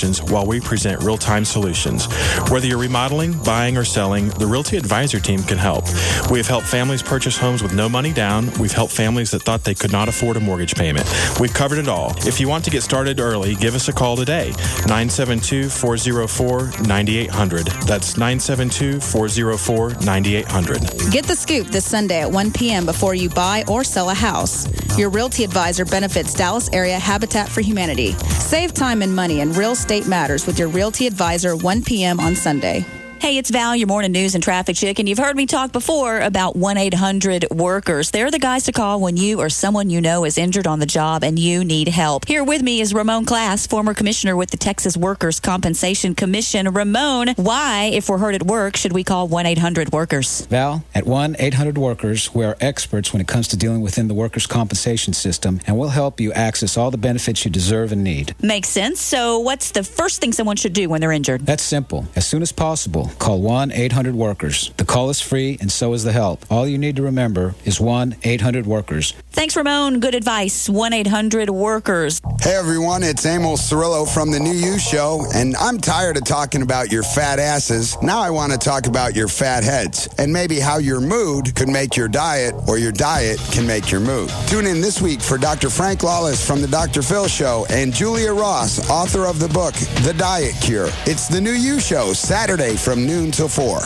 questions while we present real-time solutions. Whether you're remodeling, buying, or selling, the Realty Advisor team can help. We have helped families purchase homes with no money down. We've helped families that thought they could not afford a mortgage payment. We've covered it all. If you want to get started early, give us a call today. 972-404-9800. That's 972-404-9800. Get the scoop this Sunday at 1 p.m. before you buy or sell a house. Your Realty Advisor benefits Dallas area Habitat for Humanity. Save time and money in real estate matters with your Realty Advisor 1 p.m. on Sunday. Hey, it's Val, your morning news and traffic chick, and you've heard me talk before about 1-800-WORKERS. They're the guys to call when you or someone you know is injured on the job and you need help. Here with me is Ramon Class, former commissioner with the Texas Workers' Compensation Commission. Ramon, why, if we're hurt at work, should we call 1-800-WORKERS? Val, at 1-800-WORKERS, we are experts when it comes to dealing within the workers' compensation system, and we'll help you access all the benefits you deserve and need. Makes sense. So what's the first thing someone should do when they're injured? That's simple. As soon as possible, call 1-800-WORKERS. The call is free, and so is the help. All you need to remember is 1-800-WORKERS. Thanks, Ramon. Good advice. 1-800-WORKERS. Hey, everyone. It's Emil Cirillo from The New You Show, and I'm tired of talking about your fat asses. Now I want to talk about your fat heads and maybe how your mood could make your diet or your diet can make your mood. Tune in this week for Dr. Frank Lawless from The Dr. Phil Show and Julia Ross, author of the book, The Diet Cure. It's The New You Show, Saturday from noon till 4.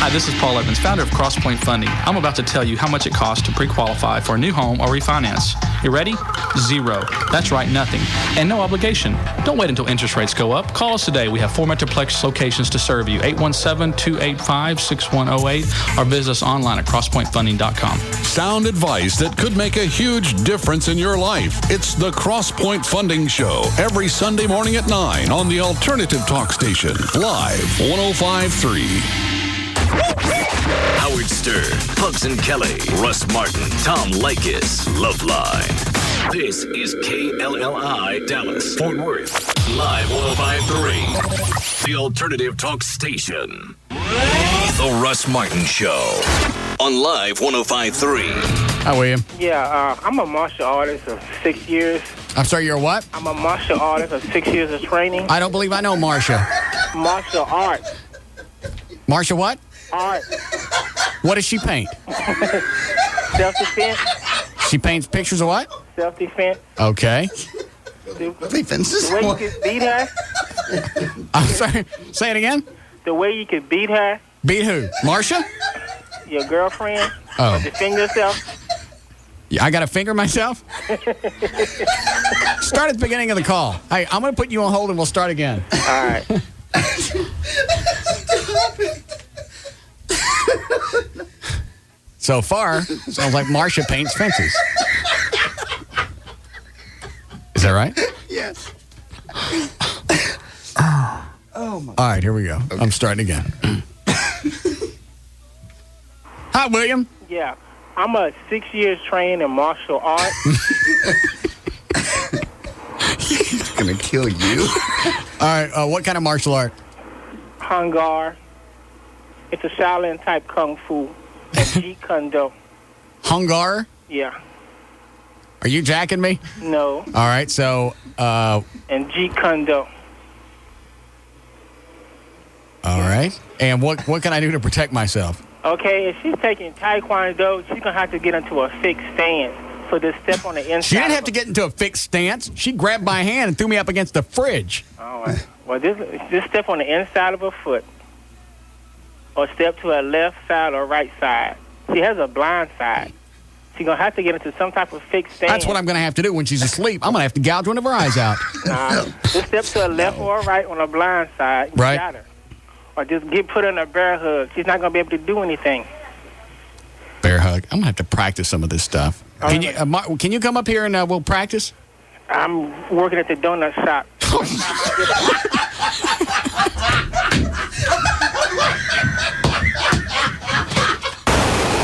Hi, this is Paul Evans, founder of Crosspoint Funding. I'm about to tell you how much it costs to pre-qualify for a new home or refinance. You ready? Zero. That's right, nothing. And no obligation. Don't wait until interest rates go up. Call us today. We have 4 Metroplex locations to serve you. 817-285-6108 or visit us online at crosspointfunding.com. Sound advice that could make a huge difference in your life. It's the Crosspoint Funding Show every Sunday morning at 9 on the Alternative Talk Station. Live 105.3. Howard Stern, Pugs and Kelly, Russ Martin, Tom Leykis, Loveline. This is KLLI Dallas, Fort Worth, live 105.3, the Alternative Talk Station. The Russ Martin Show on Live 105.3. Hi, William. Yeah, I'm a martial artist of 6 years. I'm sorry, you're what? I'm a martial artist of 6 years of training. I don't believe I know Marsha. Martial arts. Marsha what? Art. What does she paint? Self-defense. She paints pictures of what? Self-defense. Okay. Defenses. The way you could beat her. I'm sorry. Say it again. The way you could beat her. Beat who? Marsha? Your girlfriend. Oh. Defend yourself. Yeah, I got to finger myself? Start at the beginning of the call. Hey, I'm going to put you on hold and we'll start again. All right. So far, sounds like Marsha paints fences. Is that right? Yes. Oh my. All right, here we go. Okay. I'm starting again. Hi, William. Yeah. I'm a 6 years trained in martial arts. He's going to kill you. All right, what kind of martial art? Hungar. It's a Shaolin-type kung fu. And Jeet Kune Do. Hungar? Yeah. Are you jacking me? No. All right, so... and Jeet Kune Do. All right. And what can I do to protect myself? Okay, if she's taking Taekwondo, she's going to have to get into a fixed stance. So just step on the inside. She didn't have to get into a fixed stance. She grabbed my hand and threw me up against the fridge. All right. Well, just step on the inside of her foot. Or step to her left side or right side. She has a blind side. She's going to have to get into some type of fixed stance. That's what I'm going to have to do when she's asleep. I'm going to have to gouge one of her eyes out. Just step to her left or right on the blind side. You right. got her. Or just put her in a bear hug. She's not going to be able to do anything. Bear hug. I'm going to have to practice some of this stuff. Can you come up here and we'll practice? I'm working at the donut shop.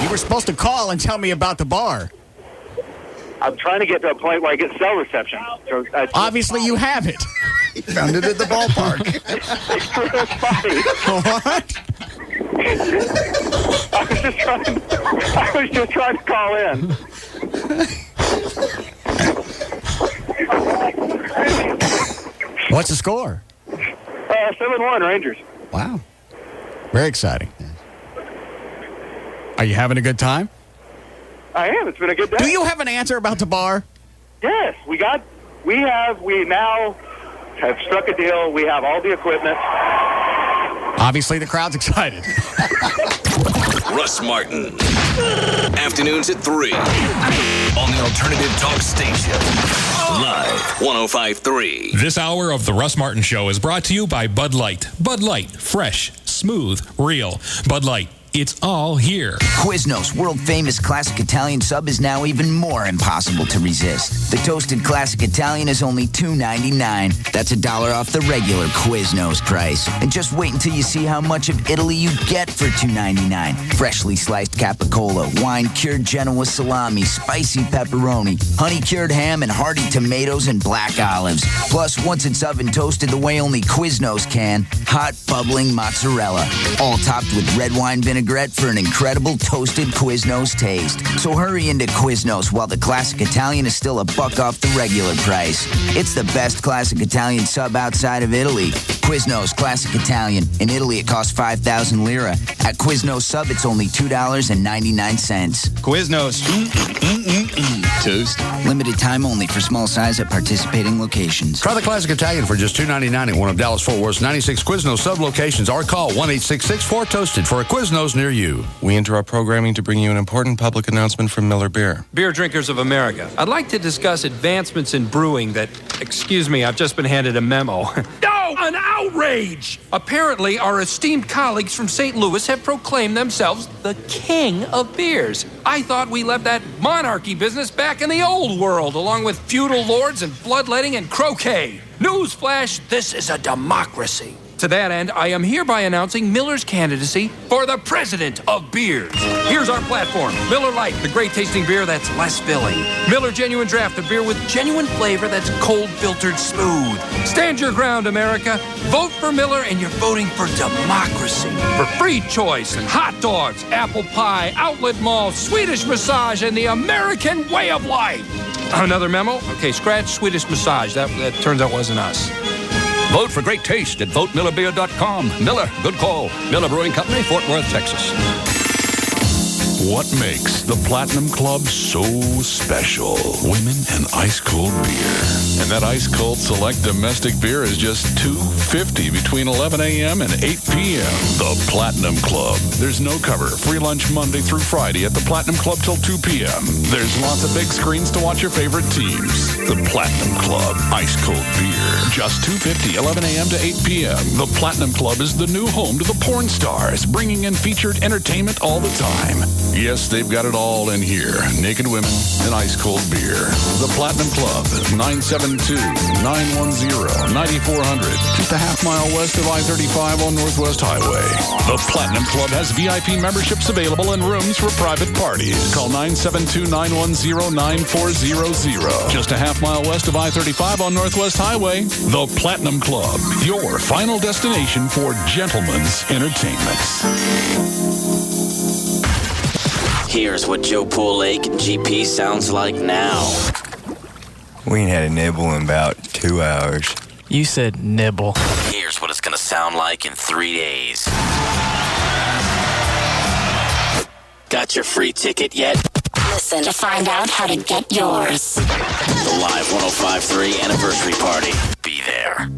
You were supposed to call and tell me about the bar. I'm trying to get to a point where I get cell reception. So, obviously, you have it. You found it at the ballpark. What? I was just trying to call in. What's the score? 7-1 Rangers. Wow. Very exciting. Are you having a good time? I am. It's been a good day. Do you have an answer about the bar? Yes, we now have struck a deal. We have all the equipment. Obviously, the crowd's excited. Russ Martin. Afternoons at 3 on the Alternative Talk Station. Live 105.3. This hour of the Russ Martin Show is brought to you by Bud Light. Bud Light, fresh, smooth, real. Bud Light. It's all here. Quiznos world-famous classic Italian sub is now even more impossible to resist. The toasted classic Italian is only $2.99. That's $1 off the regular Quiznos price. And just wait until you see how much of Italy you get for $2.99. Freshly sliced capicola, wine-cured Genoa salami, spicy pepperoni, honey-cured ham, and hearty tomatoes and black olives. Plus, once it's oven-toasted the way only Quiznos can, hot, bubbling mozzarella. All topped with red wine vinegar for an incredible toasted Quiznos taste. So hurry into Quiznos while the classic Italian is still $1 off the regular price. It's the best classic Italian sub outside of Italy. Quiznos Classic Italian. In Italy, it costs 5,000 lira. At Quiznos Sub, it's only $2.99. Quiznos. Toast. Limited time only for small size at participating locations. Try the Classic Italian for just $2.99 at one of Dallas-Fort Worth's 96 Quiznos sub locations or call 1-866-4TOASTED for a Quiznos near you. We enter our programming to bring you an important public announcement from Miller Beer. Beer drinkers of America, I'd like to discuss advancements in brewing that, excuse me, I've just been handed a memo. No! An outrage! Apparently, our esteemed colleagues from St. Louis have proclaimed themselves the king of beers. I thought we left that monarchy business back in the old world, along with feudal lords and bloodletting and croquet. Newsflash, this is a democracy. To that end, I am hereby announcing Miller's candidacy for the president of beers. Here's our platform. Miller Lite, the great tasting beer that's less filling. Miller Genuine Draft, the beer with genuine flavor that's cold filtered smooth. Stand your ground, America. Vote for Miller and you're voting for democracy. For free choice and hot dogs, apple pie, outlet mall, Swedish massage, and the American way of life. Another memo? Okay, scratch Swedish massage. That turns out wasn't us. Vote for great taste at votemillerbeer.com. Miller, good call. Miller Brewing Company, Fort Worth, Texas. What makes the Platinum Club so special? Women and ice-cold beer. And that ice-cold select domestic beer is just $2.50 between 11 a.m. and 8 p.m. The Platinum Club. There's no cover. Free lunch Monday through Friday at the Platinum Club till 2 p.m. There's lots of big screens to watch your favorite teams. The Platinum Club. Ice-cold beer. Just $2.50, 11 a.m. to 8 p.m. The Platinum Club is the new home to the porn stars, bringing in featured entertainment all the time. Yes, they've got it all in here. Naked women and ice-cold beer. The Platinum Club, 972-910-9400. Just a half mile west of I-35 on Northwest Highway. The Platinum Club has VIP memberships available and rooms for private parties. Call 972-910-9400. Just a half mile west of I-35 on Northwest Highway. The Platinum Club, your final destination for gentlemen's entertainment. Here's what Joe Pool Lake and GP sounds like now. We ain't had a nibble in about 2 hours. You said nibble. Here's what it's gonna sound like in 3 days. Got your free ticket yet? Listen to find out how to get yours. The Live 105.3 anniversary party. Be there.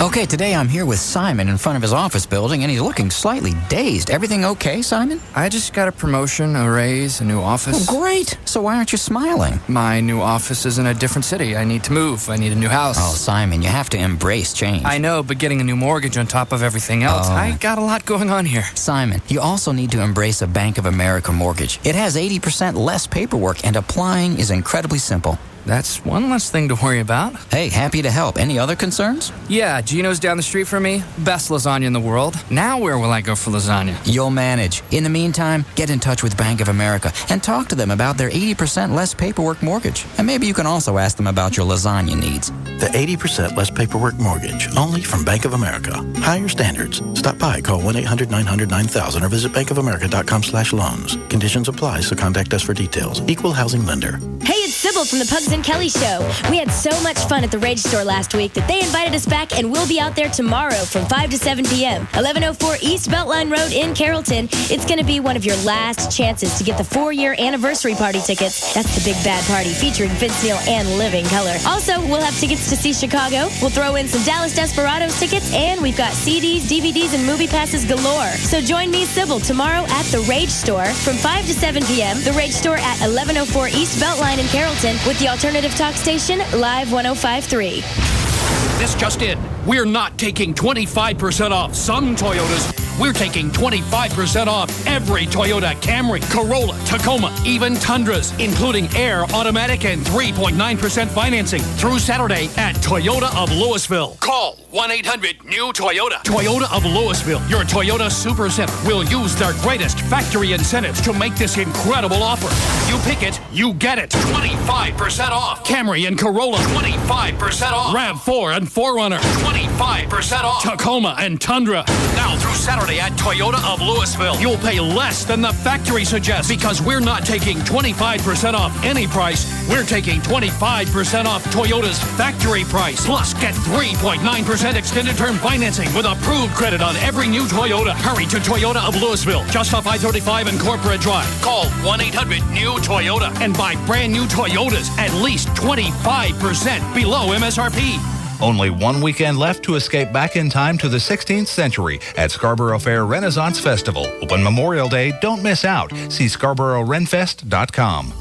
Okay, today I'm here with Simon in front of his office building, and he's looking slightly dazed. Everything okay, Simon? I just got a promotion, a raise, a new office. Oh, great. So why aren't you smiling? My new office is in a different city. I need to move. I need a new house. Oh, Simon, you have to embrace change. I know, but getting a new mortgage on top of everything else, I got a lot going on here. Simon, you also need to embrace a Bank of America mortgage. It has 80% less paperwork, and applying is incredibly simple. That's one less thing to worry about. Hey, happy to help. Any other concerns? Yeah, Gino's down the street from me. Best lasagna in the world. Now where will I go for lasagna? You'll manage. In the meantime, get in touch with Bank of America and talk to them about their 80% less paperwork mortgage. And maybe you can also ask them about your lasagna needs. The 80% less paperwork mortgage, only from Bank of America. Higher standards. Stop by, call 1-800-900-9000 or visit bankofamerica.com/loans. Conditions apply, so contact us for details. Equal housing lender. Hey, it's Sybil from the Pugs and and Kelly Show. We had so much fun at the Rage Store last week that they invited us back, and we'll be out there tomorrow from 5 to 7 p.m. 1104 East Beltline Road in Carrollton. It's going to be one of your last chances to get the 4-year anniversary party tickets. That's the big bad party featuring Vince Neil and Living Color. Also, we'll have tickets to see Chicago. We'll throw in some Dallas Desperados tickets, and we've got CDs, DVDs, and movie passes galore. So join me, Sybil, tomorrow at the Rage Store from 5 to 7 p.m. The Rage Store at 1104 East Beltline in Carrollton with the alternative talk station, Live 105.3. This just in. We're not taking 25% off some Toyotas. We're taking 25% off every Toyota Camry, Corolla, Tacoma, even Tundras, including Air, automatic, and 3.9% financing through Saturday at Toyota of Louisville. Call 1-800-NEW-TOYOTA. Toyota of Louisville, your Toyota Super Center, will use their greatest factory incentives to make this incredible offer. You pick it, you get it. 25% off. Camry and Corolla, 25% off. RAV4 and 4Runner, 25% off. Tacoma and Tundra. Now through Saturday at Toyota of Louisville, you'll pay less than the factory suggests because we're not taking 25% off any price. We're taking 25% off Toyota's factory price. Plus, get 3.9% extended term financing with approved credit on every new Toyota. Hurry to Toyota of Louisville, just off I-35 and Corporate Drive. Call 1-800-NEW-TOYOTA and buy brand new Toyotas at least 25% below MSRP. Only one weekend left to escape back in time to the 16th century at Scarborough Fair Renaissance Festival. Open Memorial Day. Don't miss out. See ScarboroughRenFest.com.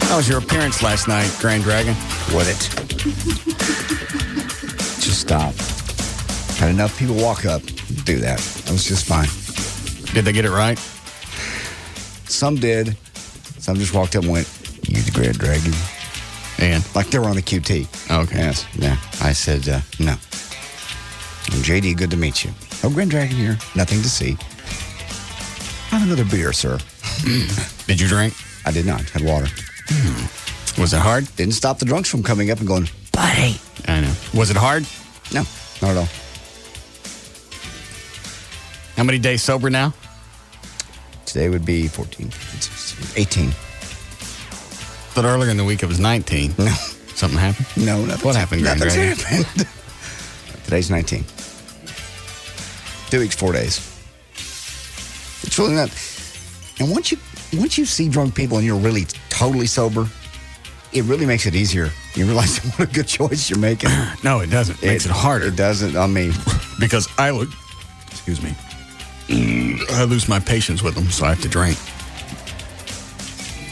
How was your appearance last night, Grand Dragon? Would it? Just stop. Had enough people walk up and do that. That was just fine. Did they get it right? Some did. Some just walked up and went, "You the Grand Dragon?" And? Like they were on the QT. Okay. Yes. Yeah. I said, no. I'm JD, good to meet you. Oh, Grand Dragon here. Nothing to see. Have another beer, sir. Did you drink? I did not. Had water. Was it hard? Didn't stop the drunks from coming up and going, "Buddy." I know. Was it hard? No, not at all. How many days sober now? Today would be 14, 18. But earlier in the week it was 19. No. Something happened? No, nothing. What happened, Grand Nothing's Dragon? happened. Today's 19. 2 weeks, 4 days. It's really not. And once you see drunk people and you're really totally sober, it really makes it easier. You realize what a good choice you're making. No, it doesn't. It makes it harder. It doesn't. I mean, because I lose my patience with them, so I have to drink.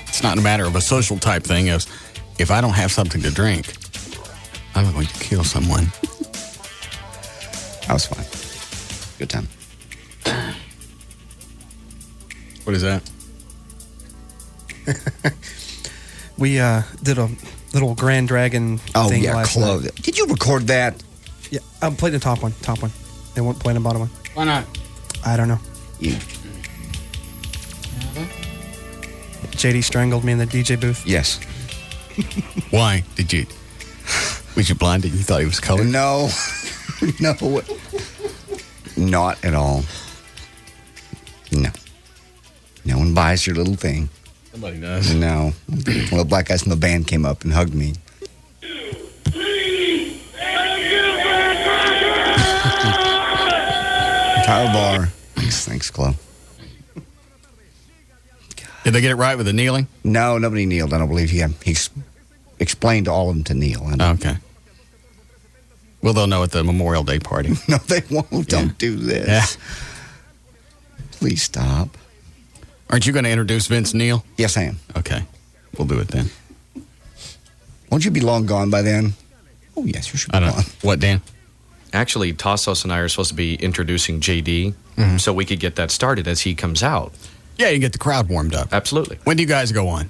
It's not a matter of a social type thing. If I don't have something to drink, I'm going to kill someone. That was fine. Good time. What is that? We did a little Grand Dragon thing last night. Did you record that? Yeah, I played the top one. They won't play the bottom one. Why not? I don't know. JD strangled me in the DJ booth. Yes. Why? Was you blinded? You thought he was colored? No. No. Not at all. No. No one buys your little thing. Somebody does. No. One of the black guys from the band came up and hugged me. Entire bar. Thanks, Chloe. Did they get it right with the kneeling? No, nobody kneeled. I don't believe he explained to all of them to kneel. Okay. Well, they'll know at the Memorial Day party. No, they won't. Don't do this. Yeah. Please stop. Aren't you going to introduce Vince Neil? Yes, I am. Okay. We'll do it then. Won't you be long gone by then? Oh, yes, you should be gone. What, Dan? Actually, Tassos and I are supposed to be introducing JD so we could get that started as he comes out. Yeah, you get the crowd warmed up. Absolutely. When do you guys go on?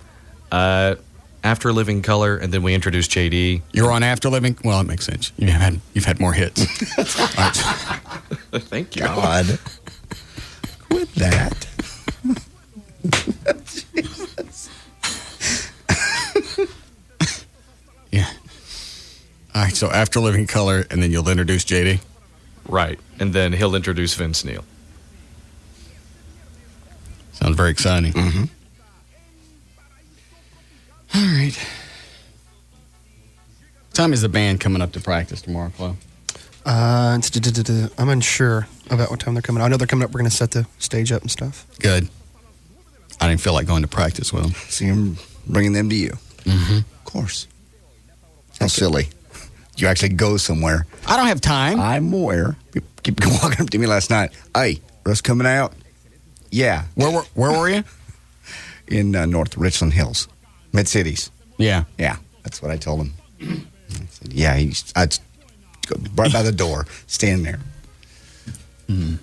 After Living Color, and then we introduce JD. You're on After Living? Well, it makes sense. You've had more hits. Thank you. God. Quit that. Yeah. All right, so After Living Color, and then you'll introduce JD? Right, and then he'll introduce Vince Neil. Sounds very exciting. Mm-hmm. All right. What time is the band coming up to practice tomorrow, Chloe? I'm unsure about what time they're coming. I know they're coming up. We're going to set the stage up and stuff. Good. I didn't feel like going to practice with them. See him bringing them to you. Mm-hmm. Of course. How silly. You actually go somewhere. I don't have time. I'm aware. People keep walking up to me last night. Hey, Russ coming out? Yeah. Where were you? In North Richland Hills. Mid-Cities. Yeah. Yeah. That's what I told him. I said, yeah, I'd go right by the door, stand there. Mm-hmm.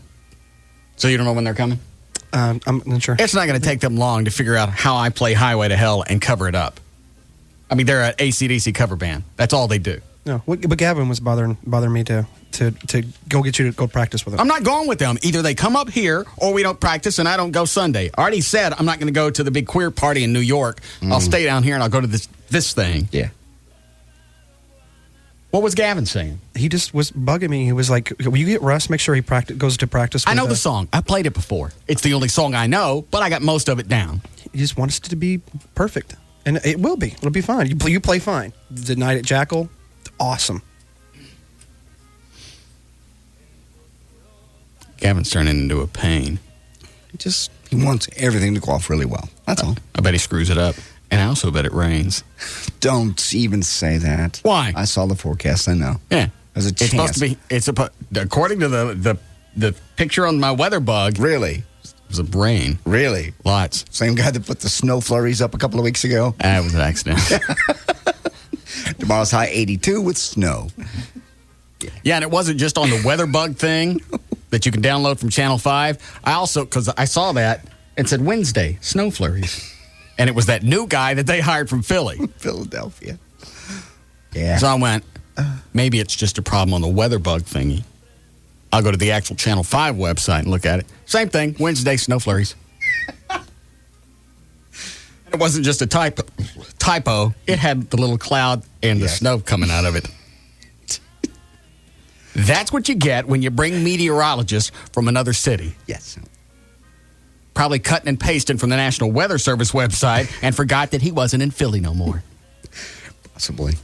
So you don't know when they're coming? I'm not sure. It's not going to take them long to figure out how I play Highway to Hell and cover it up. I mean, they're an AC/DC cover band. That's all they do. No, but Gavin was bothering me to go get you to go practice with them. I'm not going with them. Either they come up here or we don't practice and I don't go Sunday. I already said I'm not going to go to the big queer party in New York. I'll stay down here and I'll go to this thing. Yeah. What was Gavin saying? He just was bugging me. He was like, will you get Russ? Make sure he goes to practice with I know the song. I played it before. It's the only song I know, but I got most of it down. He just wants it to be perfect. And it will be. It'll be fine. You play fine. The night at Jackal, awesome. Gavin's turning into a pain. He wants everything to go off really well. That's all. I bet he screws it up. And I also bet it rains. Don't even say that. Why? I saw the forecast. I know. Yeah. There's a It's supposed to be. According to the picture on my weather bug. Really? It was a rain. Really? Lots. Same guy that put the snow flurries up a couple of weeks ago? That was an accident. Tomorrow's high 82 with snow. Yeah, and it wasn't just on the weather bug thing that you can download from Channel 5. I also, because I saw that, it said Wednesday, snow flurries. And it was that new guy that they hired from Philadelphia. Yeah. So I went, maybe it's just a problem on the weather bug thingy. I'll go to the actual Channel 5 website and look at it. Same thing, Wednesday, snow flurries. It wasn't just a typo. It had the little cloud and the snow coming out of it. That's what you get when you bring meteorologists from another city. Yes. Probably cutting and pasting from the National Weather Service website and forgot that he wasn't in Philly no more. Possibly.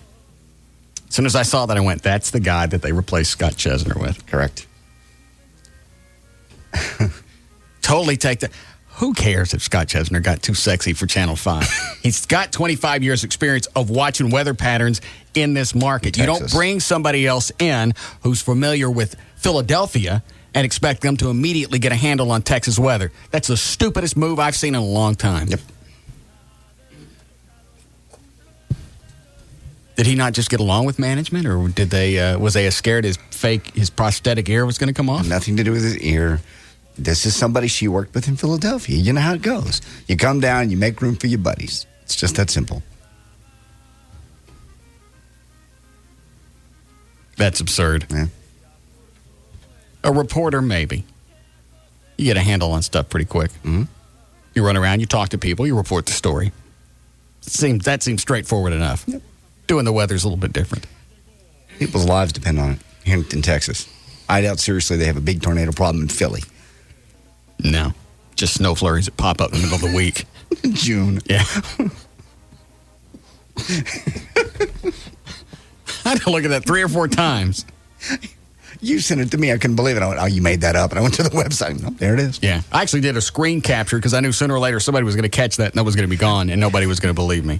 As soon as I saw that, I went, that's the guy that they replaced Scott Chesner with. Correct. Totally take that. Who cares if Scott Chesner got too sexy for Channel 5? He's got 25 years experience of watching weather patterns in this market. You don't bring somebody else in who's familiar with Philadelphia and expect them to immediately get a handle on Texas weather. That's the stupidest move I've seen in a long time. Yep. Did he not just get along with management, or did they? Was they as scared his prosthetic ear was going to come off? Nothing to do with his ear. This is somebody she worked with in Philadelphia. You know how it goes. You come down, you make room for your buddies. It's just that simple. That's absurd. Yeah. A reporter, maybe. You get a handle on stuff pretty quick. Mm-hmm. You run around, you talk to people, you report the story. That seems straightforward enough. Yep. Doing the weather's a little bit different. People's lives depend on it here in Texas. I doubt seriously they have a big tornado problem in Philly. No. Just snow flurries that pop up in the middle of the week. June. Yeah. I had to look at that 3 or 4 times. You sent it to me. I couldn't believe it. I went, oh, you made that up. And I went to the website. No, there it is. Yeah. I actually did a screen capture because I knew sooner or later somebody was going to catch that and that was going to be gone and nobody was going to believe me.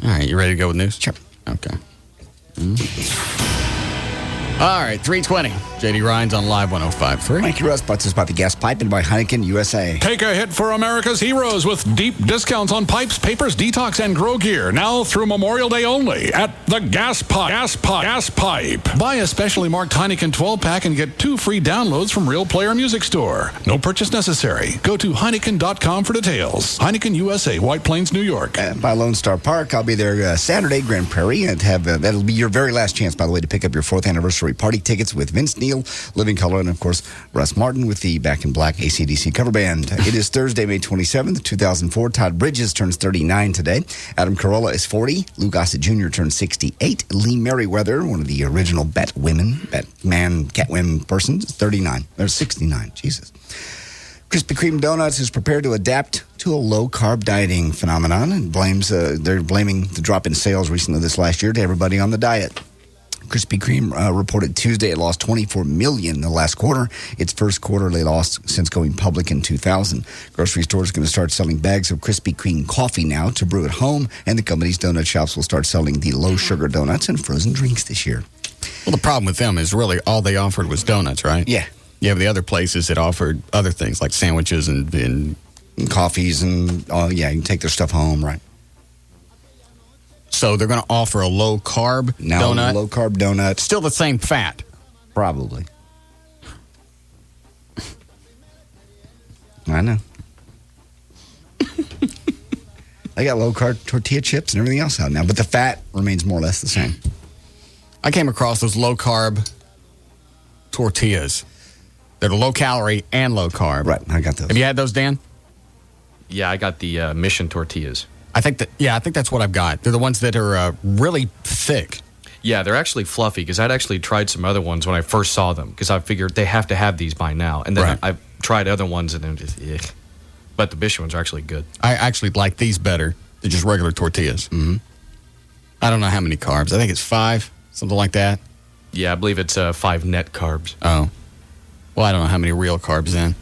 All right. You ready to go with news? Sure. Okay. All right, 3:20. J.D. Ryan's on Live 105.3. Thank you, Russ. Brought to us by the gas pipe and by Heineken USA. Take a hit for America's heroes with deep discounts on pipes, papers, detox, and grow gear. Now through Memorial Day only at the Gas Pipe. Gas Pipe. Buy a specially marked Heineken 12-pack and get 2 free downloads from Real Player Music Store. No purchase necessary. Go to Heineken.com for details. Heineken USA, White Plains, New York. By Lone Star Park. I'll be there Saturday, Grand Prairie, and that'll be your very last chance, by the way, to pick up your 4th anniversary party tickets with Vince Neil, Living Color, and of course Russ Martin with the Back in Black AC/DC cover band. It is Thursday, May 27th, 2004. Todd Bridges turns 39 today. Adam Carolla is 40. Lou Gossett Jr. turns 68. Lee Merriweather, one of the original Catwomen persons, is 39. Or 69. Jesus. Krispy Kreme Donuts is prepared to adapt to a low-carb dieting phenomenon and they're blaming the drop in sales recently this last year to everybody on the diet. Krispy Kreme reported Tuesday it lost $24 million in the last quarter, its first quarterly loss since going public in 2000. Grocery stores are going to start selling bags of Krispy Kreme coffee now to brew at home, and the company's donut shops will start selling the low-sugar donuts and frozen drinks this year. Well, the problem with them is really all they offered was donuts, right? Yeah. You have the other places that offered other things like sandwiches and coffees and, you can take their stuff home, right? So they're going to offer a low-carb donut? Low-carb donut. Still the same fat? Probably. I know. They got low-carb tortilla chips and everything else out now, but the fat remains more or less the same. I came across those low-carb tortillas. They're low-calorie and low-carb. Right, I got those. Have you had those, Dan? Yeah, I got the Mission tortillas. I think that's what I've got. They're the ones that are really thick. Yeah, they're actually fluffy because I'd actually tried some other ones when I first saw them because I figured they have to have these by now. And then I've tried other ones and then just, But the Mission ones are actually good. I actually like these better than just regular tortillas. Mm-hmm. I don't know how many carbs. I think it's 5, something like that. Yeah, I believe it's 5 net carbs. Oh. Well, I don't know how many real carbs then.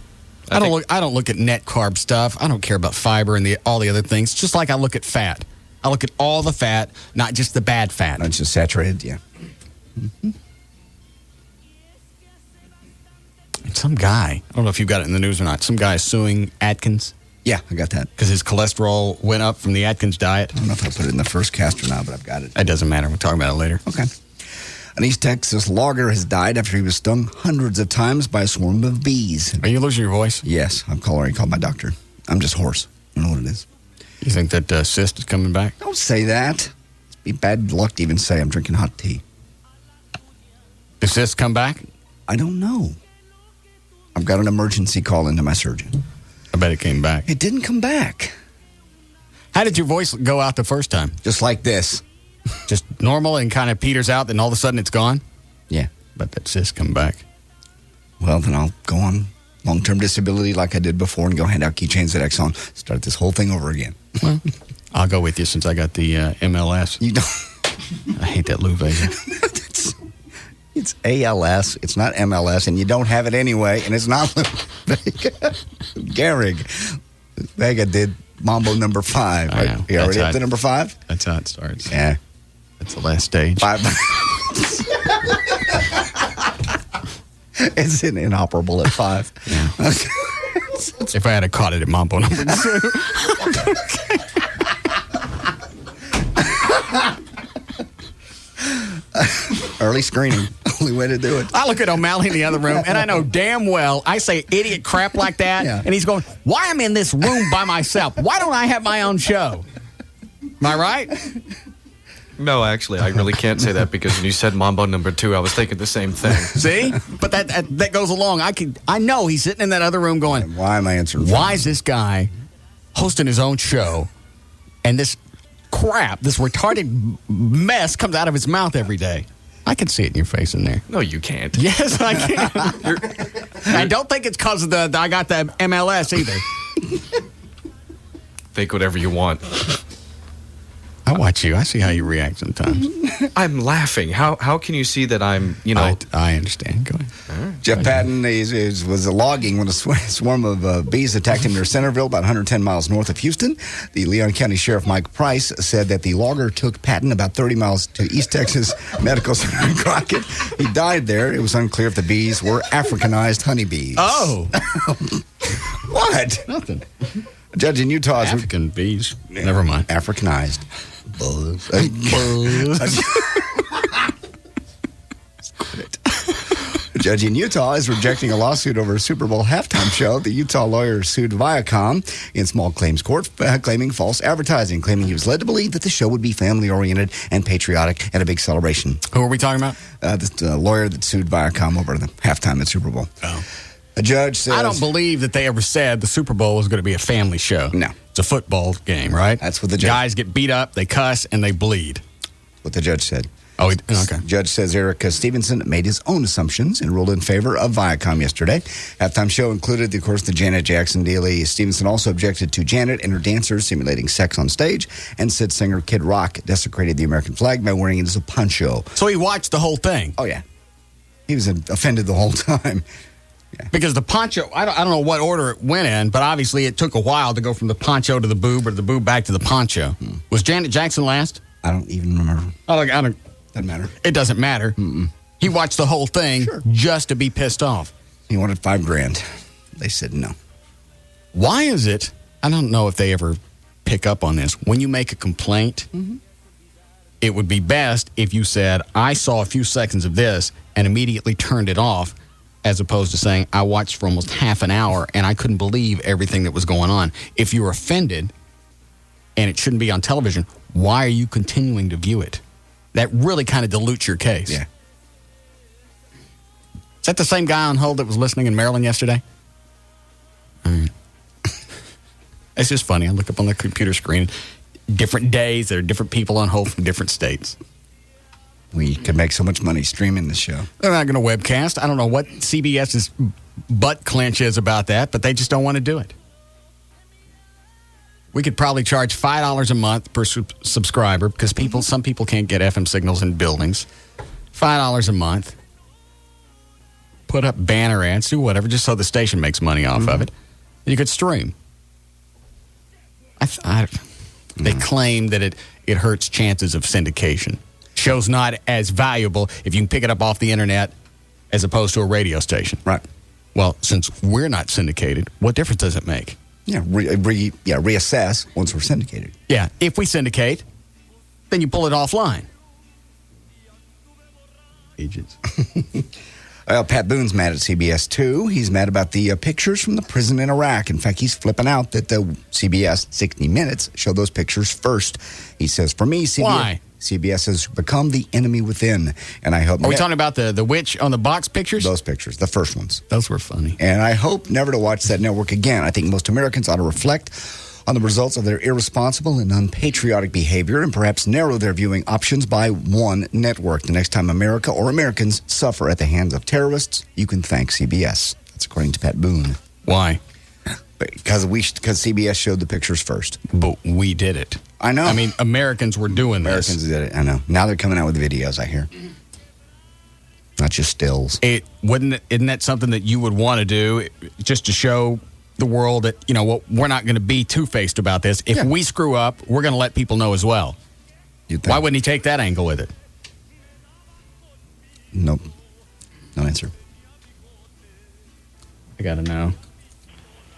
I don't look at net carb stuff. I don't care about fiber and all the other things. Just like I look at fat. I look at all the fat, not just the bad fat. Not just saturated, yeah. Mm-hmm. And some guy, I don't know if you've got it in the news or not, some guy is suing Atkins. Yeah, I got that. Because his cholesterol went up from the Atkins diet. I don't know if I put it in the first cast or not, but I've got it. It doesn't matter. We'll talk about it later. Okay. An East Texas logger has died after he was stung hundreds of times by a swarm of bees. Are you losing your voice? Yes. I've already called my doctor. I'm just hoarse. I don't know what it is. You think that cyst is coming back? Don't say that. It'd be bad luck to even say I'm drinking hot tea. Does cyst come back? I don't know. I've got an emergency call into my surgeon. I bet it came back. It didn't come back. How did your voice go out the first time? Just like this. Just normal and kind of peters out, then all of a sudden it's gone? Yeah. But that cyst come back. Well, then I'll go on long-term disability like I did before and go hand out keychains at Exxon. Start this whole thing over again. Well, I'll go with you since I got the MLS. You don't. I hate that Lou Vega. It's ALS. It's not MLS, and you don't have it anyway, and it's not Lou Vega. Gehrig. Vega did Mambo number 5. I know. You already up to number 5? That's how it starts. Yeah. That's the last stage. 5. It's inoperable at 5. Yeah. If I had caught it at Mambo number 2. Early screening. only way to do it. I look at O'Malley in the other room, and I know damn well I say idiot crap like that, and he's going, why am I in this room by myself? Why don't I have my own show? Am I right? No, actually, I really can't say that because when you said Mambo number 2, I was thinking the same thing. See? But that goes along. I know he's sitting in that other room going, why am I answering? Why is this guy hosting his own show and this crap, this retarded mess comes out of his mouth every day? I can see it in your face in there. No, you can't. Yes, I can. I don't think it's because of I got the MLS either. Think whatever you want. I watch you. I see how you react sometimes. I'm laughing. How can you see that I'm, I understand. Go ahead. Right. Jeff Patton was logging when a swarm of bees attacked him near Centerville, about 110 miles north of Houston. The Leon County Sheriff Mike Price said that the logger took Patton about 30 miles to East Texas Medical Center in Crockett. He died there. It was unclear if the bees were Africanized honeybees. Oh. What? Nothing. A judge in Utah is African bees. Never mind. Africanized. Buzz. A judge in Utah is rejecting a lawsuit over a Super Bowl halftime show. The Utah lawyer sued Viacom in small claims court, claiming false advertising, claiming he was led to believe that the show would be family-oriented and patriotic and a big celebration. Who are we talking about? The lawyer that sued Viacom over the halftime at Super Bowl. Oh. A judge says... I don't believe that they ever said the Super Bowl was going to be a family show. No. It's a football game, right? That's what the judge... Guys get beat up, they cuss, and they bleed. What the judge said. Oh, okay. Judge says Eric Stevenson made his own assumptions and ruled in favor of Viacom yesterday. Halftime show included, of course, the Janet Jackson deal. Stevenson also objected to Janet and her dancers simulating sex on stage, and said singer Kid Rock desecrated the American flag by wearing it as a poncho. So he watched the whole thing? Oh, yeah. He was offended the whole time. Yeah. Because the poncho, I don't know what order it went in, but obviously it took a while to go from the poncho to the boob or the boob back to the poncho. Was Janet Jackson last? I don't even remember. Doesn't matter. It doesn't matter. Mm-mm. He watched the whole thing just to be pissed off. He wanted $5,000. They said no. Why is it, I don't know if they ever pick up on this, when you make a complaint, it would be best if you said, I saw a few seconds of this and immediately turned it off, as opposed to saying, I watched for almost half an hour and I couldn't believe everything that was going on. If you're offended and it shouldn't be on television, why are you continuing to view it? That really kind of dilutes your case. Yeah. Is that the same guy on hold that was listening in Maryland yesterday? It's just funny. I look up on the computer screen, different days, there are different people on hold from different states. We could make so much money streaming the show. They're not going to webcast. I don't know what CBS's butt clench is about that, but they just don't want to do it. We could probably charge $5 a month per subscriber because some people can't get FM signals in buildings. $5 a month. Put up banner ads, do whatever, just so the station makes money off of it. You could stream. They claim that it hurts chances of syndication. Show's not as valuable if you can pick it up off the internet as opposed to a radio station. Right. Well, since we're not syndicated, what difference does it make? Yeah, reassess once we're syndicated. Yeah, if we syndicate, then you pull it offline. Agents. Well, Pat Boone's mad at CBS, too. He's mad about the pictures from the prison in Iraq. In fact, he's flipping out that the CBS 60 Minutes showed those pictures first. He says, for me, CBS has become the enemy within. And I hope... Are we talking about the witch on the box pictures? Those pictures, the first ones. Those were funny. And I hope never to watch that network again. I think most Americans ought to reflect on the results of their irresponsible and unpatriotic behavior and perhaps narrow their viewing options by one network. The next time America or Americans suffer at the hands of terrorists, you can thank CBS. That's according to Pat Boone. Why? Because CBS showed the pictures first. But we did it. I know. I mean, Americans were doing this. Americans did it. I know. Now they're coming out with videos, I hear. Not just stills. Isn't that something that you would want to do just to show the world that, we're not going to be two-faced about this. If we screw up, we're going to let people know as well. Why wouldn't he take that angle with it? Nope. No answer. I got to know.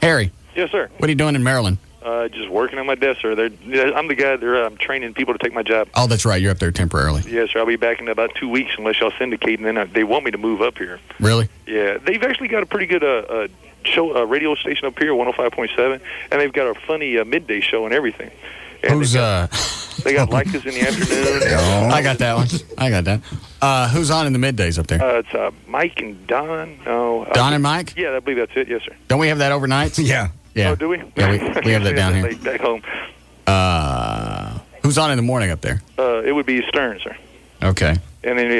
Harry. Yes, sir. What are you doing in Maryland? Just working on my desk, sir. I'm the guy I'm training people to take my job. Oh, that's right. You're up there temporarily. Yes, sir. I'll be back in about 2 weeks unless y'all syndicate, and then they want me to move up here. Really? Yeah. They've actually got a pretty good radio station up here, 105.7, and they've got a funny midday show and everything. And Who's they got like this in the afternoon. I got that one. I got that. Who's on in the middays up there? It's Mike and Don. No. Don and Mike? Yeah, I believe that's it. Yes, sir. Don't we have that overnight? Yeah. Yeah. Oh, do we? Yeah, we have that down here. Back home. Who's on in the morning up there? It would be Stern, sir. Okay. And then they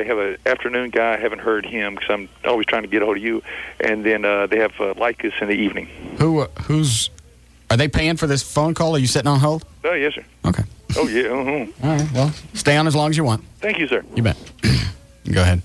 have an afternoon guy. I haven't heard him because I'm always trying to get a hold of you. And then they have Lycus in the evening. Who's... Are they paying for this phone call? Are you sitting on hold? Oh, yes, sir. Okay. Oh, yeah. Uh-huh. All right. Well, stay on as long as you want. Thank you, sir. You bet. Go ahead.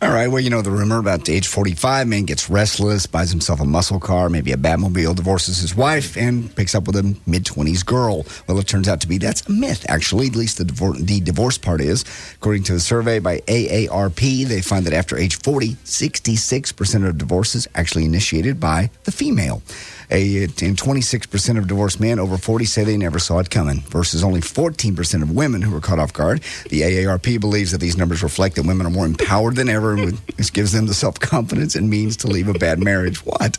All right, well, the rumor about age 45, man gets restless, buys himself a muscle car, maybe a Batmobile, divorces his wife, and picks up with a mid-20s girl. Well, it turns out to be that's a myth, actually. At least the divorce part is. According to a survey by AARP, they find that after age 40, 66% of divorces actually initiated by the female. And 26% of divorced men over 40 say they never saw it coming, versus only 14% of women who were caught off guard. The AARP believes that these numbers reflect that women are more empowered than ever, and this gives them the self-confidence and means to leave a bad marriage. What?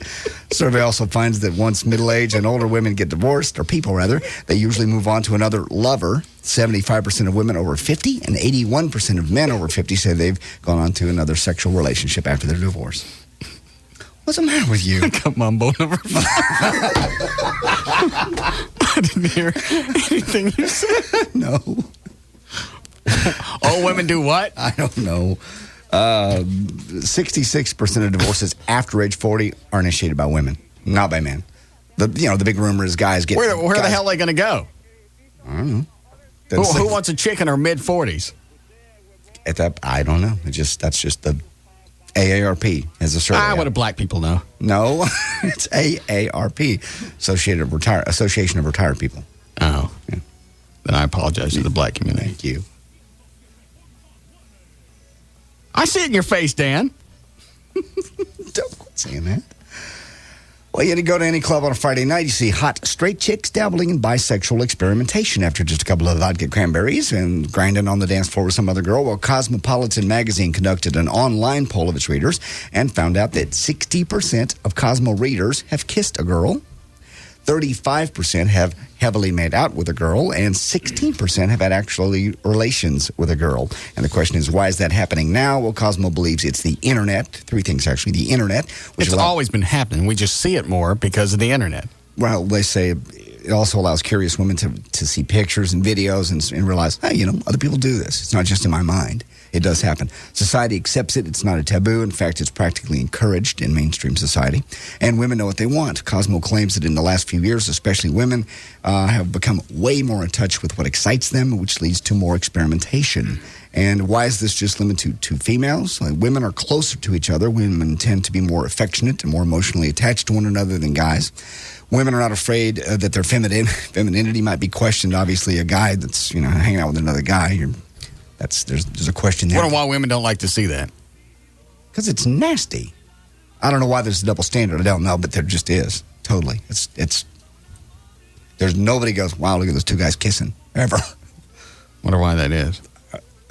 The survey also finds that once middle-aged and older women get divorced, or people rather, they usually move on to another lover. 75% of women over 50 and 81% of men over 50 say they've gone on to another sexual relationship after their divorce. What's the matter with you? Come on, Bo number 5. I didn't hear anything you said. No. All women do what? I don't know. 66% of divorces after age 40 are initiated by women, not by men. The big rumor is guys get... Where the hell are they going to go? I don't know. Who wants a chick in her mid-40s? I don't know. That's just the... AARP as a survey. What do black people know? No, it's AARP, Association of Retired People. Oh. Yeah. Then I apologize to the black community. Thank you. I see it in your face, Dan. Don't quit saying that. Well, you had to go to any club on a Friday night, you see hot straight chicks dabbling in bisexual experimentation after just a couple of vodka cranberries and grinding on the dance floor with some other girl. Well, Cosmopolitan magazine conducted an online poll of its readers and found out that 60% of Cosmo readers have kissed a girl, 35% have heavily made out with a girl, and 16% have had actually relations with a girl. And the question is, why is that happening now? Well, Cosmo believes it's the internet. Three things, actually. The internet. It's always been happening. We just see it more because of the internet. Well, they say it also allows curious women to see pictures and videos and realize, hey, other people do this. It's not just in my mind. It does happen. Society accepts it. It's not a taboo. In fact, it's practically encouraged in mainstream society. And women know what they want. Cosmo claims that in the last few years, especially women, have become way more in touch with what excites them, which leads to more experimentation. And why is this just limited to females? Women are closer to each other. Women tend to be more affectionate and more emotionally attached to one another than guys. Women are not afraid that their femininity might be questioned. Obviously, a guy that's hanging out with another guy, there's a question there. I wonder why women don't like to see that. Because it's nasty. I don't know why there's a double standard. I don't know, but there just is. Totally. There's nobody goes, wow, look at those two guys kissing ever. Wonder why that is.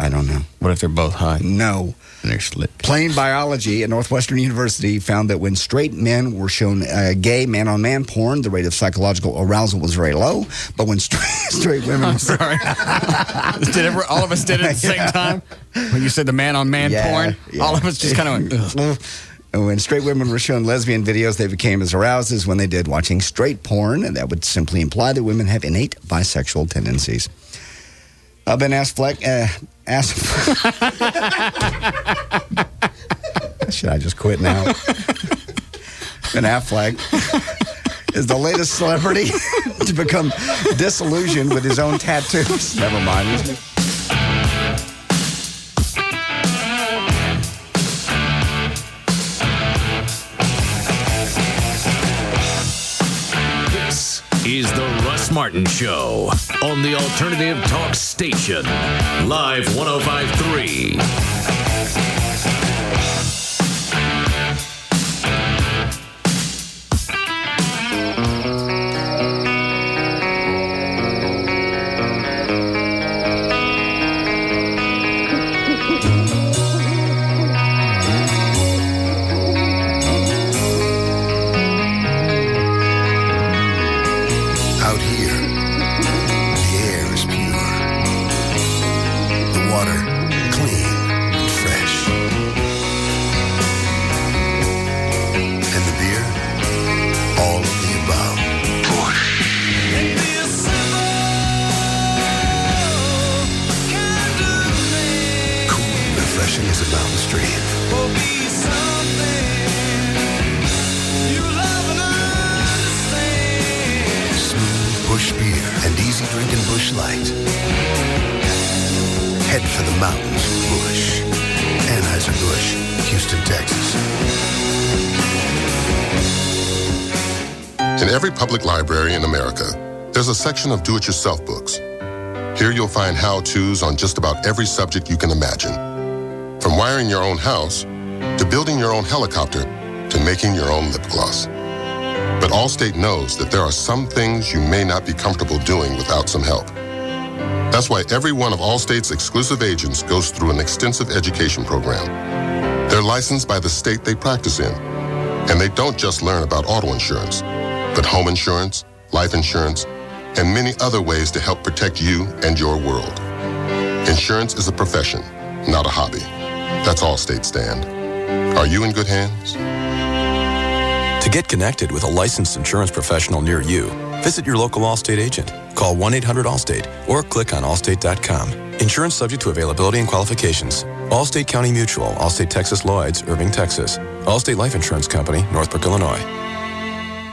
I don't know. What if they're both high? No. And they're slick. Plain biology at Northwestern University found that when straight men were shown gay man-on-man porn, the rate of psychological arousal was very low. But when straight women... I'm sorry. All of us did it at the same time? When you said the man-on-man porn? Yeah. All of us just kind of went... And when straight women were shown lesbian videos, they became as aroused as when they did watching straight porn. And that would simply imply that women have innate bisexual tendencies. Ben Affleck... Should I just quit now? Ben Affleck is the latest celebrity to become disillusioned with his own tattoos. Never mind. This is the Russ Martin Show on the Alternative Talk Station. Live 105.3. here, the air is pure. The water, clean and fresh. And the beer, all of the above. Busch. Cool and refreshing as a mountain stream. Busch beer and easy drinking Busch Light. Head for the mountains, Busch. Anheuser-Busch, Houston, Texas. In every public library in America, there's a section of do-it-yourself books. Here you'll find how-tos on just about every subject you can imagine. From wiring your own house, to building your own helicopter, to making your own lip gloss. But Allstate knows that there are some things you may not be comfortable doing without some help. That's why every one of Allstate's exclusive agents goes through an extensive education program. They're licensed by the state they practice in. And they don't just learn about auto insurance, but home insurance, life insurance, and many other ways to help protect you and your world. Insurance is a profession, not a hobby. That's Allstate stand. Are you in good hands? To get connected with a licensed insurance professional near you, visit your local Allstate agent. Call 1-800-ALLSTATE or click on allstate.com. Insurance subject to availability and qualifications. Allstate County Mutual, Allstate Texas Lloyds, Irving, Texas. Allstate Life Insurance Company, Northbrook, Illinois.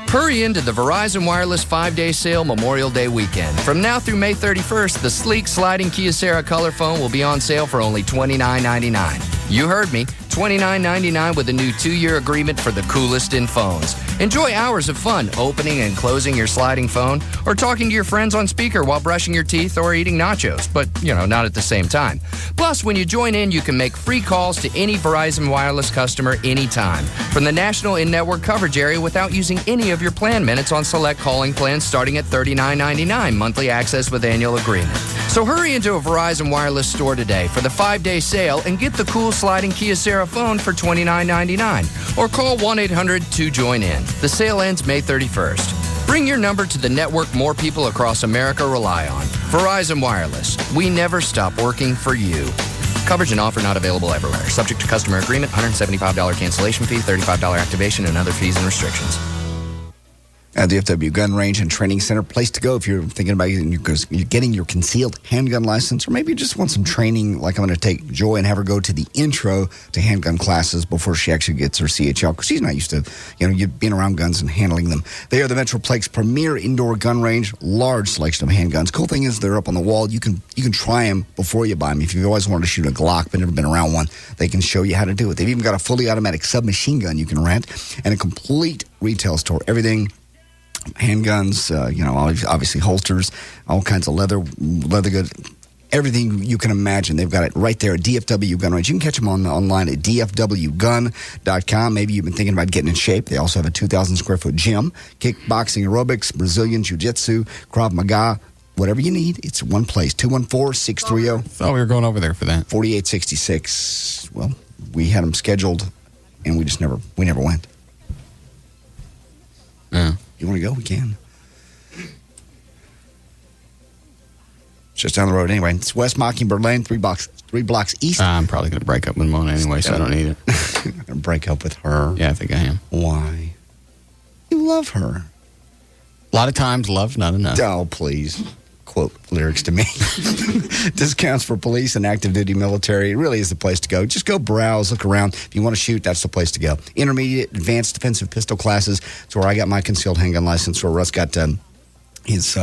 Hurry into the Verizon Wireless 5-day sale Memorial Day weekend. From now through May 31st, the sleek sliding Kyocera color phone will be on sale for only $29.99. You heard me, $29.99 with a new 2-year agreement for the coolest in phones. Enjoy hours of fun opening and closing your sliding phone or talking to your friends on speaker while brushing your teeth or eating nachos, but, not at the same time. Plus, when you join in, you can make free calls to any Verizon Wireless customer anytime from the national in-network coverage area without using any of your plan minutes on select calling plans starting at $39.99 monthly access with annual agreement. So hurry into a Verizon Wireless store today for the 5-day sale and get the cool sliding Kyocera phone for $29.99 or call 1-800-2JOIN-IN. The sale ends May 31st. Bring your number to the network more people across America rely on. Verizon Wireless. We never stop working for you. Coverage and offer not available everywhere. Subject to customer agreement, $175 cancellation fee, $35 activation, and other fees and restrictions. At the DFW Gun Range and Training Center, place to go if you're thinking about getting your concealed handgun license, or maybe you just want some training, like I'm going to take Joy and have her go to the intro to handgun classes before she actually gets her CHL, because she's not used to, being around guns and handling them. They are the Metroplex premier indoor gun range, large selection of handguns. Cool thing is they're up on the wall. You can try them before you buy them. If you've always wanted to shoot a Glock but never been around one, they can show you how to do it. They've even got a fully automatic submachine gun you can rent and a complete retail store. Everything. Handguns, obviously holsters, all kinds of leather goods, everything you can imagine. They've got it right there at DFW Gun Range. You can catch them online at dfwgun.com. Maybe you've been thinking about getting in shape. They also have a 2,000-square-foot gym, kickboxing, aerobics, Brazilian jiu-jitsu, Krav Maga. Whatever you need, it's one place. 214-630. Thought we were going over there for that. 4866. Well, we had them scheduled, and we never went. Yeah. You want to go? We can. It's just down the road anyway. It's West Mockingbird Lane, 3 blocks east. I'm probably going to break up with Mona anyway, so I don't need it. You're going to break up with her? Yeah, I think I am. Why? You love her. A lot of times, love's not enough. Oh, please. Quote lyrics to me. Discounts for police and active duty military. It really is the place to go. Just go browse, look around. If you want to shoot, that's the place to go. Intermediate, advanced defensive pistol classes. That's where I got my concealed handgun license, where Russ got his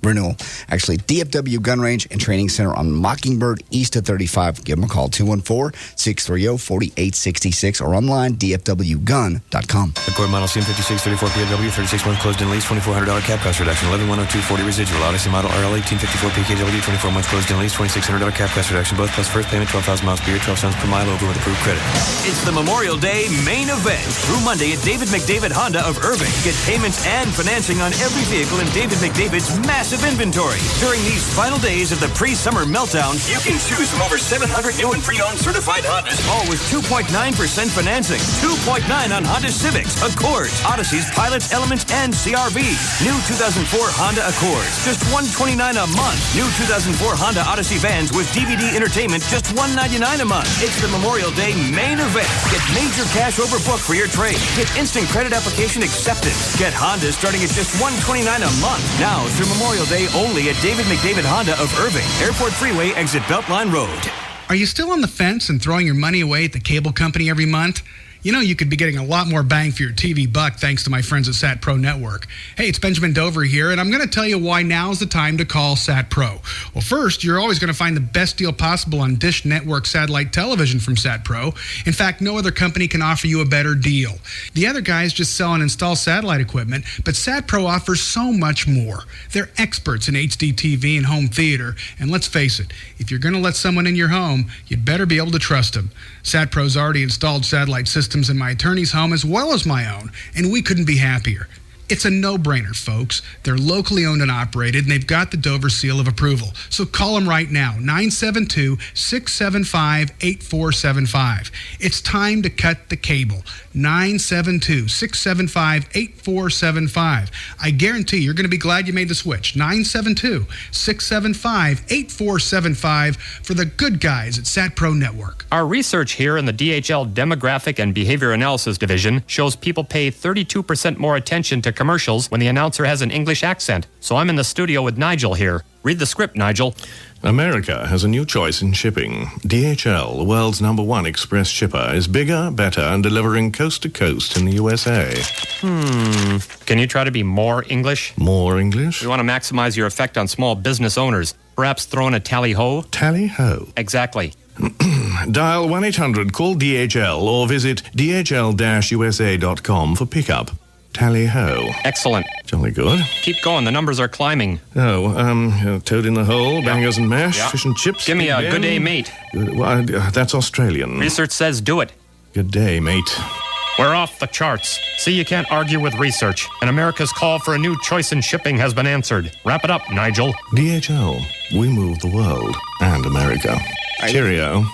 renewal. Actually, DFW Gun Range and Training Center on Mockingbird East of 35. Give them a call, 214-630-4866 or online, dfwgun.com. Accord model CM56, 34 PW, 36 months closed in lease, $2,400 cap cost reduction, 11-102-40 residual. Odyssey model RL 1854 PKW, 24 months closed in lease, $2,600 cap cost reduction, both plus first payment, 12,000 miles per year, 12 cents per mile over with approved credit. It's the Memorial Day main event. Through Monday at David McDavid Honda of Irving. Get payments and financing on every vehicle in David McDavid's massive massive inventory. During these final days of the pre-summer meltdown, you can choose from over 700 new and pre-owned certified Hondas, all with 2.9% financing. 2.9 on Honda Civics, Accords, Odysseys, Pilots, Elements, and CR-Vs. New 2004 Honda Accords, just $129 a month. New 2004 Honda Odyssey vans with DVD entertainment, just $199 a month. It's the Memorial Day main event. Get major cash over book for your trade. Get instant credit application acceptance. Get Honda starting at just $129 a month. Now through Memorial Day only at David McDavid Honda of Irving. Airport Freeway, exit Beltline Road. Are you still on the fence and throwing your money away at the cable company every month? You know you could be getting a lot more bang for your TV buck thanks to my friends at Sat Pro Network. Hey, it's Benjamin Dover here, and I'm going to tell you why now's the time to call Sat Pro. Well, first, you're always going to find the best deal possible on Dish Network satellite television from Sat Pro. In fact, no other company can offer you a better deal. The other guys just sell and install satellite equipment, but Sat Pro offers so much more. They're experts in HD TV and home theater, and let's face it, if you're going to let someone in your home, you'd better be able to trust them. Sat Pro's already installed satellite systems in my attorney's home as well as my own, and we couldn't be happier. It's a no-brainer, folks. They're locally owned and operated, and they've got the Dover seal of approval. So call them right now, 972-675-8475. It's time to cut the cable, 972-675-8475. I guarantee you're going to be glad you made the switch, 972-675-8475 for the good guys at Sat Pro Network. Our research here in the DHL Demographic and Behavior Analysis Division shows people pay 32% more attention to commercials when the announcer has an English accent. So I'm in the studio with Nigel here. Read the script, Nigel. America has a new choice in shipping. DHL, the world's #1 express shipper, is bigger, better, and delivering coast to coast in the USA. Can you try to be more English? More English? We want to maximize your effect on small business owners. Perhaps throw in a tally-ho? Tally-ho? Exactly. Dial 1-800-CALL-DHL or visit dhl-usa.com for pickup. Tally-ho. Excellent. Jolly good. Keep going. The numbers are climbing. Toad in the hole, bangers and mash, fish and chips. Give me a good day, mate. That's Australian. Research says do it. Good day, mate. We're off the charts. See, you can't argue with research. And America's call for a new choice in shipping has been answered. Wrap it up, Nigel. DHL. We move the world and America. Cheerio.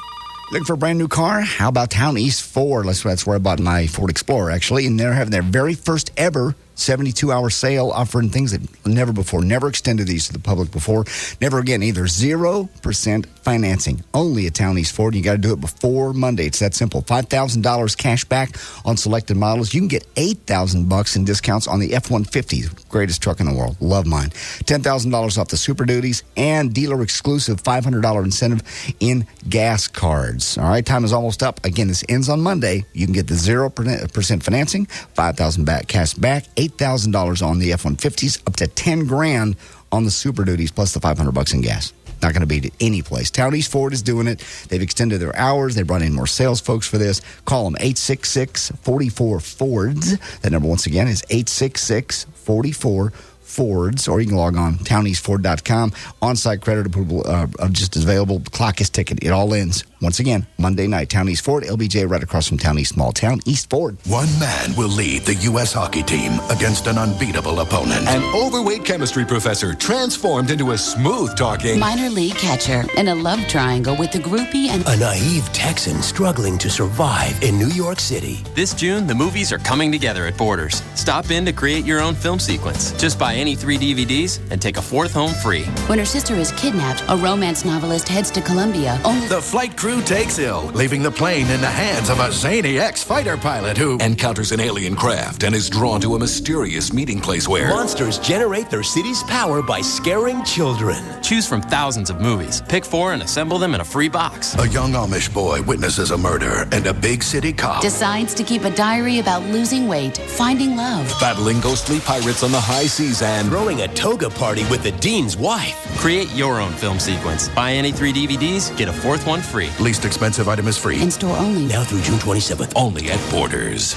Looking for a brand new car? How about Town East Ford? That's where I bought my Ford Explorer, actually. And they're having their very first ever 72-hour sale, offering things that never before, never extended these to the public before, never again either. 0% financing, only at Town East Ford. You got to do it before Monday. It's that simple. $5,000 cash back on selected models. You can get $8,000 in discounts on the F-150, greatest truck in the world. Love mine. $10,000 off the Super Duties and dealer exclusive $500 incentive in gas cards. All right, time is almost up. Again, this ends on Monday. You can get the 0% financing, $5,000 back cash back, $8,000 on the F-150s, up to $10,000 on the Super Duties, plus the $500 in gas. Not going to beat it any place. Town East Ford is doing it. They've extended their hours. They brought in more sales folks for this. Call them 866-44-FORDS. That number, once again, is 866-44-FORDS, or you can log on towneastford.com. On-site credit approval just is available. The clock is ticking. It all ends, once again, Monday night. Town East Ford, LBJ, right across from Town East Mall. Town East Ford. One man will lead the U.S. hockey team against an unbeatable opponent. An overweight chemistry professor transformed into a smooth-talking minor league catcher in a love triangle with a groupie and a naive Texan struggling to survive in New York City. This June, the movies are coming together at Borders. Stop in to create your own film sequence. Just buy any 3 DVDs and take a 4th home free. When her sister is kidnapped, a romance novelist heads to Colombia. The flight crew takes ill, leaving the plane in the hands of a zany ex-fighter pilot who encounters an alien craft and is drawn to a mysterious meeting place where monsters generate their city's power by scaring children. Choose from thousands of movies. Pick 4 and assemble them in a free box. A young Amish boy witnesses a murder, and a big city cop decides to keep a diary about losing weight, finding love, battling ghostly pirates on the high seas, and throwing a toga party with the dean's wife. Create your own film sequence. Buy any 3 DVDs, get a 4th one free. Least expensive item is free. In store only. Now through June 27th. Only at Borders.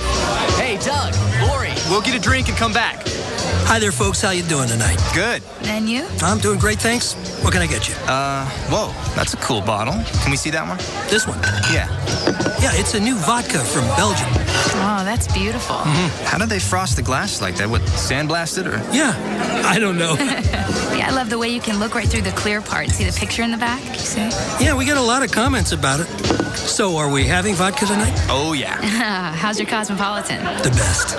Hey, Doug, Lori, we'll get a drink and come back. Hi there, folks. How you doing tonight? Good. And you? I'm doing great, thanks. What can I get you? Whoa, that's a cool bottle. Can we see that one? This one? Yeah. Yeah, it's a new vodka from Belgium. Oh, that's beautiful. How did they frost the glass like that? What, sandblasted or? Yeah, I don't know. Yeah, I love the way you can look right through the clear part. See the picture in the back? You see? Yeah, we get a lot of comments about it. So, are we having vodka tonight? Oh, yeah. How's your Cosmopolitan? The best.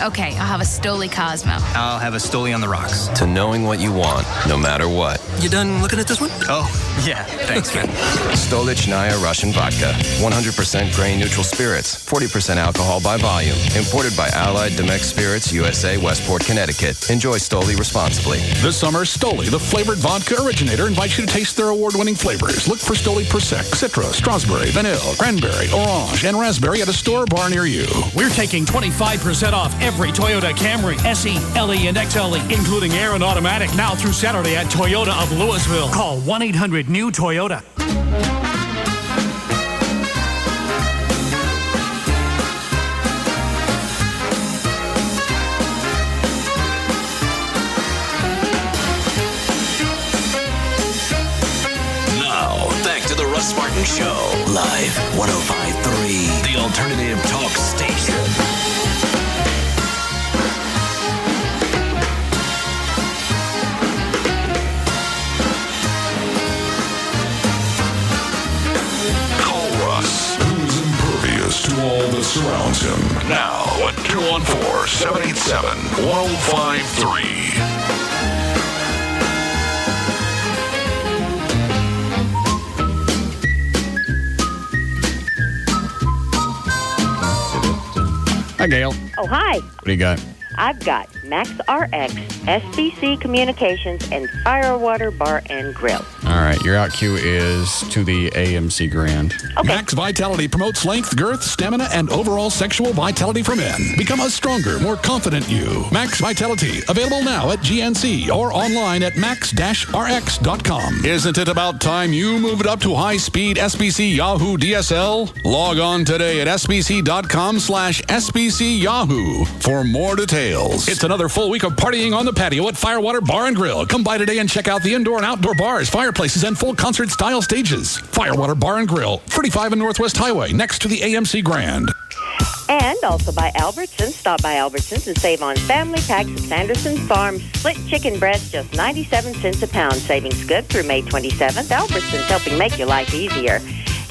Okay, I'll have a Stoli Cosmo. I'll have a Stoli on the rocks. To knowing what you want, no matter what. You done looking at this one? Oh, yeah. Thanks, man. Stolichnaya Russian Vodka. 100% grain-neutral spirits. 40% alcohol by volume. Imported by Allied Domecq Spirits, USA, Westport, Connecticut. Enjoy Stoli responsibly. This summer, Stoli, the flavored vodka originator, invites you to taste their award-winning flavors. Look for Stoli Persec, Citra, Strawberry, Vanilla, Cranberry, Orange, and Raspberry at a store or bar near you. We're taking 25% off every Toyota Camry, SE, LE, and XLE, including air and automatic, now through Saturday at Toyota of Louisville. Call 1-800-NEW-TOYOTA. Now, back to the Russ Martin Show. Live 105.3, the alternative talk station. To all that surrounds him. Now at 214-787-1053. Hi, Gail. Oh, hi. What do you got? I've got Max RX, SBC Communications, and Firewater Bar and Grill. All right, your out cue is to the AMC Grand. Okay. Max Vitality promotes length, girth, stamina, and overall sexual vitality for men. Become a stronger, more confident you. Max Vitality, available now at GNC or online at max-rx.com. Isn't it about time you moved up to high-speed SBC Yahoo DSL? Log on today at sbc.com/SBC Yahoo for more details. It's another full week of partying on the patio at Firewater Bar and Grill. Come by today and check out the indoor and outdoor bars, fireplaces, and full concert-style stages. Firewater Bar and Grill, 35 and Northwest Highway, next to the AMC Grand. And also by Albertsons. Stop by Albertsons and save on family packs of Sanderson Farm split chicken breast, just 97 cents a pound. Savings good through May 27th. Albertsons, helping make your life easier.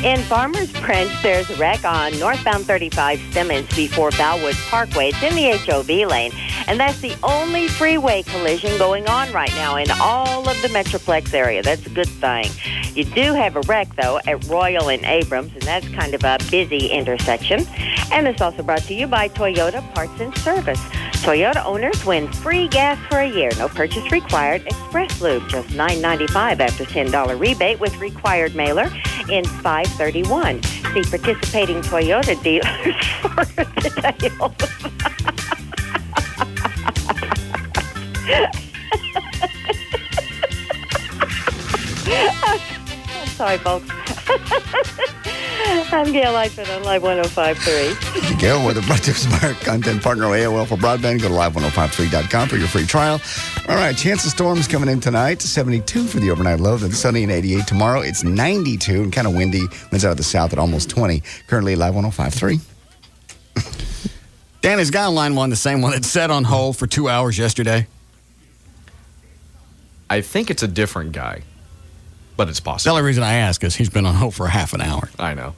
In Farmers Branch, there's a wreck on northbound 35 Simmons before Bellwood Parkway. It's in the HOV lane, and that's the only freeway collision going on right now in all of the Metroplex area. That's a good thing. You do have a wreck, though, at Royal and Abrams, and that's kind of a busy intersection. And it's also brought to you by Toyota Parts and Service. Toyota owners win free gas for a year. No purchase required. Express Lube, just $9.95 after $10 rebate with required mailer in 531. See participating Toyota dealers for details. I'm sorry, folks. I'm Gail Lightfoot on Live 105.3. Gail, with a brought to us by our content partner AOL for broadband. Go to live1053.com for your free trial. All right, chance of storms coming in tonight. 72 for the overnight low. Then sunny and 88 tomorrow. It's 92 and kind of windy. Winds out of the south at almost 20. Currently Live 105.3. Dan, is guy on line one the same one that sat on hold for 2 hours yesterday? I think it's a different guy, but it's possible. The only reason I ask is he's been on hold for half an hour. I know.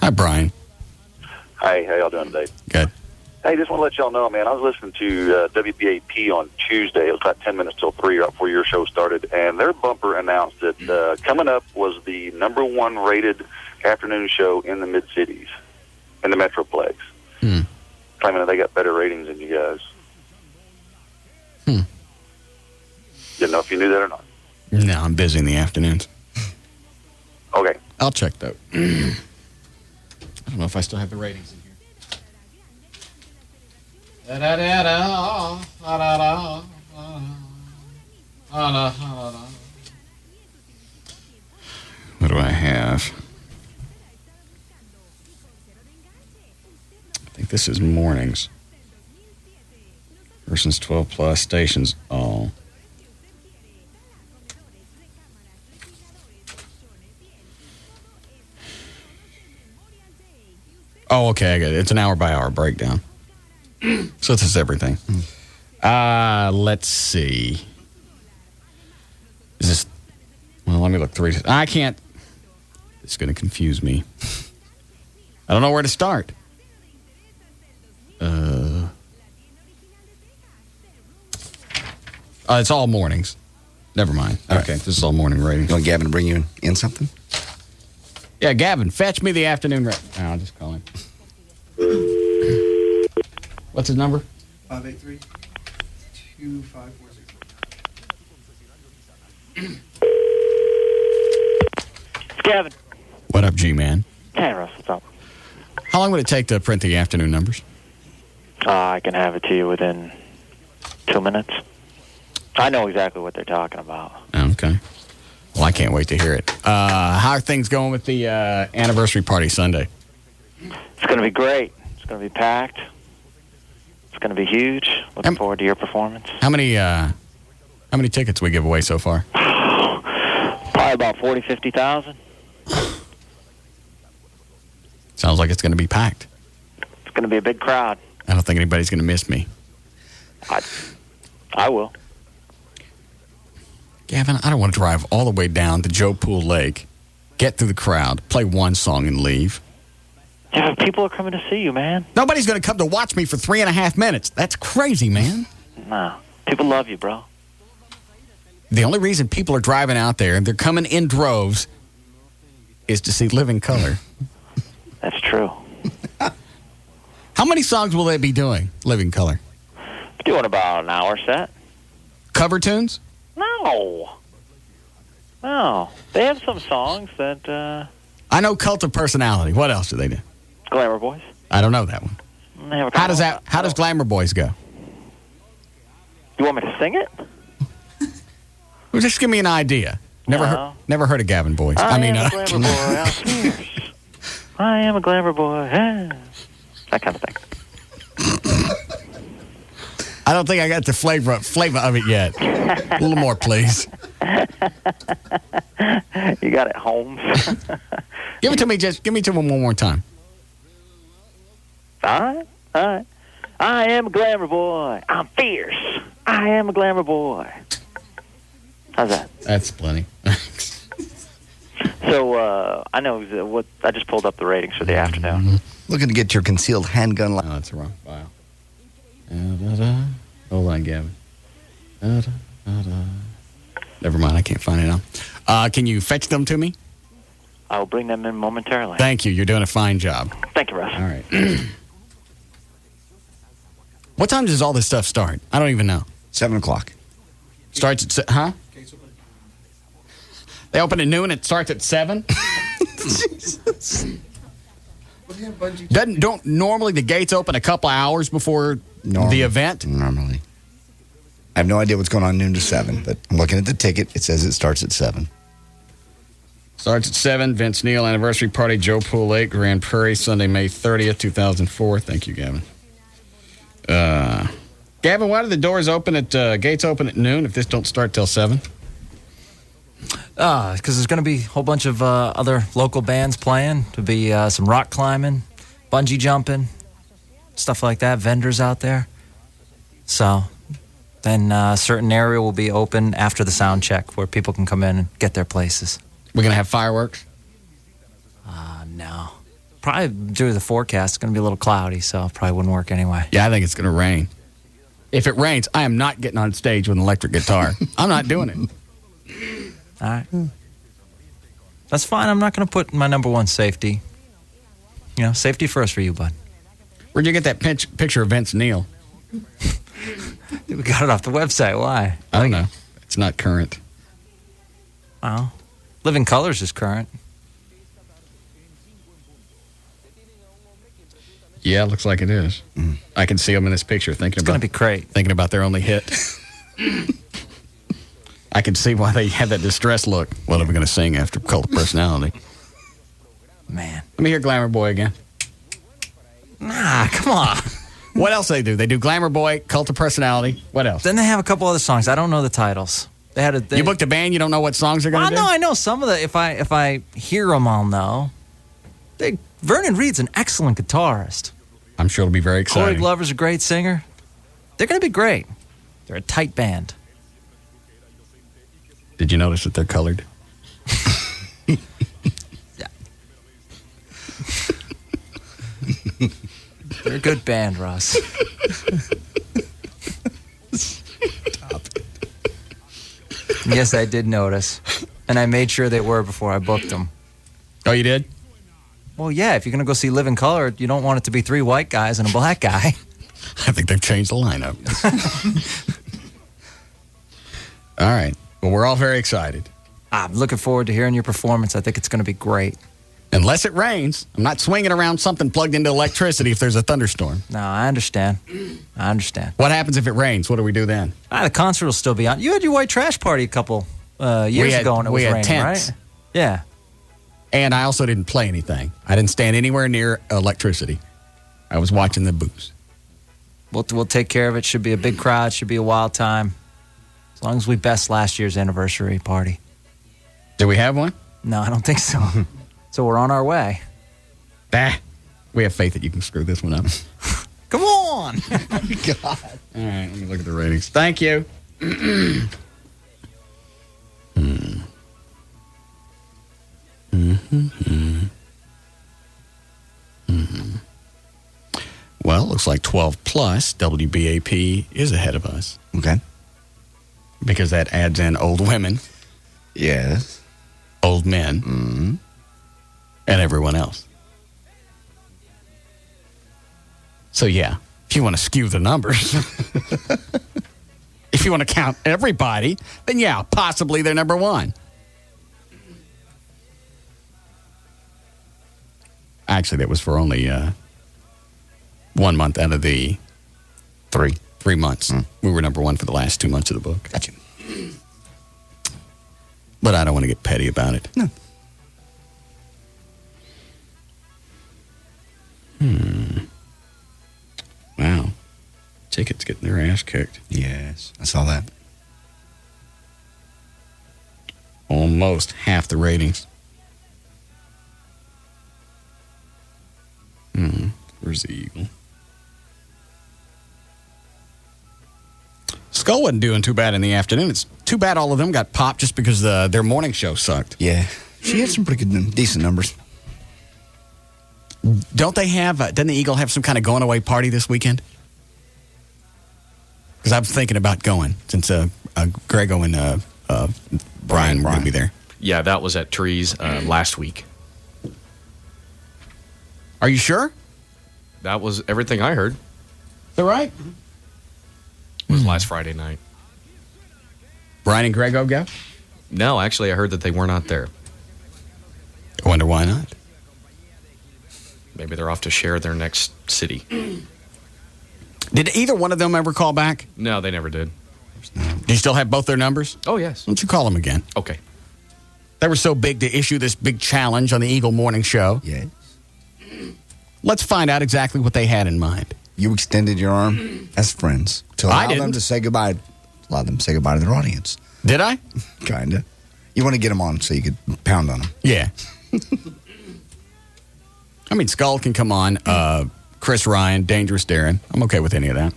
Hi, Brian. Hi, how y'all doing today? Good. Hey, just want to let y'all know, man, I was listening to WBAP on Tuesday. It was about 10 minutes till 3 right before your show started, and their bumper announced that coming up was the #1 rated afternoon show in the mid-cities, in the Metroplex. Claiming that they got better ratings than you guys. Didn't know if you knew that or not. No, I'm busy in the afternoons. Okay. I'll check, though. I don't know if I still have the ratings in here. What do I have? I think this is mornings. Persons 12 plus stations. Oh. Oh, okay. I get it. It's an hour by hour breakdown. So this is everything. Let's see. Is this? Well, let me look through. I can't. It's going to confuse me. I don't know where to start. It's all mornings. Never mind. Okay, this is all morning ratings. You want Gavin to bring you in something? Yeah, Gavin, fetch me the afternoon rating. No, I'll just call him. What's his number? 583-2546. Gavin. What up, G-Man? Hey, Russ, what's up? How long would it take to print the afternoon numbers? I can have it to you within 2 minutes. I know exactly what they're talking about. Okay. Well, I can't wait to hear it. How are things going with the anniversary party Sunday? It's going to be great. It's going to be packed. It's going to be huge. Looking forward to your performance. How many tickets we give away so far? Probably about 40, 50,000. Sounds like it's going to be packed. It's going to be a big crowd. I don't think anybody's going to miss me. I will. Gavin, I don't want to drive all the way down to Joe Pool Lake, get through the crowd, play one song, and leave. Yeah, but people are coming to see you, man. Nobody's going to come to watch me for 3.5 minutes. That's crazy, man. No. People love you, bro. The only reason people are driving out there, and they're coming in droves, is to see Living Color. That's true. How many songs will they be doing, Living Color? Doing about an hour set. Cover tunes? No. They have some songs that... I know Cult of Personality. What else do they do? Glamour Boys. I don't know that one. How does Glamour Boys go? You want me to sing it? Well, just give me an idea. Never heard of Gavin Boys. I am a glamour boy. I'm fierce. I am a glamour boy. Yeah. That kind of thing. I don't think I got the flavor of it yet. A little more, please. You got it, Holmes. Give it to me. Just give me to one more time. All right. I am a glamour boy. I'm fierce. I am a glamour boy. How's that? That's plenty. So, I know what I just pulled up the ratings for the afternoon. Looking to get your concealed handgun license. Oh, that's the wrong file. Hold on, Gavin. Never mind, I can't find it now. Can you fetch them to me? I'll bring them in momentarily. Thank you. You're doing a fine job. Thank you, Russ. All right. What time does all this stuff start? I don't even know. 7 o'clock. Starts at huh? They open at noon. It starts at 7. Don't normally the gates open a couple of hours before the event? Normally. I have no idea what's going on noon to 7, but I'm looking at the ticket. It says it starts at 7. Starts at 7. Vince Neil Anniversary Party, Joe Pool Lake, Grand Prairie, Sunday, May 30th, 2004. Thank you, Gavin. Gavin, why do the doors open gates open at noon if this don't start till 7? Because there's going to be a whole bunch of other local bands playing. There'll be some rock climbing, bungee jumping, stuff like that, vendors out there. So then a certain area will be open after the sound check where people can come in and get their places. We're going to have fireworks? No. Probably due to the forecast, it's going to be a little cloudy, so it probably wouldn't work anyway. Yeah, I think it's going to rain. If it rains, I am not getting on stage with an electric guitar. I'm not doing it. All right. That's fine. I'm not going to put my number one safety. You know, safety first for you, bud. Where'd you get that picture of Vince Neil? We got it off the website. Why? I don't know. It's not current. Well, Living Colors is current. Yeah, it looks like it is. I can see them in this picture thinking it's about... It's going to be great. Thinking about their only hit. I can see why they have that distressed look. What are we going to sing after Cult of Personality? Man. Let me hear Glamour Boy again. Nah, come on. What else they do? They do Glamour Boy, Cult of Personality. What else? Then they have a couple other songs. I don't know the titles. You booked a band. You don't know what songs they're going to do. I know some of the. If I hear them, I'll know. Vernon Reed's an excellent guitarist. I'm sure it'll be very exciting. Corey Glover's a great singer. They're going to be great. They're a tight band. Did you notice that they're colored? They're a good band, Russ. Stop it. Yes, I did notice. And I made sure they were before I booked them. Oh, you did? Well, yeah, if you're going to go see Living Color, you don't want it to be 3 white guys and a black guy. I think they've changed the lineup. All right. Well, we're all very excited. I'm looking forward to hearing your performance. I think it's going to be great. Unless it rains. I'm not swinging around something plugged into electricity if there's a thunderstorm. No, I understand. What happens if it rains? What do we do then? The concert will still be on. You had your white trash party a couple years ago and it was raining, tents. right? Yeah. And I also didn't play anything. I didn't stand anywhere near electricity. I was watching the booths. We'll take care of it. Should be a big crowd. Should be a wild time. As long as we best last year's anniversary party. Do we have one? No, I don't think so. So we're on our way. We have faith that you can screw this one up. Come on. God. All right, let me look at the ratings. Thank you. Well, looks like 12 plus WBAP is ahead of us. Okay. Because that adds in old women. Yes. Old men. Mm-hmm. And everyone else. So, yeah, if you want to skew the numbers, if you want to count everybody, then, yeah, possibly they're number one. Actually, that was for only 1 month out of the 3 months. We were number one for the last 2 months of the book. Gotcha. But I don't want to get petty about it. No. Wow. Tickets getting their ass kicked. Yes, I saw that. Almost half the ratings. Where's the Eagle? Skull wasn't doing too bad in the afternoon. It's too bad all of them got popped just because their morning show sucked. Yeah. She had some pretty good, decent numbers. Don't they have, doesn't the Eagle have some kind of going away party this weekend? Because I'm thinking about going since Grego and Brian were going to be there. Yeah, that was at Trees last week. Are you sure? That was everything I heard. Is that right? It was last Friday night. Brian and Grego go? No, actually, I heard that they were not there. I wonder why not. Maybe they're off to share their next city. Did either one of them ever call back? No, they never did. Do you still have both their numbers? Oh, yes. Why don't you call them again? Okay. They were so big to issue this big challenge on the Eagle Morning Show. Yeah. Let's find out exactly what they had in mind. You extended your arm as friends to allow them to say goodbye. Allow them to say goodbye to their audience. Did I? Kinda. You want to get them on so you could pound on them. Yeah. I mean, Skull can come on. Chris Ryan, Dangerous Darren. I'm okay with any of that.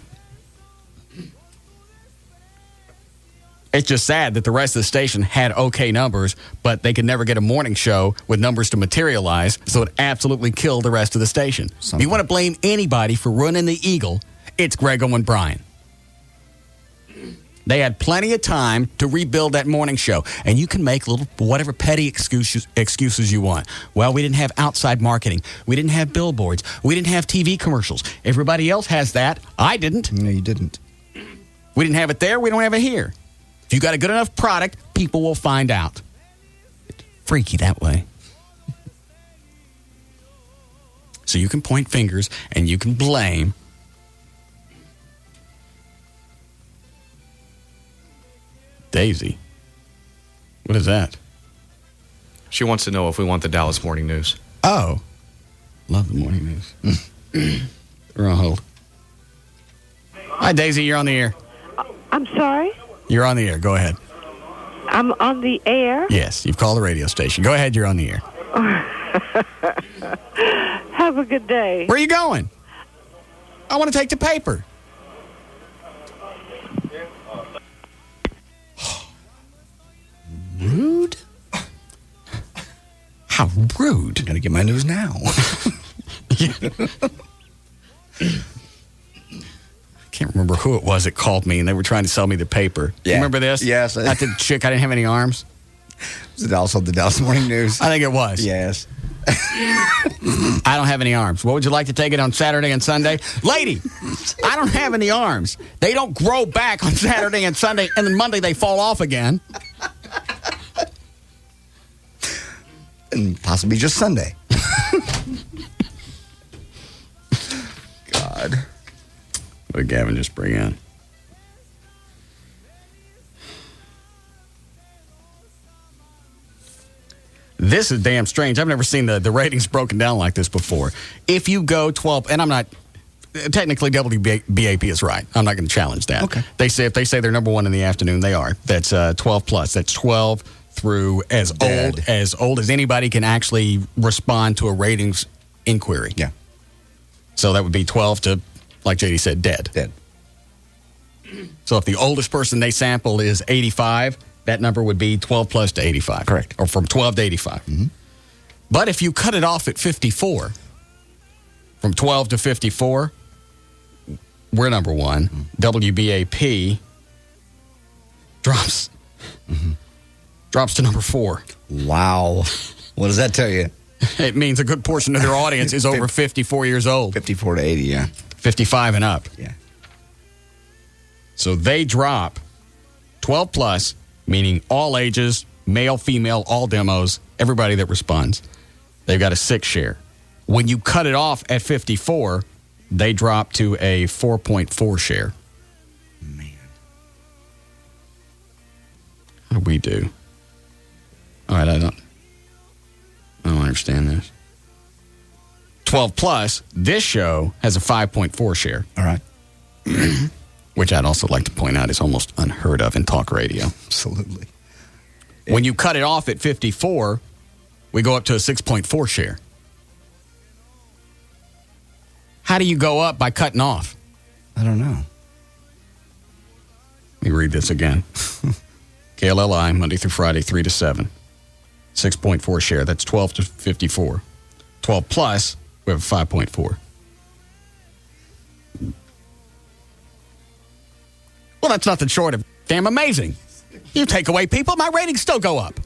It's just sad that the rest of the station had okay numbers, but they could never get a morning show with numbers to materialize, so it absolutely killed the rest of the station. If you want to blame anybody for ruining the Eagle, it's Grego and Brian. They had plenty of time to rebuild that morning show, and you can make little whatever petty excuses you want. Well, we didn't have outside marketing. We didn't have billboards. We didn't have TV commercials. Everybody else has that. I didn't. No, you didn't. We didn't have it there. We don't have it here. If you got a good enough product, people will find out. It's freaky that way. So you can point fingers and you can blame. Daisy. What is that? She wants to know if we want the Dallas Morning News. Oh. Love the morning news. We're on hold. Hi, Daisy. You're on the air. I'm sorry? You're on the air. Go ahead. I'm on the air? Yes, you've called the radio station. Go ahead. You're on the air. Have a good day. Where are you going? I want to take the paper. Rude? How rude. Got to get my news now. I can't remember who it was that called me, and they were trying to sell me the paper. Yeah. You remember this? Yes. That the chick, I didn't have any arms. Was it also the Dallas Morning News? I think it was. Yes. I don't have any arms. What would you like to take it on Saturday and Sunday? Lady, I don't have any arms. They don't grow back on Saturday and Sunday, and then Monday they fall off again. And possibly just Sunday. God. What did Gavin just bring in? This is damn strange. I've never seen the ratings broken down like this before. If you go 12, and I'm not, technically WBAP is right. I'm not going to challenge that. Okay. If they say they're number one in the afternoon, they are. That's 12 plus. That's 12 through as old as anybody can actually respond to a ratings inquiry. Yeah. So that would be 12 to, like JD said, dead. So if the oldest person they sample is 85, that number would be 12 plus to 85. Correct. Or from 12 to 85. Mm-hmm. But if you cut it off at 54, from 12 to 54, we're number one. Mm-hmm. WBAP drops to number 4. Wow. What does that tell you? It means a good portion of their audience is over 54 years old. 54 to 80, yeah. 55 and up. Yeah. So they drop 12 plus, meaning all ages, male, female, all demos, everybody that responds. They've got a 6 share. When you cut it off at 54, they drop to a 4.4 share. Man. How do we do? All right, I don't understand this. 12 plus, this show has a 5.4 share. All right. Which I'd also like to point out is almost unheard of in talk radio. Absolutely. When you cut it off at 54, we go up to a 6.4 share. How do you go up by cutting off? I don't know. Let me read this again. KLLI, Monday through Friday, 3 to 7. 6.4 share. That's 12 to 54. 12 plus, we have a 5.4. Well, that's nothing short of damn amazing. You take away people, my ratings still go up.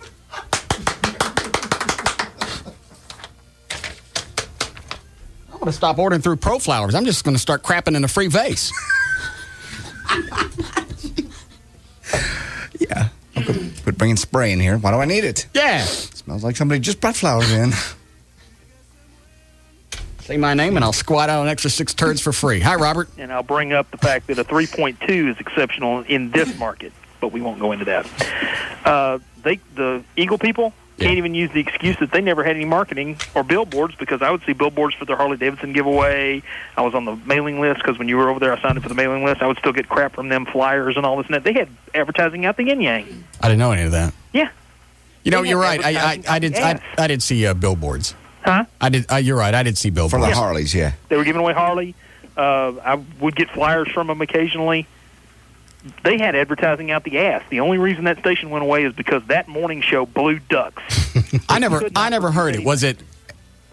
I'm going to stop ordering through Pro Flowers. I'm just going to start crapping in a free vase. Yeah. I'll quit bringing spray in here. Why do I need it? Yeah. Smells like somebody just brought flowers in. Say my name, and I'll squat out an extra 6 turds for free. Hi, Robert. And I'll bring up the fact that a 3.2 is exceptional in this market, but we won't go into that. The Eagle people can't even use the excuse that they never had any marketing or billboards, because I would see billboards for their Harley-Davidson giveaway. I was on the mailing list because when you were over there, I signed up for the mailing list. I would still get crap from them, flyers and all this and that. They had advertising out the yin-yang. I didn't know any of that. Yeah. You know, you're right. I did see billboards. Huh? I did. You're right. I did see billboards. For the Harleys, yeah. They were giving away Harley. I would get flyers from them occasionally. They had advertising out the ass. The only reason that station went away is because that morning show blew ducks. I never heard it. Was it?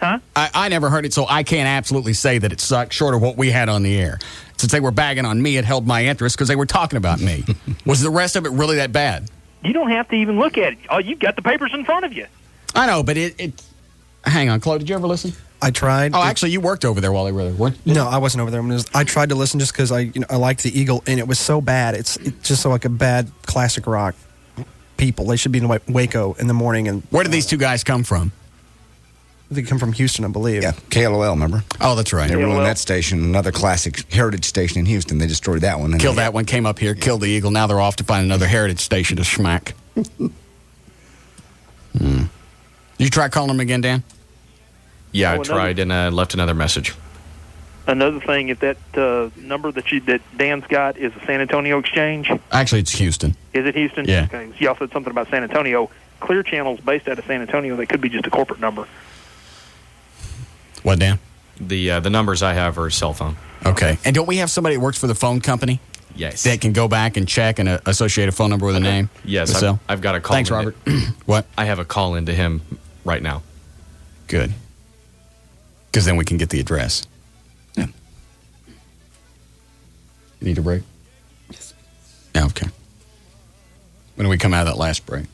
Huh? I never heard it, so I can't absolutely say that it sucked, short of what we had on the air. Since they were bagging on me, it held my interest because they were talking about me. Was the rest of it really that bad? You don't have to even look at it. Oh, you've got the papers in front of you. I know, but it hang on, Chloe, did you ever listen? I tried. Oh, actually, you worked over there while they were there, weren't you? No, I wasn't over there. I tried to listen just because I liked the Eagle, and it was so bad. It's just so like a bad classic rock people. They should be in Waco in the morning. And where did these two guys come from? They come from Houston, I believe. Yeah, KLLI, remember? Oh, that's right. They were on that station, another classic heritage station in Houston. They destroyed that one. Killed that one, came up here, killed the Eagle. Now they're off to find another heritage station to smack. You try calling them again, Dan? Yeah, I tried and left another message. Another thing, if that number that Dan's got is a San Antonio exchange. Actually, it's Houston. Is it Houston? Yeah. Okay. So y'all said something about San Antonio. Clear Channel's based out of San Antonio. That could be just a corporate number. What, Dan? The numbers I have are cell phone. Okay. And don't we have somebody that works for the phone company? Yes. That can go back and check and associate a phone number with a name? Yes, I've got a call. Thanks, Robert. What? I have a call into him right now. Good. Because then we can get the address. Yeah. You need a break? Yes. Yeah, okay. When do we come out of that last break?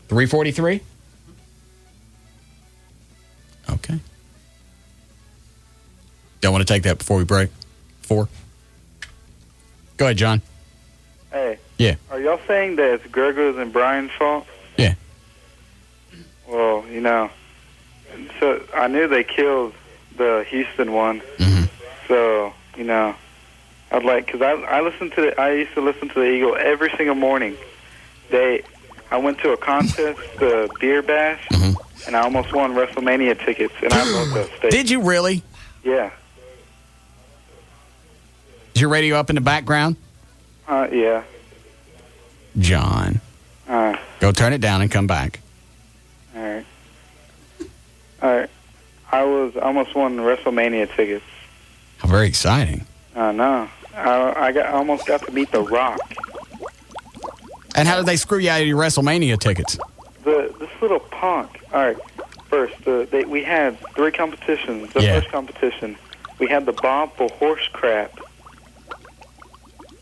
3:43? Okay. Don't want to take that before we break? 4? Go ahead, John. Hey. Yeah. Are y'all saying that it's Grego's and Brian's fault? Yeah. Well, so I knew they killed the Houston one. Mm-hmm. So, I'd like, because I used to listen to the Eagle every single morning. I went to a contest, the Beer Bash, and I almost won WrestleMania tickets, and I love that station. Did you really? Yeah. Is your radio up in the background? Yeah. John. Go turn it down and come back. All right. I almost won WrestleMania tickets. How very exciting. I know. I almost got to meet The Rock. And how did they screw you out of your WrestleMania tickets? This little punk. All right. First, we had 3 competitions. The first competition, we had the Bob for horse crap.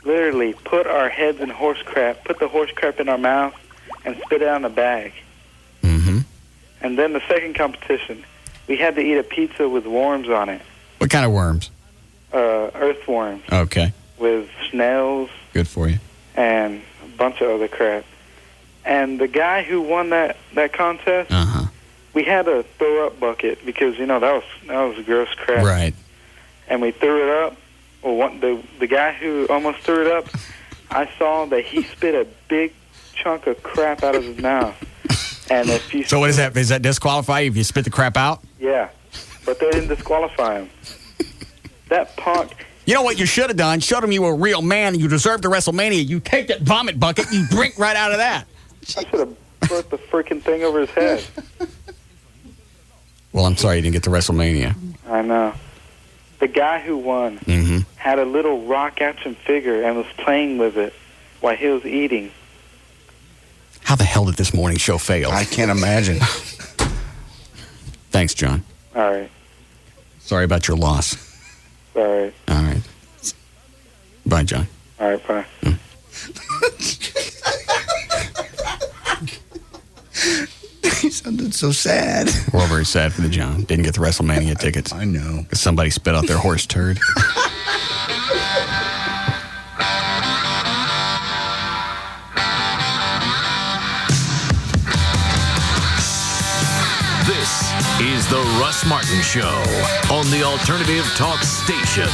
Literally put our heads in horse crap, put the horse crap in our mouth, and spit it out in a bag. Mm-hmm. And then the second competition, we had to eat a pizza with worms on it. What kind of worms? Earthworms. Okay. With snails. Good for you. And a bunch of other crap. And the guy who won that contest, we had a throw-up bucket because, that was gross crap. Right. And we threw it up. Well, the guy who almost threw it up, I saw that he spit a big chunk of crap out of his mouth. And if you So what is that? Does that disqualify you if you spit the crap out? Yeah, but they didn't disqualify him. That punk. You know what you should have done? Showed him you were a real man and you deserved the WrestleMania. You take that vomit bucket, you drink right out of that. I should have put the freaking thing over his head. Well, I'm sorry you didn't get to WrestleMania. I know. The guy who won had a little rock action figure and was playing with it while he was eating. How the hell did this morning show fail? I can't imagine. Thanks, John. All right. Sorry about your loss. All right. All right. Bye, John. All right, bye. He sounded so sad. We're all very sad for the John. Didn't get the WrestleMania tickets. I know. Because somebody spit out their horse turd. This is the Russ Martin Show on the Alternative Talk Station.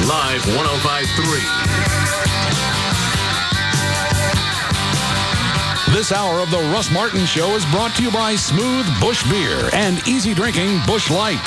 Live 105.3. This hour of the Russ Martin Show is brought to you by Smooth Bush Beer and easy drinking Bush Light.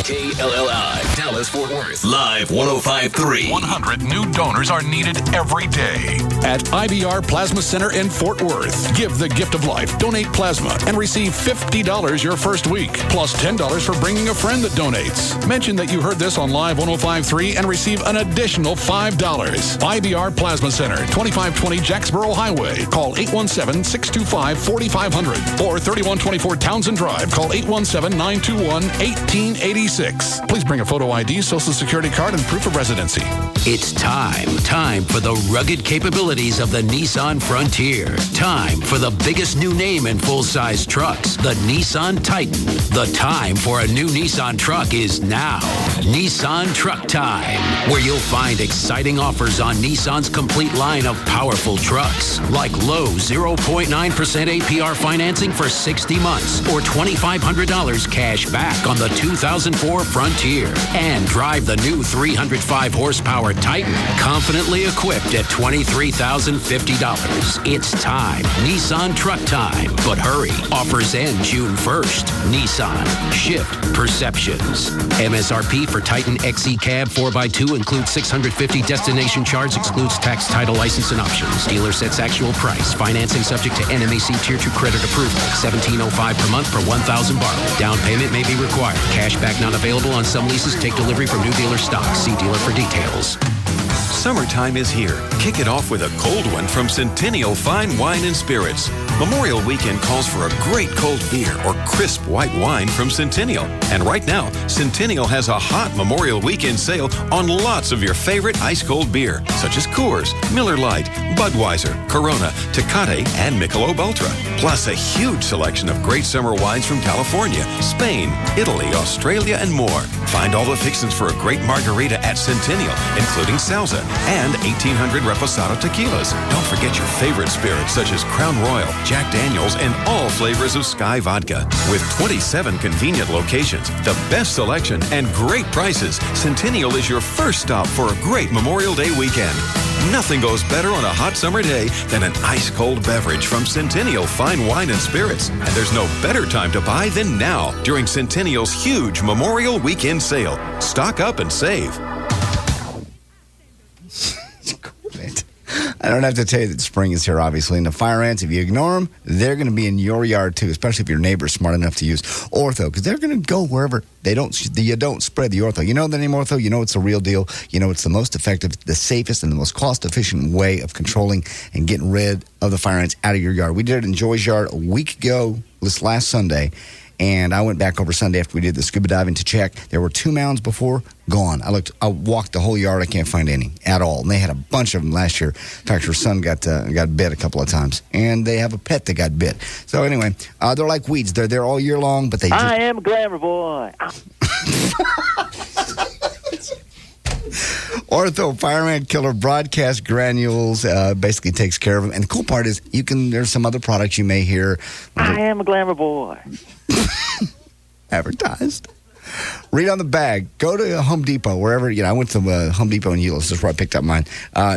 KLLI, Dallas, Fort Worth. Live 105.3. 100 new donors are needed every day. At IBR Plasma Center in Fort Worth. Give the gift of life. Donate plasma and receive $50 your first week. Plus $10 for bringing a friend that donates. Mention that you heard this on Live 105.3 and receive an additional $5. IBR Plasma Center, 2520 Jacksboro Highway. Call 817-625-4500 or 3124 Townsend Drive. Call 817-921-1886. Please bring a photo ID, social security card, and proof of residency. It's time for the rugged capabilities of the Nissan Frontier. Time for the biggest new name in full-size trucks, the Nissan Titan. The time for a new Nissan truck is now. Nissan Truck Time, where you'll find exciting offers on Nissan's complete line of powerful trucks, like low 0.9% APR financing for 60 months or $2,500 cash back on the 2004 Frontier. And Drive the new 305 horsepower Titan, confidently equipped at $23,050. It's time. Nissan truck time. But hurry. Offers end June 1st. Nissan. Shift perceptions. MSRP for Titan XE Cab 4x2 includes $650 destination charge, excludes tax, title, license, and options. Dealer sets actual price. Financing subject to NMAC Tier 2 credit approval. $1,705 per month per $1,000 borrowed. Down payment may be required. Cash back not available on some leases. Take delivery from new dealer stock. See dealer for details. Summertime is here. Kick it off with a cold one from Centennial Fine Wine and Spirits. Memorial Weekend calls for a great cold beer or crisp white wine from Centennial. And right now, Centennial has a hot Memorial Weekend sale on lots of your favorite ice-cold beer, such as Coors, Miller Lite, Budweiser, Corona, Tecate, and Michelob Ultra. Plus a huge selection of great summer wines from California, Spain, Italy, Australia, and more. Find all the fixings for a great margarita at Centennial, including Salsa and 1800 Reposado tequilas. Don't forget your favorite spirits such as Crown Royal, Jack Daniels, and all flavors of Sky Vodka. With 27 convenient locations, the best selection, and great prices, Centennial is your first stop for a great Memorial Day weekend. Nothing goes better on a hot summer day than an ice-cold beverage from Centennial Fine Wine and Spirits. And there's no better time to buy than now during Centennial's huge Memorial Weekend sale. Stock up and save. I don't have to tell you that spring is here, obviously. And the fire ants, if you ignore them, they're going to be in your yard, too, especially if your neighbor's smart enough to use Ortho, because they're going to go wherever you don't spread the Ortho. You know the name Ortho? You know it's the real deal. You know it's the most effective, the safest, and the most cost-efficient way of controlling and getting rid of the fire ants out of your yard. We did it in Joy's yard a week ago, this last Sunday. And I went back over Sunday after we did the scuba diving to check. There were 2 mounds before, gone. I walked the whole yard. I can't find any at all. And they had a bunch of them last year. In fact, her son got bit a couple of times. And they have a pet that got bit. So anyway, they're like weeds. They're there all year long, but they just... I am a glamour boy. Ortho Fire Ant Killer Broadcast Granules basically takes care of them. And the cool part is there's some other products you may hear. I am a glamour boy. Advertised. Read on the bag. Go to Home Depot, wherever, I went to Home Depot in Euless. That's where I picked up mine.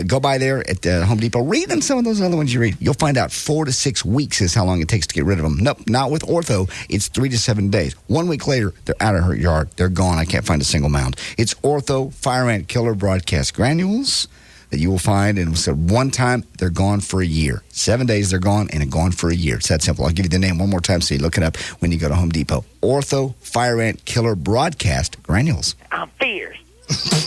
Go by there at Home Depot. Read on some of those other ones you read. You'll find out 4 to 6 weeks is how long it takes to get rid of them. Nope, not with Ortho. It's 3 to 7 days. 1 week later, they're out of her yard. They're gone. I can't find a single mound. It's Ortho Fire Ant Killer Broadcast Granules that you will find, and so one time, they're gone for a year. 7 days, they're gone, and they're gone for a year. It's that simple. I'll give you the name one more time so you look it up when you go to Home Depot. Ortho Fire Ant Killer Broadcast Granules. I'm fierce.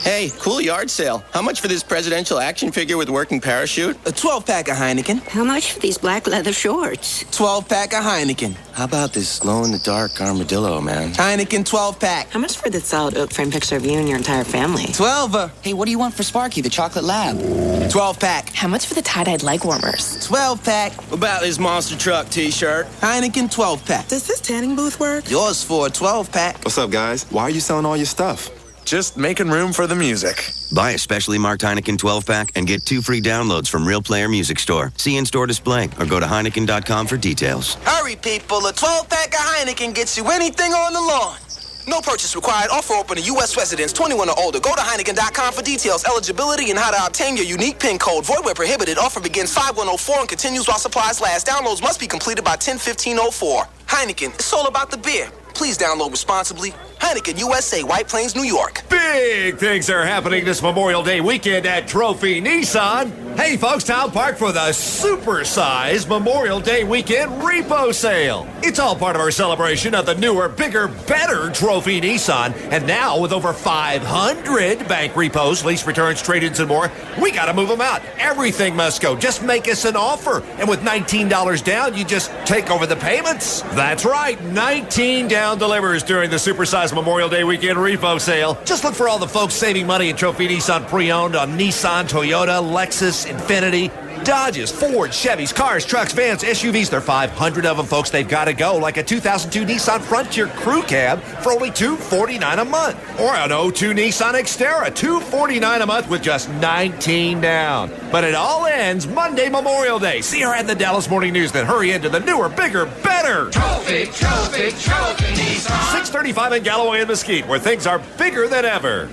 Hey, cool yard sale. How much for this presidential action figure with working parachute? A 12-pack of Heineken. How much for these black leather shorts? 12-pack of Heineken. How about this glow-in-the-dark armadillo, man? Heineken 12-pack. How much for that solid oak frame picture of you and your entire family? 12. Hey, what do you want for Sparky, the chocolate lab? 12-pack. How much for the tie-dyed leg warmers? 12-pack. What about this monster truck t-shirt? Heineken 12-pack. Does this tanning booth work? Yours for a 12-pack. What's up, guys? Why are you selling all your stuff? Just making room for the music. Buy a specially marked Heineken 12-pack and get 2 free downloads from Real Player Music Store. See in-store display or go to Heineken.com for details. Hurry, people. A 12-pack of Heineken gets you anything on the lawn. No purchase required. Offer open to U.S. residents 21 or older. Go to Heineken.com for details, eligibility, and how to obtain your unique PIN code. Void where prohibited. Offer begins 5/1/04 and continues while supplies last. Downloads must be completed by 10/15/04. Heineken. It's all about the beer. Please download responsibly. Heineken USA, White Plains, New York. Big things are happening this Memorial Day weekend at Trophy Nissan. Hey, folks, Town Park for the super-sized Memorial Day weekend repo sale. It's all part of our celebration of the newer, bigger, better Trophy Nissan. And now, with over 500 bank repos, lease returns, trade-ins, and more, we got to move them out. Everything must go. Just make us an offer. And with $19 down, you just take over the payments. That's right, 19 down delivers during the super-sized Memorial Day weekend repo sale. Just look for all the folks saving money at Trophy Nissan pre-owned on Nissan, Toyota, Lexus, Infiniti, Dodges, Ford, Chevys, cars, trucks, vans, SUVs. There are 500 of them, folks. They've got to go, like a 2002 Nissan Frontier Crew Cab for only $249 a month. Or an 02 Nissan Xterra, $249 a month with just $19 down. But it all ends Monday, Memorial Day. See her at the Dallas Morning News, then hurry into the newer, bigger, better Trophy Nissan. 6:30 35 in Galloway and Mesquite, where things are bigger than ever.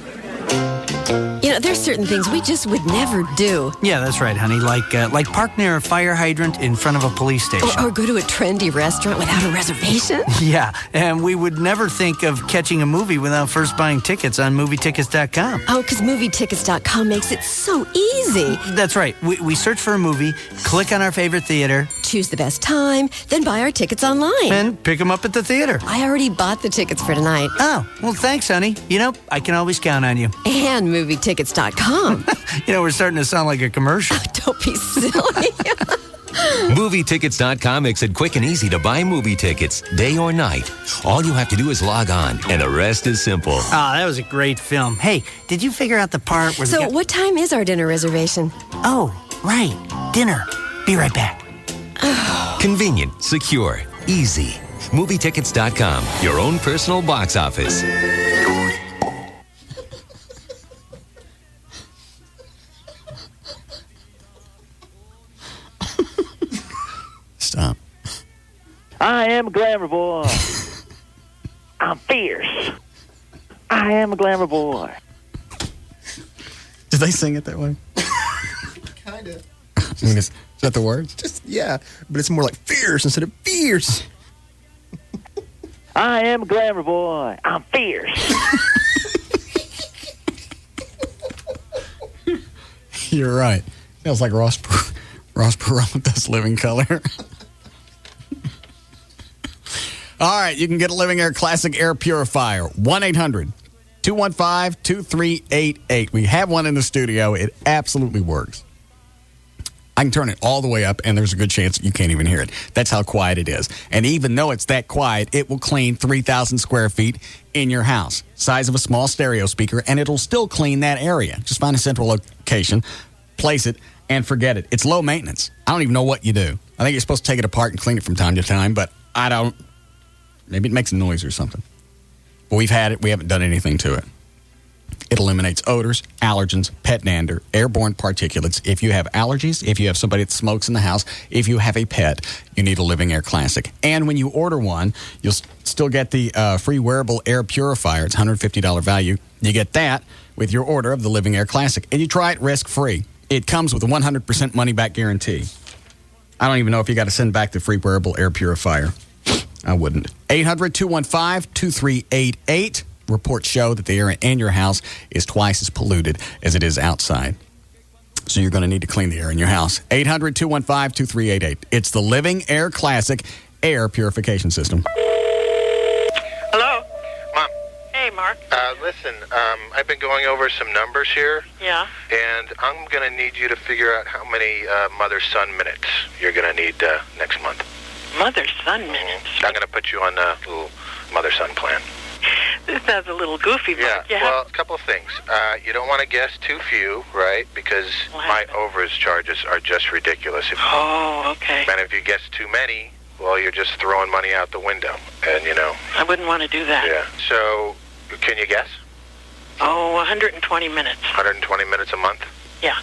You know, there's certain things we just would never do. Yeah, that's right, honey. Like park near a fire hydrant in front of a police station. Or go to a trendy restaurant without a reservation. Yeah, and we would never think of catching a movie without first buying tickets on movietickets.com. Oh, because movietickets.com makes it so easy. That's right. We search for a movie, click on our favorite theater, choose the best time, then buy our tickets online. And pick them up at the theater. I already bought the tickets for tonight. Oh, well, thanks, honey. You know, I can always count on you. And movietickets.com. You know, we're starting to sound like a commercial. Don't be silly. Movietickets.com makes it quick and easy to buy movie tickets, day or night. All you have to do is log on, and the rest is simple. Oh, that was a great film. Hey, did you figure out the part where So what time is our dinner reservation? Oh, right. Dinner. Be right back. Convenient, secure, easy. Movietickets.com, your own personal box office. Stop. I am a glamour boy. I'm fierce. I am a glamour boy. Did they sing it that way? Kind of. I mean, is that the words? Just, yeah, but it's more like fierce instead of fierce. I am a glamour boy. I'm fierce. You're right. Sounds like Ross Perot with this Living Color. All right, you can get a Living Air Classic Air Purifier. 1-800-215-2388. We have one in the studio. It absolutely works. I can turn it all the way up, and there's a good chance you can't even hear it. That's how quiet it is. And even though it's that quiet, it will clean 3,000 square feet in your house. Size of a small stereo speaker, and it'll still clean that area. Just find a central location, place it, and forget it. It's low maintenance. I don't even know what you do. I think you're supposed to take it apart and clean it from time to time, but I don't. Maybe it makes a noise or something. But we've had it. We haven't done anything to it. It eliminates odors, allergens, pet dander, airborne particulates. If you have allergies, if you have somebody that smokes in the house, if you have a pet, you need a Living Air Classic. And when you order one, you'll still get the free wearable air purifier. It's $150 value. You get that with your order of the Living Air Classic. And you try it risk-free. It comes with a 100% money-back guarantee. I don't even know if you got to send back the free wearable air purifier. I wouldn't. 800-215-2388. Reports show that the air in your house is twice as polluted as it is outside. So you're going to need to clean the air in your house. 800-215-2388. It's the Living Air Classic Air Purification System. Hello? Mom. Hey, Mark. Listen, I've been going over some numbers here. Yeah? And I'm going to need you to figure out how many mother-son minutes you're going to need next month. Mother-son minutes? I'm going to put you on a little mother-son plan. This sounds a little goofy, Mark. Yeah, well, a couple of things. You don't want to guess too few, right? Because my overage charges are just ridiculous. Oh, okay. And if you guess too many, well, you're just throwing money out the window. And, you know. I wouldn't want to do that. Yeah. So, can you guess? Oh, 120 minutes. 120 minutes a month? Yeah.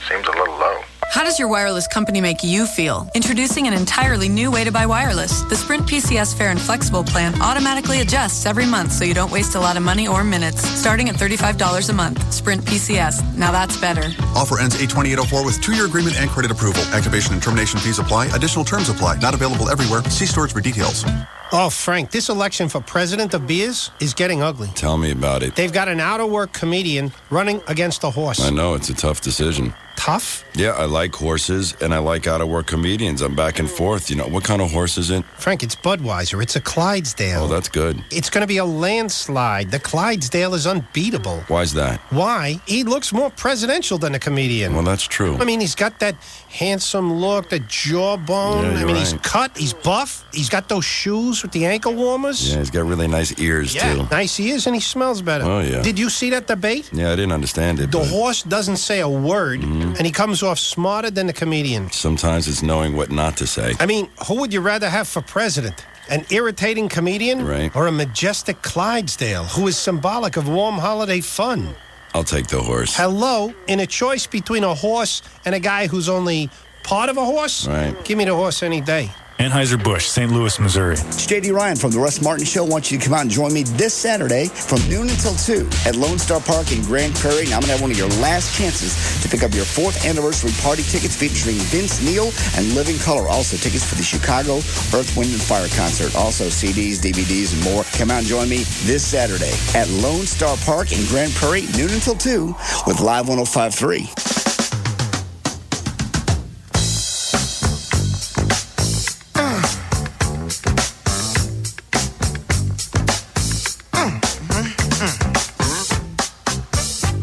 Seems a little low. How does your wireless company make you feel? Introducing an entirely new way to buy wireless. The Sprint PCS Fair and Flexible plan automatically adjusts every month so you don't waste a lot of money or minutes. Starting at $35 a month. Sprint PCS. Now that's better. Offer ends 8/28/04 with 2-year agreement and credit approval. Activation and termination fees apply. Additional terms apply. Not available everywhere. See stores for details. Oh, Frank, this election for president of beers is getting ugly. Tell me about it. They've got an out-of-work comedian running against a horse. I know, it's a tough decision. Tough? Yeah, I like horses, and I like out-of-work comedians. I'm back and forth. You know, what kind of horse is it? Frank, it's Budweiser. It's a Clydesdale. Oh, that's good. It's going to be a landslide. The Clydesdale is unbeatable. Why's that? Why? He looks more presidential than a comedian. Well, that's true. I mean, he's got that handsome look, the jawbone. Yeah, I mean, right. he's cut, he's buff. He's got those shoes with the ankle warmers. Yeah, he's got really nice ears, too. Nice he is, and he smells better. Oh, yeah. Did you see that debate? Yeah, I didn't understand it. The but horse doesn't say a word, and he comes off smarter than the comedian. sometimes it's knowing what not to say. I mean, who would you rather have for president? An irritating comedian? Right. Or a majestic Clydesdale who is symbolic of warm holiday fun? I'll take the horse. Hello? In a choice between a horse and a guy who's only part of a horse? Right. Give me the horse any day. Anheuser-Busch, St. Louis, Missouri. It's J.D. Ryan from the Russ Martin Show. I want you to come out and join me this Saturday from noon until 2 at Lone Star Park in Grand Prairie. And I'm going to have one of your last chances to pick up your 4th anniversary party tickets featuring Vince Neil and Living Color. Also, tickets for the Chicago Earth, Wind, and Fire concert. Also, CDs, DVDs, and more. Come out and join me this Saturday at Lone Star Park in Grand Prairie, noon until 2 with Live 105.3.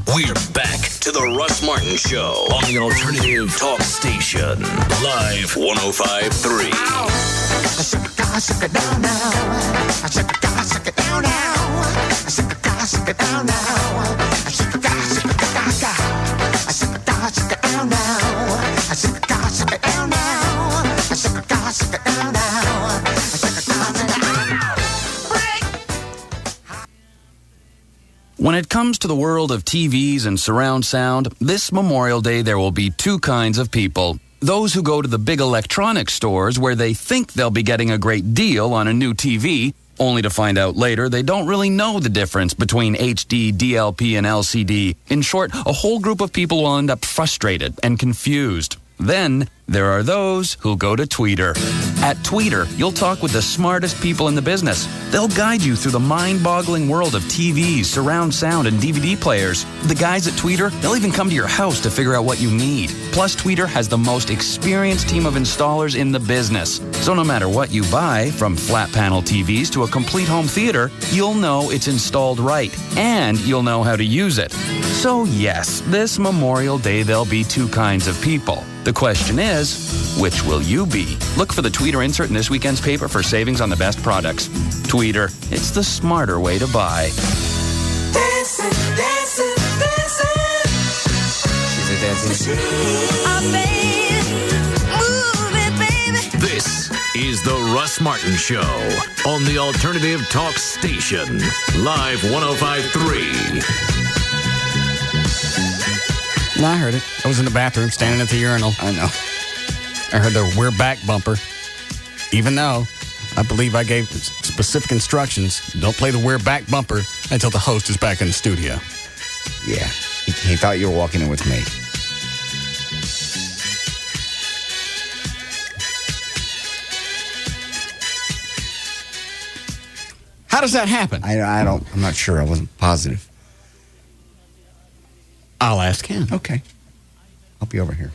We're back to the Russ Martin Show on the Alternative Talk Station. Live 105.3. Suck it down now. Suck it down now. Suck it down now. Suck it down now. Suck it down now. Suck it down now. When it comes to the world of TVs and surround sound, this Memorial Day there will be two kinds of people. Those who go to the big electronics stores where they think they'll be getting a great deal on a new TV, only to find out later they don't really know the difference between HD, DLP, and LCD. In short, a whole group of people will end up frustrated and confused. Then, there are those who go to Tweeter. At Tweeter, you'll talk with the smartest people in the business. They'll guide you through the mind-boggling world of TVs, surround sound, and DVD players. The guys at Tweeter, they'll even come to your house to figure out what you need. Plus, Tweeter has the most experienced team of installers in the business. So no matter what you buy, from flat panel TVs to a complete home theater, you'll know it's installed right, and you'll know how to use it. So yes, this Memorial Day there'll be two kinds of people. The question is, which will you be? Look for the Tweeter insert in this weekend's paper for savings on the best products. Tweeter, it's the smarter way to buy. Dancing, dancing, dancing. She's a dancing. This is the Russ Martin Show on the Alternative Talk Station. Live 105.3. No, I heard it. I was in the bathroom standing at the urinal. I know. I heard the "we're back" bumper. Even though I believe I gave specific instructions, don't play the "we're back" bumper until the host is back in the studio. Yeah. He thought you were walking in with me. How does that happen? I'm not sure. I wasn't positive. I'll ask him. Okay. I'll be over here.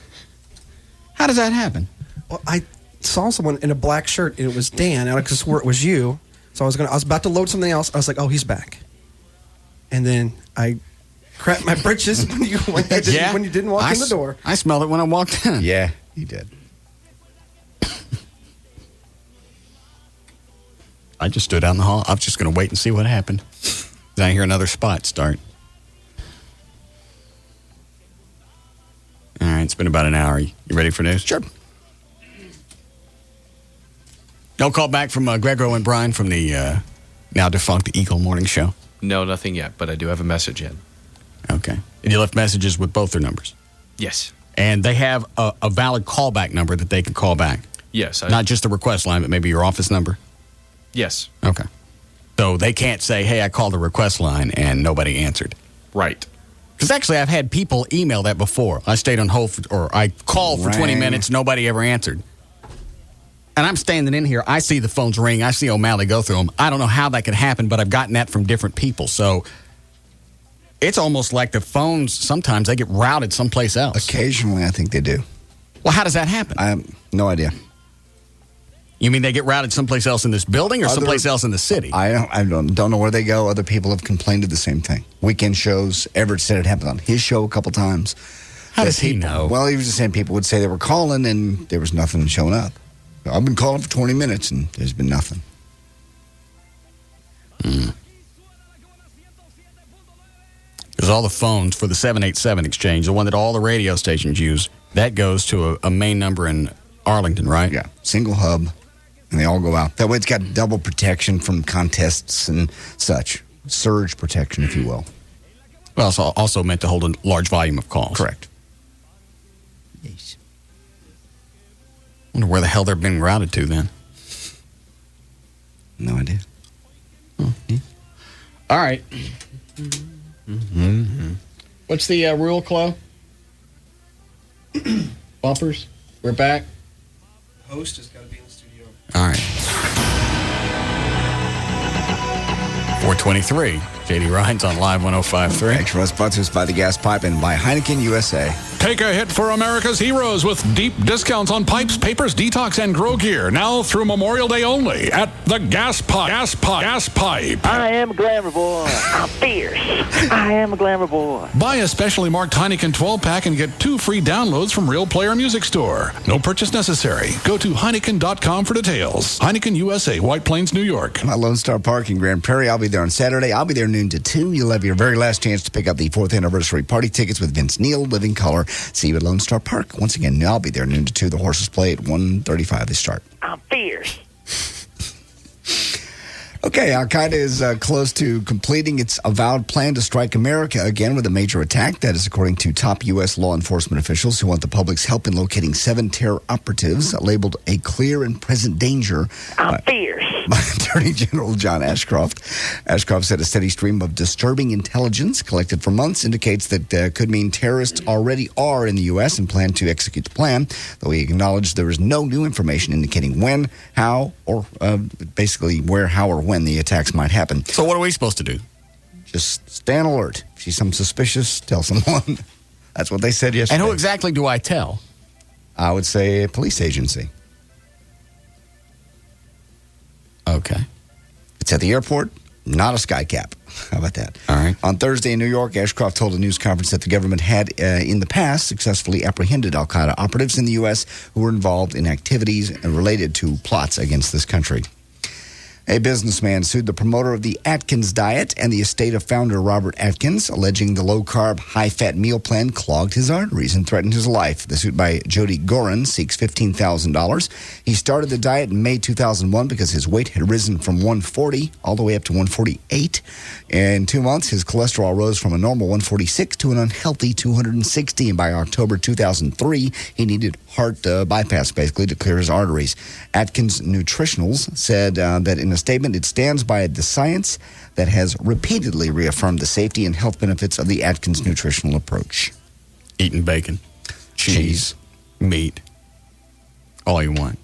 How does that happen? Well, I saw someone in a black shirt, and it was Dan, and I could swear it was you. So I was about to load something else. I was like, oh, he's back. And then I crapped my britches when you didn't walk in the door. I smelled it when I walked in. Yeah, you did. I just stood out in the hall. I was just going to wait and see what happened. Then I hear another spot start. All right, it's been about an hour. You ready for news? Sure. No call back from Gregor and Brian from the now defunct Eagle Morning Show? No, nothing yet, but I do have a message in. Okay. And you left messages with both their numbers? Yes. And they have a valid callback number that they can call back? Yes. Not just the request line, but maybe your office number? Yes. Okay. So they can't say, hey, I called the request line and nobody answered? Right. Because actually, I've had people email that before. I stayed on hold, or I called for 20 minutes, nobody ever answered. And I'm standing in here, I see the phones ring, I see O'Malley go through them. I don't know how that could happen, but I've gotten that from different people. So it's almost like the phones, sometimes they get routed someplace else. Occasionally, I think they do. Well, how does that happen? I have no idea. You mean they get routed someplace else in this building or someplace else in the city? I don't know where they go. Other people have complained of the same thing. Weekend shows. Everett said it happened on his show a couple times. How does he know? Well, he was just saying people would say they were calling and there was nothing showing up. I've been calling for 20 minutes and there's been nothing. Because all the phones for the 787 exchange, the one that all the radio stations use, that goes to a main number in Arlington, right? Yeah, single hub. And they all go out. That way it's got double protection from contests and such. Surge protection, if you will. Well, it's also meant to hold a large volume of calls. Correct. Yes. Wonder where the hell they're being routed to then. No idea. Oh, yeah. All right. Mm-hmm. What's the rule, Chloe? Bumpers? We're back? Host has got to be in the studio. All right. 423. J.D. Ryan's on Live 105.3. Extra sponsors by the Gas Pipe and by Heineken USA. Take a hit for America's heroes with deep discounts on pipes, papers, detox, and grow gear. Now through Memorial Day only at the Gas Pipe. Gas Pipe. I am a glamour boy. I'm fierce. I am a glamour boy. Buy a specially marked Heineken 12-pack and get 2 free downloads from Real Player Music Store. No purchase necessary. Go to Heineken.com for details. Heineken USA, White Plains, New York. I'm at Lone Star Park in Grand Prairie. I'll be there on Saturday. I'll be there noon to 2. You'll have your very last chance to pick up the 4th anniversary party tickets with Vince Neil, Living Color. See you at Lone Star Park. Once again, I'll be there noon to 2. The horses play at 1:35. They start. I'm fierce. Okay, Al-Qaeda is close to completing its avowed plan to strike America again with a major attack. That is according to top U.S. law enforcement officials who want the public's help in locating 7 terror operatives labeled a clear and present danger. I'm fierce. By Attorney General John Ashcroft. Ashcroft said a steady stream of disturbing intelligence collected for months indicates that could mean terrorists already are in the U.S. and plan to execute the plan, though he acknowledged there is no new information indicating when, how, or basically where, how, or when the attacks might happen. So what are we supposed to do? Just stay on alert. If you see something suspicious, tell someone. That's what they said yesterday. And who exactly do I tell? I would say a police agency. Okay. It's at the airport, not a skycap. How about that? All right. On Thursday in New York, Ashcroft told a news conference that the government had, in the past, successfully apprehended al-Qaeda operatives in the U.S. who were involved in activities related to plots against this country. A businessman sued the promoter of the Atkins diet and the estate of founder Robert Atkins, alleging the low-carb, high-fat meal plan clogged his arteries and threatened his life. The suit by Jody Gorin seeks $15,000. He started the diet in May 2001 because his weight had risen from 140 all the way up to 148. In 2 months, his cholesterol rose from a normal 146 to an unhealthy 260. And by October 2003, he needed heart bypass, basically, to clear his arteries. Atkins Nutritionals said that in a statement, it stands by the science that has repeatedly reaffirmed the safety and health benefits of the Atkins nutritional approach. Eating bacon, cheese, meat, all you want.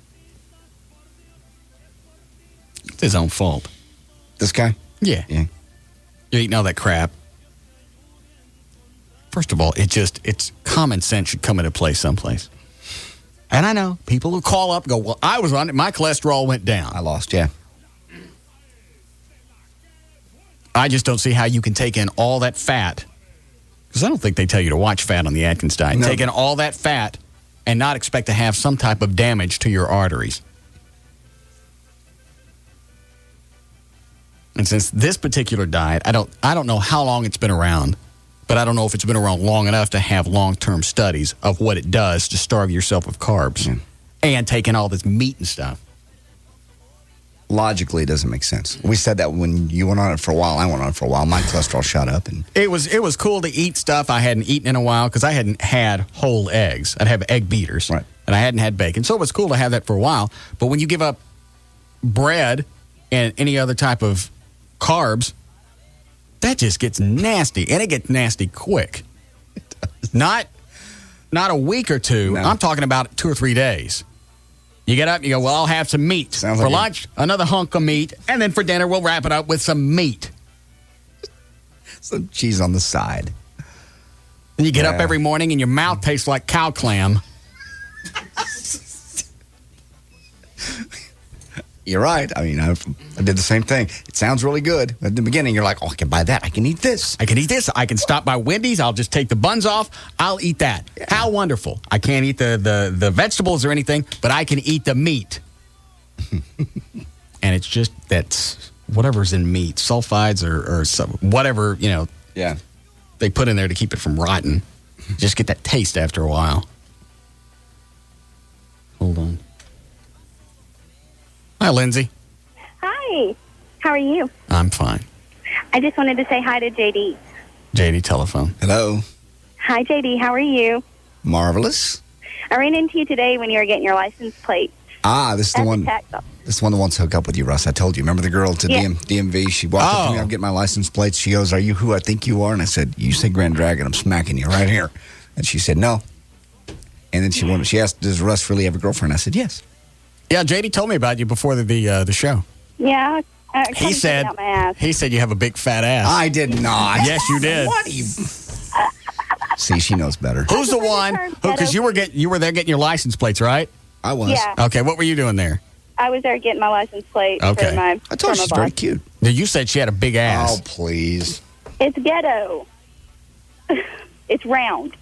It's his own fault. This guy? Yeah. You're eating all that crap. First of all, it's common sense should come into play someplace. And I know people who call up and go, well, I was on it. My cholesterol went down. I lost, yeah. I just don't see how you can take in all that fat. Because I don't think they tell you to watch fat on the Atkins diet. No. Take in all that fat and not expect to have some type of damage to your arteries. And since this particular diet, I don't know how long it's been around, but I don't know if it's been around long enough to have long-term studies of what it does to starve yourself of carbs and taking all this meat and stuff. Logically, it doesn't make sense. We said that when you went on it for a while. I went on it for a while. My cholesterol shot up. And It was cool to eat stuff I hadn't eaten in a while because I hadn't had whole eggs. I'd have egg beaters. Right. And I hadn't had bacon. So it was cool to have that for a while. But when you give up bread and any other type of carbs, that just gets nasty. And it gets nasty quick. Not a week or two. No. I'm talking about 2 or 3 days. You get up and you go, well, I'll have some meat. For lunch, another hunk of meat. And then for dinner, we'll wrap it up with some meat. Some cheese on the side. And you get up every morning and your mouth tastes like cow clam. You're right. I mean, I did the same thing. It sounds really good. At the beginning, you're like, oh, I can buy that. I can eat this. I can eat this. I can stop by Wendy's. I'll just take the buns off. I'll eat that. Yeah. How wonderful. I can't eat the vegetables or anything, but I can eat the meat. And it's just that's whatever's in meat, sulfides or some, whatever, they put in there to keep it from rotting. Just get that taste after a while. Hold on. Hi, Lindsay. Hi. How are you? I'm fine. I just wanted to say hi to JD. JD telephone. Hello. Hi, JD. How are you? Marvelous. I ran into you today when you were getting your license plate. This is the one. This is one that wants to hook up with you, Russ. I told you. Remember the girl to DMV? She walked up to me. I'm getting my license plates. She goes, "Are you who I think you are?" And I said, "You say Grand Dragon. I'm smacking you right here." And she said, "No." And then she asked, "Does Russ really have a girlfriend?" I said, "Yes." Yeah, JD told me about you before the show. Yeah. He said out my ass. he said you have a big fat ass. I did not. Yes, you did. What? See, she knows better. Who's the one? Because you were there getting your license plates, right? I was. Yeah. Okay, what were you doing there? I was there getting my license plate Okay. for my I told you she's very cute. You said she had a big ass. Oh, please. It's ghetto. It's round.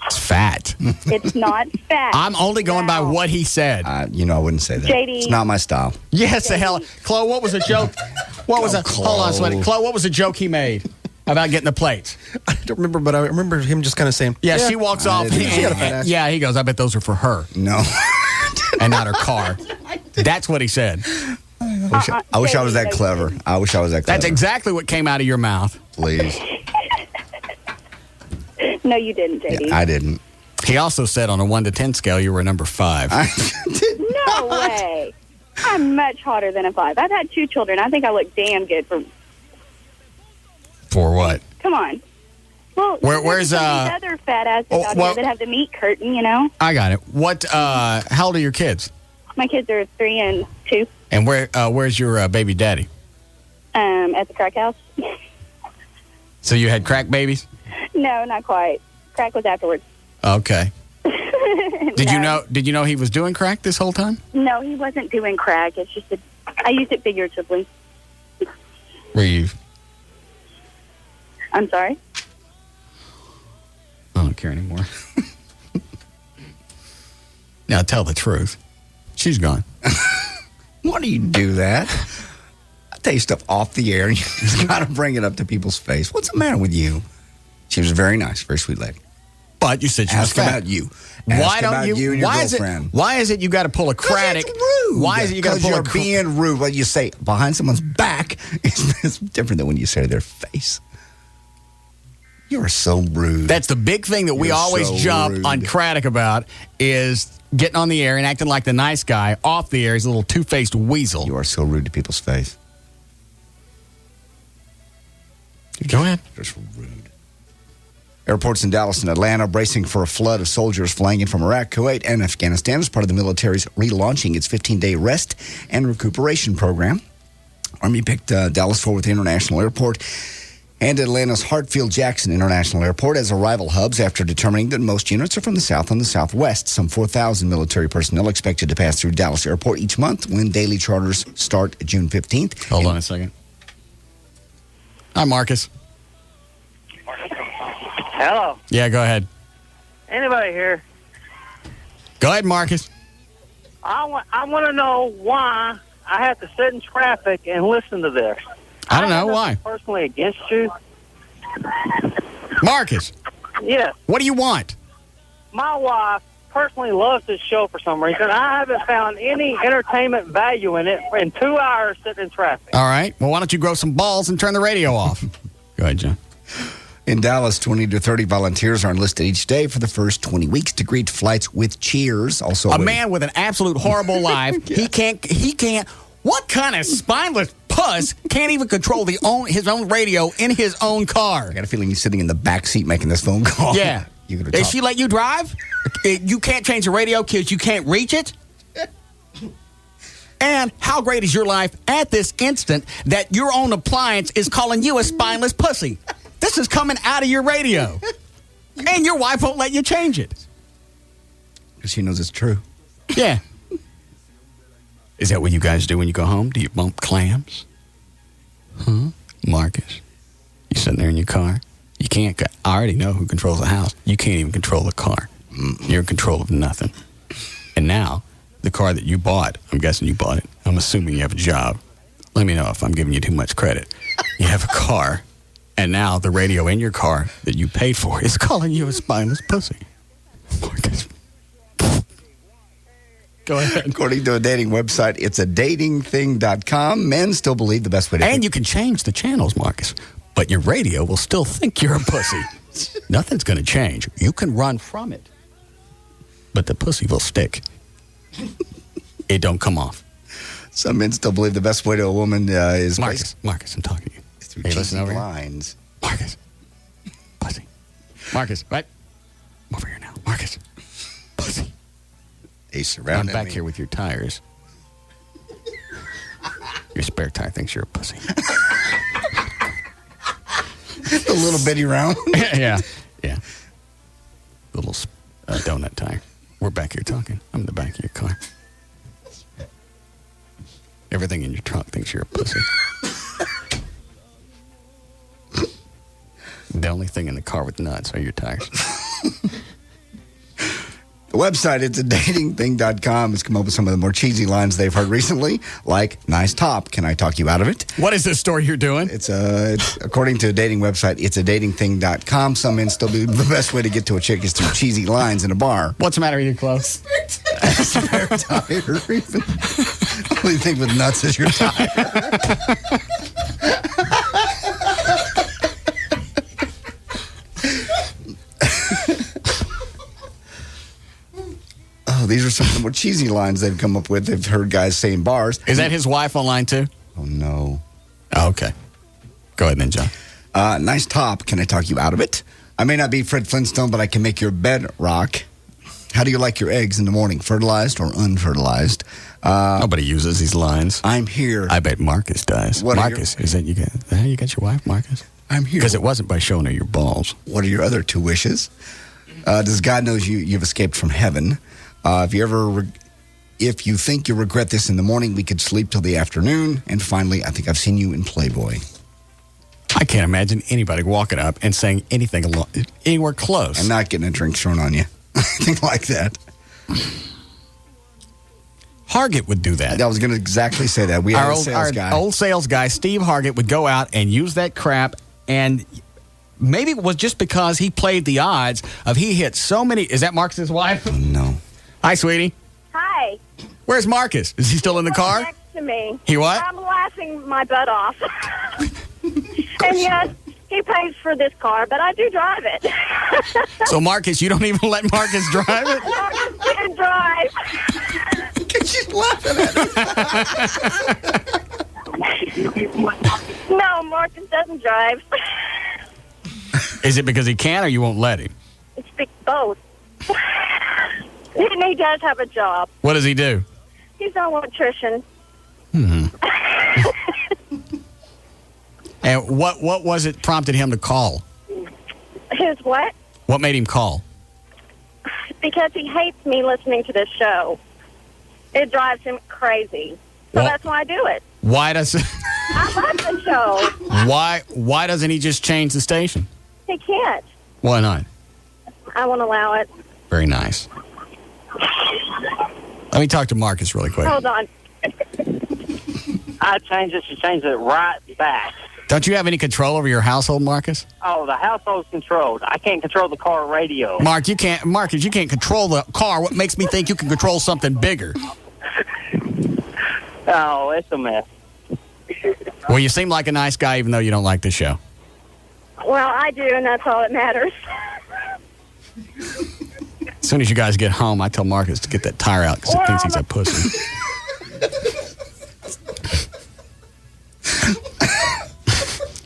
It's fat. It's not fat. I'm only going by what he said. I wouldn't say that. JD. It's not my style. Yes, the hell. Chloe, what was a joke? What was hold on, sweetie. Chloe, what was a joke he made about getting the plates? I don't remember, but I remember him just kind of saying, Yeah, she walks off. didn't know. She got a fat ass. Yeah, he goes, I bet those are for her. No. And not her car. That's what he said. I wish I was that clever. I wish I was that clever. That's exactly what came out of your mouth. Please. No, you didn't, JD. I didn't. He also said on a 1 to 10 scale, you were a number 5. No way. I'm much hotter than a 5. I've had 2 children. I think I look damn good for... For what? Come on. Well, where's these other fat asses out here that have the meat curtain, you know? I got it. What? How old are your kids? My kids are 3 and 2. And where's your baby daddy? At the crack house. So you had crack babies? No, not quite. Crack was afterwards. Okay. Did you know he was doing crack this whole time? No, he wasn't doing crack. It's just I used it figuratively. Were you? I'm sorry? I don't care anymore. Now tell the truth. She's gone. Why do you do that? I tell you stuff off the air, and you just got to bring it up to people's face. What's the matter with you? She was very nice, very sweet lady. But you said she was Ask fat. about you. Why Ask don't about you and your girlfriend. Why is it you got to pull a craddock? It's rude. Why is it you got to pull a Because you're being rude. What you say behind someone's back is different than when you say to their face. You are so rude. That's the big thing that we always jump on Craddock about is getting on the air and acting like the nice guy. Off the air, he's a little two-faced weasel. You are so rude to people's face. Go ahead. Just rude. Airports in Dallas and Atlanta bracing for a flood of soldiers flying in from Iraq, Kuwait, and Afghanistan as part of the military's relaunching its 15-day rest and recuperation program. Army picked Dallas-Fort Worth International Airport and Atlanta's Hartsfield-Jackson International Airport as arrival hubs after determining that most units are from the south and the southwest. Some 4,000 military personnel expected to pass through Dallas Airport each month when daily charters start June 15th. Hold on a second. Hi, Marcus. Hello. Yeah, go ahead. Anybody here? Go ahead, Marcus. I want to know why I have to sit in traffic and listen to this. I don't know why. Personally against you. Marcus. Yes. What do you want? My wife personally loves this show for some reason. I haven't found any entertainment value in it in 2 hours sitting in traffic. All right. Well, why don't you grow some balls and turn the radio off? Go ahead, John. In Dallas, 20 to 30 volunteers are enlisted each day for the first 20 weeks to greet flights with cheers. Also, a man with an absolute horrible life. Yes. He can't. What kind of spineless puss can't even control his own radio in his own car? I got a feeling he's sitting in the back seat making this phone call. Yeah. Did she let you drive? You can't change the radio because you can't reach it? And how great is your life at this instant that your own appliance is calling you a spineless pussy? This is coming out of your radio. And your wife won't let you change it. Because she knows it's true. Yeah. Is that what you guys do when you go home? Do you bump clams? Huh? Marcus, you sitting there in your car? You can't. I already know who controls the house. You can't even control the car. You're in control of nothing. And now, the car that you bought, I'm guessing you bought it. I'm assuming you have a job. Let me know if I'm giving you too much credit. You have a car. And now the radio in your car that you paid for is calling you a spineless pussy. Marcus. Go ahead. According to a dating website, it's a datingthing.com. Men still believe the best way to... And you can change the channels, Marcus. But your radio will still think you're a pussy. Nothing's going to change. You can run from it. but the pussy will stick. It don't come off. Some men still believe the best way to a woman is Marcus, I'm talking to you. through Hey, cheesy listen over here. lines. Marcus. Pussy. Marcus, right? I'm over here now. Marcus. Pussy. They surround I'm back here with your tires. Your spare tire thinks you're a pussy. A little bitty round. Yeah. Little donut tire. We're back here talking. I'm in the back of your car. Everything in your trunk thinks you're a pussy. The only thing in the car with nuts are your tires. The website, it's a datingthing.com, has come up with some of the more cheesy lines they've heard recently, like, nice top, can I talk you out of it? What is this story you're doing? It's according to a dating website, it's a datingthing.com. Some men still believe the best way to get to a chick is through cheesy lines in a bar. What's the matter with your clothes? Spare tire. Only thing with nuts is your tire. These are some of the more cheesy lines they've come up with. They've heard guys say in bars. Is that his wife online too? Oh, no. Oh, okay. Go ahead then, John. Nice top. Can I talk you out of it? I may not be Fred Flintstone, but I can make your bed rock. How do you like your eggs in the morning? Fertilized or unfertilized? Nobody uses these lines. I'm here. I bet Marcus does. Marcus, is that how you got your wife, Marcus? I'm here. Because it wasn't by showing her your balls. What are your other two wishes? Does God knows you've escaped from heaven? If you think you'll regret this in the morning, we could sleep till the afternoon. And finally, I think I've seen you in Playboy. I can't imagine anybody walking up and saying anything anywhere close. And not getting a drink thrown on you. Anything like that. Hargett would do that. I was going to exactly say that. We had our old sales guy, Steve Hargett, would go out and use that crap, and maybe it was just because he played the odds of he hit so many. Is that Marcus's wife? No. Hi, sweetie. Hi. Where's Marcus? Is he still in the car? Next to me. He what? I'm laughing my butt off. And yes, he pays for this car, but I do drive it. So, Marcus, you don't even let Marcus drive it? Marcus didn't drive. She's laughing at it. No, Marcus doesn't drive. Is it because he can or you won't let him? It's both. And he does have a job. What does he do? He's an electrician. And what was it prompted him to call? His what? What made him call? Because he hates me listening to this show. It drives him crazy. So that's why I do it. Why does I love the show. Why doesn't he just change the station? He can't. Why not? I won't allow it. Very nice. Let me talk to Marcus really quick. Hold on. I changed it. She changed it right back. Don't you have any control over your household, Marcus? Oh, the household's controlled. I can't control the car radio. Marcus, you can't control the car. What makes me think you can control something bigger? Oh, it's a mess. Well, you seem like a nice guy even though you don't like the show. Well, I do, and that's all that matters. As soon as you guys get home, I tell Marcus to get that tire out because he thinks he's a pussy.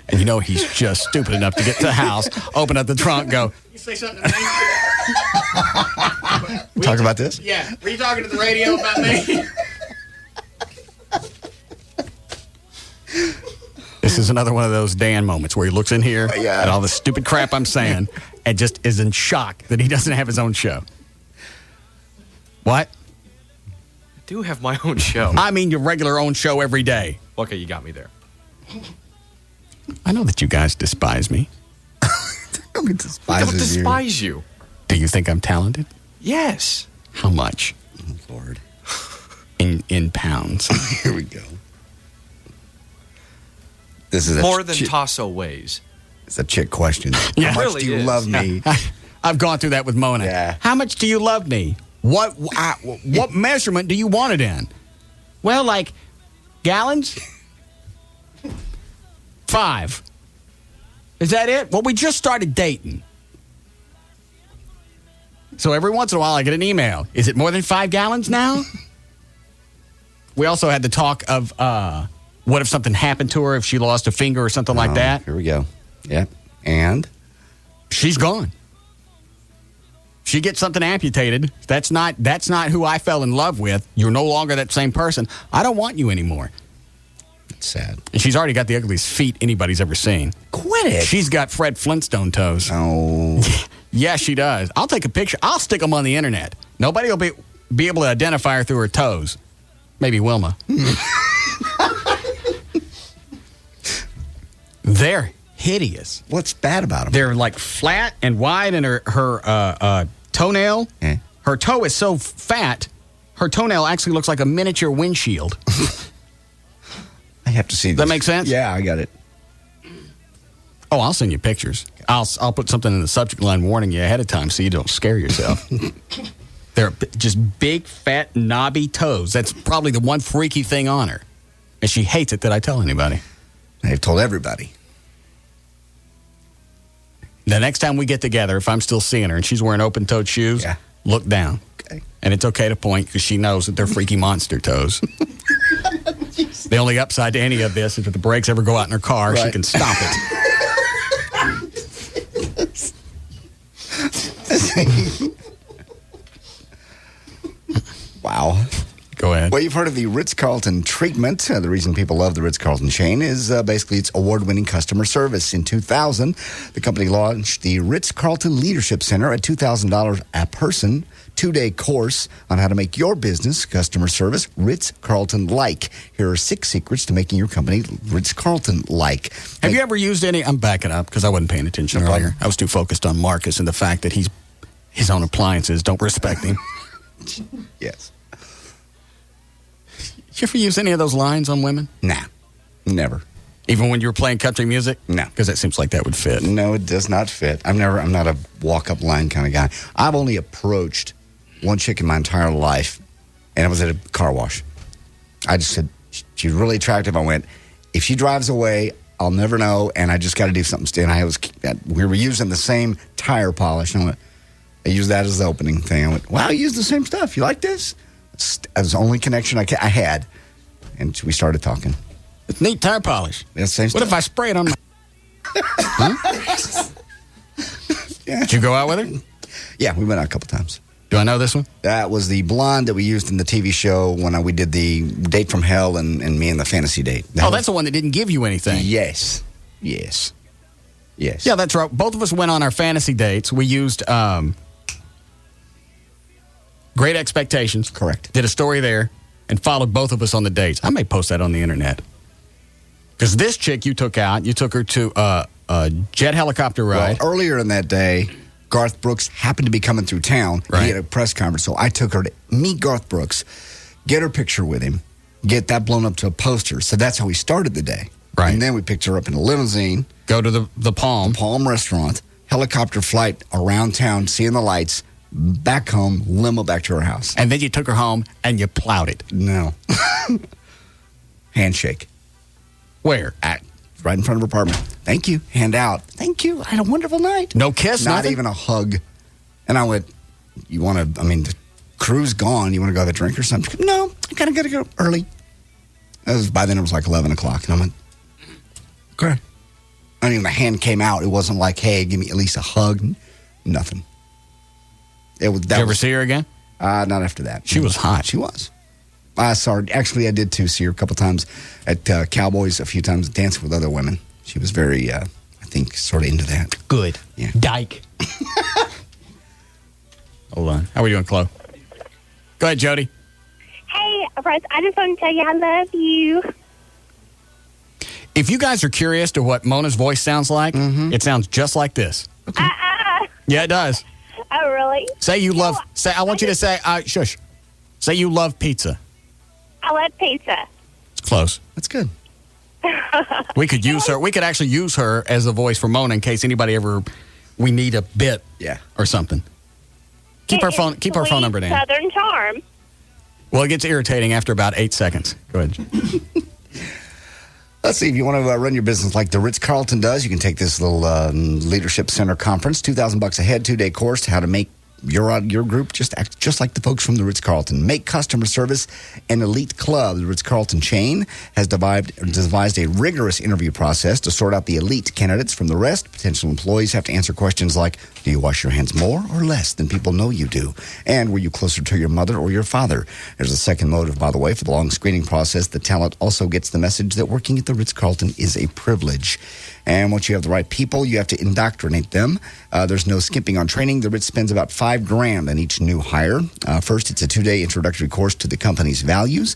And you know he's just stupid enough to get to the house, open up the trunk, go, you say something to me? Talk about this? Yeah. Were you talking to the radio about me? This is another one of those Dan moments where he looks in here at all the stupid crap I'm saying and just is in shock that he doesn't have his own show. What? I do have my own show. I mean your regular own show every day. Okay, you got me there. I know that you guys despise me. Nobody despises you. I don't despise you. Do you think I'm talented? Yes. How much? Oh, Lord. In pounds. Here we go. This is more than Tasso weighs. It's a chick question. Yeah. How much Really do you is. love me? I've gone through that with Mona. Yeah. How much do you love me? What measurement do you want it in? Well, like gallons? 5. Is that it? Well, we just started dating. So every once in a while, I get an email. Is it more than 5 gallons now? We also had the talk of what if something happened to her, if she lost a finger or something like that. Here we go. Yep. And? She's gone. She gets something amputated. That's not who I fell in love with. You're no longer that same person. I don't want you anymore. It's sad. And she's already got the ugliest feet anybody's ever seen. Quit it. She's got Fred Flintstone toes. Oh. Yeah, she does. I'll take a picture. I'll stick them on the internet. Nobody will be able to identify her through her toes. Maybe Wilma. They're hideous. What's bad about them? They're like flat and wide, and her toenail, her toe is so fat, her toenail actually looks like a miniature windshield. I have to see this. That make sense? Yeah, I got it. Oh, I'll send you pictures. I'll put something in the subject line warning you ahead of time so you don't scare yourself. They're just big, fat, knobby toes. That's probably the one freaky thing on her. And she hates it that I tell anybody. I've told everybody. The next time we get together, if I'm still seeing her and she's wearing open-toed shoes, look down. Okay. And it's okay to point because she knows that they're freaky monster toes. The only upside to any of this is if the brakes ever go out in her car, she can stop it. Wow. Go ahead. Well, you've heard of the Ritz-Carlton treatment. The reason people love the Ritz-Carlton chain is basically its award-winning customer service. In 2000, the company launched the Ritz-Carlton Leadership Center, a $2,000 a person, 2-day course on how to make your business customer service Ritz-Carlton-like. Here are 6 secrets to making your company Ritz-Carlton-like. Have you ever used any? I'm backing up because I wasn't paying attention earlier. I was too focused on Marcus and the fact that his own appliances don't respect him. Yes. Did you ever use any of those lines on women? Nah, never. Even when you were playing country music? No. Because that seems like that would fit. No, it does not fit. I'm not a walk-up line kind of guy. I've only approached one chick in my entire life, and it was at a car wash. I just said, she's really attractive. I went, if she drives away, I'll never know, and I just got to do something. And we were using the same tire polish, and I used that as the opening thing. I went, wow, you use the same stuff. You like this? That was the only connection I had. And we started talking. It's neat tire polish. That's the same What if I spray it on my... Huh? Yeah. Did you go out with her? Yeah, we went out a couple times. Do I know this one? That was the blonde that we used in the TV show when we did the Date from Hell and me and the fantasy date. That's the one that didn't give you anything. Yes. Yes. Yes. Yeah, that's right. Both of us went on our fantasy dates. We used Great Expectations. Correct. Did a story there and followed both of us on the dates. I may post that on the internet. Because this chick you took her to a jet helicopter ride. Well, earlier in that day, Garth Brooks happened to be coming through town. Right. He had a press conference, so I took her to meet Garth Brooks, get her picture with him, get that blown up to a poster. So that's how we started the day. Right. And then we picked her up in a limousine. Go to the Palm. The Palm restaurant, helicopter flight around town, seeing the lights, back home, limo back to her house. And then you took her home and you plowed it. No. Handshake. Where? Right in front of her apartment. Thank you. Hand out. Thank you. I had a wonderful night. No kiss, Not nothing? even a hug. And I went, the crew's gone. You want to go have a drink or something? No, I kind of got to go early. By then it was like 11 o'clock. And I went, okay. I mean, the hand came out. It wasn't like, hey, give me at least a hug. Nothing. Did you ever see her again? Not after that. She was hot. She was. I saw her. Actually, I did too. See her a couple times at Cowboys, a few times dancing with other women. She was very, I think, sort of into that. Good. Yeah. Dyke. Hold on. How are we doing, Chloe? Go ahead, Jody. Hey, Russ, I just want to tell you I love you. If you guys are curious to what Mona's voice sounds like, it sounds just like this. Yeah, it does. Oh, really? Say you love. I want you to say. Shush. Say you love pizza. I love pizza. It's close. That's good. We could use her. We could actually use her as a voice for Mona in case anybody we need a bit. Yeah. Or something. Keep our phone number down. Southern charm. Well, it gets irritating after about 8 seconds. Go ahead. Let's see. If you want to run your business like the Ritz-Carlton does, you can take this little Leadership Center conference. $2,000 a head, 2-day course to how to make your group just acts just like the folks from the Ritz-Carlton. Make customer service an elite club. The Ritz-Carlton chain has devised a rigorous interview process to sort out the elite candidates from the rest. Potential employees have to answer questions like, do you wash your hands more or less than people know you do? And were you closer to your mother or your father? There's a second motive, by the way, for the long screening process. The talent also gets the message that working at the Ritz-Carlton is a privilege. And once you have the right people, you have to indoctrinate them. There's no skimping on training. The Ritz spends about $5,000 on each new hire. First, it's a 2-day introductory course to the company's values,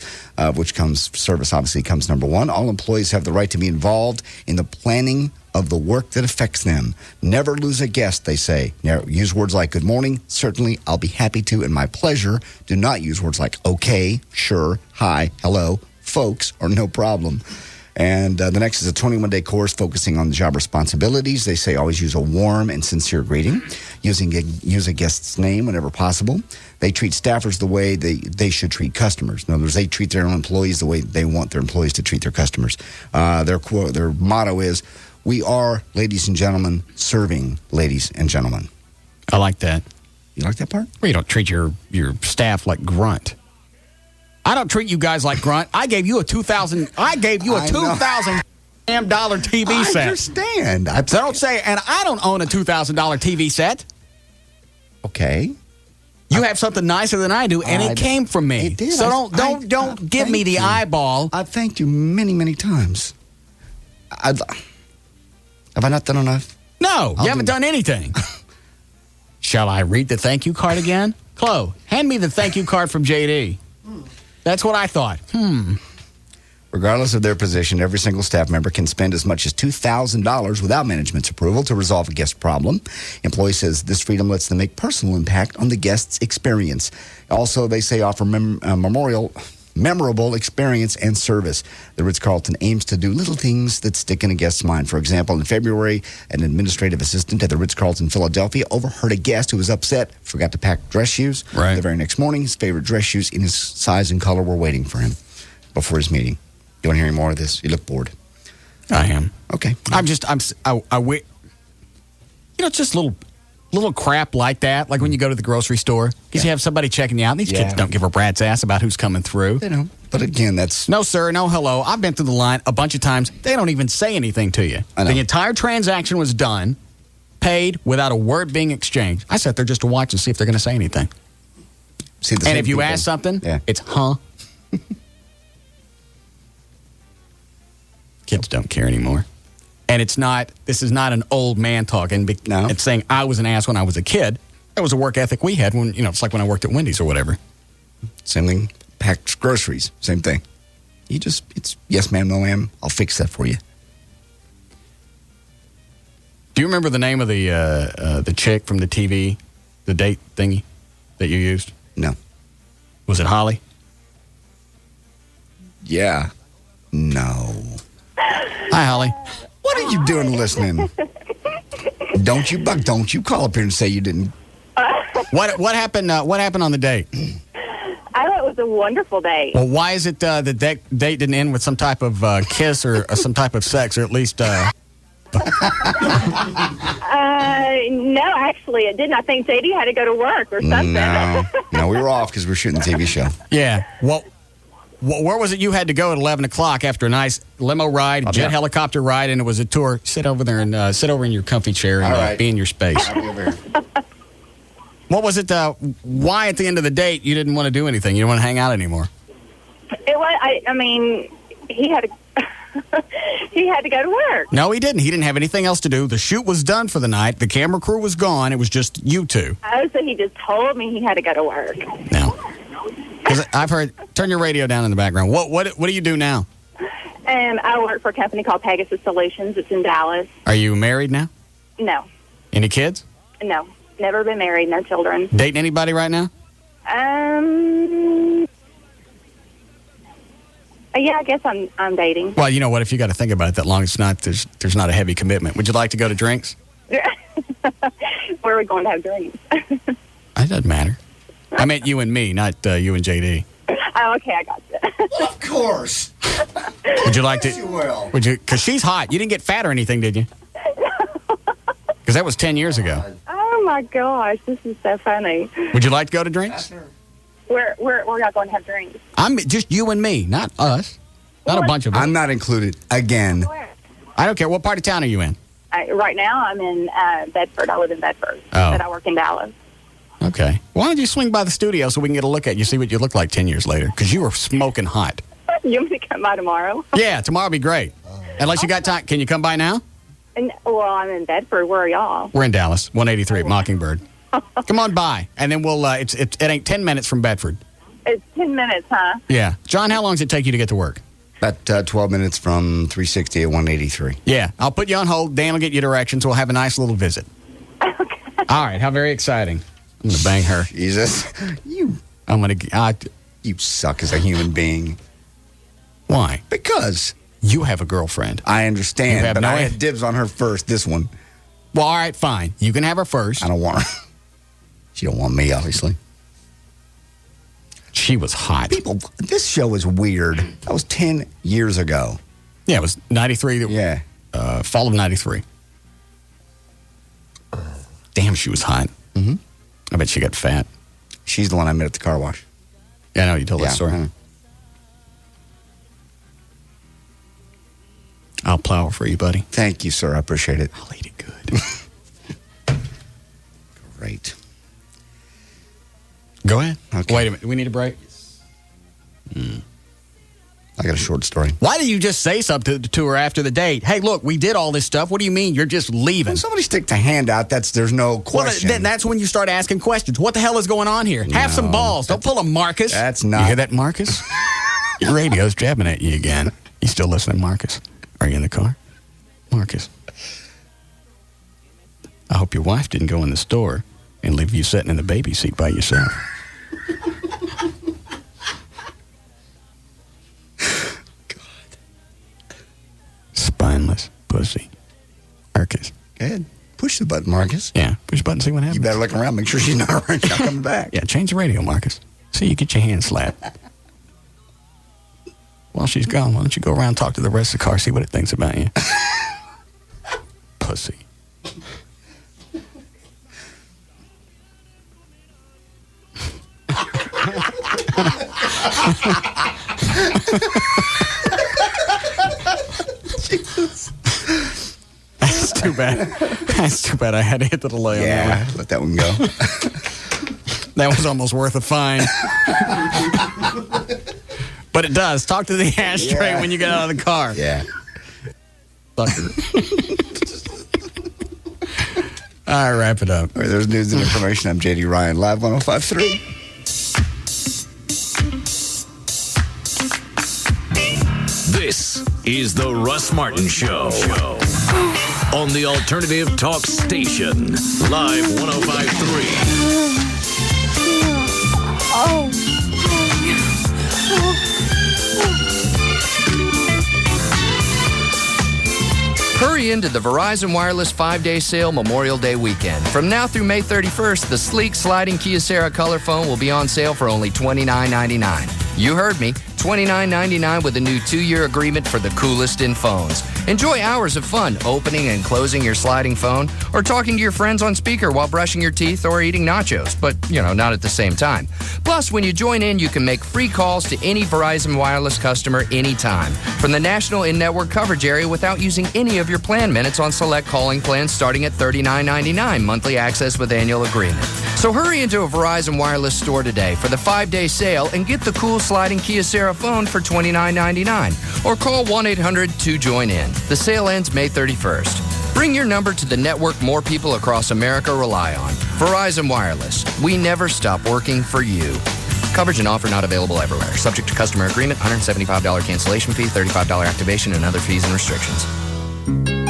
service obviously comes number one. All employees have the right to be involved in the planning of the work that affects them. Never lose a guest, they say. Use words like good morning, certainly, I'll be happy to, and my pleasure. Do not use words like okay, sure, hi, hello, folks, or no problem. And the next is a 21-day course focusing on the job responsibilities. They say always use a warm and sincere greeting. Use a guest's name whenever possible. They treat staffers the way they should treat customers. In other words, they treat their own employees the way they want their employees to treat their customers. Their motto is, we are, ladies and gentlemen, serving ladies and gentlemen. I like that. You like that part? Well, you don't treat your staff like grunt. I don't treat you guys like grunt. I gave you a $2,000 TV set. I understand. So don't say, and I don't own a $2,000 TV set. Okay. You have something nicer than I do, and it came from me. It did. So don't give me the eyeball. I thanked you many, many times. Have I not done enough? No, you haven't done anything. Shall I read the thank you card again? Chloe, hand me the thank you card from JD. That's what I thought. Regardless of their position, every single staff member can spend as much as $2,000 without management's approval to resolve a guest problem. Employee says this freedom lets them make personal impact on the guest's experience. Also, they say offer memorable experience and service. The Ritz-Carlton aims to do little things that stick in a guest's mind. For example, in February, an administrative assistant at the Ritz-Carlton Philadelphia overheard a guest who was upset, forgot to pack dress shoes. Right. The very next morning, his favorite dress shoes in his size and color were waiting for him before his meeting. You want to hear any more of this? You look bored. I am. Okay. It's just little crap like that, like when you go to the grocery store, because you have somebody checking you out. These kids don't give a rat's ass about who's coming through. They don't. But again, that's... No, sir, no hello. I've been through the line a bunch of times. They don't even say anything to you. I know. The entire transaction was done, paid, without a word being exchanged. I sat there just to watch and see if they're going to say anything. And if you ask something, it's huh. Kids don't care anymore. And this is not an old man talking. No. It's saying I was an ass when I was a kid. That was a work ethic we had when, it's like when I worked at Wendy's or whatever. Same thing. Packed groceries. Same thing. It's yes ma'am, no ma'am. I'll fix that for you. Do you remember the name of the chick from the TV, the date thingy that you used? No. Was it Holly? Yeah. No. Hi, Holly. What are you doing listening? Don't you call up here and say you didn't. What happened? What happened on the date? I thought it was a wonderful date. Well, why is it the date didn't end with some type of kiss or some type of sex, or at least? No, actually, it didn't. I think JD had to go to work or something. No, we were off because we were shooting the TV show. Yeah. Well, where was it you had to go at 11 o'clock after a nice limo ride, jet helicopter ride, and it was a tour? Sit over there and sit over in your comfy chair and be in your space. I'll be over here. What was it? Why at the end of the date you didn't want to do anything? You didn't want to hang out anymore? It was. I mean, he had to. He had to go to work. No, he didn't. He didn't have anything else to do. The shoot was done for the night. The camera crew was gone. It was just you two. Oh, so he just told me he had to go to work. No. Because I've heard, turn your radio down in the background. What do you do now? I work for a company called Pegasus Solutions. It's in Dallas. Are you married now? No. Any kids? No. Never been married. No children. Dating anybody right now? Yeah, I guess I'm dating. Well, you know what? If you got to think about it that long, it's not. There's not a heavy commitment. Would you like to go to drinks? Where are we going to have drinks? It doesn't matter. I meant you and me, not you and JD. Oh, okay, I got you. Of course. Would you like to? Yes, you will. Would you? Because she's hot. You didn't get fat or anything, did you? Because that was 10 years ago. Oh my gosh, this is so funny. Would you like to go to drinks? We're not going to have drinks. I'm just you and me, not us. Not a bunch of us. I'm not included again. I don't care. What part of town are you in? Right now, I'm in Bedford. I live in Bedford, but I work in Dallas. Okay. Why don't you swing by the studio so we can get a look at you, see what you look like 10 years later? Because you were smoking hot. You want me to come by tomorrow? Yeah, tomorrow will be great. Unless you got time. Can you come by now? Well, I'm in Bedford. Where are y'all? We're in Dallas, 183 Mockingbird. Come on by, and then we'll. It ain't 10 minutes from Bedford. It's 10 minutes, huh? Yeah, John. How long does it take you to get to work? About 12 minutes from 360 to 183. Yeah, I'll put you on hold. Dan will get you directions. We'll have a nice little visit. Okay. All right. How very exciting! I'm gonna bang her. Jesus, you suck as a human being. Why? Because you have a girlfriend. I understand, but I had dibs on her first. This one. Well, all right, fine. You can have her first. I don't want her. She don't want me, obviously. She was hot. People, this show is weird. That was 10 years ago. Yeah, it was 93. Yeah. Fall of 93. Damn, she was hot. Mm-hmm. I bet she got fat. She's the one I met at the car wash. Yeah, I know. You told that story. I'll plow for you, buddy. Thank you, sir. I appreciate it. I'll eat it good. Great. Go ahead. Okay. Wait a minute. Do we need a break? I got a short story. Why did you just say something to her after the date? Hey, look, we did all this stuff. What do you mean you're just leaving? When somebody sticks a hand out, there's no question. Well, then that's when you start asking questions. What the hell is going on here? Have some balls. Don't pull a Marcus. That's not. You hear that, Marcus? Your radio's jabbing at you again. You still listening, Marcus? Are you in the car? Marcus. I hope your wife didn't go in the store and leave you sitting in the baby seat by yourself. Spineless pussy. Marcus. Go ahead. Push the button, Marcus. Yeah, push the button, see what happens. You better look around, make sure she's not coming back. Yeah, change the radio, Marcus. See, you get your hand slapped. While she's gone, why don't you go around and talk to the rest of the car, see what it thinks about you. Pussy. Jesus. That's too bad. That's too bad I had to hit the delay on that one. Let that one go. That was almost worth a fine. But it does. Talk to the ashtray when you get out of the car. Yeah. Sucker. All right, wrap it up. All right, there's news and information. I'm JD Ryan, Live 105.3. This is the Russ Martin Show. On the Alternative Talk Station. Live 105.3. Hurry into the Verizon Wireless 5-day sale Memorial Day weekend. From now through May 31st, the sleek sliding Kyocera color phone will be on sale for only $29.99. You heard me, $29.99 with a new 2-year agreement for the coolest in phones. Enjoy hours of fun opening and closing your sliding phone or talking to your friends on speaker while brushing your teeth or eating nachos, but, not at the same time. Plus, when you join in, you can make free calls to any Verizon Wireless customer anytime from the national in-network coverage area without using any of your plan minutes on select calling plans starting at $39.99 monthly access with annual agreement. So hurry into a Verizon Wireless store today for the 5-day sale and get the cool sliding Kyocera phone for $29.99 or call 1-800-2JOIN-IN. The sale ends May 31st. Bring your number to the network more people across America rely on. Verizon Wireless. We never stop working for you. Coverage and offer not available everywhere. Subject to customer agreement, $175 cancellation fee, $35 activation, and other fees and restrictions.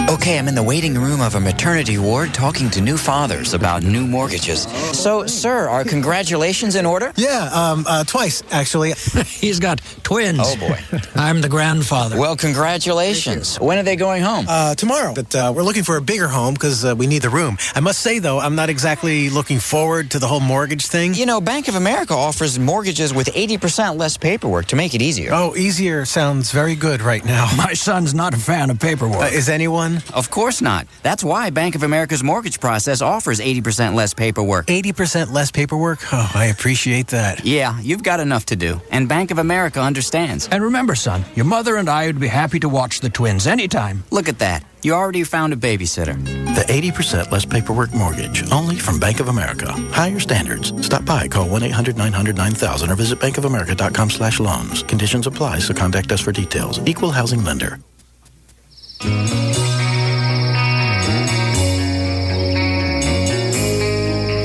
Okay, I'm in the waiting room of a maternity ward talking to new fathers about new mortgages. So, sir, are congratulations in order? Yeah, twice, actually. He's got twins. Oh, boy. I'm the grandfather. Well, congratulations. When are they going home? Tomorrow. But we're looking for a bigger home because we need the room. I must say, though, I'm not exactly looking forward to the whole mortgage thing. Bank of America offers mortgages with 80% less paperwork to make it easier. Oh, easier sounds very good right now. My son's not a fan of paperwork. Is anyone? son. Of course not. That's why Bank of America's mortgage process offers 80% less paperwork. 80% less paperwork? Oh, I appreciate that. Yeah, you've got enough to do. And Bank of America understands. And remember, son, your mother and I would be happy to watch the twins anytime. Look at that. You already found a babysitter. The 80% less paperwork mortgage, only from Bank of America. Higher standards. Stop by, call 1-800-900-9000 or visit bankofamerica.com/loans. Conditions apply, so contact us for details. Equal housing lender.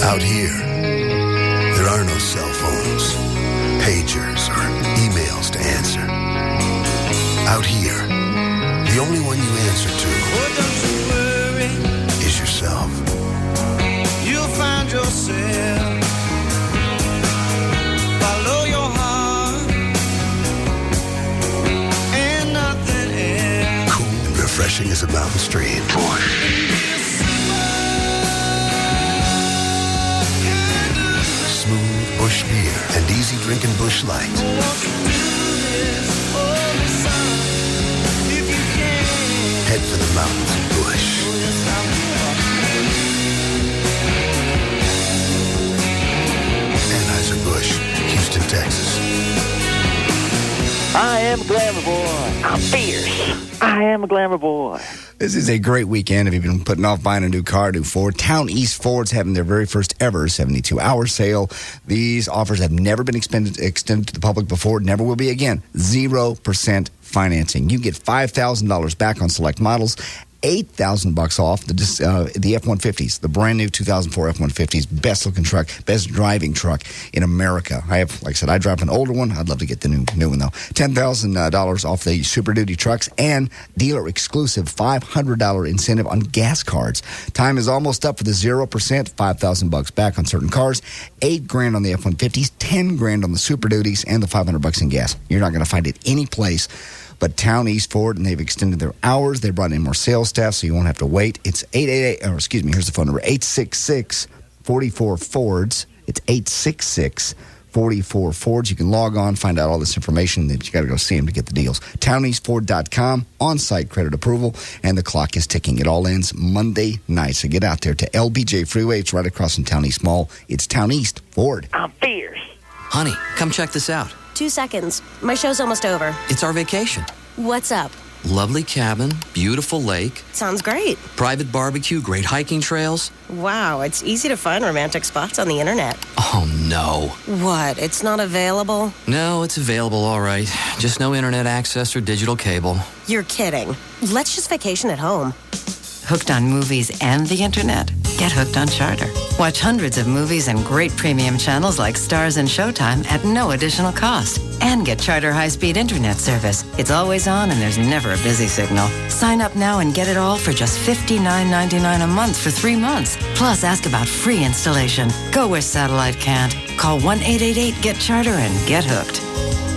Out here, there are no cell phones, pagers, or emails to answer. Out here, the only one you answer to is yourself. You'll find yourself. Follow your heart and nothing else. Cool and refreshing as a mountain stream. Smooth Bush beer and easy drinking Bush Light. Head for the mountains of Bush. Anheuser-Busch, Houston, Texas. I am a glamour boy. I'm fierce. I am a glamour boy. This is a great weekend. If you've been putting off buying a new car, new Ford, Town East Ford's having their very first ever 72-hour sale. These offers have never been extended to the public before, never will be again. 0% financing. You get $5,000 back on select models, $8,000 off the F-150s, the brand new 2004 F-150s, best looking truck, best driving truck in America. I have, like I said, I drive an older one. I'd love to get the new one though. $10,000 off the Super Duty trucks and dealer exclusive $500 incentive on gas cards. Time is almost up for the 0%, $5,000 back on certain cars, $8,000 on the F-150s, $10,000 on the Super Duties, and the $500 in gas. You're not going to find it any place but Town East Ford, and they've extended their hours. They brought in more sales staff, so you won't have to wait. It's 888, here's the phone number, 866-44-FORDS. It's 866-44-FORDS. You can log on, find out all this information. Then you got to go see them to get the deals. TowneastFord.com, on-site credit approval, and the clock is ticking. It all ends Monday night, so get out there to LBJ Freeway. It's right across from Town East Mall. It's Town East Ford. I'm fierce. Honey, come check this out. 2 seconds. My show's almost over. It's our vacation. What's up? Lovely cabin, beautiful lake. Sounds great. Private barbecue, great hiking trails. Wow, it's easy to find romantic spots on the internet. Oh, no. What, it's not available? No, it's available, all right. Just no internet access or digital cable. You're kidding. Let's just vacation at home. Hooked on movies and the internet? Get hooked on Charter. Watch hundreds of movies and great premium channels like Stars and Showtime at no additional cost. And get Charter high-speed internet service. It's always on and there's never a busy signal. Sign up now and get it all for just $59.99 a month for 3 months. Plus, ask about free installation. Go where satellite can't. Call 1-888-GET-CHARTER and get hooked.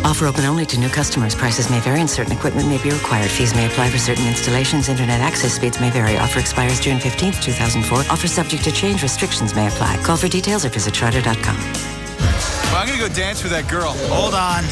Offer open only to new customers. Prices may vary and certain equipment may be required. Fees may apply for certain installations. Internet access speeds may vary. Offer expires June 15th, 2004. Offer subject to change. Restrictions may apply. Call for details or visit charter.com. Well, I'm going to go dance with that girl. Hold on.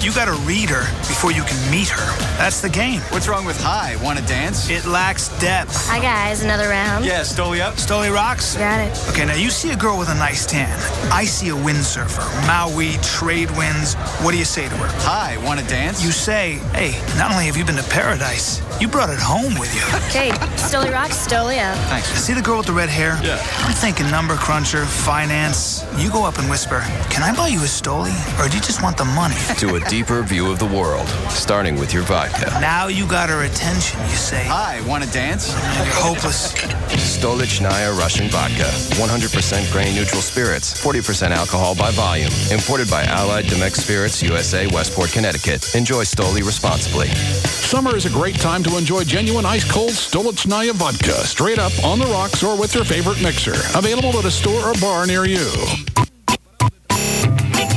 You got to read her before you can meet her. That's the game. What's wrong with hi? Want to dance? It lacks depth. Hi, guys. Another round? Yeah, Stoli up. Stoli rocks? Got it. Okay, now you see a girl with a nice tan. I see a windsurfer. Maui, trade winds. What do you say to her? Hi, want to dance? You say, hey, not only have you been to paradise, you brought it home with you. Okay, Stoli rocks, Stoli up. Thanks. See the girl with the red hair? Yeah. I'm thinking number cruncher, finance. You go up and whisper, can I buy you a Stoli? Or do you just want the money? To a deeper view of the world, starting with your vodka. Now you got her attention. You say, hi, want to dance? You're hopeless. Stolichnaya Russian Vodka. 100% grain-neutral spirits. 40% alcohol by volume. Imported by Allied Domecq Spirits, USA, Westport, Connecticut. Enjoy Stoli responsibly. Summer is a great time to enjoy genuine ice-cold Stolichnaya vodka, straight up on the rocks or with your favorite mixer. Available at a store or bar near you.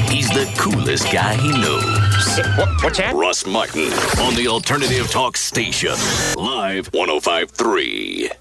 He's the coolest guy he knows. What's that? Russ Martin on the Alternative Talk Station. Live 105.3.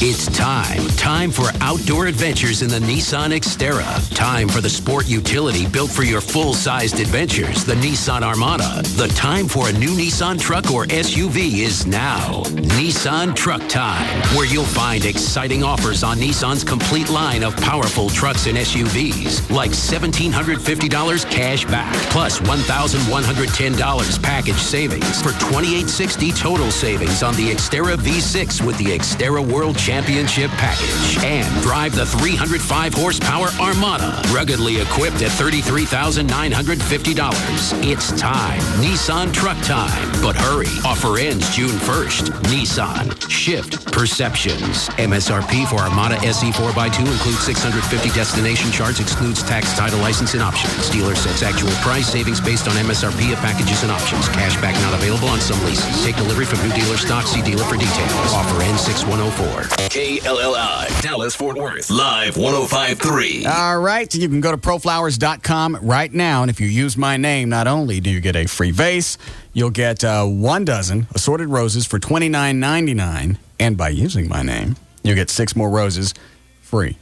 It's time for outdoor adventures in the Nissan Xterra. Time for the sport utility built for your full-sized adventures, the Nissan Armada. The time for a new Nissan truck or SUV is now. Nissan Truck Time, where you'll find exciting offers on Nissan's complete line of powerful trucks and SUVs, like $1,750 cash back, plus $1,110 package savings for $2,860 total savings on the Xterra V6 with the Xterra World Championship package. And drive the 305 horsepower Armada, ruggedly equipped at $33,950. It's time. Nissan Truck Time. But hurry. Offer ends June 1st. Nissan. Shift perceptions. MSRP for Armada SE 4x2 includes $650 destination charge, excludes tax, title, license, and options. Dealer sets actual price. Savings based on MSRP of packages and options. Cashback not available on some leases. Take delivery from new dealer stock. See dealer for details. Offer ends 6104. KLLI, Dallas, Fort Worth, live 105.3. All right, you can go to proflowers.com right now, and if you use my name, not only do you get a free vase, you'll get 1 dozen assorted roses for $29.99, and by using my name, you'll get 6 more roses free.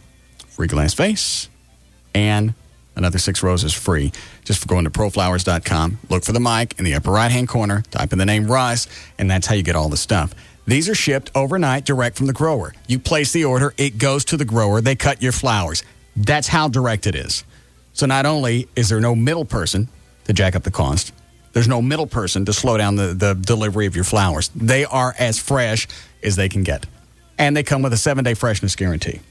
Free glass vase, and another 6 roses free, just for going to proflowers.com. Look for the mic in the upper right-hand corner, type in the name Russ, and that's how you get all the stuff. These are shipped overnight direct from the grower. You place the order, it goes to the grower, they cut your flowers. That's how direct it is. So not only is there no middle person to jack up the cost, there's no middle person to slow down the delivery of your flowers. They are as fresh as they can get. And they come with a 7-day freshness guarantee.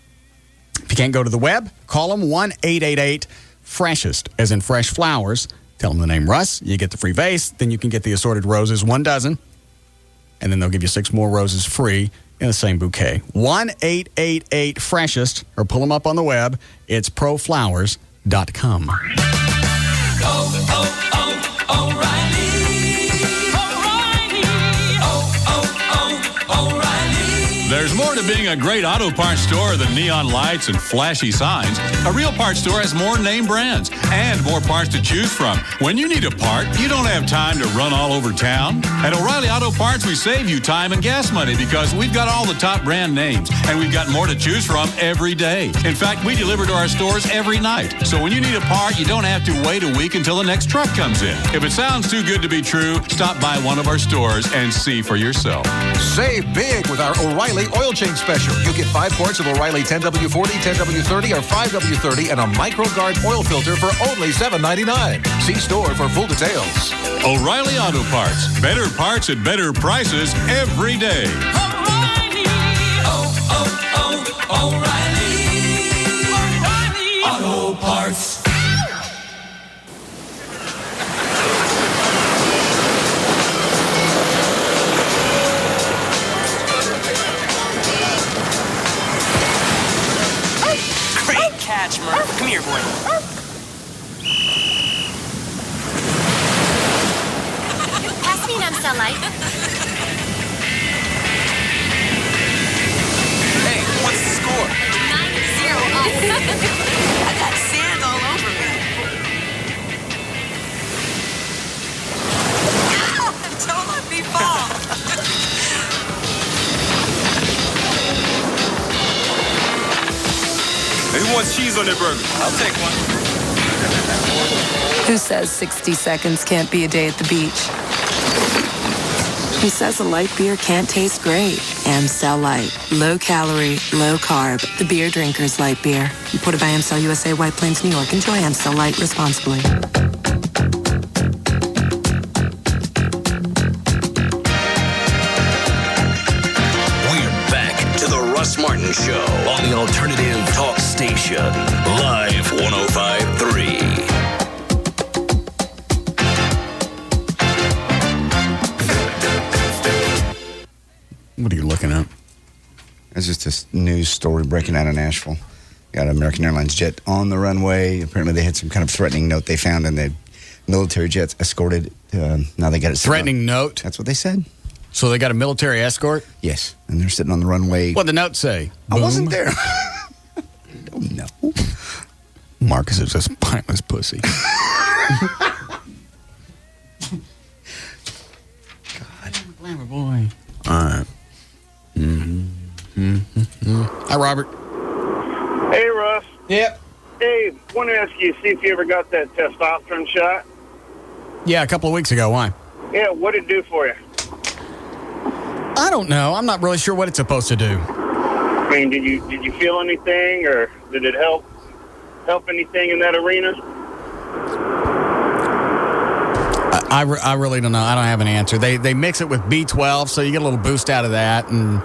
If you can't go to the web, call them 1-888-FRESHEST, as in fresh flowers. Tell them the name Russ, you get the free vase, then you can get the assorted roses, 1 dozen. And then they'll give you 6 more roses free in the same bouquet. 1-888-FRESHEST, or pull them up on the web. It's proflowers.com. There's more to being a great auto parts store than neon lights and flashy signs. A real parts store has more name brands and more parts to choose from. When you need a part, you don't have time to run all over town. At O'Reilly Auto Parts, we save you time and gas money because we've got all the top brand names and we've got more to choose from every day. In fact, we deliver to our stores every night. So when you need a part, you don't have to wait a week until the next truck comes in. If it sounds too good to be true, stop by one of our stores and see for yourself. Save big with our O'Reilly oil change special. You get 5 quarts of O'Reilly 10W40, 10W30, or 5W30 and a MicroGuard oil filter for only $7.99. See store for full details. O'Reilly Auto Parts. Better parts at better prices every day. O'Reilly Auto Parts. Catch, Murph. Come here, boy. Pass me an Amstel Light. Hey, what's the score? 9-0. I got sand all over me. Ow! Don't let me fall. Who wants cheese on their burger? I'll take one. Who says 60 seconds can't be a day at the beach? Who says a light beer can't taste great? Amstel Light. Low calorie, low carb. The beer drinker's light beer. Imported by Amstel USA, White Plains, New York. Enjoy Amstel Light responsibly. Russ Martin Show on the Alternative Talk Station. Live 105.3. What are you looking at? It's just this news story breaking out of Nashville. Got an American Airlines jet on the runway. Apparently they had some kind of threatening note they found, and the military jets escorted. Now they got it. Threatening note? That's what they said. So they got a military escort? Yes. And they're sitting on the runway. What'd the note say? I wasn't there. I don't know. Marcus is a spineless pussy. God. Glamour boy. All right. Mm-hmm. Mm-hmm. Hi, Robert. Hey, Russ. Yep. Hey, want to ask you, see if you ever got that testosterone shot? Yeah, a couple of weeks ago. Why? Yeah, what did it do for you? I don't know. I'm not really sure what it's supposed to do. I mean, did you feel anything, or did it help anything in that arena? I really don't know. I don't have an answer. They mix it with B12, so you get a little boost out of that, and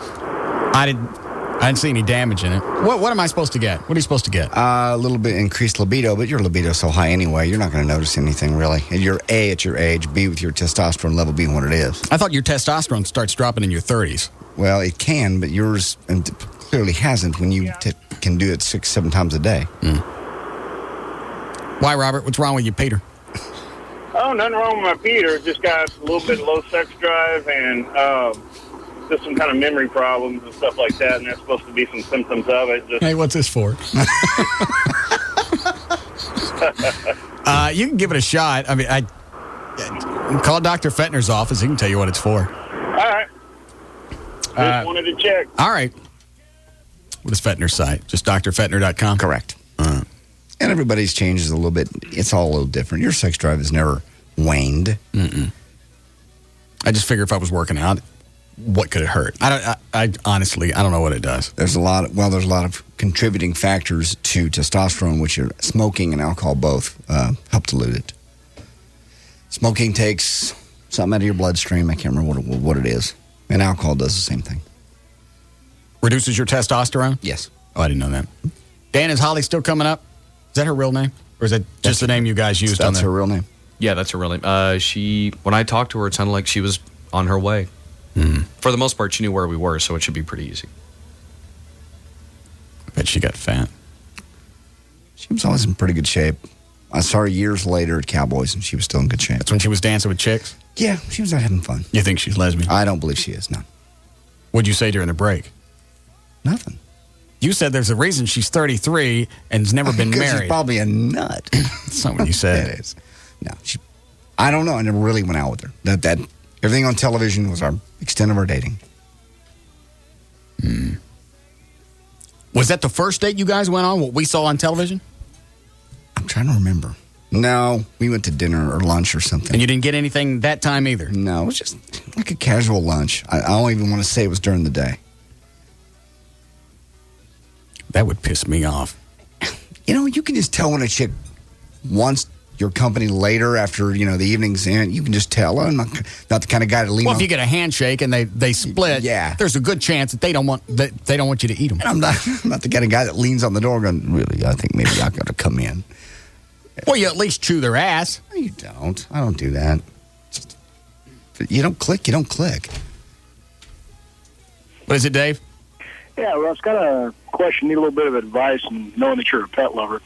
I didn't see any damage in it. What am I supposed to get? What are you supposed to get? A little bit increased libido, but your libido's so high anyway, you're not going to notice anything really. And you're A, at your age, B, with your testosterone level being what it is. I thought your testosterone starts dropping in your 30s. Well, it can, but yours clearly hasn't when you can do it 6-7 times a day. Why, Robert? What's wrong with you, Peter? Oh, nothing wrong with my Peter. Just got a little bit low sex drive and just some kind of memory problems and stuff like that, and that's supposed to be some symptoms of it. Hey, what's this for? You can give it a shot. I mean, call Dr. Fettner's office. He can tell you what it's for. All right. Just wanted to check. All right. What is Fettner's site? Just drfettner.com? Correct. And everybody's changes a little bit. It's all a little different. Your sex drive has never waned. I just figure if I was working out, what could it hurt? I honestly don't know what it does. There's a lot of contributing factors to testosterone, which are smoking and alcohol both help dilute it. Smoking takes something out of your bloodstream. I can't remember what it is. And alcohol does the same thing. Reduces your testosterone? Yes. Oh, I didn't know that. Dan, is Holly still coming up? Is that her real name? Or is that just the name you guys used on there? That's her real name. Yeah, that's her real name. When I talked to her, it sounded like she was on her way. For the most part, she knew where we were, so it should be pretty easy. I bet she got fat. She was always in pretty good shape. I saw her years later at Cowboys, and she was still in good shape. That's when she was dancing with chicks? Yeah, she was out having fun. You think she's lesbian? I don't believe she is, no. What'd you say during the break? Nothing. You said there's a reason she's 33 and has never been married. She's probably a nut. That's not what you said. It is. No, I don't know. I never really went out with her. That everything on television was our extent of our dating. Was that the first date you guys went on, what we saw on television? I'm trying to remember. No, we went to dinner or lunch or something. And you didn't get anything that time either? No, it was just like a casual lunch. I don't even want to say it was during the day. That would piss me off. You know, you can just tell when a chick wants your company later after, the evening's in. You can just tell. I'm not the kind of guy to lean on. Well, if you get a handshake and they split, there's a good chance that they don't want you to eat them. And I'm not the kind of guy that leans on the door going, really, I think maybe I got to come in. Well, you at least chew their ass. No, you don't. I don't do that. You don't click. What is it, Dave? Yeah, Russ, got a question. Need a little bit of advice, and knowing that you're a pet lover.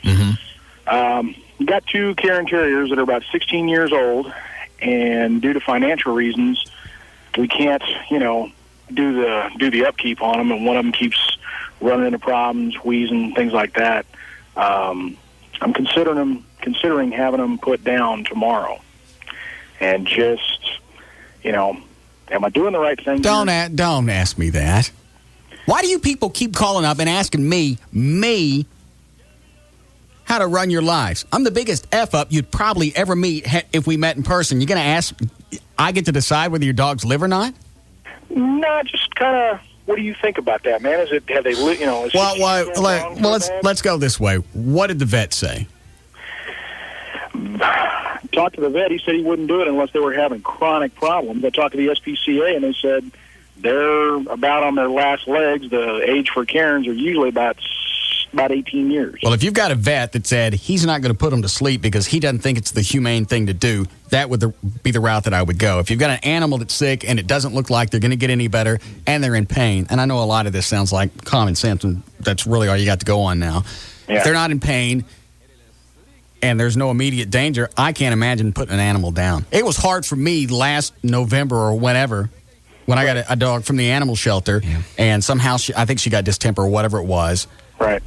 You got 2 Cairn Terriers that are about 16 years old, and due to financial reasons, we can't, do the upkeep on them, and one of them keeps running into problems, wheezing, things like that. I'm considering having them put down tomorrow, and just, am I doing the right thing? Don't ask me that. Why do you people keep calling up and asking me, how to run your lives? I'm the biggest F-up you'd probably ever meet if we met in person. You're going to ask, I get to decide whether your dogs live or not? No, just kind of, what do you think about that, man? Is it, have they, Well, let's go this way. What did the vet say? Talked to the vet. He said he wouldn't do it unless they were having chronic problems. I talked to the SPCA, and they said they're about on their last legs. The age for Cairns are usually about 18 years. Well, if you've got a vet that said he's not going to put them to sleep because he doesn't think it's the humane thing to do, that would be the route that I would go. If you've got an animal that's sick and it doesn't look like they're going to get any better and they're in pain, and I know a lot of this sounds like common sense, and that's really all you got to go on now. Yeah. If they're not in pain and there's no immediate danger, I can't imagine putting an animal down. It was hard for me last November or whenever when I got a dog from the animal shelter, and somehow I think she got distemper or whatever it was. Right.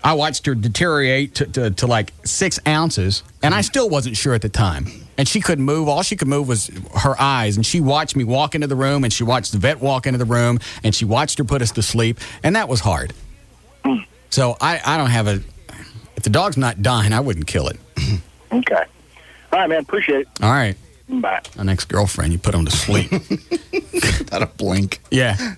I watched her deteriorate to like 6 ounces, and I still wasn't sure at the time. And she couldn't move. All she could move was her eyes. And she watched me walk into the room, and she watched the vet walk into the room, and she watched her put us to sleep. And that was hard. So I don't have a... If the dog's not dying, I wouldn't kill it. Okay. All right, man. Appreciate it. All right. Bye. An ex-girlfriend, you put him to sleep. Without a blink. Yeah.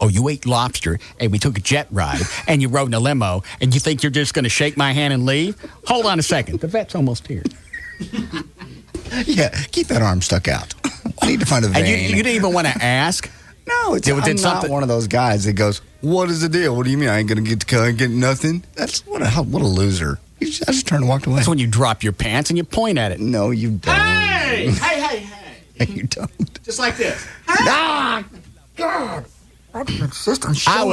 Oh, you ate lobster, and we took a jet ride, and you rode in a limo, and you think you're just going to shake my hand and leave? Hold on a second. The vet's almost here. Yeah, keep that arm stuck out. I need to find a vein. And you didn't even want to ask? No, I'm not one of those guys that goes, what is the deal? What do you mean I ain't going to get nothing? That's what a loser. I just turned and walked away. That's when you drop your pants and you point at it. No, you don't. Hey! Hey! You don't. Just like this. Ah! God! I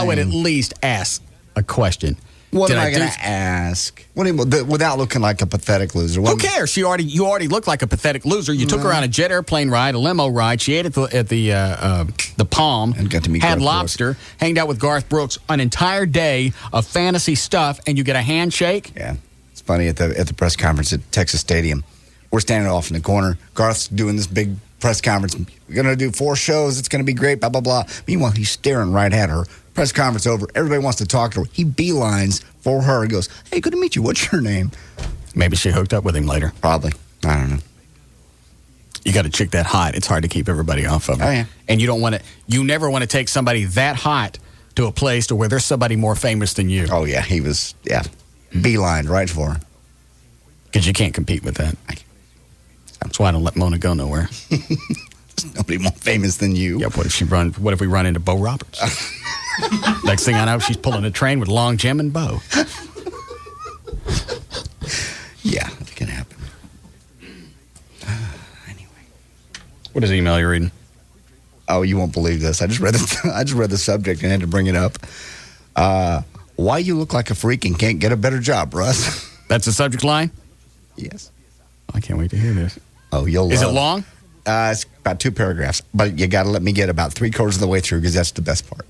would at least ask a question. What am I going to ask? Without looking like a pathetic loser. Who cares? You already look like a pathetic loser. You took her on a jet airplane ride, a limo ride. She ate at the Palm. And got to meet had Garth lobster. Brooks. Hanged out with Garth Brooks an entire day of fantasy stuff, and you get a handshake? Yeah. It's funny, at the press conference at Texas Stadium, we're standing off in the corner. Garth's doing this big press conference. We're going to do 4 shows. It's going to be great, blah, blah, blah. Meanwhile, he's staring right at her. Press conference over. Everybody wants to talk to her. He beelines for her. He goes, hey, good to meet you. What's your name? Maybe she hooked up with him later. Probably. I don't know. You got a chick that hot. It's hard to keep everybody off of her. Oh, yeah. And you never want to take somebody that hot to a place to where there's somebody more famous than you. Oh, yeah. He was, beelined right for her. Because you can't compete with that. That's why I don't let Mona go nowhere. There's nobody more famous than you. Yeah, what if we run into Bo Roberts? Next thing I know, she's pulling a train with Long Jim and Bo. Yeah, that can happen. Anyway. What is the email you're reading? Oh, you won't believe this. I just read the subject and had to bring it up. Why you look like a freak and can't get a better job, Russ? That's the subject line? Yes. I can't wait to hear this. Oh, you'll Is it long? It's about 2 paragraphs, but you got to let me get about 3/4 of the way through because that's the best part.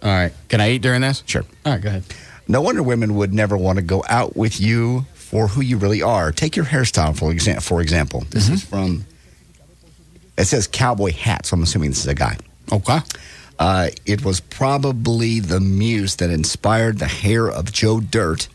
All right. Can I eat during this? Sure. All right, go ahead. No wonder women would never want to go out with you for who you really are. Take your hairstyle, for example. This is from, it says cowboy hat, so I'm assuming this is a guy. Okay. It was probably the muse that inspired the hair of Joe Dirt.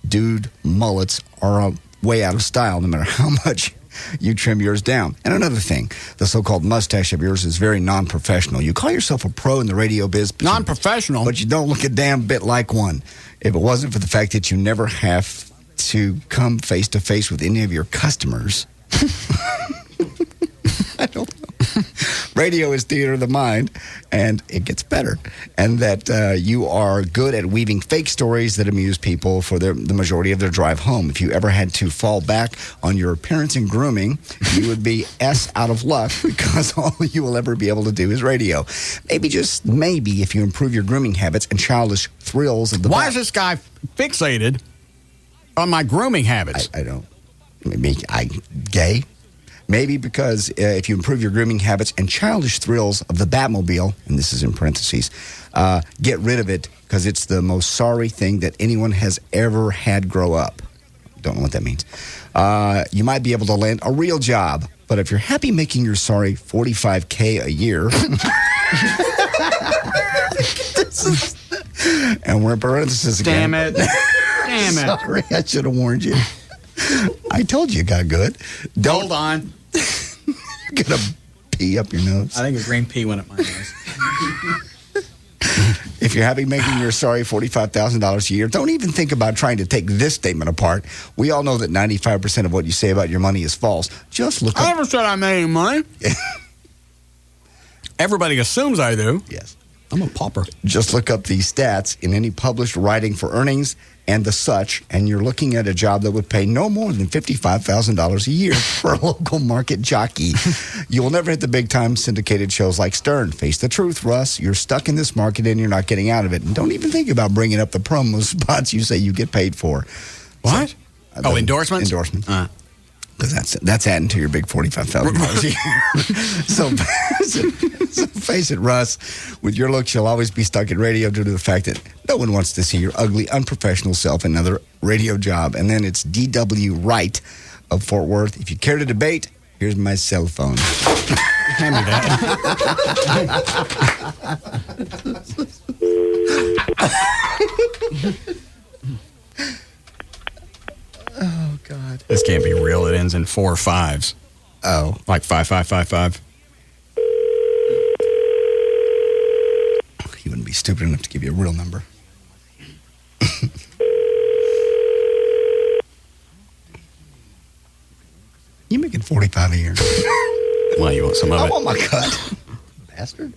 Dude, mullets are way out of style no matter how much you trim yours down. And another thing, the so-called mustache of yours is very non-professional. You call yourself a pro in the radio biz. Non-professional? But you don't look a damn bit like one. If it wasn't for the fact that you never have to come face-to-face with any of your customers. I don't know. Radio is theater of the mind, and it gets better. And that you are good at weaving fake stories that amuse people for the majority of their drive home. If you ever had to fall back on your appearance and grooming, you would be out of luck because all you will ever be able to do is radio. Maybe, just maybe, if you improve your grooming habits and childish thrills of the Why is this guy fixated on my grooming habits? I don't. Maybe gay? Maybe because if you improve your grooming habits and childish thrills of the Batmobile, and this is in parentheses, get rid of it because it's the most sorry thing that anyone has ever had grow up. Don't know what that means. You might be able to land a real job, but if you're happy making your sorry $45K a year, and we're in parentheses again. Damn it. Damn it. Sorry, I should have warned you. I told you it got good. Hold on. You're going to pee up your nose. I think a green pea went up my nose. If you're happy making your sorry $45,000 a year, don't even think about trying to take this statement apart. We all know that 95% of what you say about your money is false. Just look up. I never said I made any money. Everybody assumes I do. Yes. I'm a pauper. Just look up these stats in any published writing for earnings and the such, and you're looking at a job that would pay no more than $55,000 a year for a local market jockey. You will never hit the big-time syndicated shows like Stern. Face the truth, Russ. You're stuck in this market and you're not getting out of it. And don't even think about bringing up the promo spots you say you get paid for. What? So, endorsements? Endorsements. Because that's adding to your big $45,000 a year. So face it, Russ, with your looks, you'll always be stuck in radio due to the fact that no one wants to see your ugly, unprofessional self in another radio job. And then it's D.W. Wright of Fort Worth. If you care to debate, here's my cell phone. Hand me that. Oh, God. This can't be real. It ends in 4 5s. Oh. Like 5555. He wouldn't be stupid enough to give you a real number. You making $45 a year? Well, you want some of it? I want my cut. Bastard.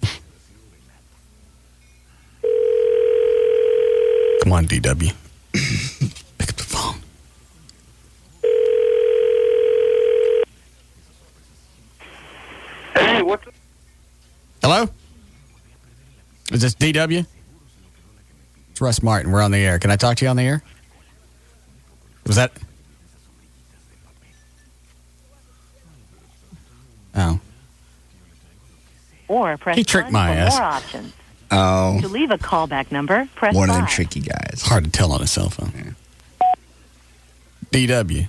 Come on, DW. Pick up the phone. Hey, what's up? Hello? Is this DW? It's Russ Martin. We're on the air. Can I talk to you on the air? Was that... Oh. Or press He tricked 1 my for ass. more options. Oh. To leave a callback number, press One of 5. them tricky guys. It's hard to tell on a cell phone. Yeah. DW.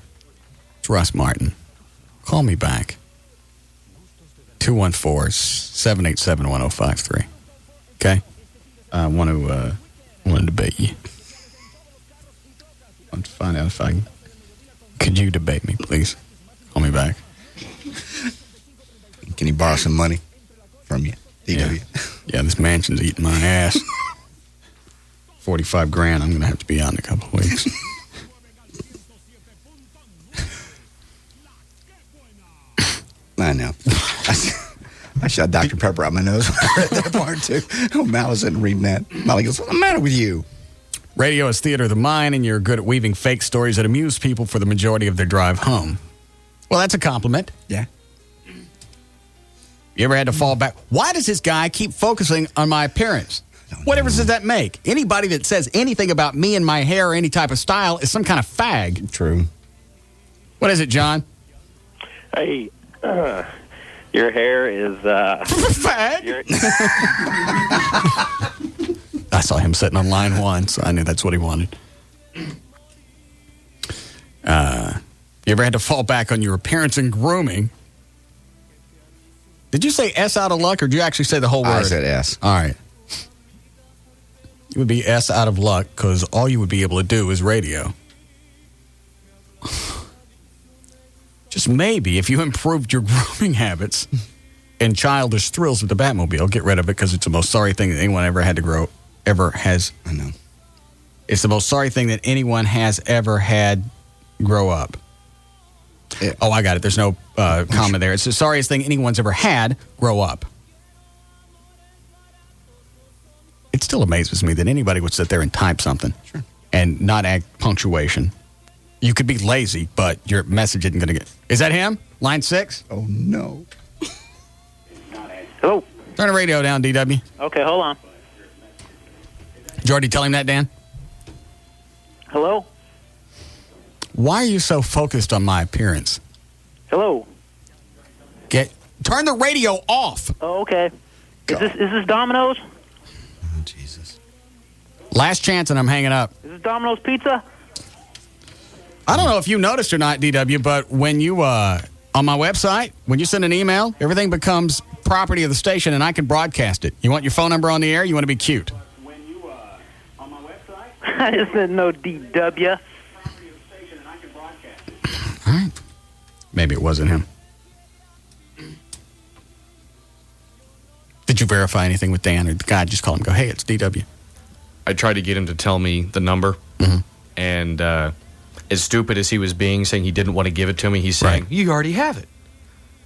It's Russ Martin. Call me back. 214-787-1053. Okay? I want to debate you. I want to find out if I can... Could you debate me, please? Call me back. Can he borrow some money from you? DW. Yeah, this mansion's eating my ass. $45,000. I'm going to have to be out in a couple of weeks. I know. I shot Dr. Pepper out my nose when I read that part, too. Oh, Mal was sitting reading that. Molly goes, what's the matter with you? Radio is theater of the mind, and you're good at weaving fake stories that amuse people for the majority of their drive home. Well, that's a compliment. Yeah. You ever had to fall back? Why does this guy keep focusing on my appearance? What difference does that make? Anybody that says anything about me and my hair or any type of style is some kind of fag. True. What is it, John? Hey, your hair is fag. I saw him sitting on line 1, so I knew that's what he wanted. You ever had to fall back on your appearance and grooming? Did you say S out of luck, or did you actually say the whole word? I said S. All right. You would be S out of luck because all you would be able to do is radio. Just maybe if you improved your grooming habits and childish thrills with the Batmobile, get rid of it because it's the most sorry thing that anyone ever has. I know. It's the most sorry thing that anyone has ever had grow up. Oh, I got it. There's no comma there. It's the sorriest thing anyone's ever had grow up. It still amazes me that anybody would sit there and type something and not add punctuation. You could be lazy, but your message isn't going to get... Is that him? Line 6? Oh, no. Hello. Turn the radio down, DW. Okay, hold on. Did you already tell him that, Dan? Hello? Why are you so focused on my appearance? Hello? Turn the radio off. Oh, okay. Is this Domino's? Oh, Jesus. Last chance and I'm hanging up. Is this Domino's Pizza? I don't know if you noticed or not, DW, but when you, on my website, when you send an email, everything becomes property of the station and I can broadcast it. You want your phone number on the air? You want to be cute? When you, on my website? I just said no DW. All right. Maybe it wasn't him. Did you verify anything with Dan, or the guy just called him and go, hey, it's DW? I tried to get him to tell me the number, and as stupid as he was being, saying he didn't want to give it to me, he's saying, you already have it.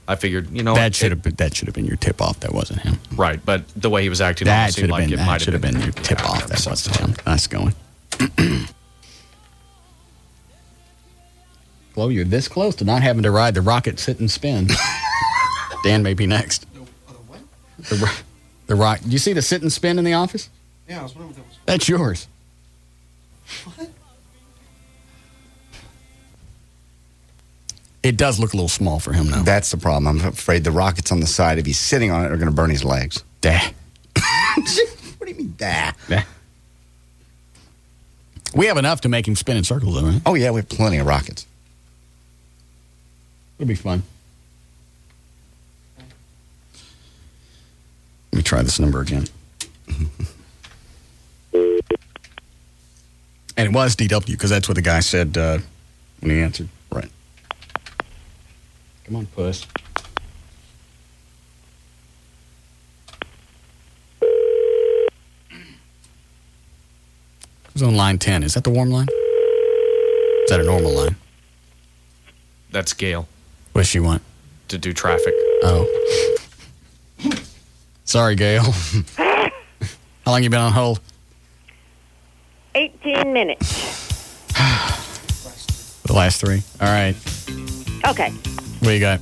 I figured, that should have been your tip-off. That wasn't him. Right, but the way he was acting, that seemed like it might have been your tip-off. That wasn't him. Nice going. Flo, you're this close to not having to ride the rocket sit and spin. Dan may be next. The rock. Do you see the sit and spin in the office? Yeah, I was wondering what that was. That's yours. What? It does look a little small for him, though. That's the problem. I'm afraid the rockets on the side, if he's sitting on it, are going to burn his legs. Dah. What do you mean, dah? Dah. We have enough to make him spin in circles, though, right? Oh, yeah, we have plenty of rockets. It'll be fun. Let me try this number again. And it was DW, because that's what the guy said when he answered. Right. Come on, puss. Who's on line 10? Is that the warm line? Is that a normal line? That's Gail. What does she want? To do traffic. Oh. Sorry, Gail. How long you been on hold? 18 minutes. The last three. All right. Okay. What you got?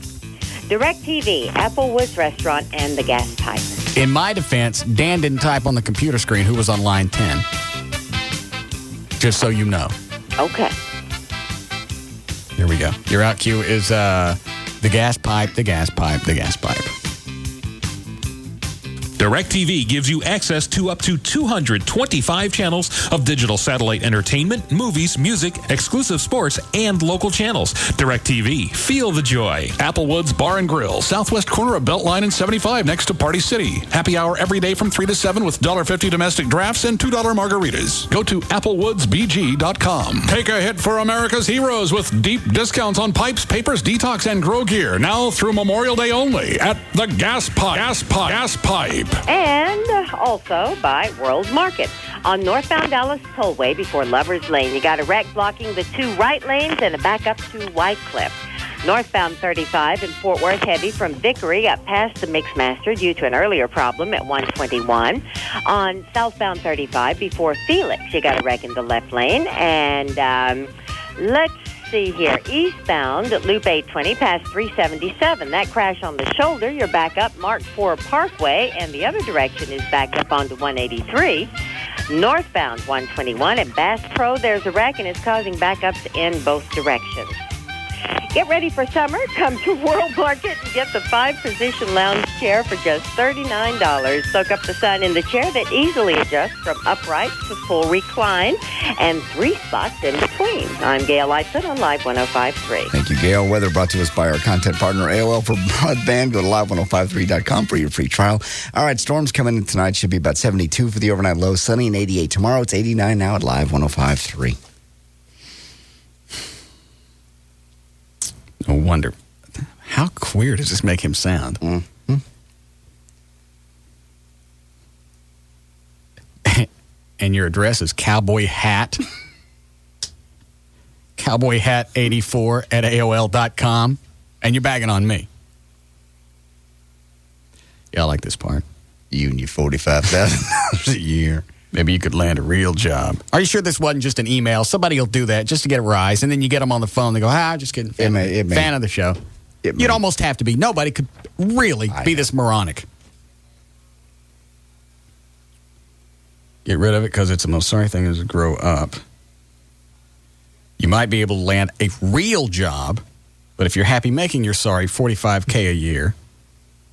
DirecTV, Applewoods Restaurant, and the gas pipe. In my defense, Dan didn't type on the computer screen who was on line 10. Just so you know. Okay. Here we go. Your out cue is the gas pipe, the gas pipe, the gas pipe. DirecTV gives you access to up to 225 channels of digital satellite entertainment, movies, music, exclusive sports, and local channels. DirecTV. Feel the joy. Applewoods Bar and Grill, southwest corner of Beltline and 75 next to Party City. Happy hour every day from 3 to 7 with $1.50 domestic drafts and $2 margaritas. Go to applewoodsbg.com. Take a hit for America's heroes with deep discounts on pipes, papers, detox, and grow gear. Now through Memorial Day only at the Gas Pipe. Gas Pipe. Gas Pipe. And also by World Market. On northbound Dallas Tollway before Lover's Lane, you got a wreck blocking the two right lanes and a backup to White Cliff. Northbound 35 in Fort Worth heavy from Vickery up past the Mixmaster due to an earlier problem at 121. On southbound 35 before Felix, you got a wreck in the left lane. And let's see here. Eastbound at Loop 820 past 377. That crash on the shoulder, you're back up Mark IV Parkway, and the other direction is back up onto 183. Northbound 121 at Bass Pro, there's a wreck, and it's causing backups in both directions. Get ready for summer. Come to World Market and get the 5-position lounge chair for just $39. Soak up the sun in the chair that easily adjusts from upright to full recline and 3 spots in between. I'm Gail Lightfoot on Live 105.3. Thank you, Gail. Weather brought to us by our content partner, AOL for Broadband. Go to live1053.com for your free trial. All right, storms coming in tonight. Should be about 72 for the overnight low. Sunny and 88 tomorrow. It's 89 now at Live 105.3. No wonder. How queer does this make him sound? Mm-hmm. And your address is Cowboy Hat. Cowboy Hat 84 at AOL.com. And you're bagging on me. Yeah, I like this part. You and your $45,000 a year. Maybe you could land a real job. Are you sure this wasn't just an email? Somebody will do that just to get a rise, and then you get them on the phone. They go, just kidding. Fan of the show. You'd almost have to be. Nobody could really be this moronic. Get rid of it because it's the most sorry thing is to grow up. You might be able to land a real job, but if you're happy making your sorry $45K a year,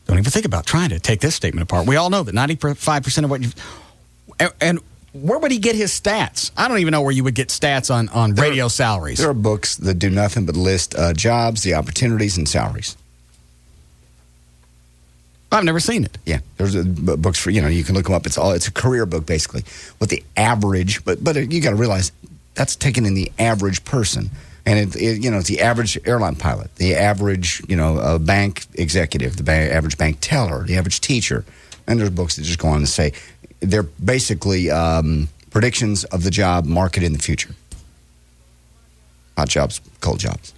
don't even think about trying to take this statement apart. We all know that 95% of what you've... And where would he get his stats? I don't even know where you would get stats on radio salaries. There are books that do nothing but list jobs, the opportunities, and salaries. I've never seen it. Yeah, there's books for, you can look them up. It's a career book, basically. What the average, but you got to realize that's taken in the average person. And, it's the average airline pilot, the average, bank executive, the average bank teller, the average teacher. And there's books that just go on to say, they're basically predictions of the job market in the future. Hot jobs, cold jobs.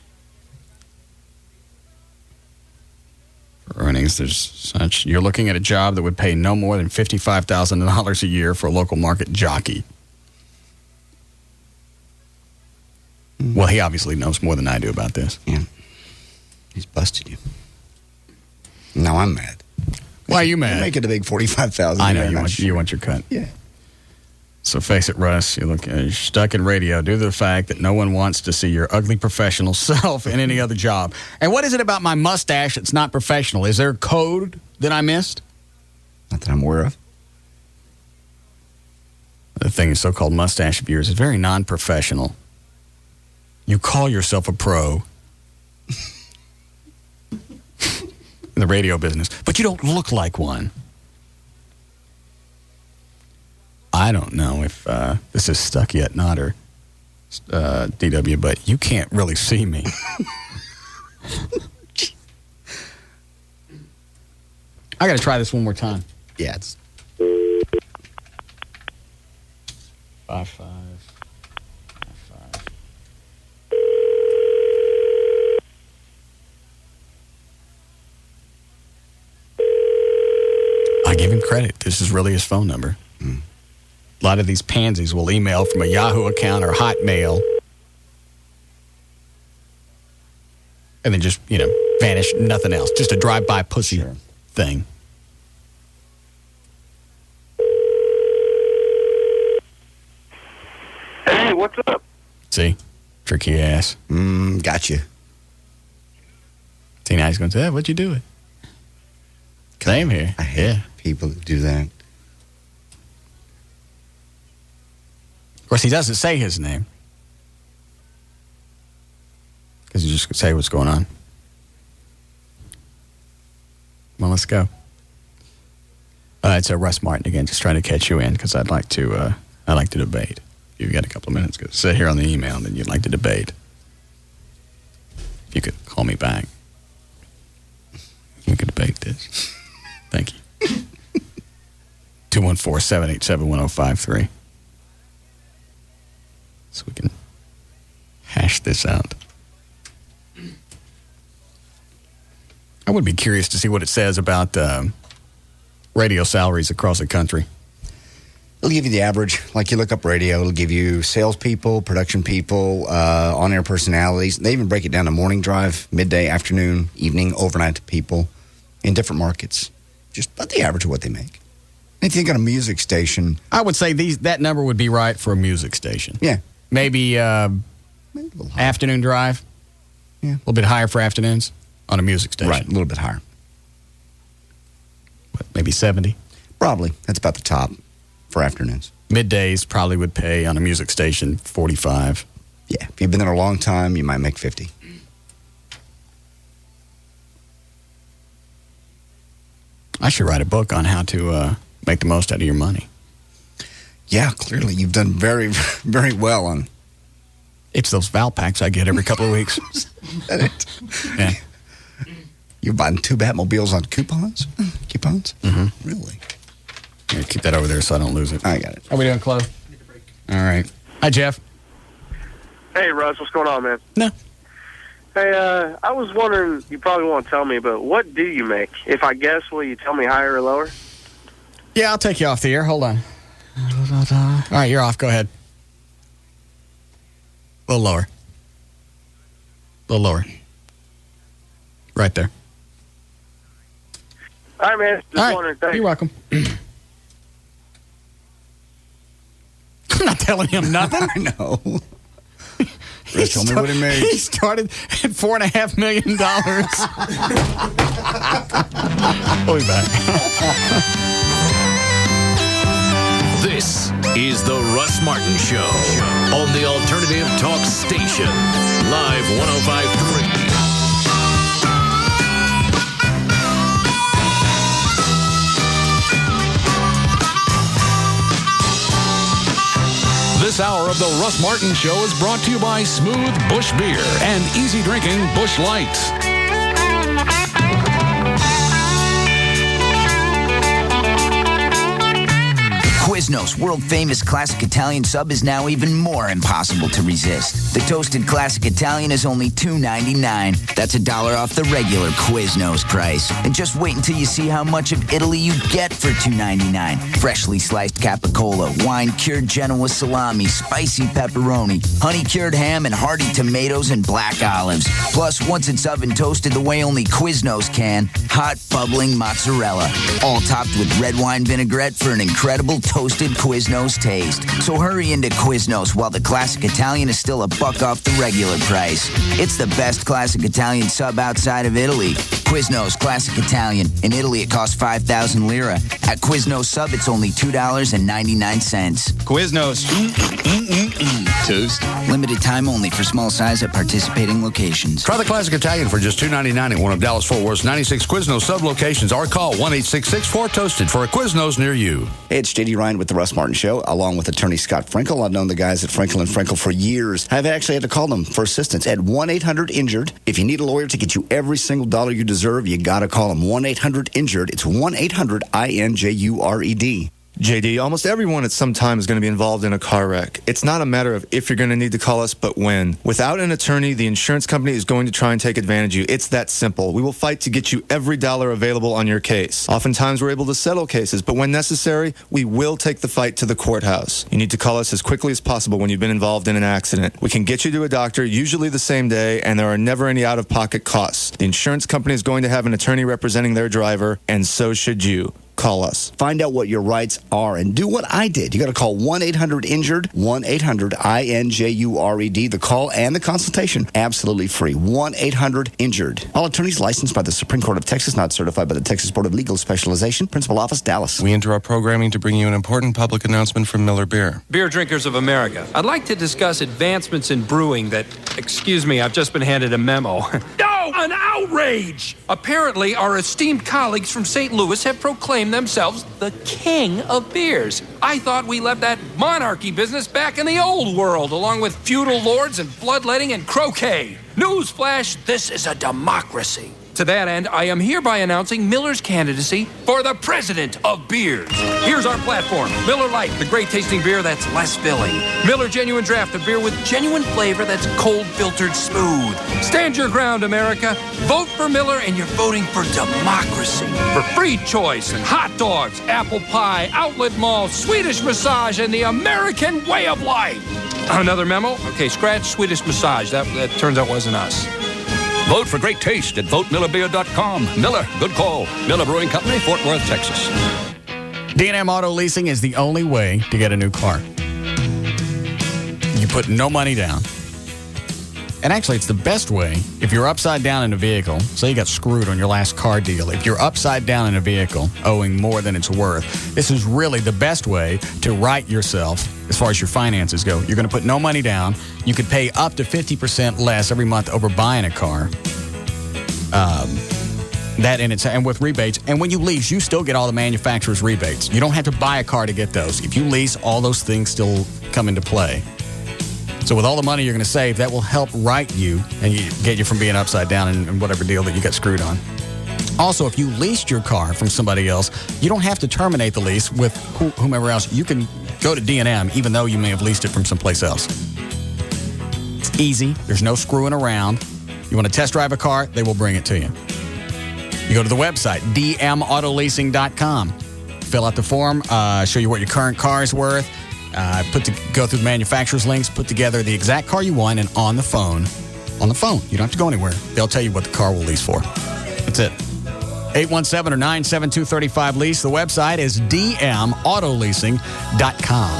For earnings, there's such. You're looking at a job that would pay no more than $55,000 a year for a local market jockey. Well, he obviously knows more than I do about this. Yeah. He's busted you. Now I'm mad. Why are you mad? Make it a big $45,000. I know you want your cut. Yeah. So face it, Russ, you're stuck in radio due to the fact that no one wants to see your ugly professional self in any other job. And what is it about my mustache that's not professional? Is there a code that I missed? Not that I'm aware of. The thing is so-called mustache of yours is very non-professional. You call yourself a pro in the radio business, but you don't look like one. I don't know if this is stuck yet, not or DW, but you can't really see me. I got to try this one more time. Yeah, it's 5-5. I give him credit. This is really his phone number. A lot of these pansies will email from a Yahoo account or Hotmail and then just, vanish, nothing else. Just a drive-by pussy thing. Hey, what's up? See? Tricky ass. Gotcha. See, now he's going to say, hey, what'd you do it? Same here. I hate people that do that. Of course, he doesn't say his name. Because he's just going to say what's going on. Well, let's go. It's Russ Martin again, just trying to catch you in because I'd like to debate. You've got a couple of minutes to sit here on the email and then you'd like to debate. If you could call me back. We could debate this. Thank you. 214-787-1053. So we can hash this out. I would be curious to see what it says about radio salaries across the country. It'll give you the average. Like you look up radio, it'll give you salespeople, production people, on-air personalities. They even break it down to morning drive, midday, afternoon, evening, overnight people in different markets. Just about the average of what they make. If you think on a music station, I would say that number would be right for a music station. Yeah. Maybe afternoon drive. Yeah. A little bit higher for afternoons on a music station. Right, a little bit higher. What, maybe 70? Probably. That's about the top for afternoons. Middays probably would pay on a music station 45. Yeah. If you've been there a long time, you might make 50. I should write a book on how to make the most out of your money. Yeah, clearly you've done very, very well on. It's those Val packs I get every couple of weeks. Yeah. You're buying 2 Batmobiles on coupons? Mm-hmm. Really? Yeah, keep that over there so I don't lose it. I got it. Are we doing, Chloe? All right. Hi, Jeff. Hey, Russ, what's going on, man? No. Hey, I was wondering, you probably won't tell me, but what do you make? If I guess, will you tell me higher or lower? Yeah, I'll take you off the air. Hold on. All right, you're off. Go ahead. A little lower. A little lower. Right there. All right, man. Just wondering. Thanks. You're welcome. I'm not telling him nothing. I know. Russ told me what he made. He started at $4.5 million. We'll be back. This is the Russ Martin Show on the Alternative Talk Station. Live 105.3. This hour of the Russ Martin Show is brought to you by Smooth Bush Beer and easy drinking Bush Light. Quiznos world-famous classic Italian sub is now even more impossible to resist. The toasted classic Italian is only $2.99. That's $1 off the regular Quiznos price. And just wait until you see how much of Italy you get for $2.99. Freshly sliced capicola, wine-cured Genoa salami, spicy pepperoni, honey-cured ham, and hearty tomatoes and black olives. Plus, once it's oven toasted the way only Quiznos can, hot, bubbling mozzarella. All topped with red wine vinaigrette for an incredible toasted toasted Quiznos taste. So hurry into Quiznos while the classic Italian is still $1 off the regular price. It's the best classic Italian sub outside of Italy. Quiznos Classic Italian. In Italy, it costs 5,000 lira. At Quiznos Sub, it's only $2.99. Quiznos. Toast. Limited time only for small size at participating locations. Try the classic Italian for just $2.99 at one of Dallas-Fort Worth's 96 Quiznos sub locations, or call 1-866-4TOASTED for a Quiznos near you. Hey, it's JD Ryan with the Russ Martin Show, along with attorney Scott Frankel. I've known the guys at Frankel & Frankel for years. I've actually had to call them for assistance at 1-800-INJURED. If you need a lawyer to get you every single dollar you deserve, you got to call them 1-800-INJURED. It's 1-800-INJURED. JD, almost everyone at some time is going to be involved in a car wreck. It's not a matter of if you're going to need to call us, but when. Without an attorney, the insurance company is going to try and take advantage of you. It's that simple. We will fight to get you every dollar available on your case. Oftentimes, we're able to settle cases, but when necessary, we will take the fight to the courthouse. You need to call us as quickly as possible when you've been involved in an accident. We can get you to a doctor, usually the same day, and there are never any out-of-pocket costs. The insurance company is going to have an attorney representing their driver, and so should you. Call us. Find out what your rights are and do what I did. You got to call 1-800-INJURED, 1-800-INJURED. The call and the consultation, absolutely free. 1-800-INJURED. All attorneys licensed by the Supreme Court of Texas, not certified by the Texas Board of Legal Specialization. Principal Office, Dallas. We enter our programming to bring you an important public announcement from Miller Beer. Beer drinkers of America, I'd like to discuss advancements in brewing that, excuse me, I've just been handed a memo. No, an outrage! Apparently, our esteemed colleagues from St. Louis have proclaimed themselves the king of beers. I thought we left that monarchy business back in the old world, along with feudal lords and bloodletting and croquet. Newsflash, this is a democracy. To that end, I am hereby announcing Miller's candidacy for the president of beers. Here's our platform. Miller Lite, the great tasting beer that's less filling. Miller Genuine Draft, a beer with genuine flavor that's cold filtered smooth. Stand your ground, America. Vote for Miller and you're voting for democracy. For free choice and hot dogs, apple pie, outlet mall, Swedish massage, and the American way of life. Another memo? Okay, scratch Swedish massage. That turns out wasn't us. Vote for great taste at votemillerbeer.com. Miller, good call. Miller Brewing Company, Fort Worth, Texas. D&M Auto Leasing is the only way to get a new car. You put no money down. And actually, it's the best way if you're upside down in a vehicle. Say you got screwed on your last car deal. If you're upside down in a vehicle, owing more than it's worth, this is really the best way to right yourself as far as your finances go. You're going to put no money down. You could pay up to 50% less every month over buying a car. And with rebates. And when you lease, you still get all the manufacturer's rebates. You don't have to buy a car to get those. If you lease, all those things still come into play. So with all the money you're going to save, that will help right you and get you from being upside down in whatever deal that you got screwed on. Also, if you leased your car from somebody else, you don't have to terminate the lease with whomever else. You can go to D&M even though you may have leased it from someplace else. It's easy. There's no screwing around. You want to test drive a car, they will bring it to you. You go to the website, dmautoleasing.com. Fill out the form, show you what your current car is worth. Go through the manufacturer's links, put together the exact car you want, and on the phone, you don't have to go anywhere. They'll tell you what the car will lease for. That's it. 817 or 972-35 lease. The website is dmautoleasing.com.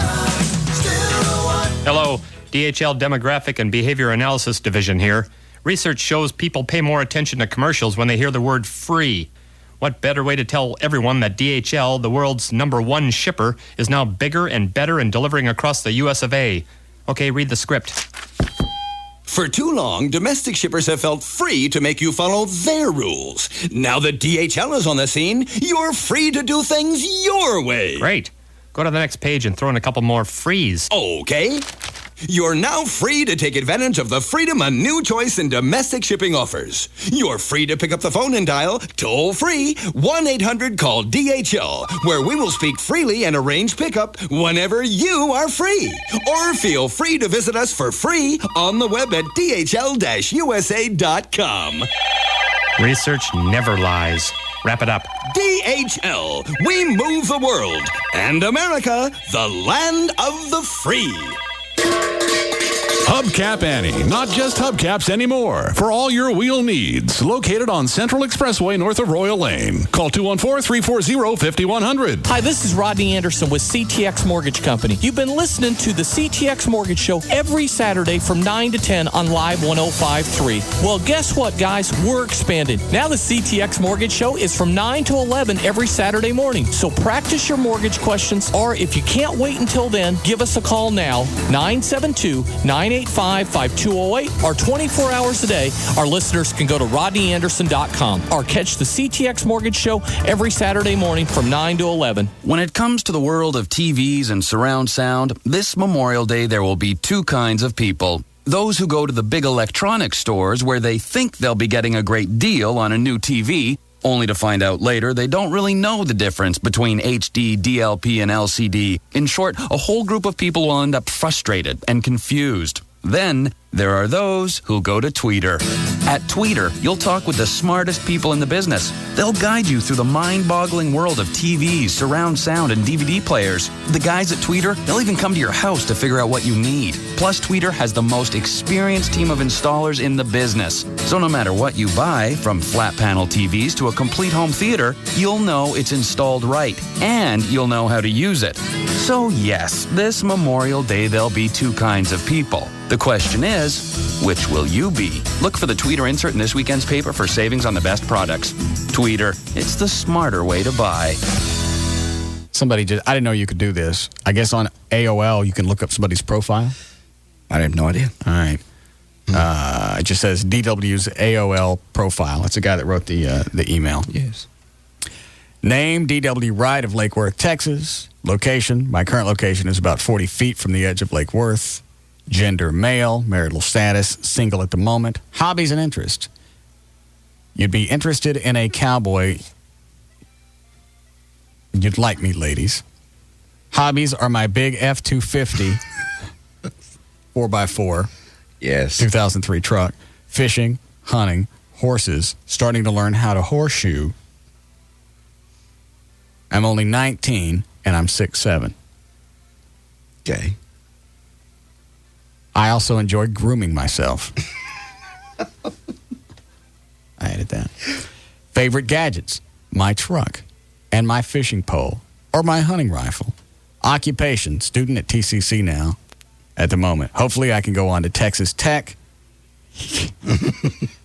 Hello, DHL Demographic and Behavior Analysis Division here. Research shows people pay more attention to commercials when they hear the word free. What better way to tell everyone that DHL, the world's #1 shipper, is now bigger and better in delivering across the US of A? Okay, read the script. For too long, domestic shippers have felt free to make you follow their rules. Now that DHL is on the scene, you're free to do things your way. Great. Go to the next page and throw in a couple more frees. Okay. You're now free to take advantage of the freedom a new choice in domestic shipping offers. You're free to pick up the phone and dial toll-free 1-800-CALL-DHL, where we will speak freely and arrange pickup whenever you are free. Or feel free to visit us for free on the web at dhl-usa.com. Research never lies. Wrap it up. DHL, we move the world. And America, the land of the free. A Hubcap Annie. Not just hubcaps anymore. For all your wheel needs. Located on Central Expressway north of Royal Lane. Call 214-340-5100. Hi, this is Rodney Anderson with CTX Mortgage Company. You've been listening to the CTX Mortgage Show every Saturday from 9 to 10 on Live 105.3. Well, guess what, guys? We're expanding. Now the CTX Mortgage Show is from 9 to 11 every Saturday morning. So practice your mortgage questions, or if you can't wait until then, give us a call now, 972-985-5208, or 24 hours a day. Our listeners can go to rodneyanderson.com or catch the CTX Mortgage Show every Saturday morning from 9 to 11. When it comes to the world of TVs and surround sound, this Memorial Day there will be two kinds of people. Those who go to the big electronics stores where they think they'll be getting a great deal on a new TV, only to find out later they don't really know the difference between HD, DLP, and LCD. In short, a whole group of people will end up frustrated and confused. Then, there are those who'll go to Tweeter. At Tweeter, you'll talk with the smartest people in the business. They'll guide you through the mind-boggling world of TVs, surround sound, and DVD players. The guys at Tweeter, they'll even come to your house to figure out what you need. Plus, Tweeter has the most experienced team of installers in the business. So no matter what you buy, from flat panel TVs to a complete home theater, you'll know it's installed right, and you'll know how to use it. So yes, this Memorial Day there'll be two kinds of people. The question is, which will you be? Look for the Tweeter insert in this weekend's paper for savings on the best products. Tweeter, it's the smarter way to buy. I didn't know you could do this. I guess on AOL you can look up somebody's profile. I have no idea. All right. It just says DW's AOL profile. That's the guy that wrote the email. Yes. Name, DW Wright of Lake Worth, Texas. Location, my current location is about 40 feet from the edge of Lake Worth. Gender, male. Marital status, single at the moment. Hobbies and interests. You'd be interested in a cowboy. You'd like me, ladies. Hobbies are my big F-250 4x4. Yes. 2003 truck. Fishing, hunting, horses, starting to learn how to horseshoe. I'm only 19, and I'm 6'7". Okay. I also enjoy grooming myself. I added that. Favorite gadgets? My truck and my fishing pole or my hunting rifle. Occupation? Student at TCC now at the moment. Hopefully I can go on to Texas Tech.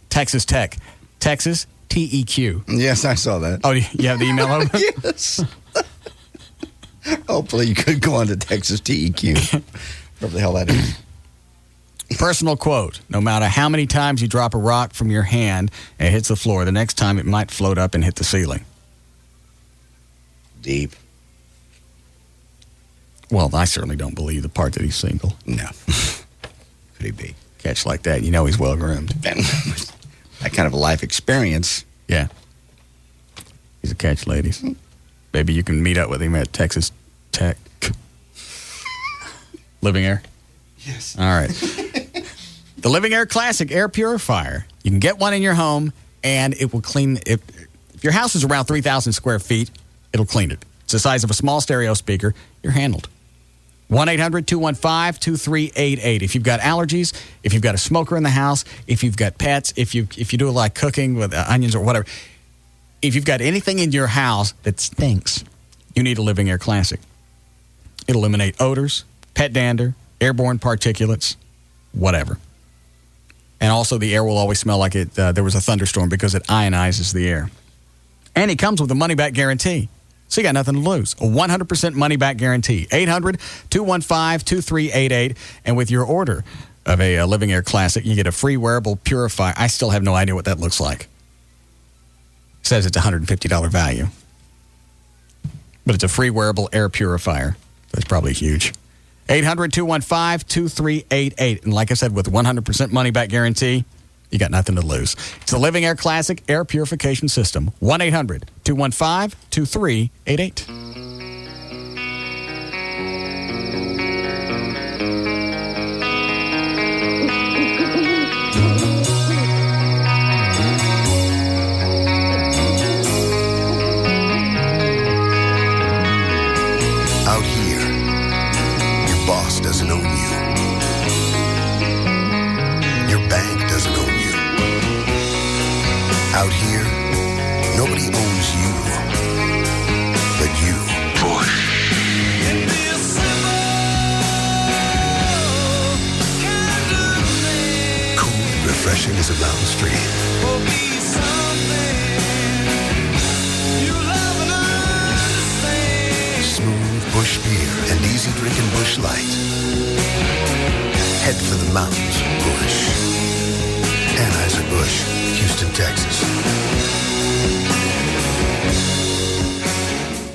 Texas Tech. Texas TEQ. Yes, I saw that. Oh, you have the email open? Yes. Hopefully you could go on to Texas TEQ. Whatever the hell that is. Personal quote: no matter how many times you drop a rock from your hand and it hits the floor, the next time it might float up and hit the ceiling. Deep. Well, I certainly don't believe the part that he's single. No. Could he be? Catch like that, you know he's well-groomed. That kind of a life experience. Yeah. He's a catch, ladies. Maybe you can meet up with him at Texas Tech. Living Air? Yes. All right. The Living Air Classic Air Purifier. You can get one in your home, and it will clean. If your house is around 3,000 square feet, it'll clean it. It's the size of a small stereo speaker. You're handled. 1-800-215-2388. If you've got allergies, if you've got a smoker in the house, if you've got pets, if you do like cooking with onions or whatever, if you've got anything in your house that stinks, you need a Living Air Classic. It'll eliminate odors, pet dander, airborne particulates, whatever. And also the air will always smell like there was a thunderstorm because it ionizes the air. And it comes with a money-back guarantee. So you got nothing to lose. A 100% money-back guarantee. 800-215-2388. And with your order of a Living Air Classic, you get a free wearable purifier. I still have no idea what that looks like. It says it's a $150 value. But it's a free wearable air purifier. That's probably huge. 800-215-2388. And like I said, with 100% money-back guarantee, you got nothing to lose. It's the Living Air Classic Air Purification System. 1-800-215-2388. Out here, your boss doesn't own you. Out here, nobody owns you but you. Bush. Cool and refreshing as a mountain stream. Smooth Bush beer and easy drinking Bush Light. Head for the mountains, Bush. Anheuser-Busch, Houston, Texas.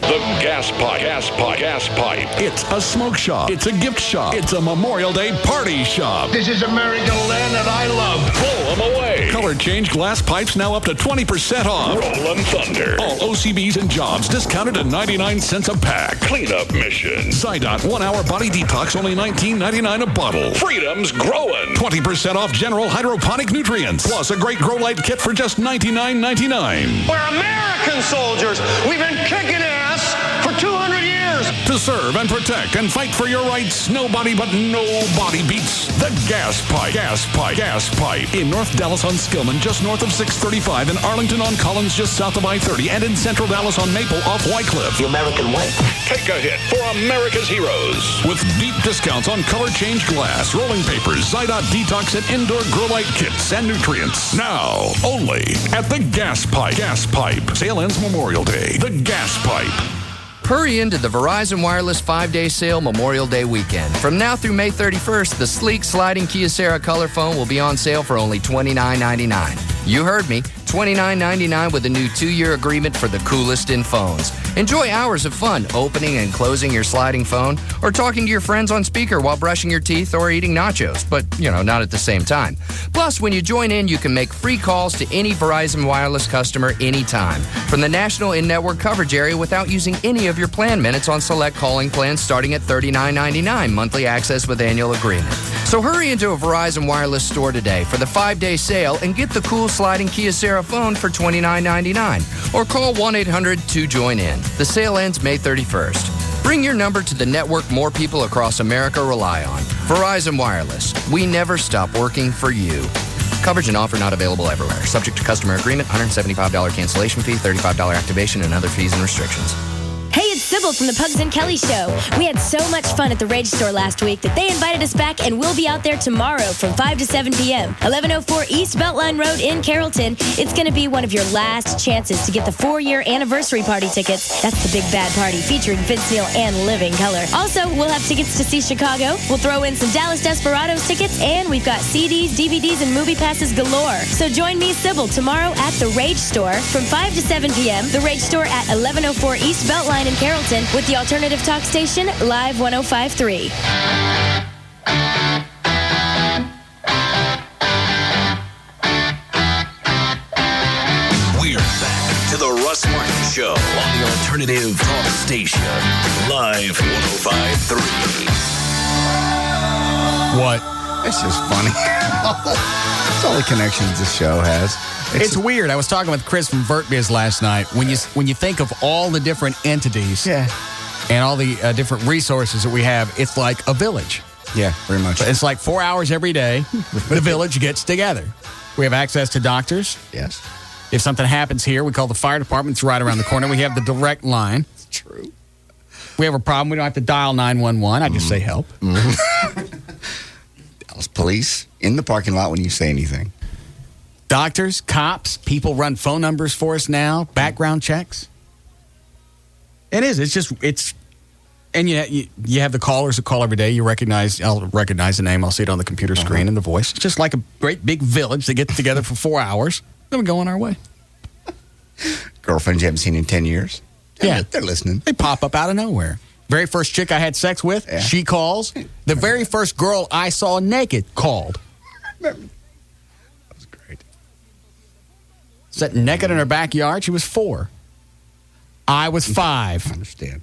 The Gas Pipe. Gas Pipe. Gas Pipe. It's a smoke shop. It's a gift shop. It's a Memorial Day party shop. This is American land that I love. Blow them away. Color change glass pipes now up to 20% off. Rollin' Thunder. All OCBs and jobs discounted at 99 cents a pack. Cleanup mission. Zydot 1 hour body detox only $19.99 a bottle. Freedom's growing. 20% off general hydroponic nutrients. Plus a great grow light kit for just $99.99. We're American soldiers. We've been kicking ass for 200 years. To serve and protect and fight for your rights, nobody but nobody beats the Gas Pipe. Gas Pipe. Gas Pipe. In North Dallas on Skillman, just north of 635. In Arlington on Collins, just south of I-30. And in Central Dallas on Maple off Wycliffe. The American way. Take a hit for America's heroes. With deep discounts on color change glass, rolling papers, Zydot detox, and indoor grow light kits and nutrients. Now, only at the Gas Pipe. Gas Pipe. Sale ends Memorial Day. The Gas Pipe. Hurry into the Verizon Wireless 5-day sale Memorial Day weekend. From now through May 31st, the sleek sliding Kyocera color phone will be on sale for only $29.99. You heard me, $29.99 with a new 2-year agreement for the coolest in phones. Enjoy hours of fun opening and closing your sliding phone or talking to your friends on speaker while brushing your teeth or eating nachos, but, not at the same time. Plus, when you join in, you can make free calls to any Verizon Wireless customer anytime from the national in-network coverage area without using any of your plan minutes on select calling plans starting at $39.99 monthly access with annual agreement. So hurry into a Verizon Wireless store today for the 5-day sale and get the cool sliding Kyocera phone for $29.99 or call 1-800-2-JOIN-IN. The sale ends May 31st. Bring your number to the network more people across America rely on. Verizon Wireless. We never stop working for you. Coverage and offer not available everywhere. Subject to customer agreement, $175 cancellation fee, $35 activation, and other fees and restrictions. Hey, it's Sybil from the Pugs and Kelly Show. We had so much fun at the Rage Store last week that they invited us back, and we'll be out there tomorrow from 5 to 7 p.m. 1104 East Beltline Road in Carrollton. It's going to be one of your last chances to get the 4-year anniversary party tickets. That's the big bad party featuring Vince Neil and Living Color. Also, we'll have tickets to see Chicago. We'll throw in some Dallas Desperados tickets, and we've got CDs, DVDs, and movie passes galore. So join me, Sybil, tomorrow at the Rage Store from 5 to 7 p.m. The Rage Store at 1104 East Beltline in Carrollton with the alternative talk station, Live 105.3. We're back to the Russ Martin Show on the alternative talk station, Live 105.3. What? It's just funny. That's all the connections this show has. It's weird. I was talking with Chris from VertBiz last night. When you think of all the different entities and all the different resources that we have, it's like a village. Yeah, very much. It's like 4 hours every day, the village gets together. We have access to doctors. Yes. If something happens here, we call the fire department. It's right around the corner. We have the direct line. It's true. We have a problem. We don't have to dial 911. I just say help. Dallas police in the parking lot when you say anything. Doctors, cops, people run phone numbers for us now, background checks. It is. And you have the callers that call every day. I'll recognize the name. I'll see it on the computer screen and the voice. It's just like a great big village that gets together for 4 hours. Then we go on our way. Girlfriends you haven't seen in 10 years. Yeah. They're listening. They pop up out of nowhere. Very first chick I had sex with, she calls. The very first girl I saw naked called. Sitting naked in her backyard. She was 4. I was 5. I understand.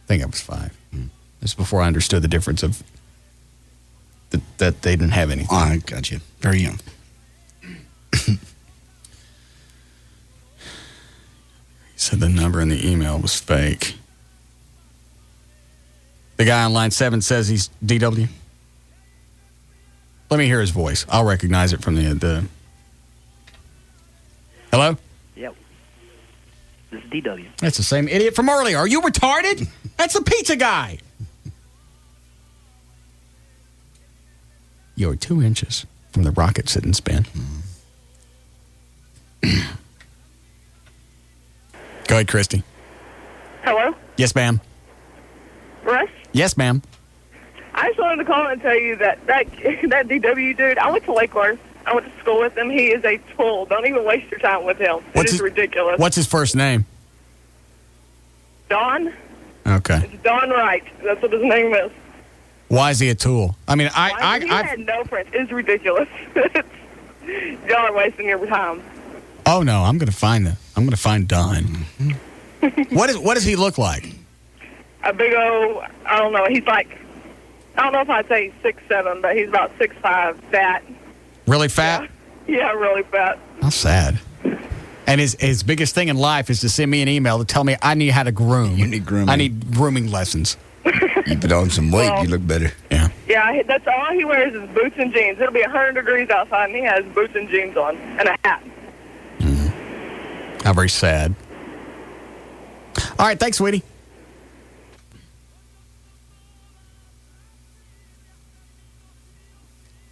I think I was 5. This is before I understood the difference of that they didn't have anything. Oh, I got you. Very young. He said the number in the email was fake. The guy on line 7 says he's DW. Let me hear his voice. I'll recognize it from the... Hello? Yep. This is DW. That's the same idiot from earlier. Are you retarded? That's the pizza guy. You're 2 inches from the rocket sit and spin. Go ahead, Christy. Hello? Yes, ma'am. Russ? Yes, ma'am. I just wanted to call and tell you that DW dude, I went to Lakeworth. I went to school with him. He is a tool. Don't even waste your time with him. It is ridiculous. What's his first name? Don? Okay. It's Don Wright. That's what his name is. Why is he a tool? I mean, He had no friends. It's ridiculous. Y'all are wasting your time. Oh no, I'm gonna find Don. What does he look like? A big old, I don't know. He's like, I don't know if I'd say 6'7", but he's about 6'5", fat. Really fat? Yeah, really fat. How sad. And his biggest thing in life is to send me an email to tell me I need how to groom. You need grooming. I need grooming lessons. You put on some weight, you look better. Yeah. Yeah, that's all he wears is boots and jeans. It'll be 100 degrees outside, and he has boots and jeans on and a hat. How very sad. All right, thanks, sweetie.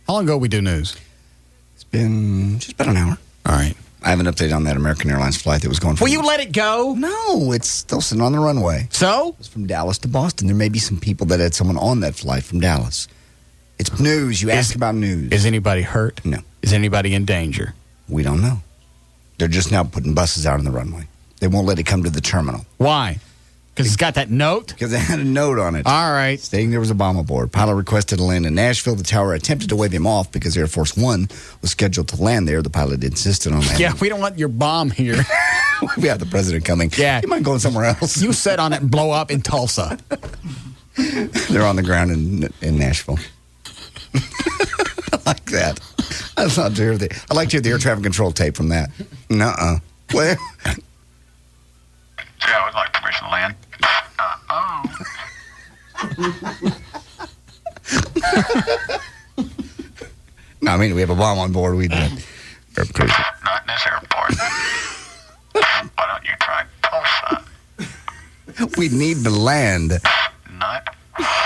How long ago we do news? It's been just about an hour. All right. I have an update on that American Airlines flight that was going from... Will you let it go? No, it's still sitting on the runway. So? It's from Dallas to Boston. There may be some people that had someone on that flight from Dallas. It's news. You ask about news. Is anybody hurt? No. Is anybody in danger? We don't know. They're just now putting buses out on the runway. They won't let it come to the terminal. Why? Because it's got that note? Because it had a note on it. All right. Stating there was a bomb aboard. Pilot requested to land in Nashville. The tower attempted to wave him off because Air Force One was scheduled to land there. The pilot insisted on landing. Yeah, we don't want your bomb here. We have the president coming. Yeah. You mind going somewhere else? You sit on it and blow up in Tulsa. They're on the ground in Nashville. I like that. That's not to hear I like to hear the air traffic control tape from that. Nuh-uh. Where? Yeah, I would like permission to land. No, I mean, we have a bomb on board. We'd Not in this airport. Why don't you try Tulsa? We need to land. Not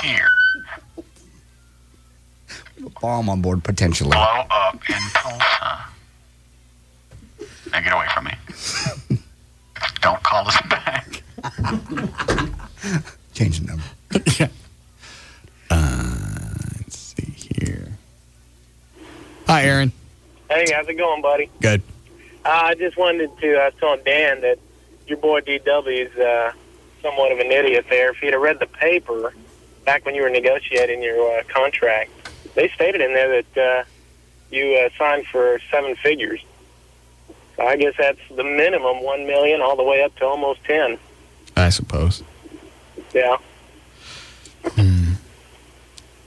here. A bomb on board, potentially. Blow up in Tulsa. Now get away from me. Don't call us back. Change the number. Yeah. Let's see here. Hi, Aaron. Hey, how's it going, buddy? Good. I just wanted to, I was telling Dan that your boy DW is somewhat of an idiot there. If he'd have read the paper back when you were negotiating your contract, they stated in there that you signed for 7 figures. So I guess that's the minimum, $1 million, all the way up to almost 10. I suppose. Yeah.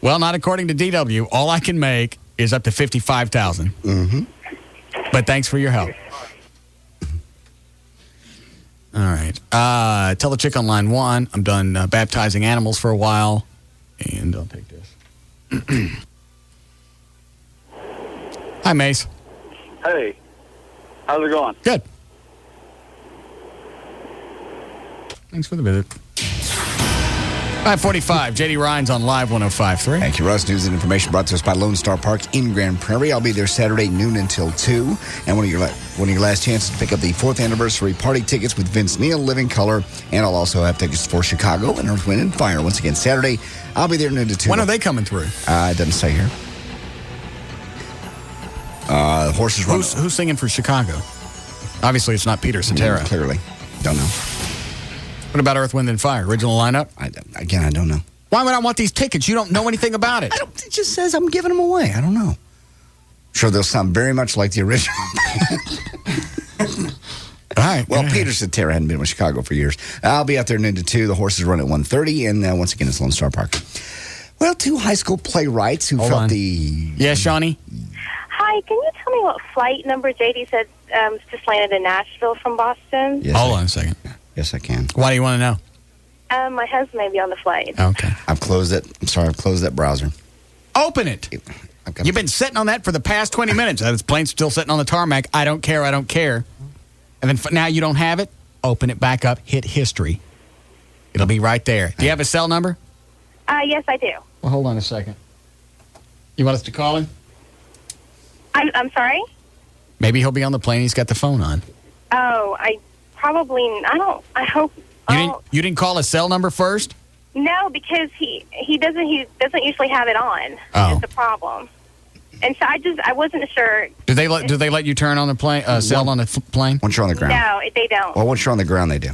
Well, not according to DW. All I can make is up to $55,000. Mm-hmm. But thanks for your help. All right. Tell the chick on line 1. I'm done baptizing animals for a while. And I'll take this. Hi, Mace. Hey. How's it going? Good. Thanks for the visit. 5:45. J.D. Ryan's on Live 105.3. Thank you, Russ. News and information brought to us by Lone Star Park in Grand Prairie. I'll be there Saturday noon until 2. And one of your last chances to pick up the 4th anniversary party tickets with Vince Neil, Living Color, and I'll also have tickets for Chicago and Earth, Wind, and Fire. Once again, Saturday, I'll be there noon to 2. When are they coming through? It doesn't say here. The horses run. Who's singing for Chicago? Obviously, it's not Peter Cetera. Clearly. Don't know. What about Earth, Wind, and Fire? Original lineup? I don't know. Why would I want these tickets? You don't know anything about it. It just says I'm giving them away. I don't know. Sure, they'll sound very much like the original. All right. Well, Peter Cetera hadn't been with Chicago for years. I'll be out there noon to 2. The horses run at 1:30, and once again, it's Lone Star Park. Well, 2 high school playwrights who felt the... Yeah, Shawnee? Hi, can you tell me what flight number JD said just landed in Nashville from Boston? Yes, Hold on a second. Yes, I can. Why do you want to know? My husband may be on the flight. Okay. I've closed it. I'm sorry, I've closed that browser. Open it. You've been sitting on that for the past 20 minutes. This plane's still sitting on the tarmac. I don't care. And then now you don't have it. Open it back up. Hit history. It'll be right there. Do you have a cell number? Yes, I do. Well, hold on a second. You want us to call him? I'm sorry? Maybe he'll be on the plane. He's got the phone on. Oh, I hope. You didn't call a cell number first? No, because he doesn't usually have it on. Oh. Is the problem. And so I wasn't sure. Do they let you turn on the plane cell on the plane? Once you're on the ground. No, they don't. Well, once you're on the ground, they do.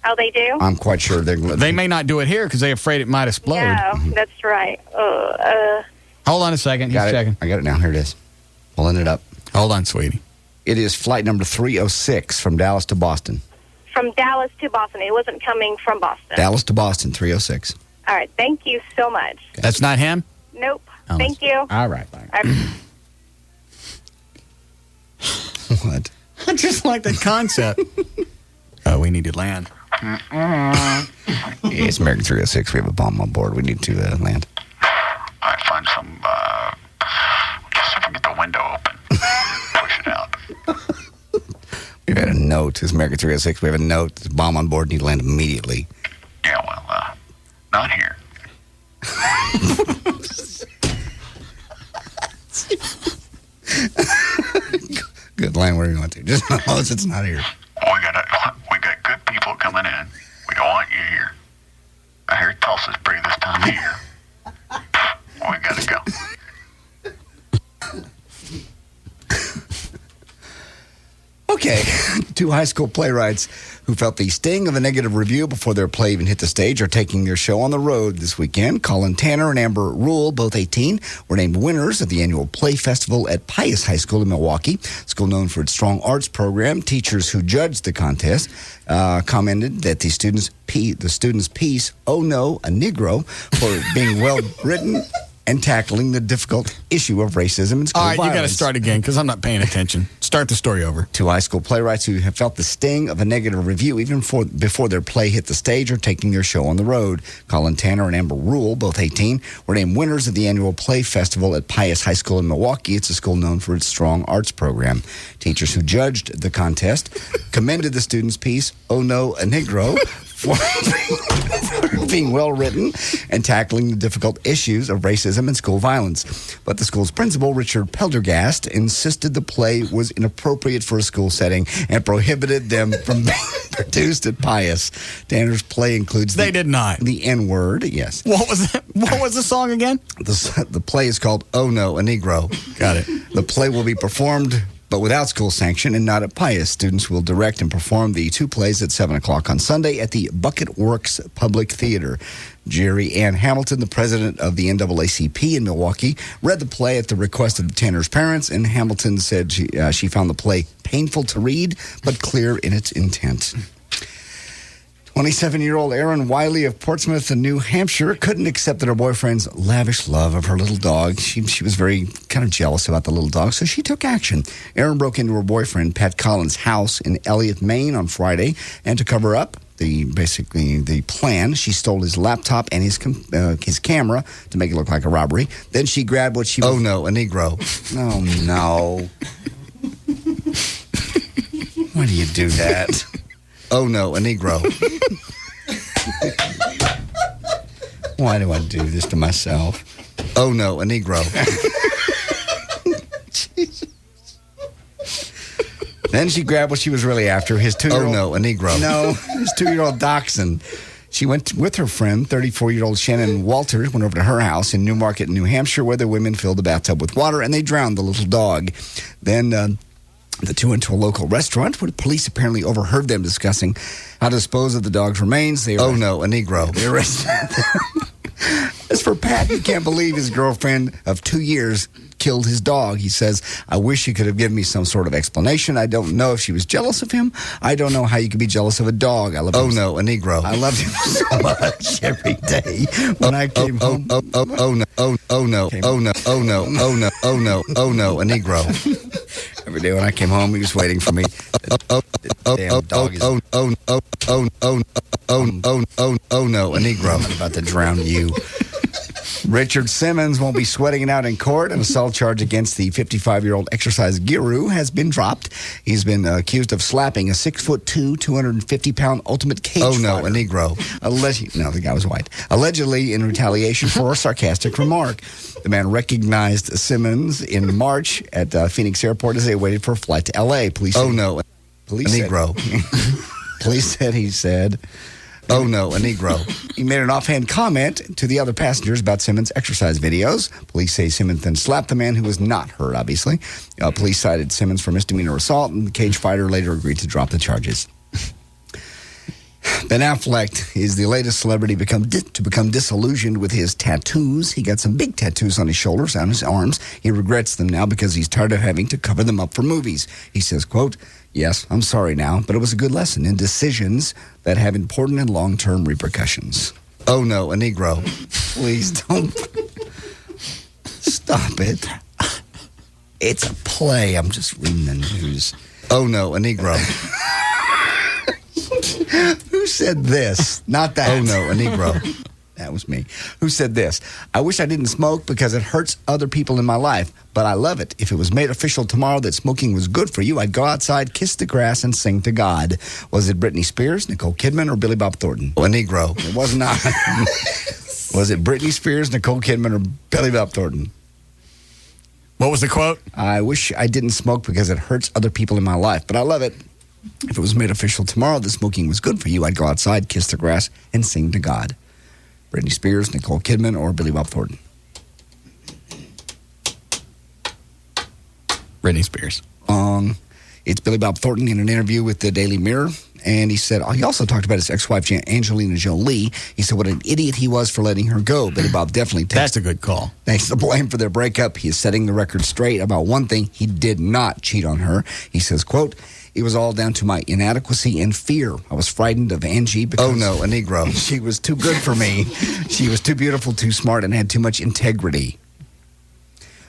Oh, they do? I'm quite sure they may not do it here because they're afraid it might explode. No, that's right. Hold on a second. He's checking. I got it now. Here it is. Pulling it up. Hold on, sweetie. It is flight number 306 from Dallas to Boston. From Dallas to Boston. It wasn't coming from Boston. Dallas to Boston, 306. All right. Thank you so much. That's not him? Nope. Oh, Thank you. All right. Bye. What? I just like the concept. We need to land. It's American 306. We have a bomb on board. We need to land. I find some, see if I can get the window open. Push it out. We've had a note. It's American 306. We have a note. There's a bomb on board. Need to land immediately. Yeah, well, not here. Good line where you want to. Just knows it's not here. We got good people coming in. We don't want you here. I hear Tulsa's pretty this time of year. We gotta go. Okay, 2 high school playwrights who felt the sting of a negative review before their play even hit the stage are taking their show on the road this weekend. Colin Tanner and Amber Rule, both 18, were named winners of the annual Play Festival at Pius High School in Milwaukee. School known for its strong arts program. Teachers who judged the contest commented that the students' piece, "Oh No, a Negro," for being well written and tackling the difficult issue of racism and school violence. All right, you got to start again because I'm not paying attention. Start the story over. 2 high school playwrights who have felt the sting of a negative review even before their play hit the stage are taking their show on the road. Colin Tanner and Amber Rule, both 18, were named winners of the annual Play Festival at Pius High School in Milwaukee. It's a school known for its strong arts program. Teachers who judged the contest commended the students' piece, "Oh No, a Negro," for being well written and tackling the difficult issues of racism and school violence. But the school's principal, Richard Peldergast, insisted the play was inappropriate for a school setting and prohibited them from being produced at Pius. Tanner's play includes They did not. The N-word, yes. What was that? What was the song again? The play is called "Oh No, a Negro." Got it. The play will be performed but without school sanction and not at Pius. Students will direct and perform the 2 plays at 7 o'clock on Sunday at the Bucket Works Public Theater. Jerry Ann Hamilton, the president of the NAACP in Milwaukee, read the play at the request of Tanner's parents, and Hamilton said she found the play painful to read but clear in its intent. 27-year-old Erin Wiley of Portsmouth, New Hampshire, couldn't accept that her boyfriend's lavish love of her little dog. She was very kind of jealous about the little dog, so she took action. Erin broke into her boyfriend, Pat Collins' house in Elliott, Maine on Friday, and to cover up the plan, she stole his laptop and his camera to make it look like a robbery. Then she grabbed what she was... Oh, no, a Negro. Oh, no. Why do you do that? Oh, no, a Negro. Why do I do this to myself? Oh, no, a Negro. Then she grabbed what she was really after, his 2-year-old... Oh, no, a Negro. No, his 2-year-old dachshund. She went with her friend, 34-year-old Shannon Walters, went over to her house in Newmarket, New Hampshire, where the women filled the bathtub with water, and they drowned the little dog. Then... the 2 went to a local restaurant where police apparently overheard them discussing how to dispose of the dog's remains. Oh, no, a Negro. They arrested them. As for Pat, he can't believe his girlfriend of 2 years killed his dog. He says, "I wish he could have given me some sort of explanation. I don't know if she was jealous of him. I don't know how you could be jealous of a dog. I love him. Oh, no, a Negro. I loved him so much every day. When I came home... Oh, no, a Negro. Every day when I came home, he was waiting for me. Damn dog is... Oh, no, a Negro. I'm about to drown you. Richard Simmons won't be sweating it out in court. An assault charge against the 55-year-old exercise guru has been dropped. He's been accused of slapping a 6'2", 250-pound ultimate cage fighter. A Negro. No, the guy was white. Allegedly in retaliation for a sarcastic remark. The man recognized Simmons in March at Phoenix Airport as they waited for a flight to L.A. Police a Negro. Police said he said, "Oh no, a Negro." He made an offhand comment to the other passengers about Simmons' exercise videos. Police say Simmons then slapped the man, who was not hurt, obviously. Police cited Simmons for misdemeanor assault, and the cage fighter later agreed to drop the charges. Ben Affleck is the latest celebrity to become disillusioned with his tattoos. He got some big tattoos on his shoulders and his arms. He regrets them now because he's tired of having to cover them up for movies. He says, quote, "Yes, I'm sorry now, but it was a good lesson in decisions that have important and long-term repercussions." Oh no, a Negro. Please don't. Stop it. It's a play. I'm just reading the news. Oh no, a Negro. Who said this? Not that. Oh no, a Negro. That was me. Who said this? "I wish I didn't smoke because it hurts other people in my life, but I love it. If it was made official tomorrow that smoking was good for you, I'd go outside, kiss the grass, and sing to God." Was it Britney Spears, Nicole Kidman, or Billy Bob Thornton? A Negro. It was not. Was it Britney Spears, Nicole Kidman, or Billy Bob Thornton? What was the quote? "I wish I didn't smoke because it hurts other people in my life, but I love it. If it was made official tomorrow that smoking was good for you, I'd go outside, kiss the grass, and sing to God." Britney Spears, Nicole Kidman, or Billy Bob Thornton? Britney Spears. It's Billy Bob Thornton in an interview with the Daily Mirror. And he said, he also talked about his ex-wife, Angelina Jolie. He said what an idiot he was for letting her go. Billy Bob definitely That's a good call. Takes the blame for their breakup. He is setting the record straight about one thing. He did not cheat on her. He says, quote, "It was all down to my inadequacy and fear. I was frightened of Angie because..." Oh, no, a Negro. "She was too good for me. She was too beautiful, too smart, and had too much integrity.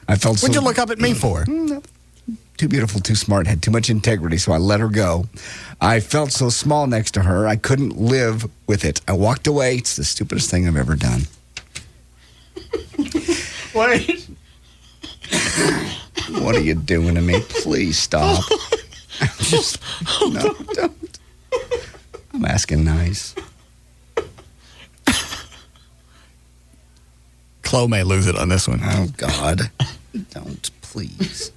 I felt What'd you look up at me for? Too beautiful, too smart, had too much integrity, so I let her go. I felt so small next to her, I couldn't live with it. I walked away. It's the stupidest thing I've ever done." Wait. What are you doing to me? Please stop. No, don't. I'm asking nice. Chloe may lose it on this one. Oh, God. Don't, please.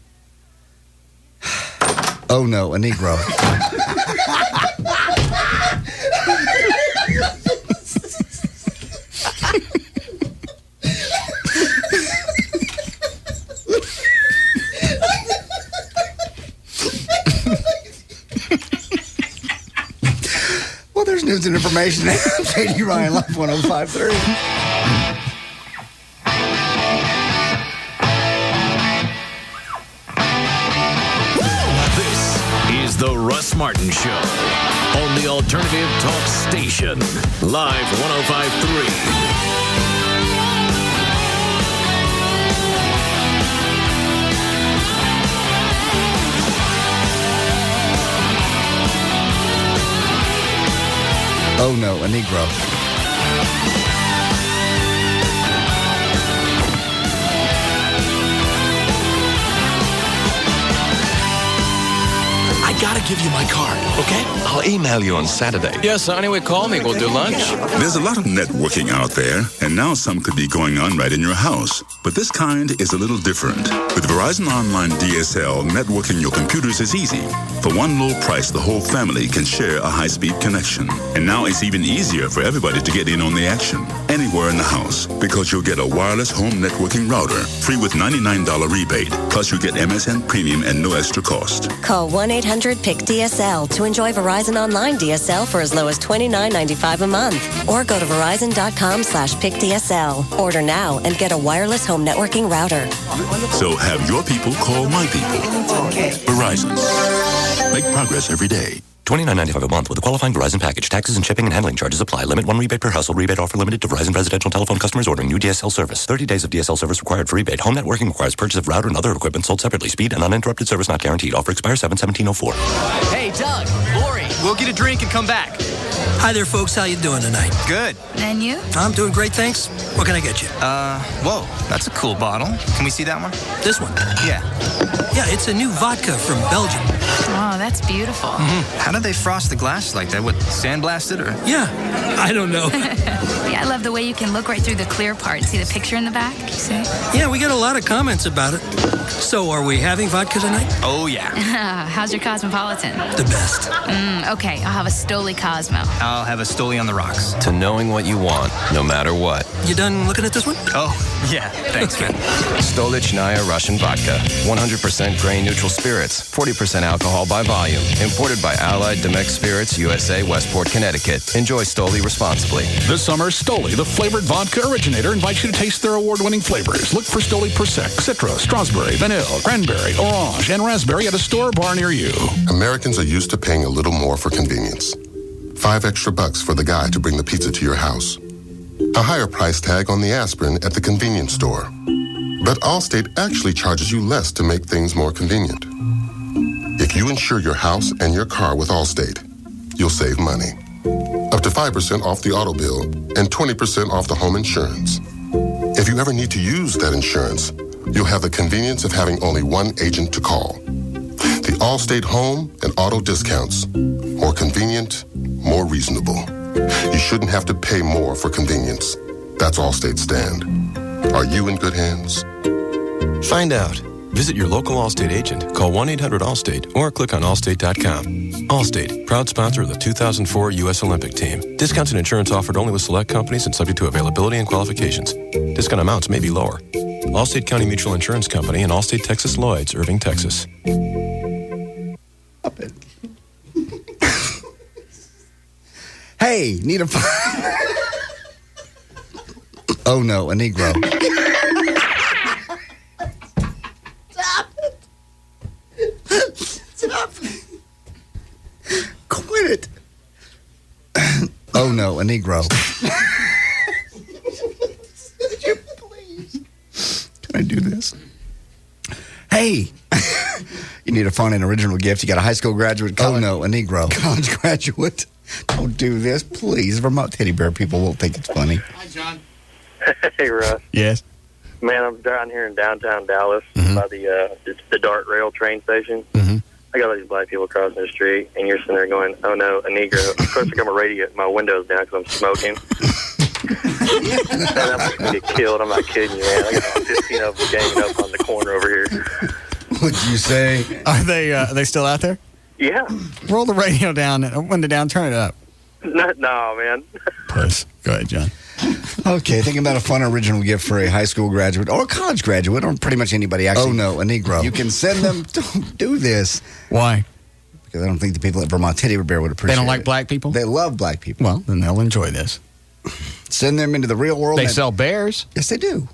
Oh, no, a Negro. Well, there's news and information. J.D. Ryan, Live 105.3. The Russ Martin Show on the Alternative Talk Station, Live 105.3. Oh no, a Negro. I gotta give you my card, okay? I'll email you on Saturday. Yes, anyway, call me. We'll do lunch. There's a lot of networking out there, and now some could be going on right in your house. But this kind is a little different. With Verizon Online DSL, networking your computers is easy. For one low price, the whole family can share a high-speed connection. And now it's even easier for everybody to get in on the action, anywhere in the house, because you'll get a wireless home networking router, free with $99 rebate. Plus, you get MSN Premium and no extra cost. Call 1-800-PIC-DSL to enjoy Verizon Online DSL for as low as $29.95 a month. Or go to Verizon.com/PICDSL. Order now and get a wireless home networking router. So have your people call my people. Verizon. Make progress every day. $29.95 a month with a qualifying Verizon package. Taxes and shipping and handling charges apply. Limit 1 rebate per household. Rebate offer limited to Verizon residential telephone customers ordering new DSL service. 30 days of DSL service required for rebate. Home networking requires purchase of router and other equipment sold separately. Speed and uninterrupted service not guaranteed. Offer expires 7/17/04. Hey, Doug, Lori, we'll get a drink and come back. Hi there, folks. How you doing tonight? Good. And you? I'm doing great, thanks. What can I get you? Whoa, that's a cool bottle. Can we see that one? This one? Yeah. Yeah, it's a new vodka from Belgium. Oh, that's beautiful. Mm-hmm. How did they frost the glass like that? What, sandblasted or? Yeah, I don't know. Yeah, I love the way you can look right through the clear part. See the picture in the back? You see? Yeah, we get a lot of comments about it. So, are we having vodka tonight? Oh, yeah. How's your Cosmopolitan? The best. Okay, I'll have a Stoli Cosmo. I'll have a Stoli on the rocks. To knowing what you want, no matter what. You done looking at this one? Oh, yeah. Thanks, man. Stolichnaya Russian Vodka. 100% grain-neutral spirits. 40% alcohol by volume. Imported by Allied Domecq Spirits, USA, Westport, Connecticut. Enjoy Stoli responsibly. This summer, Stoli, the flavored vodka originator, invites you to taste their award-winning flavors. Look for Stoli Prosecco, Citra, Strawberry, Vanilla, Cranberry, Orange, and Raspberry at a store or bar near you. Americans are used to paying a little more for convenience. $5 extra for the guy to bring the pizza to your house. A higher price tag on the aspirin at the convenience store. But Allstate actually charges you less to make things more convenient. If you insure your house and your car with Allstate, you'll save money. Up to 5% off the auto bill and 20% off the home insurance. If you ever need to use that insurance, you'll have the convenience of having only one agent to call. The Allstate home and auto discounts. More convenient, more reasonable. You shouldn't have to pay more for convenience. That's Allstate's stand. Are you in good hands? Find out. Visit your local Allstate agent, call 1-800-ALLSTATE, or click on allstate.com. Allstate, proud sponsor of the 2004 U.S. Olympic team. Discounts and insurance offered only with select companies and subject to availability and qualifications. Discount amounts may be lower. Allstate County Mutual Insurance Company and Allstate Texas Lloyds, Irving, Texas. Hey, need a... Oh, no, a Negro. Stop it. Quit it. Oh, no, a Negro. Would you please? Can I do this? Hey, you need a fun and original gift. You got a high school graduate, college, a Negro. College graduate. Don't do this, please. Vermont teddy bear people won't think it's funny. Hi, John. Hey, Russ. Yes. Man, I'm down here in downtown Dallas by the Dart Rail train station. I got all these black people crossing the street, and you're sitting there going, "Oh no, a Negro!" Of course, I got my radio, my windows down because I'm smoking. Man, I'm just gonna get killed. I'm not kidding you, man. I got about 15 of them ganging up on the corner over here. What'd you say? Are they still out there? Yeah. Roll the radio down, window down, turn it up. No, man. Puss. Go ahead, John. Okay, thinking about a fun original gift for a high school graduate or a college graduate or pretty much anybody. Actually, oh no, a Negro. You can send them. Don't do this. Why? Because I don't think the people at Vermont Teddy Bear would appreciate it. They don't like black people? They love black people. Well, then they'll enjoy this. Send them into the real world. They sell bears? Yes, they do.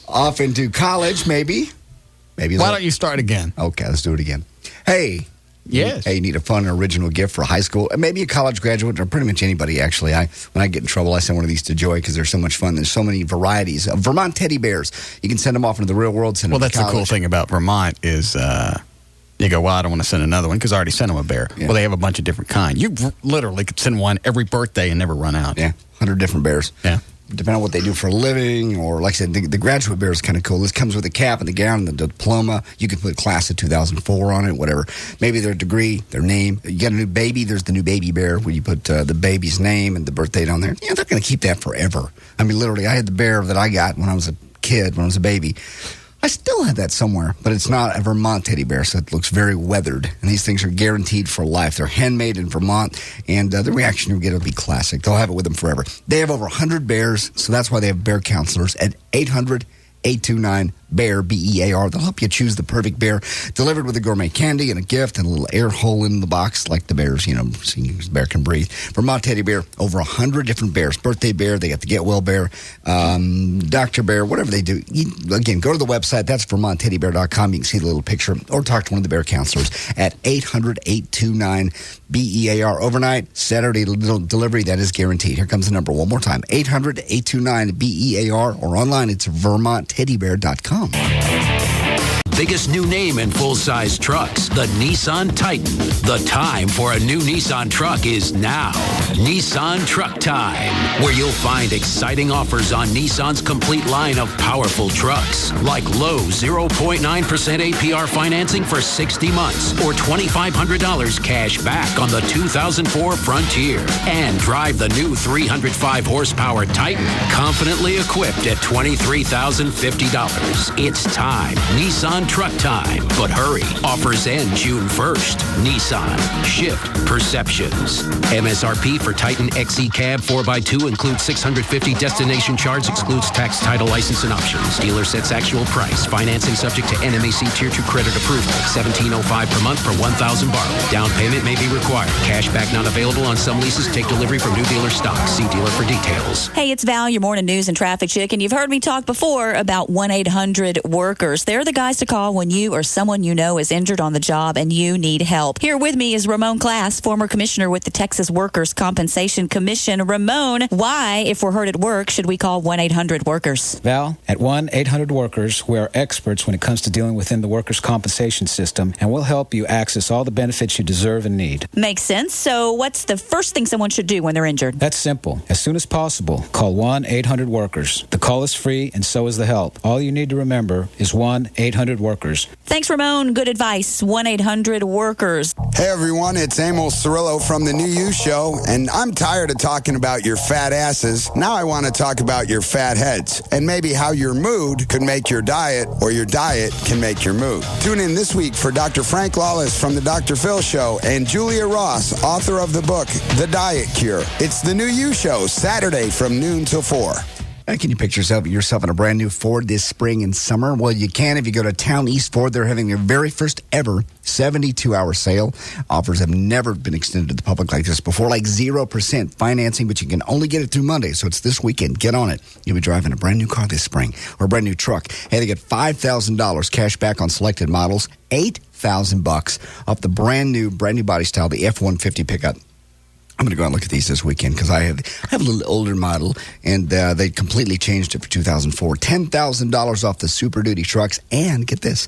Off into college, maybe. Why don't you start again? Okay, let's do it again. Hey. Yes. Hey, you need a fun and original gift for a high school, maybe a college graduate, or pretty much anybody, actually. When I get in trouble, I send one of these to Joy because they're so much fun. There's so many varieties of Vermont teddy bears. You can send them off into the real world, send them to that's college. the cool thing about Vermont is you go, well, I don't want to send another one because I already sent them a bear. Yeah. Well, they have a bunch of different kinds. You literally could send one every birthday and never run out. Yeah, 100 different bears. Yeah. Depending on what they do for a living, or like I said, the graduate bear is kind of cool. This comes with a cap and the gown and the diploma. You can put class of 2004 on it, whatever. Maybe their degree, their name. You got a new baby, there's the new baby bear where you put the baby's name and the birth date on there. Yeah, they're going to keep that forever. I mean, literally, I had the bear that I got when I was a kid, when I was a baby. I still have that somewhere, but it's not a Vermont teddy bear, so it looks very weathered. And these things are guaranteed for life. They're handmade in Vermont, and the reaction you get will be classic. They'll have it with them forever. They have over 100 bears, so that's why they have bear counselors at 800-829-BEAR, B-E-A-R. They'll help you choose the perfect bear, delivered with a gourmet candy and a gift and a little air hole in the box like the bears, so the bear can breathe. Vermont teddy bear, over 100 different bears. Birthday bear, they got the Get Well bear, Dr. Bear, whatever they do. Again, go to the website. That's VermontTeddyBear.com. You can see the little picture or talk to one of the bear counselors at 800-829-BEAR. Overnight, Saturday delivery, that is guaranteed. Here comes the number one more time, 800-829-BEAR, or online, it's VermontTeddyBear.com. biggest new name in full-size trucks, the Nissan Titan. The time for a new Nissan truck is now. Nissan Truck Time, where you'll find exciting offers on Nissan's complete line of powerful trucks, like low 0.9% APR financing for 60 months or $2,500 cash back on the 2004 Frontier. And drive the new 305 horsepower Titan, confidently equipped at $23,050. It's time. Nissan Truck Time. But hurry. Offers end June 1st. Nissan. Shift perceptions. MSRP for Titan XE Cab 4x2 includes $650 destination charge, excludes tax, title, license, and options. Dealer sets actual price. Financing subject to NMAC Tier 2 credit approval. $1,705 per month for $1,000 borrowed. Down payment may be required. Cash back not available on some leases. Take delivery from new dealer stock. See dealer for details. Hey, it's Val, your morning news and traffic chick, and you've heard me talk before about 1-800-WORKERS. They're the guys to call when you or someone you know is injured on the job and you need help. Here with me is Ramon Class, former commissioner with the Texas Workers' Compensation Commission. Ramon, why, if we're hurt at work, should we call 1-800-WORKERS? Val, at 1-800-WORKERS, we are experts when it comes to dealing within the workers' compensation system, and we'll help you access all the benefits you deserve and need. Makes sense. So what's the first thing someone should do when they're injured? That's simple. As soon as possible, call 1-800-WORKERS. The call is free, and so is the help. All you need to remember is 1-800-WORKERS. Thanks, Ramon. Good advice. 1-800-WORKERS. Hey, everyone. It's Emil Cirillo from The New You Show, and I'm tired of talking about your fat asses. Now I want to talk about your fat heads and maybe how your mood could make your diet or your diet can make your mood. Tune in this week for Dr. Frank Lawless from The Dr. Phil Show and Julia Ross, author of the book, The Diet Cure. It's The New You Show, Saturday from noon till 4. Can you picture yourself in a brand new Ford this spring and summer? Well, you can if you go to Town East Ford. They're having their very first ever 72-hour sale. Offers have never been extended to the public like this before, like 0% financing, but you can only get it through Monday, so it's this weekend. Get on it. You'll be driving a brand new car this spring or a brand new truck. Hey, they get $5,000 cash back on selected models, $8,000 off the brand new body style, the F-150 pickup. I'm going to go out and look at these this weekend because I have a little older model, and they completely changed it for 2004. $10,000 off the Super Duty trucks, and get this,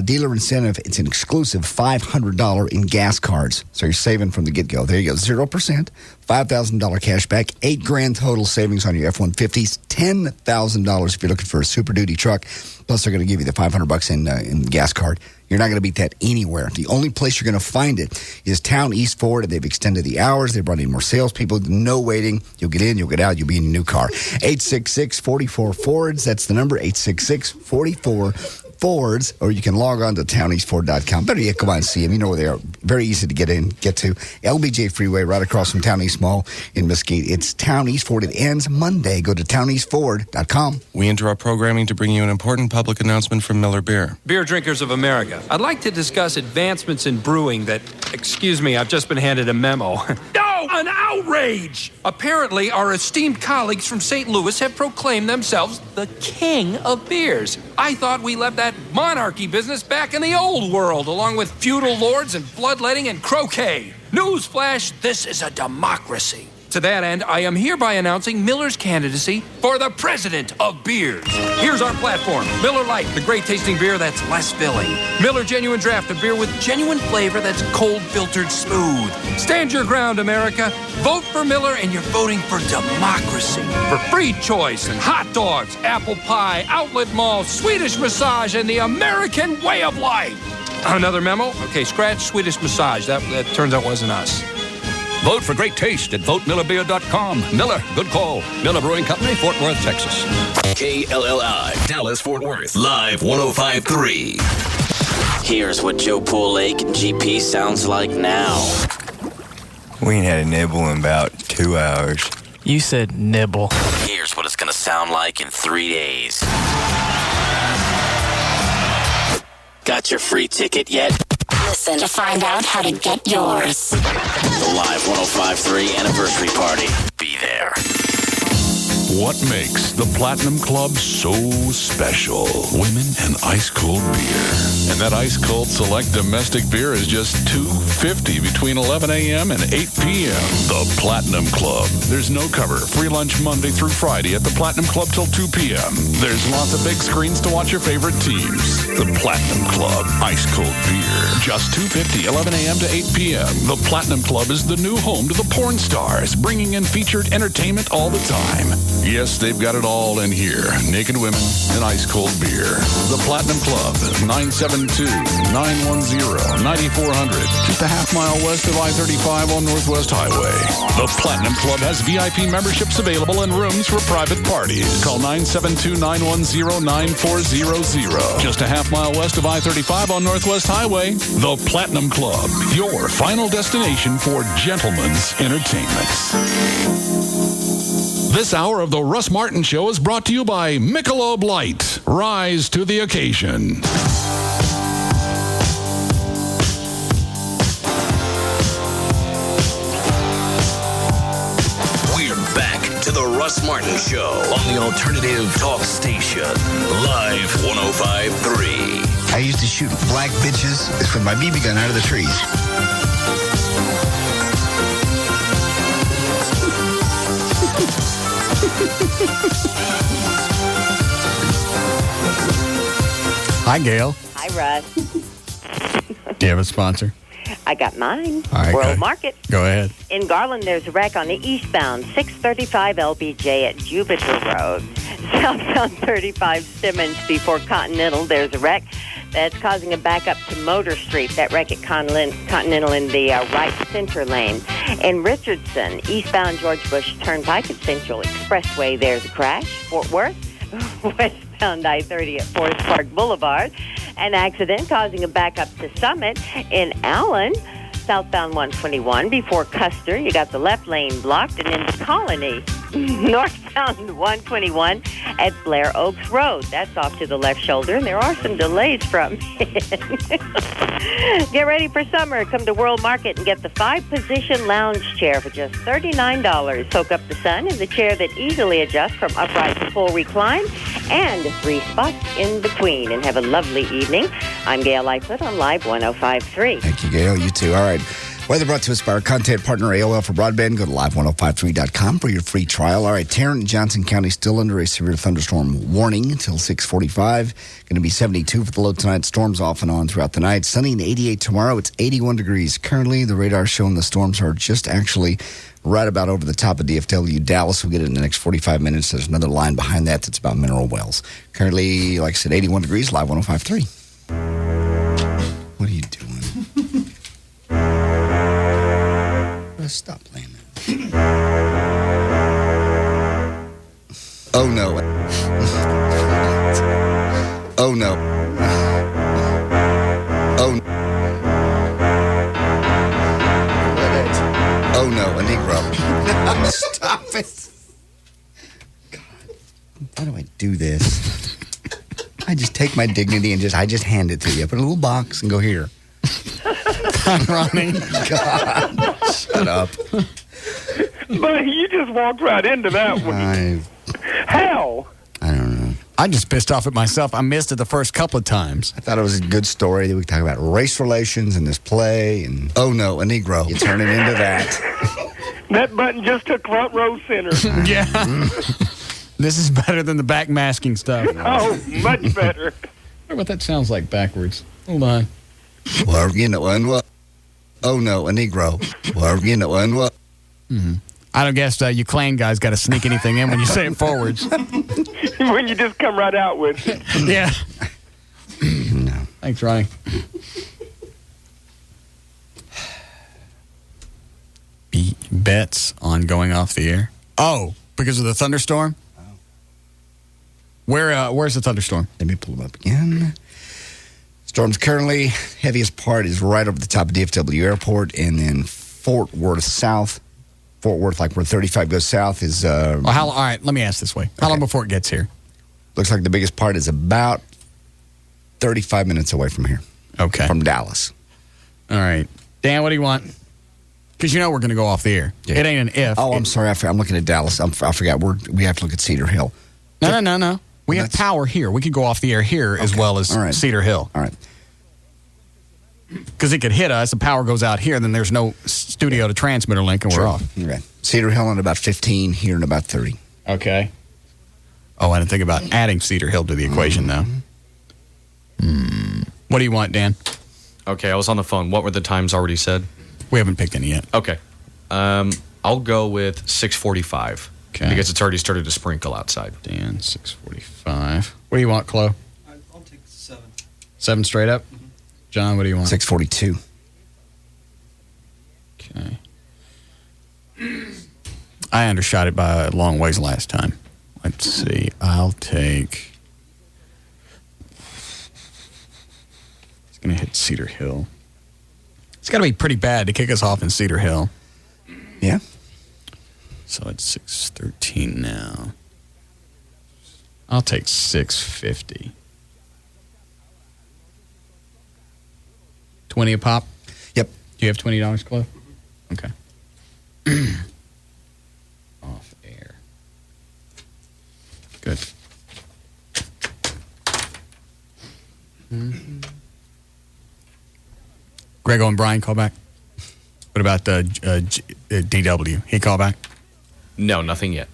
dealer incentive, it's an exclusive $500 in gas cards. So you're saving from the get-go. There you go, 0%, $5,000 cash back, $8,000 total savings on your F-150s, $10,000 if you're looking for a Super Duty truck. Plus, they're going to give you the $500 in gas card. You're not going to beat that anywhere. The only place you're going to find it is Town East Ford. They've extended the hours. They brought in more salespeople. No waiting. You'll get in, you'll get out, you'll be in your new car. 866-44-FORDS. That's the number, 866-44-FORDS. Or you can log on to towneastford.com. Better yet, come on and see them. You know where they are. Very easy to get to. LBJ Freeway, right across from Town East Mall in Mesquite. It's Town East Ford. It ends Monday. Go to towneastford.com. We enter our programming to bring you an important public announcement from Miller Beer. Beer drinkers of America, I'd like to discuss advancements in brewing that, excuse me, I've just been handed a memo. No! An outrage! Apparently, our esteemed colleagues from St. Louis have proclaimed themselves the king of beers. I thought we left that monarchy business back in the old world, along with feudal lords and bloodletting and croquet. Newsflash, this is a democracy. To that end, I am hereby announcing Miller's candidacy for the president of beers. Here's our platform. Miller Lite, the great tasting beer that's less filling. Miller Genuine Draft, a beer with genuine flavor that's cold filtered smooth. Stand your ground, America. Vote for Miller and you're voting for democracy. For free choice and hot dogs, apple pie, outlet mall, Swedish massage, and the American way of life. Another memo? Okay, scratch Swedish massage. That turns out wasn't us. Vote for great taste at votemillerbeer.com. Miller, good call. Miller Brewing Company, Fort Worth, Texas. KLLI, Dallas, Fort Worth, Live 105.3. Here's what Joe Pool Lake and GP sounds like now. We ain't had a nibble in about 2 hours. You said nibble. Here's what it's gonna sound like in 3 days. Got your free ticket yet? Listen to find out how to get yours. The Live 105.3 anniversary party. Be there. What makes the Platinum Club so special? Women and ice-cold beer. And that ice-cold select domestic beer is just $2.50 between 11 a.m. and 8 p.m. The Platinum Club. There's no cover. Free lunch Monday through Friday at the Platinum Club till 2 p.m. There's lots of big screens to watch your favorite teams. The Platinum Club. Ice-cold beer. Just $2.50, 11 a.m. to 8 p.m. The Platinum Club is the new home to the porn stars, bringing in featured entertainment all the time. Yes, they've got it all in here. Naked women and ice-cold beer. The Platinum Club, 972-910-9400. Just a half mile west of I-35 on Northwest Highway. The Platinum Club has VIP memberships available and rooms for private parties. Call 972-910-9400. Just a half mile west of I-35 on Northwest Highway. The Platinum Club, your final destination for gentlemen's entertainment. This hour of the Russ Martin Show is brought to you by Michelob Light. Rise to the occasion. We're back to the Russ Martin Show on the Alternative Talk Station. Live 105.3. I used to shoot black bitches with my BB gun out of the trees. Hi, Gail. Hi, Russ. Do you have a sponsor? I got mine. All right, World Market. Go ahead. In Garland, there's a wreck on the eastbound 635 LBJ at Jupiter Road. Southbound 35 Simmons before Continental, there's a wreck that's causing a backup to Motor Street. That wreck at Continental in the right center lane. In Richardson, eastbound George Bush Turnpike at Central Expressway, there's a crash. Fort Worth, westbound I-30 at Forest Park Boulevard. An accident causing a backup to Summit. In Allen, southbound 121 before Custer, you got the left lane blocked, and into Colony, northbound 121 at Blair Oaks Road. That's off to the left shoulder, and there are some delays from it. Get ready for summer. Come to World Market and get the 5-position lounge chair for just $39. Soak up the sun in the chair that easily adjusts from upright to full recline, and 3 spots in between. And have a lovely evening. I'm Gail Lightfoot on Live 105.3. Thank you, Gail. You too. All right. Weather brought to us by our content partner, AOL for Broadband. Go to live1053.com for your free trial. All right, Tarrant and Johnson County still under a severe thunderstorm warning until 6:45. Going to be 72 for the low tonight. Storms off and on throughout the night. Sunny and 88 tomorrow. It's 81 degrees. Currently, the radar showing the storms are just actually right about over the top of DFW. Dallas will get it in the next 45 minutes. There's another line behind that that's about mineral wells. Currently, like I said, 81 degrees, Live 105.3. What are you doing? Stop playing that. Oh, no. Oh, no. Oh, oh no, a Negro. Stop it. God, how do I do this? I just take my dignity and I just hand it to you. Put a little box and go here. Ronnie. God. Shut up. But you just walked right into that one. How? I don't know. I'm just pissed off at myself. I missed it the first couple of times. I thought it was a good story that we could talk about race relations and this play. And oh no, a Negro. You turn it into that. That button just took front row center. Yeah. This is better than the backmasking stuff. Oh, much better. I wonder what that sounds like backwards. Hold on. Well, you know, and what? Oh no, a Negro. Well, you know, and what? Mm-hmm. I don't guess you Klain guys got to sneak anything in when you say it forwards. When you just come right out with it. Yeah. No. Thanks, Ronnie. Bets on going off the air. Oh, because of the thunderstorm? Oh. Where's the thunderstorm? Let me pull them up again. Storm's currently, heaviest part is right over the top of DFW Airport, and then Fort Worth South. Fort Worth, like where 35 goes south, is... all right, let me ask this way. How long before it gets here? Looks like the biggest part is about 35 minutes away from here. Okay. From Dallas. All right. Dan, what do you want? Because you know we're going to go off the air. Yeah. It ain't an if. Oh, I'm sorry. I'm looking at Dallas. I forgot. We have to look at Cedar Hill. No. We have power here. We could go off the air here as well as Cedar Hill. All right. Because it could hit us, the power goes out here, then there's no studio to transmitter link, and we're off. Right. Cedar Hill in about 15, here in about 30. Okay. Oh, I didn't think about adding Cedar Hill to the equation, though. What do you want, Dan? Okay, I was on the phone. What were the times already said? We haven't picked any yet. Okay. I'll go with 6:45. Okay. Because it's already started to sprinkle outside. Dan, 6:45. What do you want, Chloe? I'll take 7. 7 straight up? John, what do you want? 6:42. Okay. I undershot it by a long ways last time. Let's see. I'll take... It's going to hit Cedar Hill. It's got to be pretty bad to kick us off in Cedar Hill. Yeah. So it's 6:13 now. I'll take 6:50. 20 a pop? Yep. Do you have $20, Chloe? Okay. Off air. Good. Grego and Brian call back? What about DW? He call back? No, nothing yet.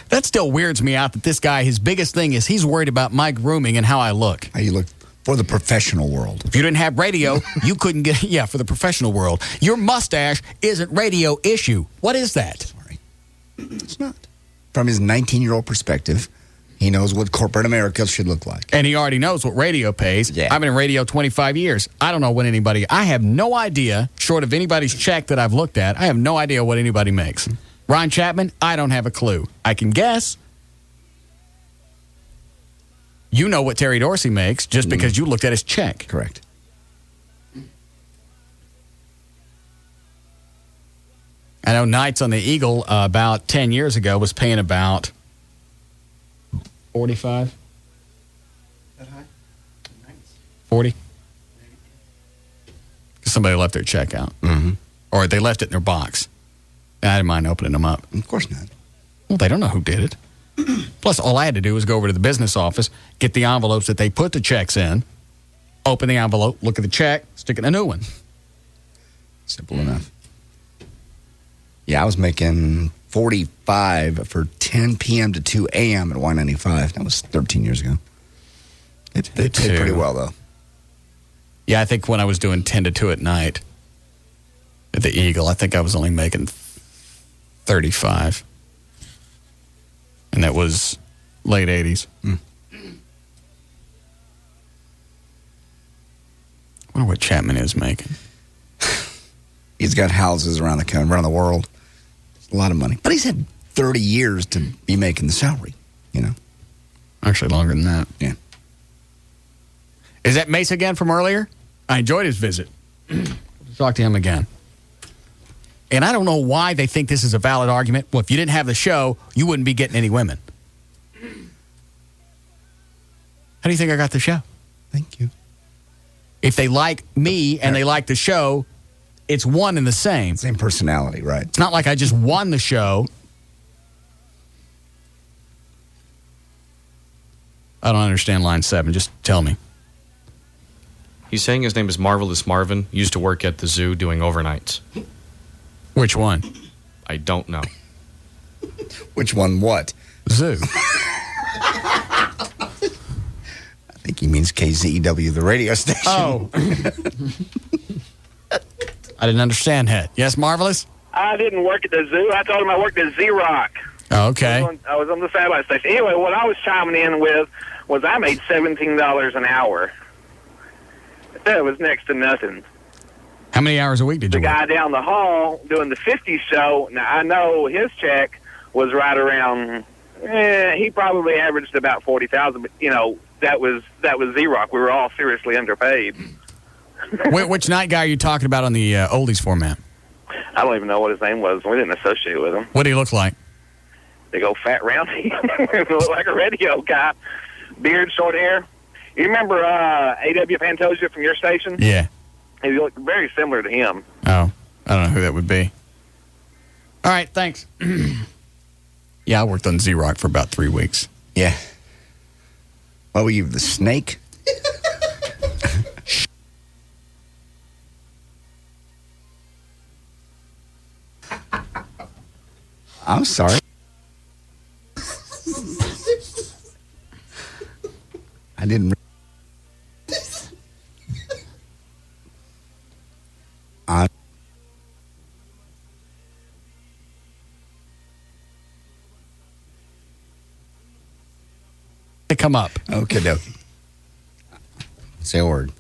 That still weirds me out that this guy, his biggest thing is he's worried about my grooming and how I look. How you look for the professional world. If you didn't have radio, you couldn't get... Yeah, for the professional world. Your mustache isn't radio issue. What is that? Sorry. It's not. From his 19-year-old perspective, he knows what corporate America should look like. And he already knows what radio pays. Yeah. I've been in radio 25 years. I don't know what anybody... I have no idea, short of anybody's check that I've looked at, I have no idea what anybody makes. Ron Chapman, I don't have a clue. I can guess. You know what Terry Dorsey makes just because you looked at his check. Correct. I know Knights on the Eagle about 10 years ago was paying about 45. That high? 40? Somebody left their check out. Mm-hmm. Or they left it in their box. I didn't mind opening them up. Of course not. Well, they don't know who did it. Plus, all I had to do was go over to the business office, get the envelopes that they put the checks in, open the envelope, look at the check, stick it in a new one. Simple enough. Yeah, I was making 45 for 10 p.m. to 2 a.m. at Y95. That was 13 years ago. They paid pretty well, though. Yeah, I think when I was doing 10 to 2 at night at the Eagle, I think I was only making 35. And that was late 80s. I wonder what Chapman is making. He's got houses around the world. It's a lot of money. But he's had 30 years to be making the salary, you know. Actually, longer than that. Yeah. Is that Mace again from earlier? I enjoyed his visit. Talk to him again. And I don't know why they think this is a valid argument. Well, if you didn't have the show, you wouldn't be getting any women. How do you think I got the show? Thank you. If they like me and they like the show, it's one and the same. Same personality, right? It's not like I just won the show. I don't understand line 7. Just tell me. He's saying his name is Marvelous Marvin, used to work at the zoo doing overnights. Which one? I don't know. Which one what? Zoo. I think he means KZEW, the radio station. Oh. I didn't understand that. Yes, Marvelous? I didn't work at the zoo. I told him I worked at Z-Rock. Oh, okay. I was on the satellite station. Anyway, what I was chiming in with was I made $17 an hour. That was next to nothing. How many hours a week did you work? The guy work? down the hall doing the 50s show, now I know his check was right around, he probably averaged about 40,000, but, you know, that was Z-Rock. We were all seriously underpaid. Which night guy are you talking about on the oldies format? I don't even know what his name was. We didn't associate with him. What did he look like? Big old fat roundy. He looked like a radio guy. Beard, short hair. You remember A.W. Pantoja from your station? Yeah. He looked very similar to him. Oh, I don't know who that would be. All right, thanks. Yeah, I worked on Z-Rock for about 3 weeks. Yeah. What were you, the snake? I'm sorry. I didn't. To come up. Okay, dokie. Say a word.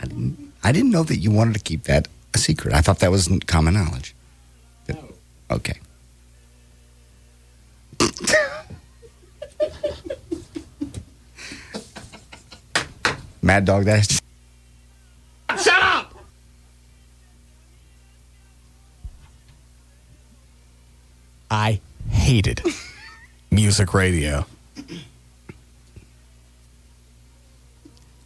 I didn't know that you wanted to keep that a secret. I thought that was common knowledge. No. Okay. Mad Dog, that's... Shut up! I hated music radio.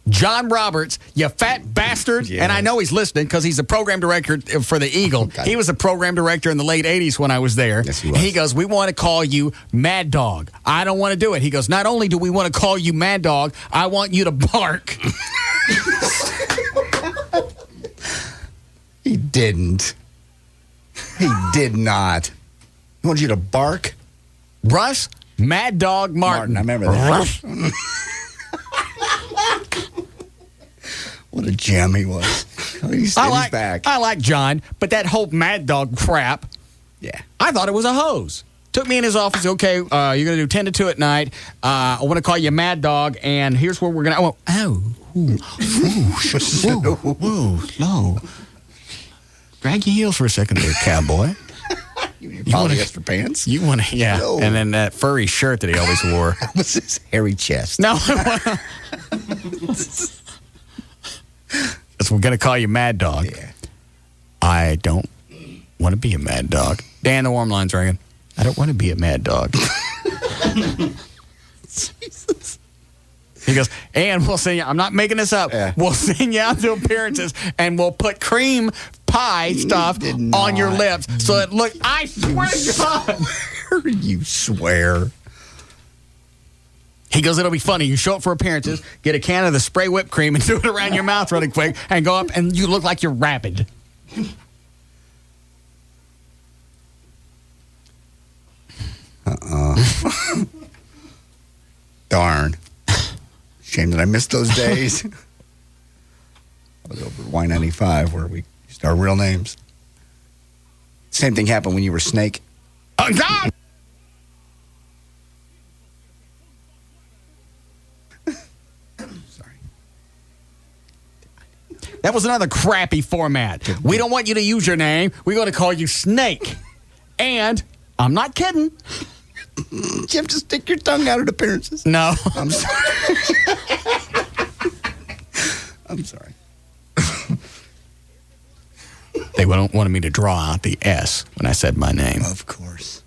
John Roberts, you fat bastard. Yeah. And I know he's listening because he's the program director for the Eagle. He was the program director in the late 80s when I was there. Yes, he was. He goes, we want to call you Mad Dog. I don't want to do it. He goes, not only do we want to call you Mad Dog, I want you to bark. He didn't. He did not. He wanted you to bark? Russ Mad Dog Martin. I remember that. What a gem he was. He's back. I like John, but that whole Mad Dog crap, yeah, I thought it was a hose. Took me in his office. Okay, you're going to do 10 to 2 at night. I want to call you Mad Dog, and here's where we're going to... Whoa, slow. Drag your heels for a second there, cowboy. You polyester pants? You want to, yeah. No. And then that furry shirt that he always wore. That was his hairy chest. No. So we're going to call you Mad Dog. Yeah. I don't want to be a mad dog. Dan, the warm line's ringing. I don't want to be a mad dog. Jesus. He goes, and we'll send you, I'm not making this up. Yeah. We'll send you out to appearances and we'll put cream pie stuff on your lips so that look, I swear to God. You swear. He goes, it'll be funny. You show up for appearances, get a can of the spray whipped cream and do it around your mouth really quick and go up and you look like you're rabid. Darn. Shame that I missed those days. I was over at Y95 where we used our real names. Same thing happened when you were Snake. Oh, God! Sorry. That was another crappy format. We don't want you to use your name. We're going to call you Snake. And I'm not kidding. Did you have to stick your tongue out at appearances? No. I'm sorry. I'm sorry. They wanted me to draw out the S when I said my name. Of course.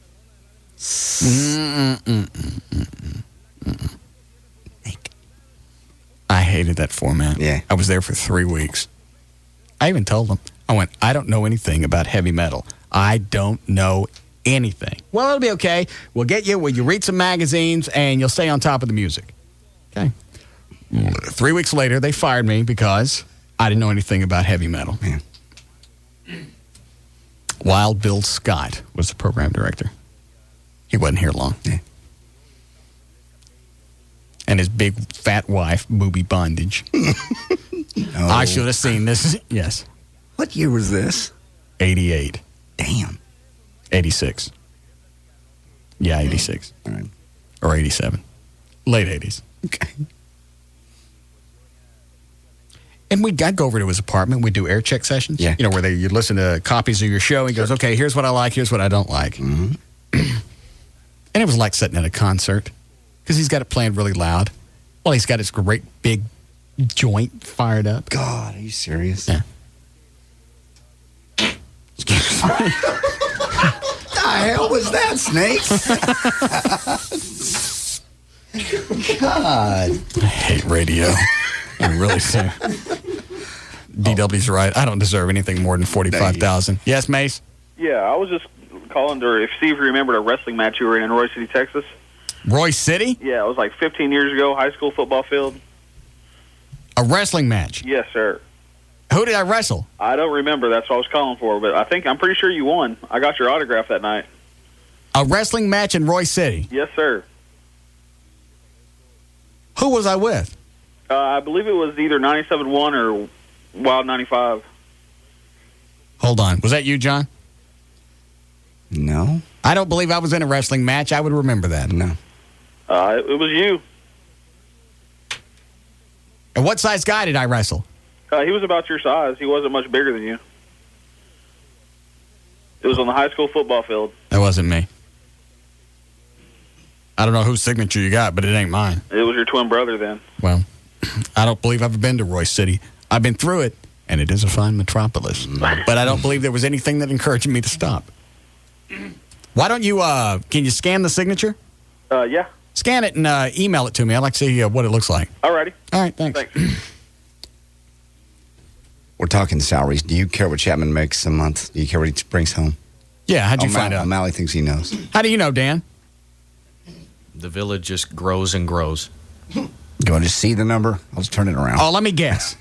I hated that format. Yeah. I was there for 3 weeks. I even told them, I went, I don't know anything about heavy metal. I don't know anything. Well, it'll be okay. We'll get you where you read some magazines and you'll stay on top of the music. Okay. 3 weeks later, they fired me because I didn't know anything about heavy metal. Man. Wild Bill Scott was the program director. He wasn't here long. Yeah. And his big fat wife, Booby Bondage. No. I should have seen this. Yes. What year was this? 88. Damn. 86. Yeah, 86. All right. Or 87. Late 80s. Okay. And I'd go over to his apartment. We'd do air check sessions. Yeah. You know, where you'd listen to copies of your show. He goes, okay, here's what I like, here's what I don't like. Mm-hmm. And it was like sitting at a concert because he's got it playing really loud. Well, he's got his great big joint fired up. God, are you serious? Yeah. Excuse me. What the hell was that, Snake? God. I hate radio. I really do. DW's right. I don't deserve anything more than $45,000. Yes, Mace? Yeah, I was just calling to see if you remembered a wrestling match you were in Roy City, Texas. Roy City? Yeah, it was like 15 years ago, high school football field. A wrestling match? Yes, sir. Who did I wrestle? I don't remember. That's what I was calling for, but I'm pretty sure you won. I got your autograph that night. A wrestling match in Roy City? Yes, sir. Who was I with? I believe it was either 97.1 or Wild 95. Hold on. Was that you, John? No. I don't believe I was in a wrestling match. I would remember that. No. It was you. And what size guy did I wrestle? He was about your size. He wasn't much bigger than you. It was on the high school football field. That wasn't me. I don't know whose signature you got, but it ain't mine. It was your twin brother then. Well, I don't believe I've been to Roy City. I've been through it, and it is a fine metropolis. But I don't believe there was anything that encouraged me to stop. Why don't you, can you scan the signature? Yeah. Scan it and email it to me. I'd like to see what it looks like. Alrighty. All right, thanks. We're talking salaries. Do you care what Chapman makes a month? Do you care what he brings home? Yeah, how'd you find out? O'Malley thinks he knows. How do you know, Dan? The village just grows and grows. You want to see the number? I'll just turn it around. Oh, let me guess.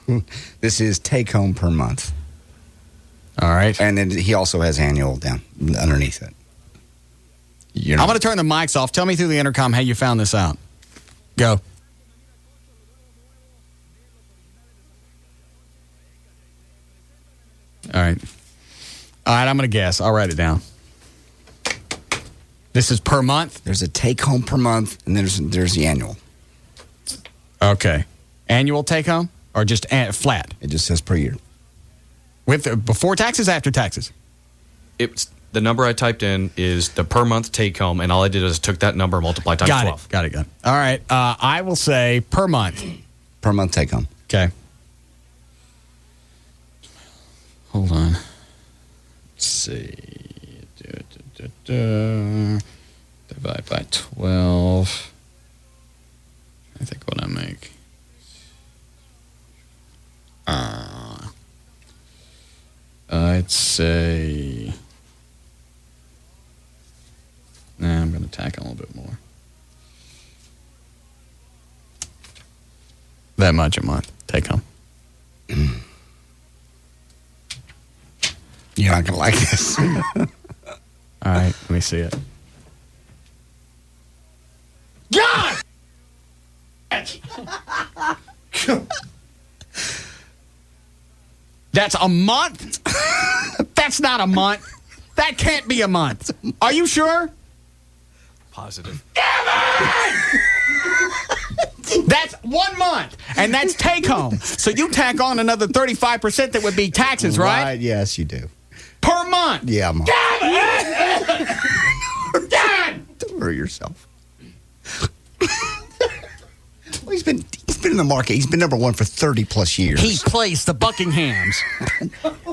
This is take home per month. All right. And then he also has annual down underneath it. I'm going to turn the mics off. Tell me through the intercom how you found this out. Go. All right. All right, I'm going to guess. I'll write it down. This is per month? There's a take home per month, and there's the annual. Okay. Annual take home or just flat? It just says per year. With before taxes, after taxes? It's the number I typed in is the per month take home, and all I did is took that number and multiplied times 12. Got it. All right. I will say per month. Per month take home. Okay. Hold on. Let's see. Divide by 12. I think what I make. I'd say. Nah, I'm going to tack on a little bit more. That much a month. Take home. You're not going to like this. All right, let me see it. God! That's a month? That's not a month. That can't be a month. Are you sure? Positive. That's 1 month, and that's take home. So you tack on another 35% that would be taxes, right? Yes, you do. Per month. Yeah, month. Dad! Don't hurt yourself. Well, he's been in the market. He's been number one for 30 plus years. He plays the Buckinghams.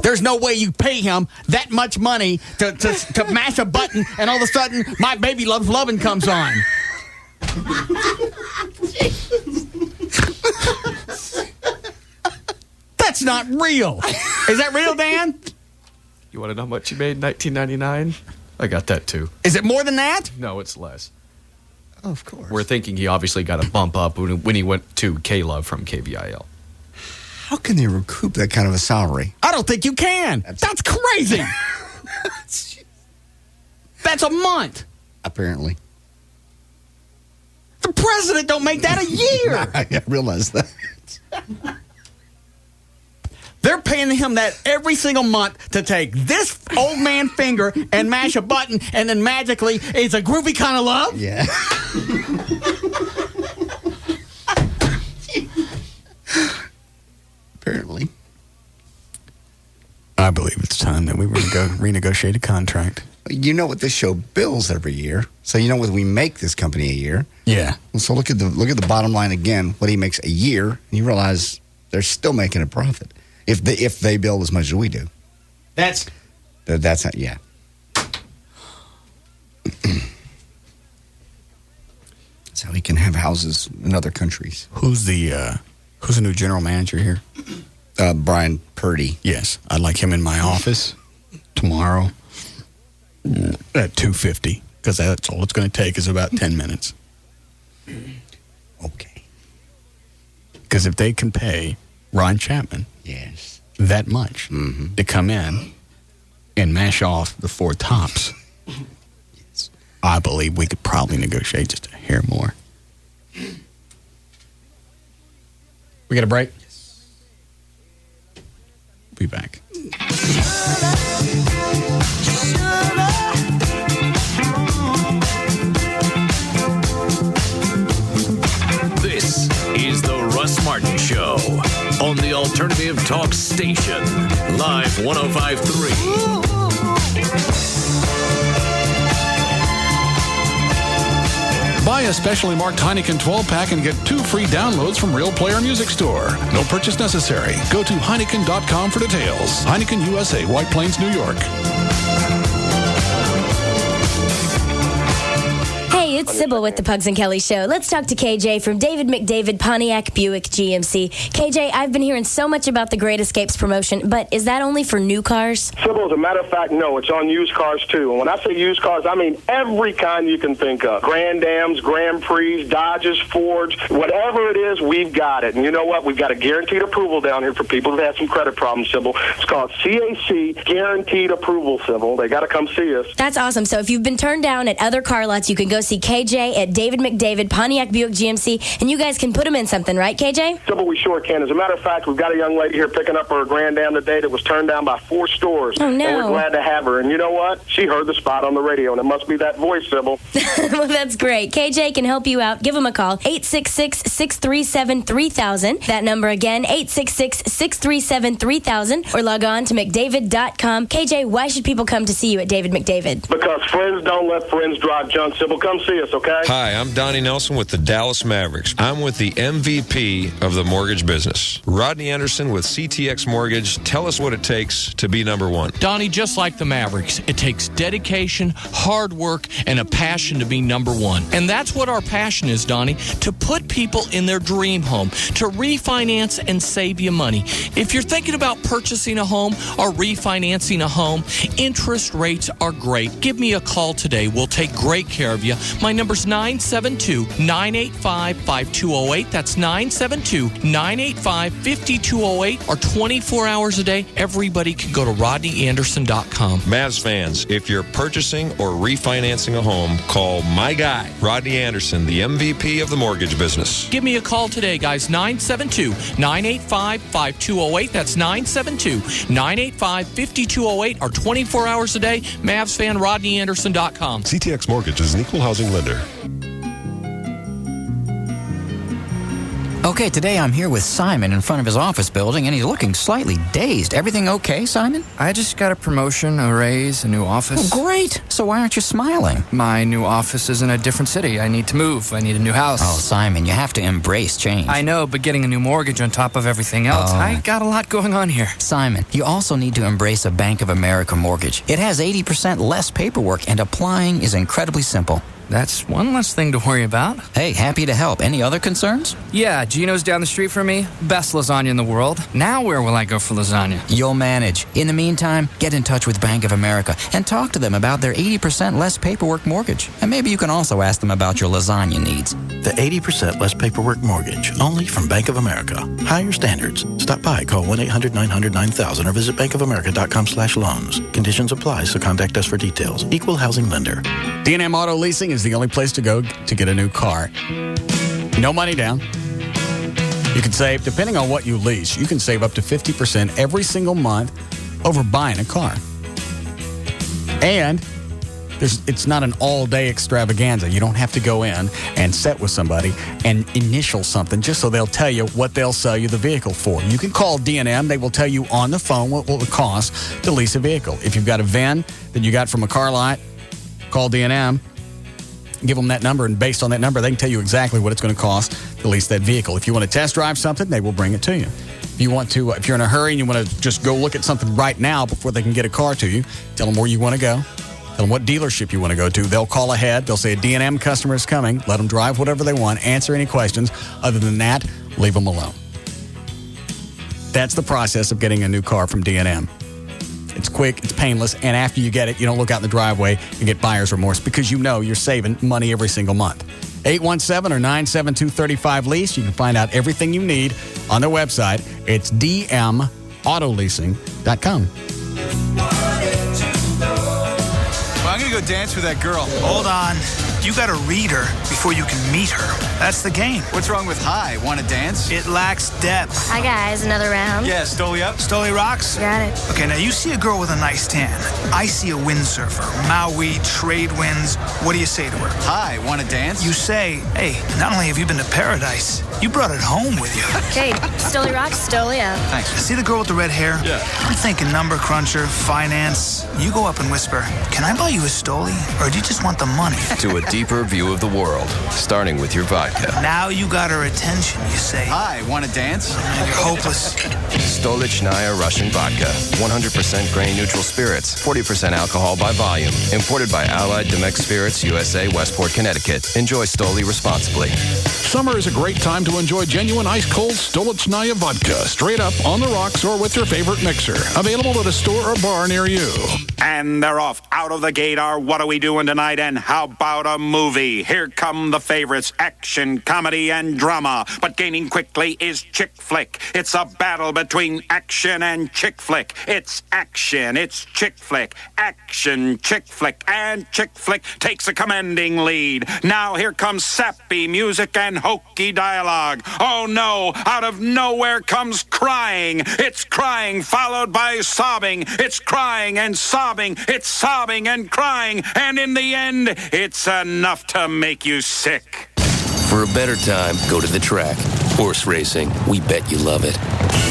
There's no way you pay him that much money to mash a button, and all of a sudden, My Baby Loves Lovin' comes on. That's not real. Is that real, Dan? You want to know how much you made in 1999? I got that too. Is it more than that? No, it's less. Oh, of course. We're thinking he obviously got a bump up when he went to K-Love from KVIL. How can they recoup that kind of a salary? I don't think you can. That's crazy. That's a month. Apparently. The president don't make that a year. I realize that. They're paying him that every single month to take this old man finger and mash a button, and then magically it's a groovy kind of love? Yeah. Apparently. I believe it's time that we renegotiate a contract. You know what this show bills every year, so you know what we make this company a year. Yeah. So look at the bottom line again. What he makes a year, and you realize they're still making a profit if they bill as much as we do. That's not, yeah. So he can have houses in other countries. Who's the new general manager here? Brian Purdy. Yes, I'd like him in my office tomorrow at 2:50, because that's all it's going to take is about 10 minutes. Okay. Because if they can pay Ron Chapman that much to come in and mash off the four tops, I believe we could probably negotiate just a hair more. We got a break? Yes. Be back. This is the Russ Martin Show on the Alternative Talk Station, Live 105.3. Buy a specially marked Heineken 12-pack and get 2 free downloads from Real Player Music Store. No purchase necessary. Go to Heineken.com for details. Heineken USA, White Plains, New York. Hey, it's Sybil with the Pugs and Kelly Show. Let's talk to KJ from David McDavid Pontiac Buick GMC. KJ, I've been hearing so much about the Great Escapes promotion, but is that only for new cars? Sybil, as a matter of fact, no. It's on used cars, too. And when I say used cars, I mean every kind you can think of. Grand Ams, Grand Prix, Dodges, Fords, whatever it is, we've got it. And you know what? We've got a guaranteed approval down here for people who've had some credit problems, Sybil. It's called CAC Guaranteed Approval, Sybil. They got to come see us. That's awesome. So if you've been turned down at other car lots, you can go see KJ at David McDavid Pontiac Buick GMC, and you guys can put him in something, right, KJ? Sybil, we sure can. As a matter of fact, we've got a young lady here picking up her Grand Am today that was turned down by 4 stores. Oh, no. And we're glad to have her. And you know what? She heard the spot on the radio, and it must be that voice, Sybil. Well, that's great. KJ can help you out. Give him a call, 866-637-3000. That number again, 866-637-3000, or log on to McDavid.com. KJ, why should people come to see you at David McDavid? Because friends don't let friends drive junk, Sybil. Come see us, okay? Hi, I'm Donnie Nelson with the Dallas Mavericks. I'm with the MVP of the mortgage business, Rodney Anderson with CTX Mortgage. Tell us what it takes to be number one. Donnie, just like the Mavericks, it takes dedication, hard work, and a passion to be number one. And that's what our passion is, Donnie, to put people in their dream home, to refinance and save you money. If you're thinking about purchasing a home or refinancing a home, interest rates are great. Give me a call today. We'll take great care of you. My number's 972-985-5208. That's 972-985-5208, or 24 hours a day. Everybody can go to RodneyAnderson.com. Mavs fans, if you're purchasing or refinancing a home, call my guy, Rodney Anderson, the MVP of the mortgage business. Give me a call today, guys. 972-985-5208. That's 972-985-5208, or 24 hours a day. Mavs fan, RodneyAnderson.com. CTX Mortgage is an equal housing lender. Okay, today I'm here with Simon in front of his office building, and he's looking slightly dazed. Everything okay, Simon? I just got a promotion, a raise, a new office. Oh, great. So why aren't you smiling? My new office is in a different city. I need to move. I need a new house. Oh, Simon, you have to embrace change. I know, but getting a new mortgage on top of everything else, I got a lot going on here. Simon, you also need to embrace a Bank of America mortgage. It has 80% less paperwork, and applying is incredibly simple. That's one less thing to worry about. Hey, happy to help. Any other concerns? Yeah, Gino's down the street from me. Best lasagna in the world. Now where will I go for lasagna? You'll manage. In the meantime, get in touch with Bank of America and talk to them about their 80% less paperwork mortgage. And maybe you can also ask them about your lasagna needs. The 80% less paperwork mortgage, only from Bank of America. Higher standards. Stop by, call 1-800-900-9000 or visit bankofamerica.com/loans. Conditions apply, so contact us for details. Equal housing lender. D&M Auto Leasing is the only place to go to get a new car. No money down. You can save, depending on what you lease, you can save up to 50% every single month over buying a car. And it's not an all-day extravaganza. You don't have to go in and sit with somebody and initial something just so they'll tell you what they'll sell you the vehicle for. You can call D&M. They will tell you on the phone what it would cost to lease a vehicle. If you've got a VIN that you got from a car lot, call D&M. Give them that number, and based on that number, they can tell you exactly what it's going to cost to lease that vehicle. If you want to test drive something, they will bring it to you. If you want to, if you're in a hurry and you want to just go look at something right now before they can get a car to you, tell them where you want to go. Tell them what dealership you want to go to. They'll call ahead. They'll say a D&M customer is coming. Let them drive whatever they want. Answer any questions. Other than that, leave them alone. That's the process of getting a new car from D&M. It's quick, it's painless, and after you get it, you don't look out in the driveway and get buyer's remorse because you know you're saving money every single month. 817 or 972-35-LEASE. You can find out everything you need on their website. It's dmautoleasing.com. Well, I'm going to go dance with that girl. Hold on. You got to read her before you can meet her. That's the game. What's wrong with hi? Want to dance? It lacks depth. Hi, guys. Another round? Yeah, Stoli up. Stoli rocks? Got it. Okay, now you see a girl with a nice tan. I see a windsurfer. Maui, trade winds. What do you say to her? Hi, want to dance? You say, hey, not only have you been to paradise, you brought it home with you. Okay, Stoli rocks, Stoli up. Thanks. See the girl with the red hair? Yeah. I'm thinking number cruncher, finance. You go up and whisper, can I buy you a Stoli? Or do you just want the money? To a deeper view of the world, starting with your vodka. Now you got her attention, you say. Hi, want to dance? You're hopeless. Stolichnaya Russian Vodka. 100% grain-neutral spirits. 40% alcohol by volume. Imported by Allied Domecq Spirits, USA, Westport, Connecticut. Enjoy Stoli responsibly. Summer is a great time to enjoy genuine ice-cold Stolichnaya vodka, straight up on the rocks or with your favorite mixer. Available at a store or bar near you. And they're off out of the gate. What are we doing tonight? And how about a movie? Here come the favorites: action, comedy, and drama. But gaining quickly is chick flick. It's a battle between action and chick flick. It's action, it's chick flick. Action, chick flick, and chick flick takes a commanding lead. Now here comes sappy music and hokey dialogue. Oh no, out of nowhere comes crying. It's crying followed by sobbing. It's crying and sobbing. It's sobbing and crying. And in the end, it's enough to make you sick. For a better time, go to the track. Horse racing, we bet you love it.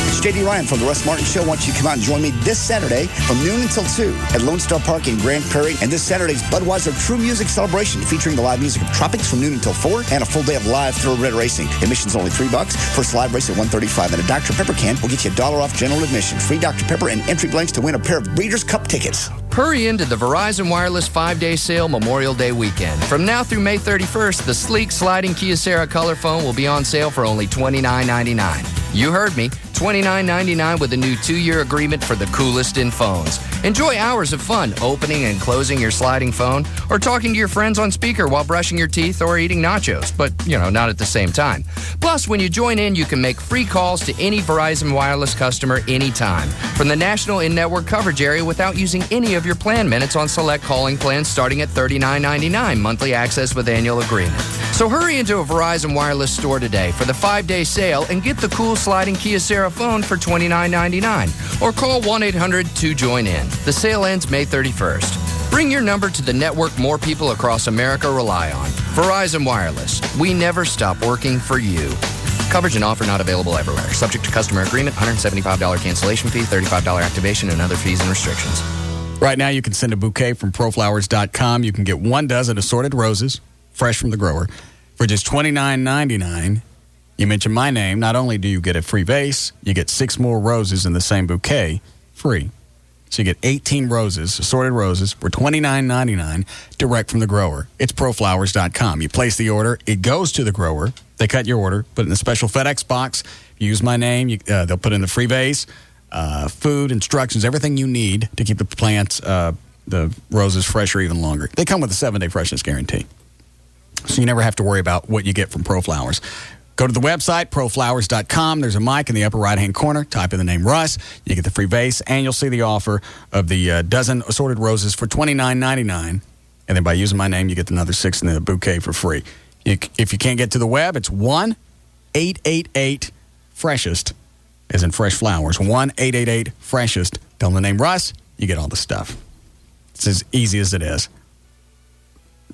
It's J.D. Ryan from the Russ Martin Show. Wants you to come out and join me this Saturday from noon until 2 at Lone Star Park in Grand Prairie. And this Saturday's Budweiser True Music Celebration featuring the live music of Tropics from noon until 4 and a full day of live thoroughbred racing. Admission's only $3. First live race at $135. And a Dr. Pepper can will get you $1 off general admission. Free Dr. Pepper and entry blanks to win a pair of Breeders' Cup tickets. Hurry into the Verizon Wireless 5-day sale Memorial Day weekend. From now through May 31st, the sleek sliding Kyocera color phone will be on sale for only $29.99. You heard me, $29.99 with a new 2-year agreement for the coolest in phones. Enjoy hours of fun opening and closing your sliding phone or talking to your friends on speaker while brushing your teeth or eating nachos, but, not at the same time. Plus, when you join in, you can make free calls to any Verizon Wireless customer anytime from the national in-network coverage area without using any of your plan minutes on select calling plans starting at $39.99 monthly access with annual agreement. So hurry into a Verizon Wireless store today for the 5-day sale and get the cool sliding Kyocera phone for $29.99 or call 1-800-2JOIN-IN. The sale ends May 31st. Bring your number to the network more people across America rely on. Verizon Wireless. We never stop working for you. Coverage and offer not available everywhere. Subject to customer agreement, $175 cancellation fee, $35 activation, and other fees and restrictions. Right now, you can send a bouquet from proflowers.com. You can get 1 dozen assorted roses, fresh from the grower, for just $29.99. You mention my name. Not only do you get a free vase, you get 6 more roses in the same bouquet free. So you get 18 roses, assorted roses, for $29.99 direct from the grower. It's proflowers.com. You place the order. It goes to the grower. They cut your order, put it in a special FedEx box. You use my name. They'll put in the free vase, food, instructions, everything you need to keep the plants, the roses fresh or even longer. They come with a 7-day freshness guarantee. So you never have to worry about what you get from ProFlowers. Go to the website, proflowers.com. There's a mic in the upper right-hand corner. Type in the name Russ. You get the free vase, and you'll see the offer of the dozen assorted roses for $29.99. And then by using my name, you get another 6 in the bouquet for free. If you can't get to the web, it's 1-888-FRESHEST, as in fresh flowers. 1-888-FRESHEST. Tell them the name Russ, you get all the stuff. It's as easy as it is.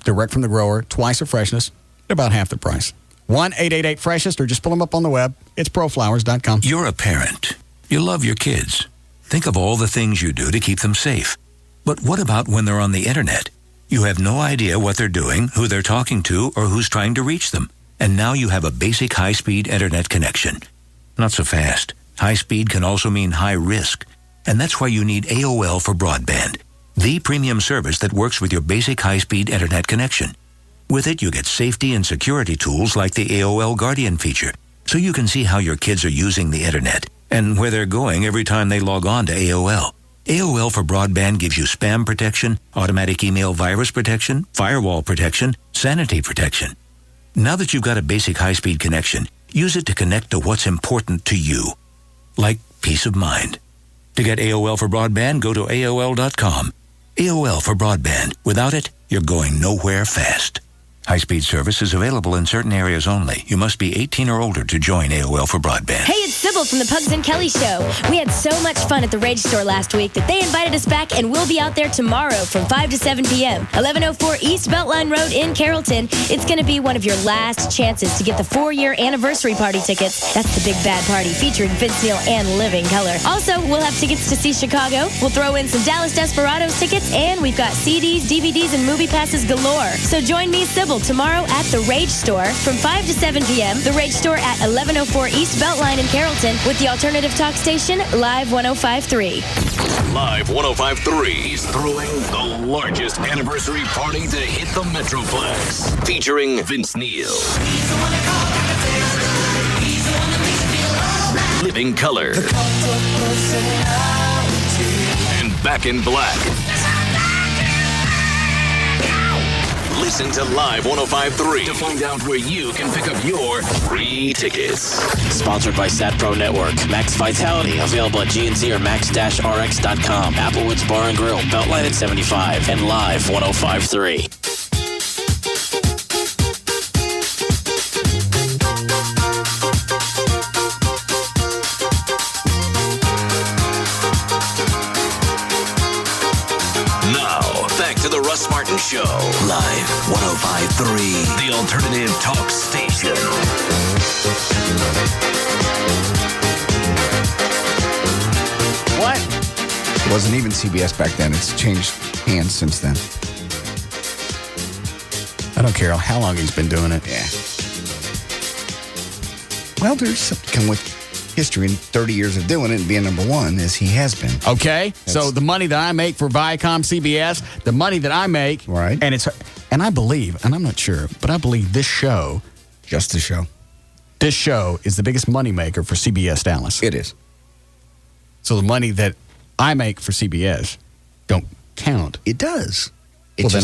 Direct from the grower, twice the freshness, at about half the price. 1-888-FRESHEST, or just pull them up on the web. It's proflowers.com. You're a parent. You love your kids. Think of all the things you do to keep them safe. But what about when they're on the internet? You have no idea what they're doing, who they're talking to, or who's trying to reach them. And now you have a basic high-speed internet connection. Not so fast. High speed can also mean high risk. And that's why you need AOL for broadband. the premium service that works with your basic high-speed internet connection. With it, you get safety and security tools like the AOL Guardian feature, so you can see how your kids are using the internet and where they're going every time they log on to AOL. AOL for Broadband gives you spam protection, automatic email virus protection, firewall protection, sanity protection. Now that you've got a basic high-speed connection, use it to connect to what's important to you, like peace of mind. To get AOL for Broadband, go to AOL.com. AOL for Broadband. Without it, you're going nowhere fast. High-speed service is available in certain areas only. You must be 18 or older to join AOL for Broadband. Hey, it's Sybil from the Pugs and Kelly Show. We had so much fun at the Rage Store last week that they invited us back, and we'll be out there tomorrow from 5 to 7 p.m. 1104 East Beltline Road in Carrollton. It's going to be one of your last chances to get the 4-year anniversary party tickets. That's the big bad party featuring Vince Neil and Living Color. Also, we'll have tickets to see Chicago. We'll throw in some Dallas Desperados tickets, and we've got CDs, DVDs, and movie passes galore. So join me, Sybil, tomorrow at the Rage Store from 5 to 7 p.m. The Rage Store at 1104 East Beltline in Carrollton with the alternative talk station, Live 105.3. Live 105.3 is throwing the largest anniversary party to hit the Metroplex, featuring Vince Neil, Living Color, and Back in Black. Listen to Live 105.3 to find out where you can pick up your free tickets. Sponsored by SatPro Network. Max Vitality, available at GNC or max-rx.com. Applewoods Bar and Grill, Beltline at 75, and Live 105.3. To the Russ Martin Show. Live 105.3. The alternative talk station. What? It wasn't even CBS back then. It's changed hands since then. I don't care how long he's been doing it. Yeah. Well, there's something come with history in 30 years of doing it and being number one as he has been. Okay, so the money that I make for Viacom CBS, the money that I make, right? And I believe, and I'm not sure, but I believe this show, just the show, this show is the biggest money maker for CBS Dallas. It is. So the money that I make for CBS don't count. It does. Then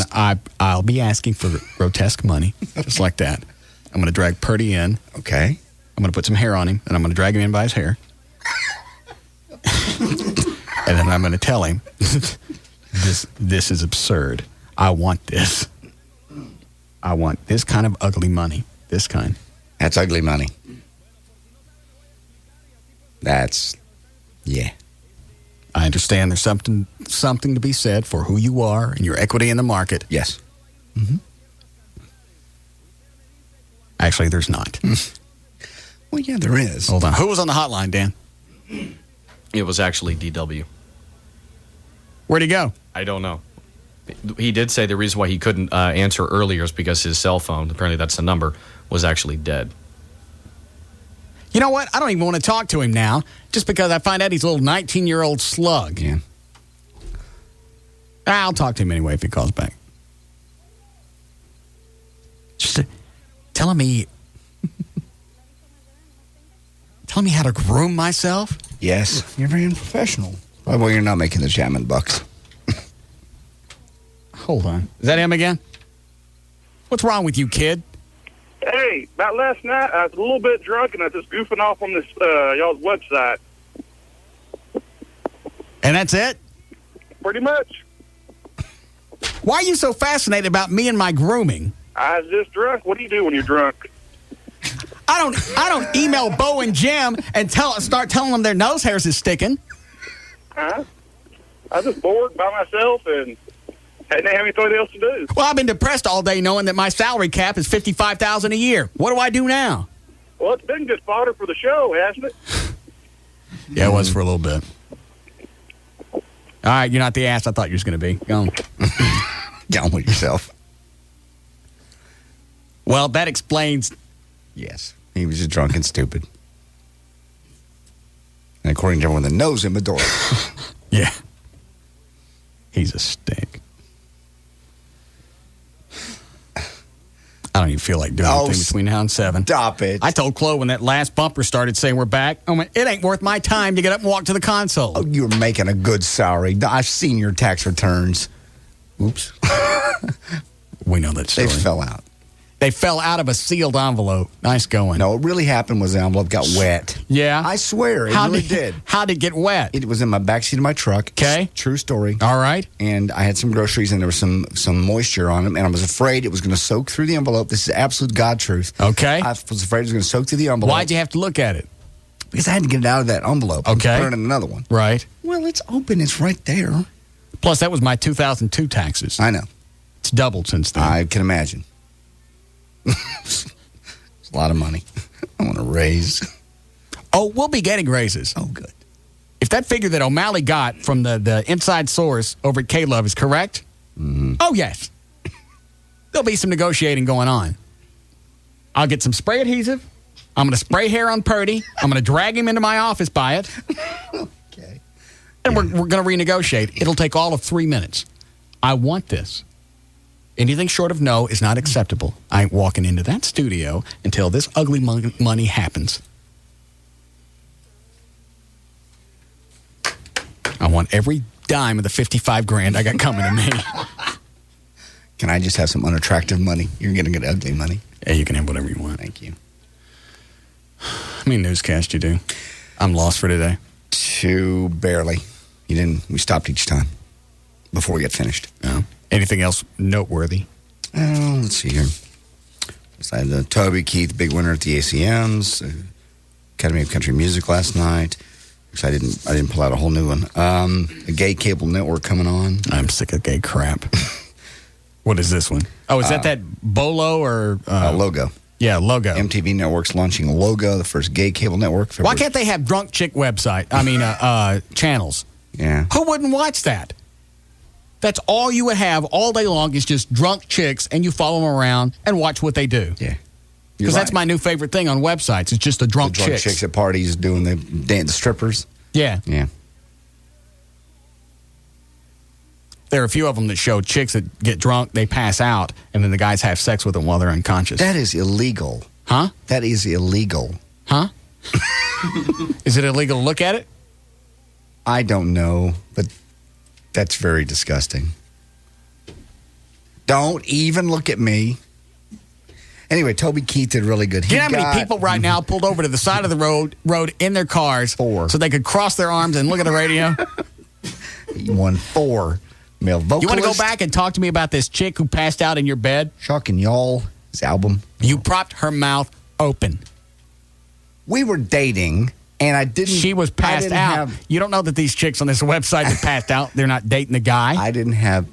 I'll be asking for grotesque money, just like that. I'm going to drag Purdy in. Okay. I'm going to put some hair on him, and I'm going to drag him in by his hair. And then I'm going to tell him, this is absurd. I want this. I want this kind of ugly money. This kind. That's ugly money. Yeah. I understand there's something to be said for who you are and your equity in the market. Yes. Mm-hmm. Actually, there's not. Well, yeah, there is. Hold on. Who was on the hotline, Dan? It was actually DW. Where'd he go? I don't know. He did say the reason why he couldn't answer earlier is because his cell phone, apparently that's the number, was actually dead. You know what? I don't even want to talk to him now, just because I find out he's a little 19-year-old slug. Yeah. I'll talk to him anyway if he calls back. Just telling me how to groom myself? Yes. You're very unprofessional. Well, you're not making the Chapman bucks. Hold on. Is that him again? What's wrong with you, kid? Hey, about last night, I was a little bit drunk, and I was just goofing off on this y'all's website. And that's it? Pretty much. Why are you so fascinated about me and my grooming? I was just drunk. What do you do when you're drunk? I don't email Bo and Jim and start telling them their nose hairs is sticking. Huh? I was just bored by myself and didn't have anything else to do. Well, I've been depressed all day knowing that my salary cap is $55,000 a year. What do I do now? Well, it's been just fodder for the show, hasn't it? Yeah, it was for a little bit. All right, you're not the ass I thought you was going to be. Go on. Get on with yourself. Well, that explains. Yes, he was just drunk and stupid. And according to everyone that knows him, adorable. Yeah. He's a stink. I don't even feel like doing anything between now and 7. Stop it. I told Chloe when that last bumper started saying we're back, I went, it ain't worth my time to get up and walk to the console. Oh, you're making a good salary. I've seen your tax returns. Oops. We know that story. They fell out. They fell out of a sealed envelope. Nice going. No, what really happened was the envelope got wet. Yeah? I swear, it really did. How'd it get wet? It was in my backseat of my truck. Okay. True story. All right. And I had some groceries, and there was some moisture on them, and I was afraid it was going to soak through the envelope. This is absolute God truth. Okay. I was afraid it was going to soak through the envelope. Why'd you have to look at it? Because I had to get it out of that envelope. Okay. And put it in another one. Right. Well, it's open. It's right there. Plus, that was my 2002 taxes. I know. It's doubled since then. I can imagine. It's a lot of money. I want a raise. Oh, we'll be getting raises. Oh, good. If that figure that O'Malley got from the inside source over at KLLI is correct, oh, yes. There'll be some negotiating going on. I'll get some spray adhesive. I'm going to spray hair on Purdy. I'm going to drag him into my office by it. Okay. And we're going to renegotiate. It'll take all of 3 minutes. I want this. Anything short of no is not acceptable. I ain't walking into that studio until this ugly money happens. I want every dime of the $55,000 I got coming to me. Can I just have some unattractive money? You're going to get ugly money. Yeah, you can have whatever you want. Thank you. How many newscasts you do? I'm lost for today. 2, barely. We stopped each time before we get finished. Oh. Anything else noteworthy? Let's see here. Besides Toby Keith, big winner at the ACMs, Academy of Country Music last night. I didn't pull out a whole new one. A gay cable network coming on. I'm sick of gay crap. What is this one? Oh, is that Bolo or Logo? Yeah, Logo. MTV Network's launching Logo, the first gay cable network. Why can't they have drunk chick channels? Yeah. Who wouldn't watch that? That's all you would have all day long is just drunk chicks, and you follow them around and watch what they do. Yeah. Because that's my new favorite thing on websites. It's just the drunk chicks at parties doing the strippers. Yeah. Yeah. There are a few of them that show chicks that get drunk, they pass out, and then the guys have sex with them while they're unconscious. That is illegal. Huh? That is illegal. Huh? Is it illegal to look at it? I don't know, but that's very disgusting. Don't even look at me. Anyway, Toby Keith did really good. You know how many people right now pulled over to the side of the road in their cars 4 so they could cross their arms and look at the radio? You won 4 male vocalists. You want to go back and talk to me about this chick who passed out in your bed? Shock and Y'all, his album. You propped her mouth open. We were dating, and I didn't. She was passed out. You don't know that these chicks on this website that passed out, they're not dating the guy. I didn't have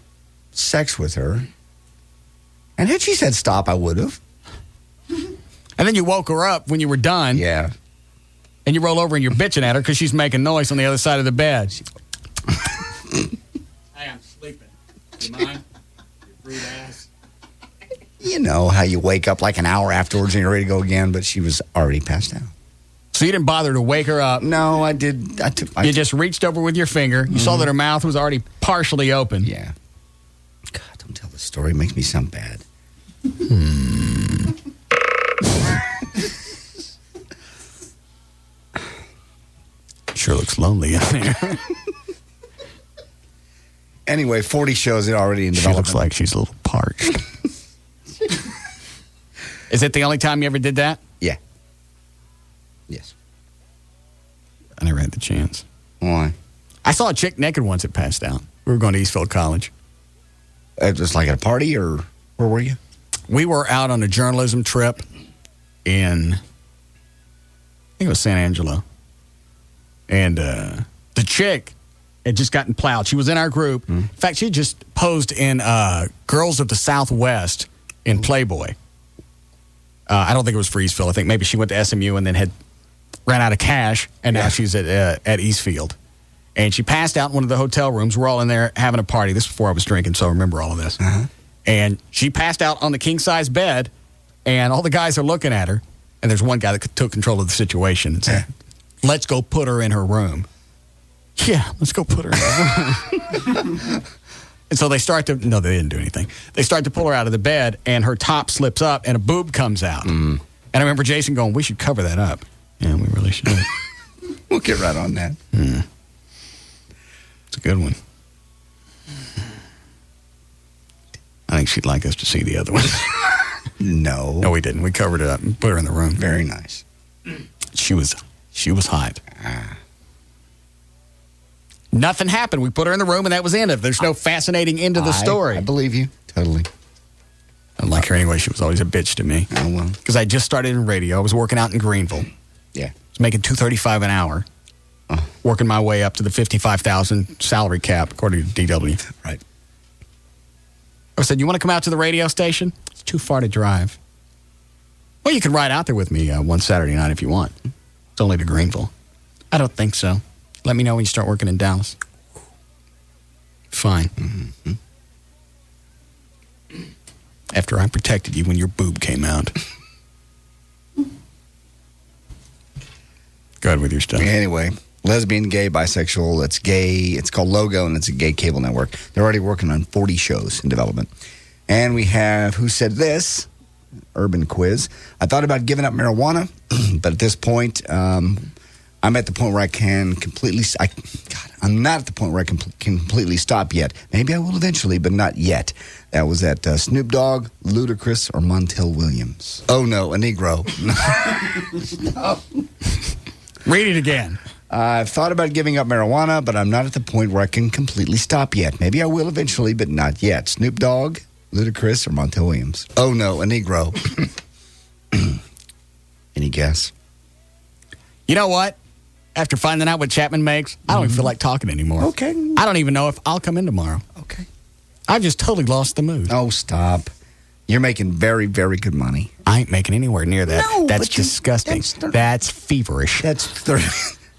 sex with her. And had she said stop, I would have. And then you woke her up when you were done. Yeah. And you roll over and you're bitching at her because she's making noise on the other side of the bed. Hey, I'm sleeping. You mind? You rude ass. You know how you wake up like an hour afterwards and you're ready to go again, but she was already passed out. So you didn't bother to wake her up? No, I did. You just reached over with your finger. You saw that her mouth was already partially open. Yeah. God, don't tell the story. It makes me sound bad. Sure looks lonely in there. Anyway, 40 shows are already in development. She looks like she's a little parched. Is it the only time you ever did that? Yeah. Yes. I never had the chance. Why? I saw a chick naked once that passed out. We were going to Eastfield College. It was like at a party, or where were you? We were out on a journalism trip in, I think it was San Angelo. And the chick had just gotten plowed. She was in our group. In fact, she had just posed in Girls of the Southwest in Playboy. I don't think it was for Eastfield. I think maybe she went to SMU and then had ran out of cash, and now she's at Eastfield. And she passed out in one of the hotel rooms. We're all in there having a party. This was before I was drinking, so I remember all of this. And she passed out on the king-size bed, and all the guys are looking at her. And there's one guy that took control of the situation and said, let's go put her in her room. Yeah, let's go put her in her room. And so they start to, no, they didn't do anything. They start to pull her out of the bed, and her top slips up, and a boob comes out. And I remember Jason going, we should cover that up. Yeah, we really should. We'll get right on that. It's a good one. I think she'd like us to see the other one. No. No, we didn't. We covered it up and put her in the room. Very nice. She was hot. Nothing happened. We put her in the room, and that was the end of it. There's no fascinating end to the story. I believe you. Totally. I don't like her anyway. She was always a bitch to me. Oh, well. Because I just started in radio. I was working out in Greenville. Yeah. I was making $235 an hour. Working my way up to the $55,000 salary cap, according to DW. Right. I said, you want to come out to the radio station? It's too far to drive. Well, you can ride out there with me one Saturday night if you want. It's only to Greenville. I don't think so. Let me know when you start working in Dallas. Fine. After I protected you when your boob came out. Go ahead with your stuff. Anyway, lesbian, gay, bisexual, it's gay. It's called Logo, and it's a gay cable network. They're already working on 40 shows in development. And we have Who Said This? Urban quiz. I thought about giving up marijuana, but at this point, I'm at the point where I can completely... I'm not at the point where I can completely stop yet. Maybe I will eventually, but not yet. That was at Snoop Dogg, Ludacris, or Montel Williams. Oh, no, a Negro. No. Read it again. I've thought about giving up marijuana, but I'm not at the point where I can completely stop yet. Maybe I will eventually, but not yet. Snoop Dogg, Ludacris, or Montel Williams? Oh, no, a Negro. Any guess? You know what? After finding out what Chapman makes, I don't even feel like talking anymore. Okay. I don't even know if I'll come in tomorrow. Okay. I've just totally lost the mood. Oh, stop. You're making very, very good money. I ain't making anywhere near that. No, that's disgusting. That's feverish. That's 30.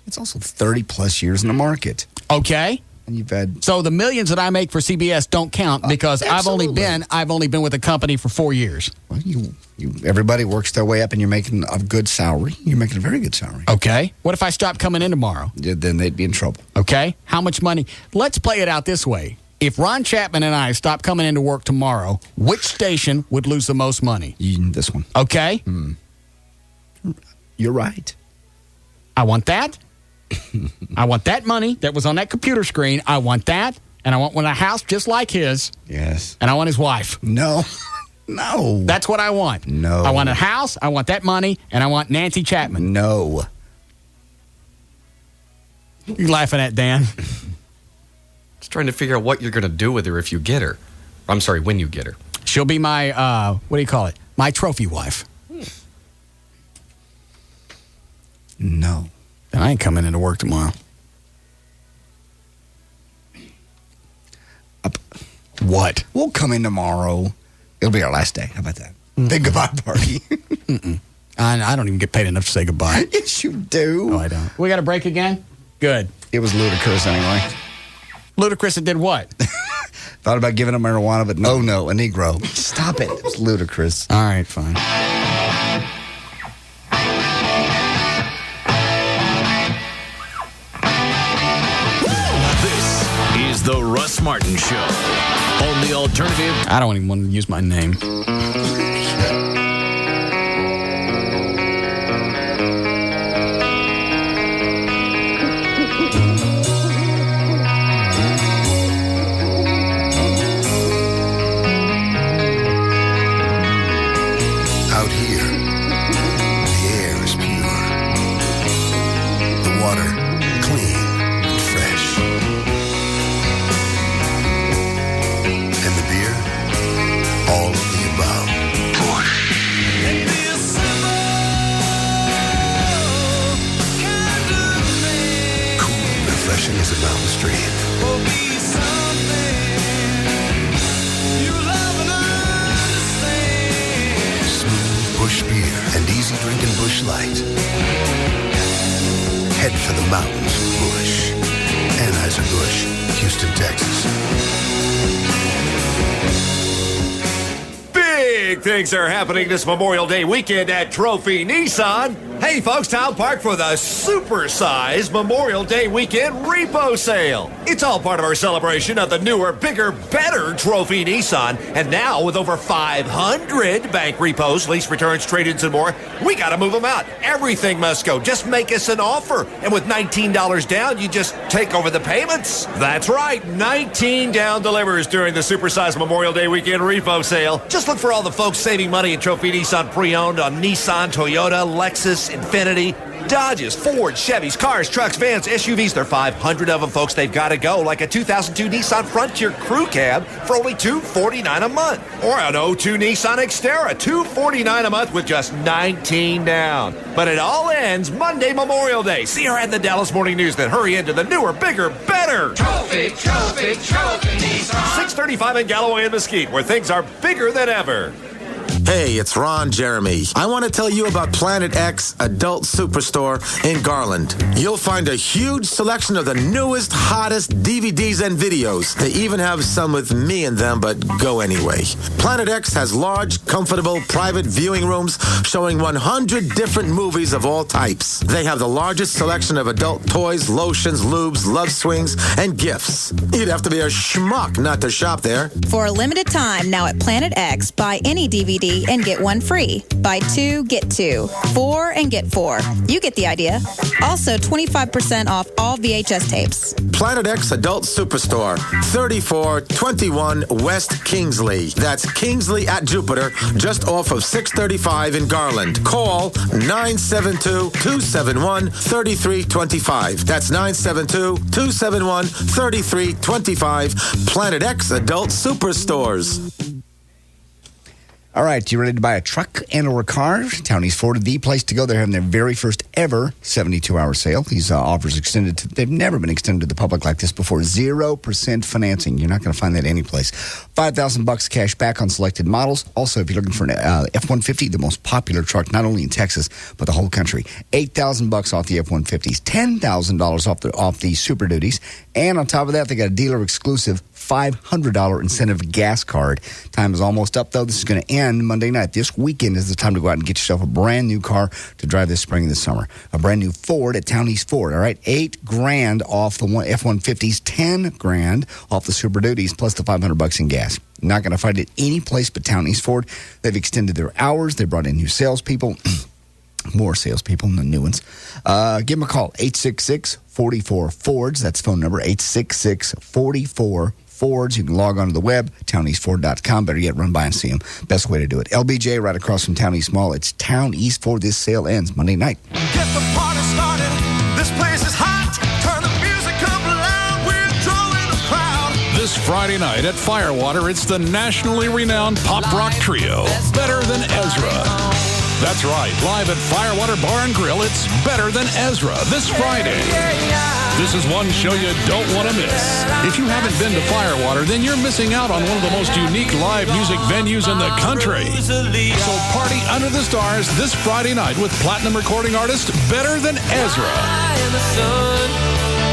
It's also 30-plus years in the market. Okay. And you've had... So the millions that I make for CBS don't count because I've only been with a company for 4 years. Well, everybody works their way up, and you're making a good salary. You're making a very good salary. Okay. What if I stop coming in tomorrow? Yeah, then they'd be in trouble. Okay. How much money? Let's play it out this way. If Ron Chapman and I stop coming into work tomorrow, which station would lose the most money? This one. Okay. You're right. I want that. I want that money that was on that computer screen. I want that. And I want one a house just like his. Yes. And I want his wife. No. No. That's what I want. No. I want a house. I want that money. And I want Nancy Chapman. No. You laughing at, Dan? Just trying to figure out what you're going to do with her if you get her. I'm sorry, when you get her. She'll be my, what do you call it? My trophy wife. No. And I ain't coming into work tomorrow. What? We'll come in tomorrow. It'll be our last day. How about that? Big goodbye party. I don't even get paid enough to say goodbye. Yes, you do. No, I don't. We got a break again? Good. It was ludicrous anyway. Ludacris did what? Thought about giving up marijuana, but no, a Negro. Stop it. It was ludicrous. All right, fine. This is the Russ Martin Show on the Alternative. I don't even want to use my name. Out here, the air is pure. The water clean and fresh. And the beer, all of the above. Cool and refreshing as a mountain stream. Smooth Bush beer and easy drinking Bush Light. Head for the mountains, Bush. Anheuser-Busch, Houston, Texas. Big things are happening this Memorial Day weekend at Trophy Nissan. Hey folks, Town Park for the super-sized Memorial Day weekend repo sale. It's all part of our celebration of the newer, bigger, better trophy Nissan. And now with over 500 bank repos, lease returns, trade-ins, and more, we got to move them out. Everything must go. Just make us an offer. And with $19 down, you just take over the payments. That's right, 19 down delivers during the super-sized Memorial Day weekend repo sale. Just look for all the folks saving money in trophy Nissan pre-owned on Nissan, Toyota, Lexus, Infiniti, Dodges, Ford, Chevys, cars, trucks, vans, SUVs. There are 500 of them, folks. They've got to go. Like a 2002 Nissan Frontier Crew Cab for only $249 a month. Or an 02 Nissan Xterra, $249 a month with just 19 down. But it all ends Monday, Memorial Day. See her at the Dallas Morning News. Then hurry into the newer, bigger, better Trophy Nissan. 635 in Galloway and Mesquite, where things are bigger than ever. Hey, it's Ron Jeremy. I want to tell you about Planet X Adult Superstore in Garland. You'll find a huge selection of the newest, hottest DVDs and videos. They even have some with me in them, but go anyway. Planet X has large, comfortable, private viewing rooms showing 100 different movies of all types. They have the largest selection of adult toys, lotions, lubes, love swings, and gifts. You'd have to be a schmuck not to shop there. For a limited time, now at Planet X, buy any DVD and get one free. Buy 2, get 2. 4 and get 4. You get the idea. Also, 25% off all VHS tapes. Planet X Adult Superstore, 3421 West Kingsley. That's Kingsley at Jupiter, just off of 635 in Garland. Call 972-271-3325. That's 972-271-3325. Planet X Adult Superstores. All right, you ready to buy a truck and or a car? Townies Ford, the place to go. They're having their very first ever 72-hour sale. These offers extended they've never been extended to the public like this before. 0% financing. You're not going to find that anyplace. $5,000 cash back on selected models. Also, if you're looking for an F-150, the most popular truck, not only in Texas, but the whole country. $8,000 off the F-150s. $10,000 off the Super Duties. And on top of that, they got a dealer-exclusive $500 incentive gas card. Time is almost up, though. This is going to end Monday night. This weekend is the time to go out and get yourself a brand new car to drive this spring and this summer. A brand new Ford at Townies Ford. All right, $8,000 off the F-150s, $10,000 off the Super Duties, plus the $500 in gas. You're not going to find it any place but Townies Ford. They've extended their hours. They brought in new salespeople. More salespeople than new ones. Give them a call, 866-44-FORDS. That's phone number, 866-44-FORDS. You can log on to the web, towneastford.com. Better yet, run by and see them. Best way to do it. LBJ right across from Town East Mall. It's Town East Ford. This sale ends Monday night. Get the party started. This place is hot. Turn the music up loud. We're drawing a crowd. This Friday night at Firewater, it's the nationally renowned pop rock trio, Better Than Ezra. That's right. Live at Firewater Bar and Grill, it's Better Than Ezra this Friday. This is one show you don't want to miss. If you haven't been to Firewater, then you're missing out on one of the most unique live music venues in the country. So party under the stars this Friday night with platinum recording artist Better Than Ezra.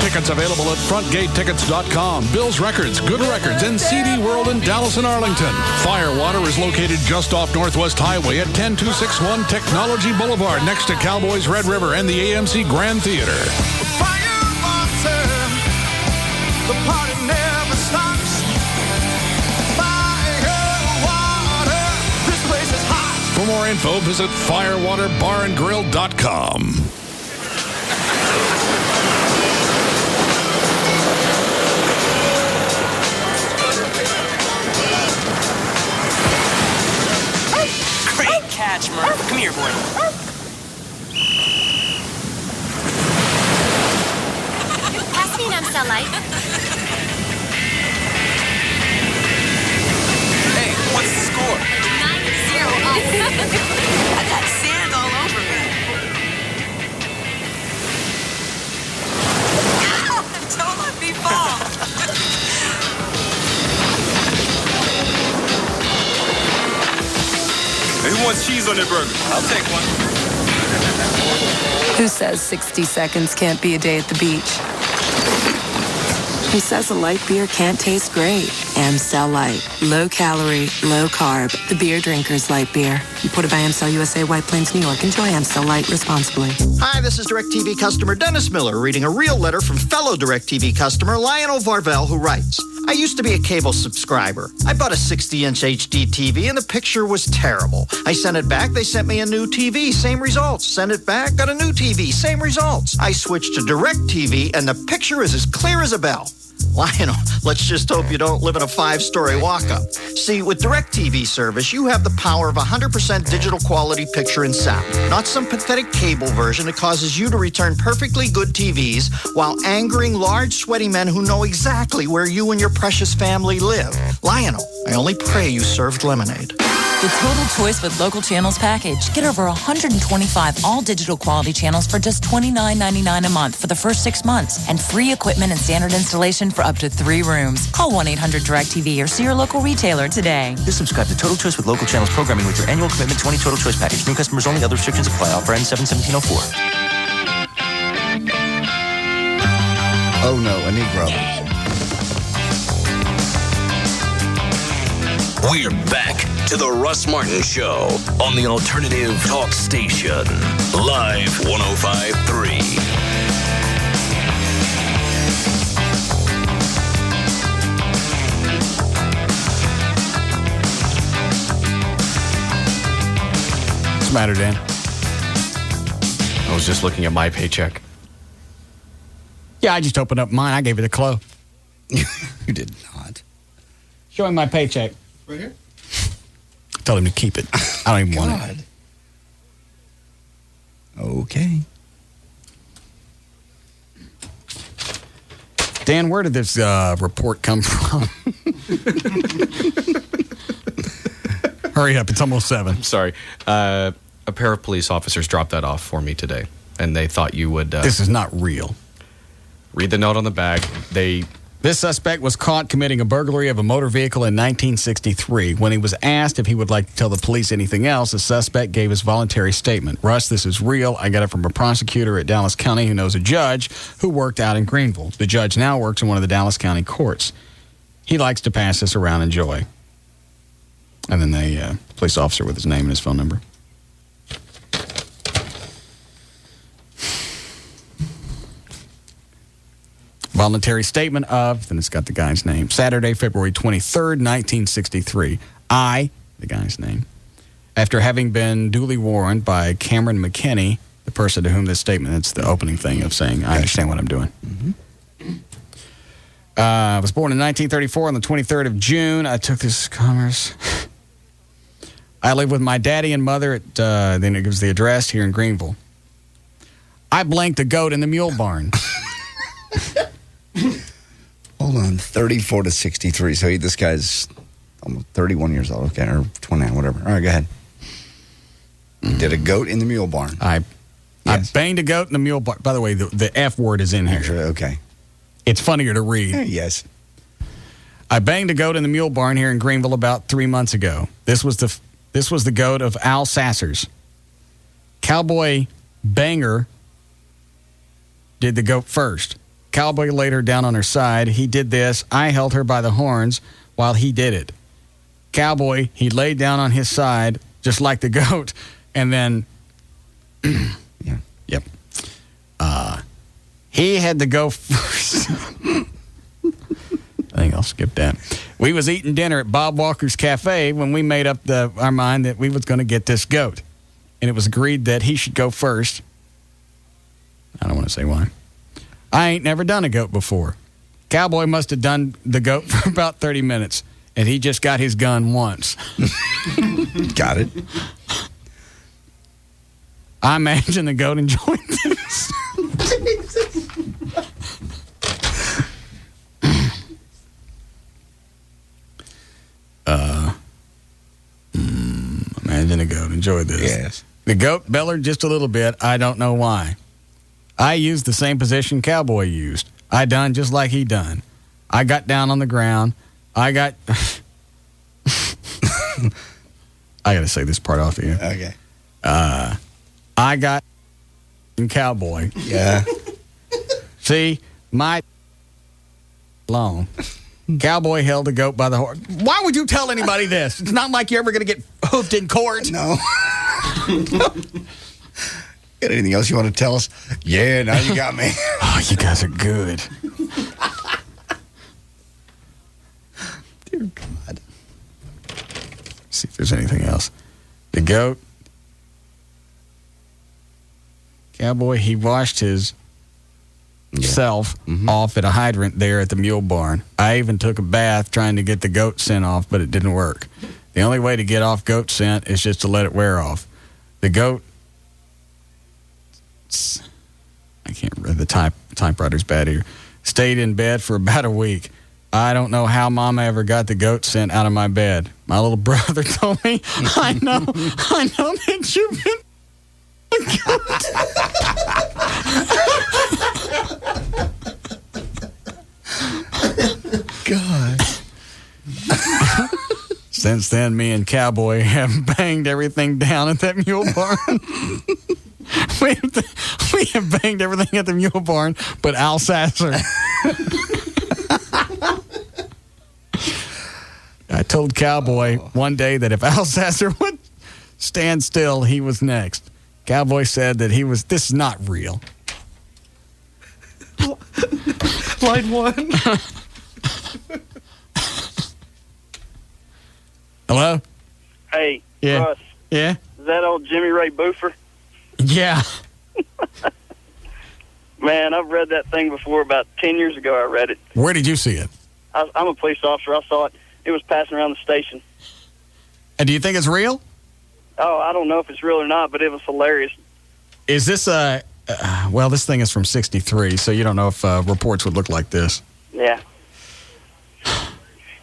Tickets available at frontgatetickets.com, Bill's Records, Good Records, and CD World in Dallas and Arlington. Firewater is located just off Northwest Highway at 10261 Technology Boulevard, next to Cowboys Red River and the AMC Grand Theater. Firewater, the party never stops. Firewater, this place is hot. For more info, visit firewaterbarandgrill.com. Catch, Murph. Come here, boy. Pass me an Amstel Light. Hey, what's the score? 9-0 us. I got sand all over me. Ow! Don't let me fall. Who wants cheese on their burger? I'll take one. Who says 60 seconds can't be a day at the beach? Who says a light beer can't taste great? Amstel Light. Low calorie, low carb. The beer drinker's light beer. Imported by Amstel USA, White Plains, New York. Enjoy Amstel Light responsibly. Hi, this is DirecTV customer Dennis Miller reading a real letter from fellow DirecTV customer Lionel Varvel, who writes, I used to be a cable subscriber. I bought a 60-inch HD TV and the picture was terrible. I sent it back. They sent me a new TV. Same results. Sent it back. Got a new TV. Same results. I switched to DirecTV and the picture is as clear as a bell. Lionel, let's just hope you don't live in a 5-story walk-up. See, with DirecTV service, you have the power of 100% digital quality picture and sound. Not some pathetic cable version that causes you to return perfectly good TVs while angering large, sweaty men who know exactly where you and your precious family live. Lionel, I only pray you served lemonade. The Total Choice with Local Channels package. Get over 125 all-digital quality channels for just $29.99 a month for the first 6 months, and free equipment and standard installation for up to 3 rooms. Call 1-800-DIRECTV or see your local retailer today. Just subscribe to Total Choice with Local Channels programming with your annual commitment 20 Total Choice package. New customers only. Other restrictions apply. Offer ends 7/17/04. Oh no, a Negro. We're back to the Russ Martin Show on the Alternative Talk Station. Live 105.3. What's the matter, Dan? I was just looking at my paycheck. Yeah, I just opened up mine. I gave it a clue. You did not. Show him my paycheck. Right here? Told him to keep it. I don't even want it. Okay. Dan, where did this report come from? Hurry up. It's almost 7. I'm sorry. A pair of police officers dropped that off for me today, and they thought you would... this is not real. Read the note on the bag. This suspect was caught committing a burglary of a motor vehicle in 1963. When he was asked if he would like to tell the police anything else, the suspect gave his voluntary statement. Russ, this is real. I got it from a prosecutor at Dallas County who knows a judge who worked out in Greenville. The judge now works in one of the Dallas County courts. He likes to pass this around and enjoy. And then the police officer with his name and his phone number. Voluntary statement of, then it's got the guy's name. Saturday, February 23rd, 1963. I, the guy's name, after having been duly warned by Cameron McKinney, the person to whom this statement, it's the opening thing of saying, I understand what I'm doing. I was born in 1934 on the 23rd of June. I took this commerce. I live with my daddy and mother at, then it gives the address here in Greenville. I blanked a goat in the mule barn. Hold on, 34 to 63. So this guy's almost 31 years old, okay, or 29, whatever. All right, go ahead. You did a goat in the mule barn. I banged a goat in the mule barn. By the way, the F word is in here. Actually, okay. It's funnier to read. Yes. I banged a goat in the mule barn here in Greenville about 3 months ago. This was the goat of Al Sassers. Cowboy Banger did the goat first. Cowboy laid her down on her side. He did this. I held her by the horns while he did it. Cowboy, he laid down on his side, just like the goat, and then... yeah. Yep. He had to go first. I think I'll skip that. We was eating dinner at Bob Walker's Cafe when we made up our mind that we was going to get this goat. And it was agreed that he should go first. I don't want to say why. I ain't never done a goat before. Cowboy must have done the goat for about 30 minutes, and he just got his gun once. Got it. I imagine the goat enjoyed this. Imagine the goat enjoyed this. Yes. The goat bellowed just a little bit. I don't know why. I used the same position Cowboy used. I done just like he done. I got down on the ground. I got... I got to say this part off here. Okay. I got Cowboy. Yeah. See, my long. Cowboy held the goat by the horn. Why would you tell anybody this? It's not like you're ever going to get hoofed in court. No. Got anything else you want to tell us? Yeah, now you got me. Oh, you guys are good. Dear God. See if there's anything else. The goat. Cowboy, he washed his self off at a hydrant there at the mule barn. I even took a bath trying to get the goat scent off, but it didn't work. The only way to get off goat scent is just to let it wear off. The goat, I can't remember, the typewriter's bad here, stayed in bed for about a week. I don't know how Mama ever got the goat scent out of my bed. My little brother told me, I know that you've been God. Since then, me and Cowboy have banged everything down at that mule barn. we have banged everything at the mule barn, but Al Sasser. I told Cowboy one day that if Al Sasser would stand still, he was next. Cowboy said that this is not real. Line 1. Hello? Hey, Yeah. Russ. Yeah? Is that old Jimmy Ray Boofer? Yeah. Man, I've read that thing before. About 10 years ago, I read it. Where did you see it? I'm a police officer. I saw it. It was passing around the station. And do you think it's real? Oh, I don't know if it's real or not, but it was hilarious. Is this well, this thing is from 63, so you don't know if reports would look like this. Yeah.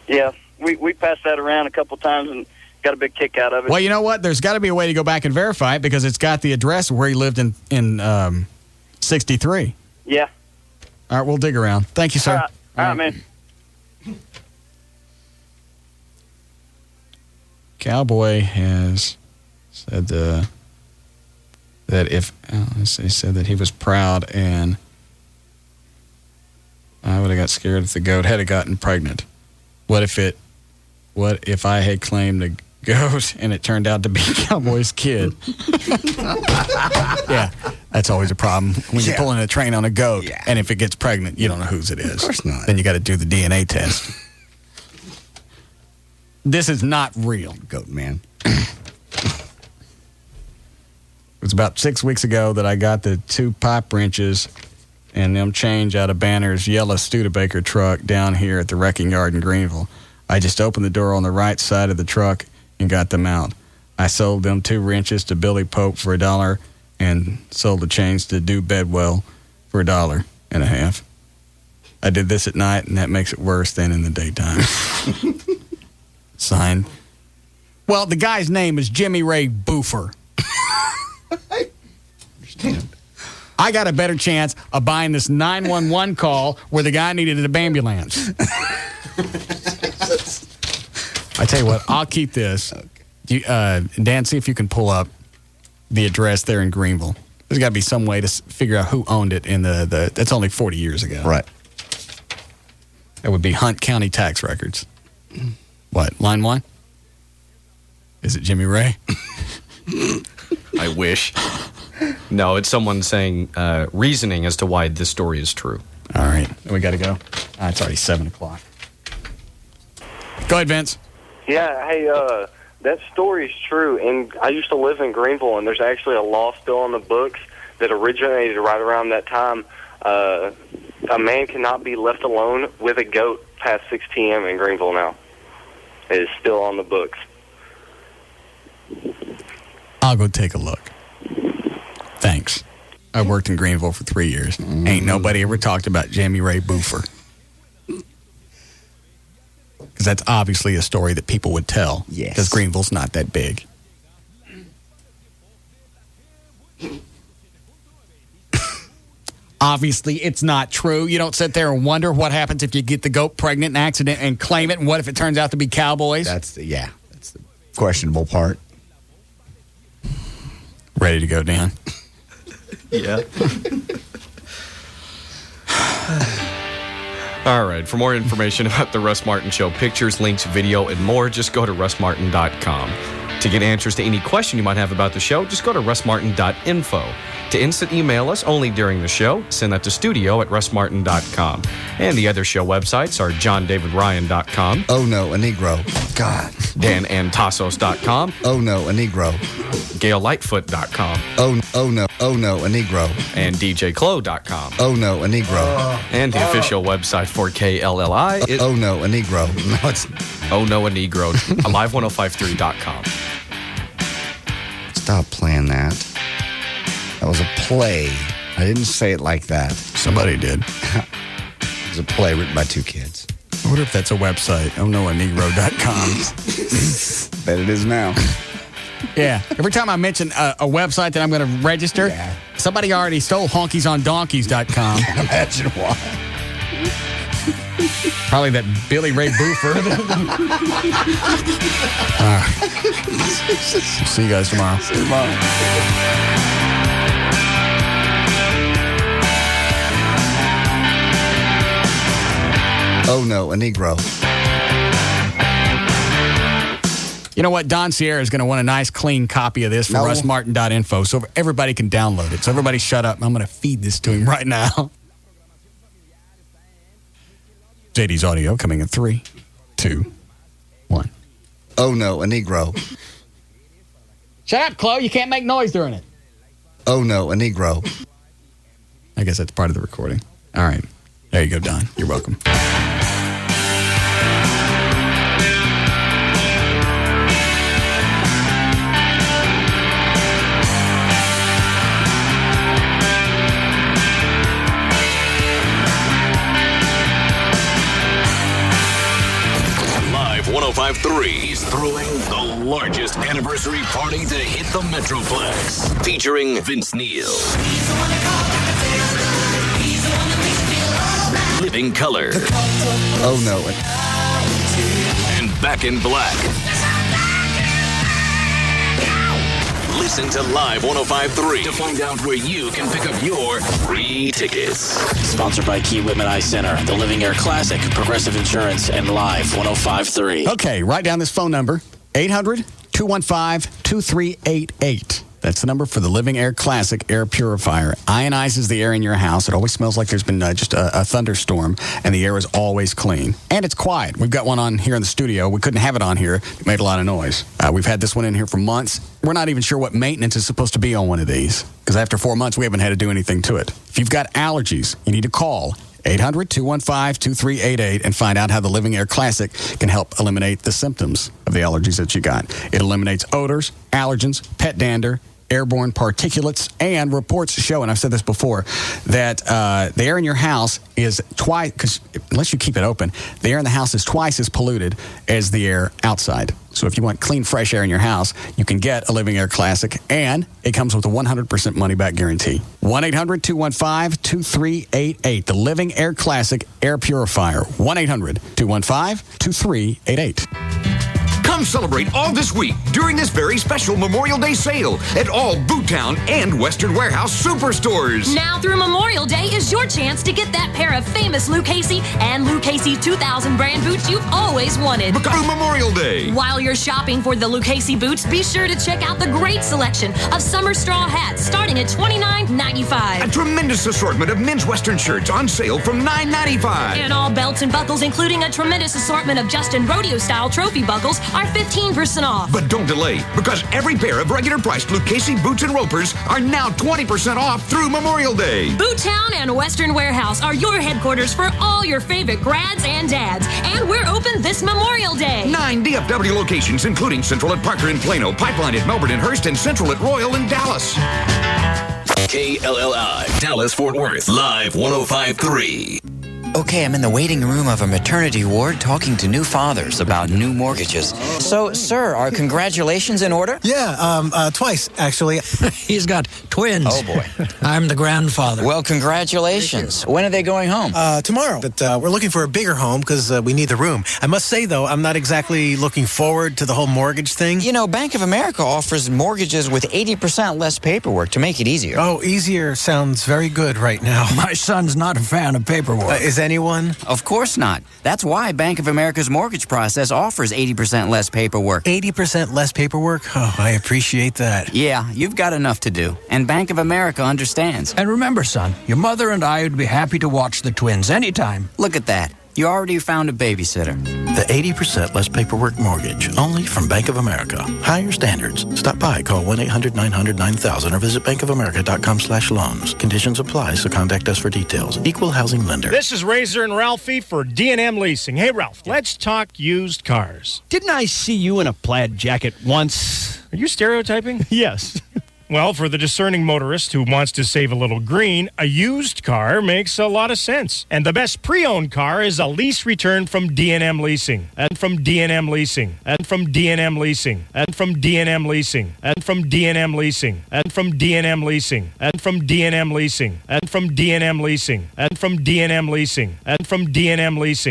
Yeah, we passed that around a couple times and got a big kick out of it. Well, you know what? There's got to be a way to go back and verify it because it's got the address where he lived in 63. Yeah. All right, we'll dig around. Thank you, sir. All right, man. Cowboy has said that if he said that he was proud and I would have got scared if the goat had gotten pregnant. What if I had claimed the goat and it turned out to be Cowboy's kid? Yeah, that's always a problem when you're pulling a train on a goat, and if it gets pregnant, you don't know whose it is. Of course not. Then you got to do the DNA test. This is not real. Goat man. It was about 6 weeks ago that I got the 2 pipe wrenches and them change out of Banner's yellow Studebaker truck down here at the wrecking yard in Greenville. I just opened the door on the right side of the truck and got them out. I sold them 2 wrenches to Billy Pope for $1 and sold the chains to Do Bedwell for $1.50. I did this at night, and that makes it worse than in the daytime. Signed. Well, the guy's name is Jimmy Ray Boofer. I understand. I got a better chance of buying this 911 call where the guy needed an ambulance. I tell you what, I'll keep this. Okay. Dan, see if you can pull up the address there in Greenville. There's got to be some way to figure out who owned it in that's only 40 years ago. Right. That would be Hunt County tax records. What, line 1? Is it Jimmy Ray? I wish. No, it's someone saying reasoning as to why this story is true. All right, we got to go. It's already 7 o'clock. Go ahead, Vince. Yeah, hey, that story is true, and I used to live in Greenville, and there's actually a law still on the books that originated right around that time. A man cannot be left alone with a goat past 6 p.m. in Greenville now. It is still on the books. I'll go take a look. Thanks. I worked in Greenville for 3 years. Ain't nobody ever talked about Jimmy Ray Boofer. Because that's obviously a story that people would tell. Yes. Because Greenville's not that big. Obviously, it's not true. You don't sit there and wonder what happens if you get the goat pregnant in an accident and claim it, and what if it turns out to be Cowboys? That's the questionable part. Ready to go, Dan? Yeah. All right. For more information about the Russ Martin Show, pictures, links, video, and more, just go to russmartin.com. To get answers to any question you might have about the show, just go to russmartin.info. To instant email us only during the show, send that to studio@russmartin.com. And the other show websites are johndavidryan.com. Oh no, a Negro. God. danantasos.com. Oh no, a Negro. gaillightfoot.com. Oh no, a Negro. And djclo.com. Oh no, a Negro. And the official website for KLLI is Oh no, a Negro. No, it's Oh no, a Negro. Live1053.com. Stop playing that. That was a play. I didn't say it like that. Somebody did. It was a play written by two kids. I wonder if that's a website. Oh no, a Negro.com. Bet it is now. Yeah. Every time I mention a website that I'm going to register, somebody already stole honkiesondonkeys.com. Can't imagine why. Probably that Billy Ray Buford. See you guys tomorrow. See you tomorrow. Oh no, a Negro. You know what? Don Sierra is going to want a nice, clean copy of this from russmartin.info so everybody can download it. So everybody shut up. I'm going to feed this to him right now. JD's audio coming in 3, 2, 1. Oh no, a Negro. Shut up, Chloe. You can't make noise during it. Oh no, a Negro. I guess that's part of the recording. All right. There you go, Don. You're welcome. Live 105.3 is throwing the largest anniversary party to hit the Metroplex. Featuring Vince Neil. Living Color. Oh no. And Back in Black. Listen to Live 105.3 to find out where you can pick up your free tickets. Sponsored by Key Whitman Eye Center, the Living Air Classic, Progressive Insurance, and Live 105.3. Okay, write down this phone number, 800-215-2388. That's the number for the Living Air Classic Air Purifier. Ionizes the air in your house. It always smells like there's been just a thunderstorm, and the air is always clean. And it's quiet. We've got one on here in the studio. We couldn't have it on here. It made a lot of noise. We've had this one in here for months. We're not even sure what maintenance is supposed to be on one of these, because after 4 months, we haven't had to do anything to it. If you've got allergies, you need to call 800-215-2388 and find out how the Living Air Classic can help eliminate the symptoms of the allergies that you got. It eliminates odors, allergens, pet dander, airborne particulates, and reports show, and I've said this before, that the air in your house is twice, because unless you keep it open, the air in the house is twice as polluted as the air outside. So if you want clean, fresh air in your house, you can get a Living Air Classic, and it comes with a 100% money-back guarantee. 1-800-215-2388, the Living Air Classic Air Purifier. 1-800-215-2388. Come celebrate all this week during this very special Memorial Day sale at all Boottown and Western Warehouse superstores. Now through Memorial Day is your chance to get that pair of famous Lou Casey and Lou Casey 2000 brand boots you've always wanted. Through Memorial Day. While you're shopping for the Lou Casey boots, be sure to check out the great selection of summer straw hats starting at $29.95. A tremendous assortment of men's Western shirts on sale from $9.95. And all belts and buckles, including a tremendous assortment of Justin Rodeo-style trophy buckles, are 15% off. But don't delay, because every pair of regular priced Lou Casey boots and ropers are now 20% off through Memorial Day. Boottown and Western Warehouse are your headquarters for all your favorite grads and dads. And we're open this Memorial Day. 9 DFW locations, including Central at Parker in Plano, Pipeline at Melbourne and Hurst, and Central at Royal in Dallas. KLLI, Dallas-Fort Worth, Live 105.3. Okay, I'm in the waiting room of a maternity ward talking to new fathers about new mortgages. So, sir, are congratulations in order? Yeah, twice, actually. He's got twins. Oh, boy. I'm the grandfather. Well, congratulations. When are they going home? Tomorrow. But we're looking for a bigger home because we need the room. I must say, though, I'm not exactly looking forward to the whole mortgage thing. You know, Bank of America offers mortgages with 80% less paperwork to make it easier. Oh, easier sounds very good right now. My son's not a fan of paperwork. Is anyone? Of course not. That's why Bank of America's mortgage process offers 80% less paperwork. 80% less paperwork? Oh, I appreciate that. Yeah, you've got enough to do. And Bank of America understands. And remember, son, your mother and I would be happy to watch the twins anytime. Look at that. You already found a babysitter. The 80% less paperwork mortgage, only from Bank of America. Higher standards. Stop by, call 1-800-900-9000 or visit bankofamerica.com/loans. Conditions apply, so contact us for details. Equal housing lender. This is Razor and Ralphie for D&M Leasing. Hey, Ralph, let's talk used cars. Didn't I see you in a plaid jacket once? Are you stereotyping? Yes. Well, for the discerning motorist who wants to save a little green, a used car makes a lot of sense. And the best pre-owned car is a lease return from D&M Leasing. And from D&M Leasing. And from D&M Leasing. And from D&M Leasing. And from D&M Leasing. And from D&M Leasing. And from D&M Leasing. And from D&M Leasing. And from D&M Leasing. And from D&M Leasing.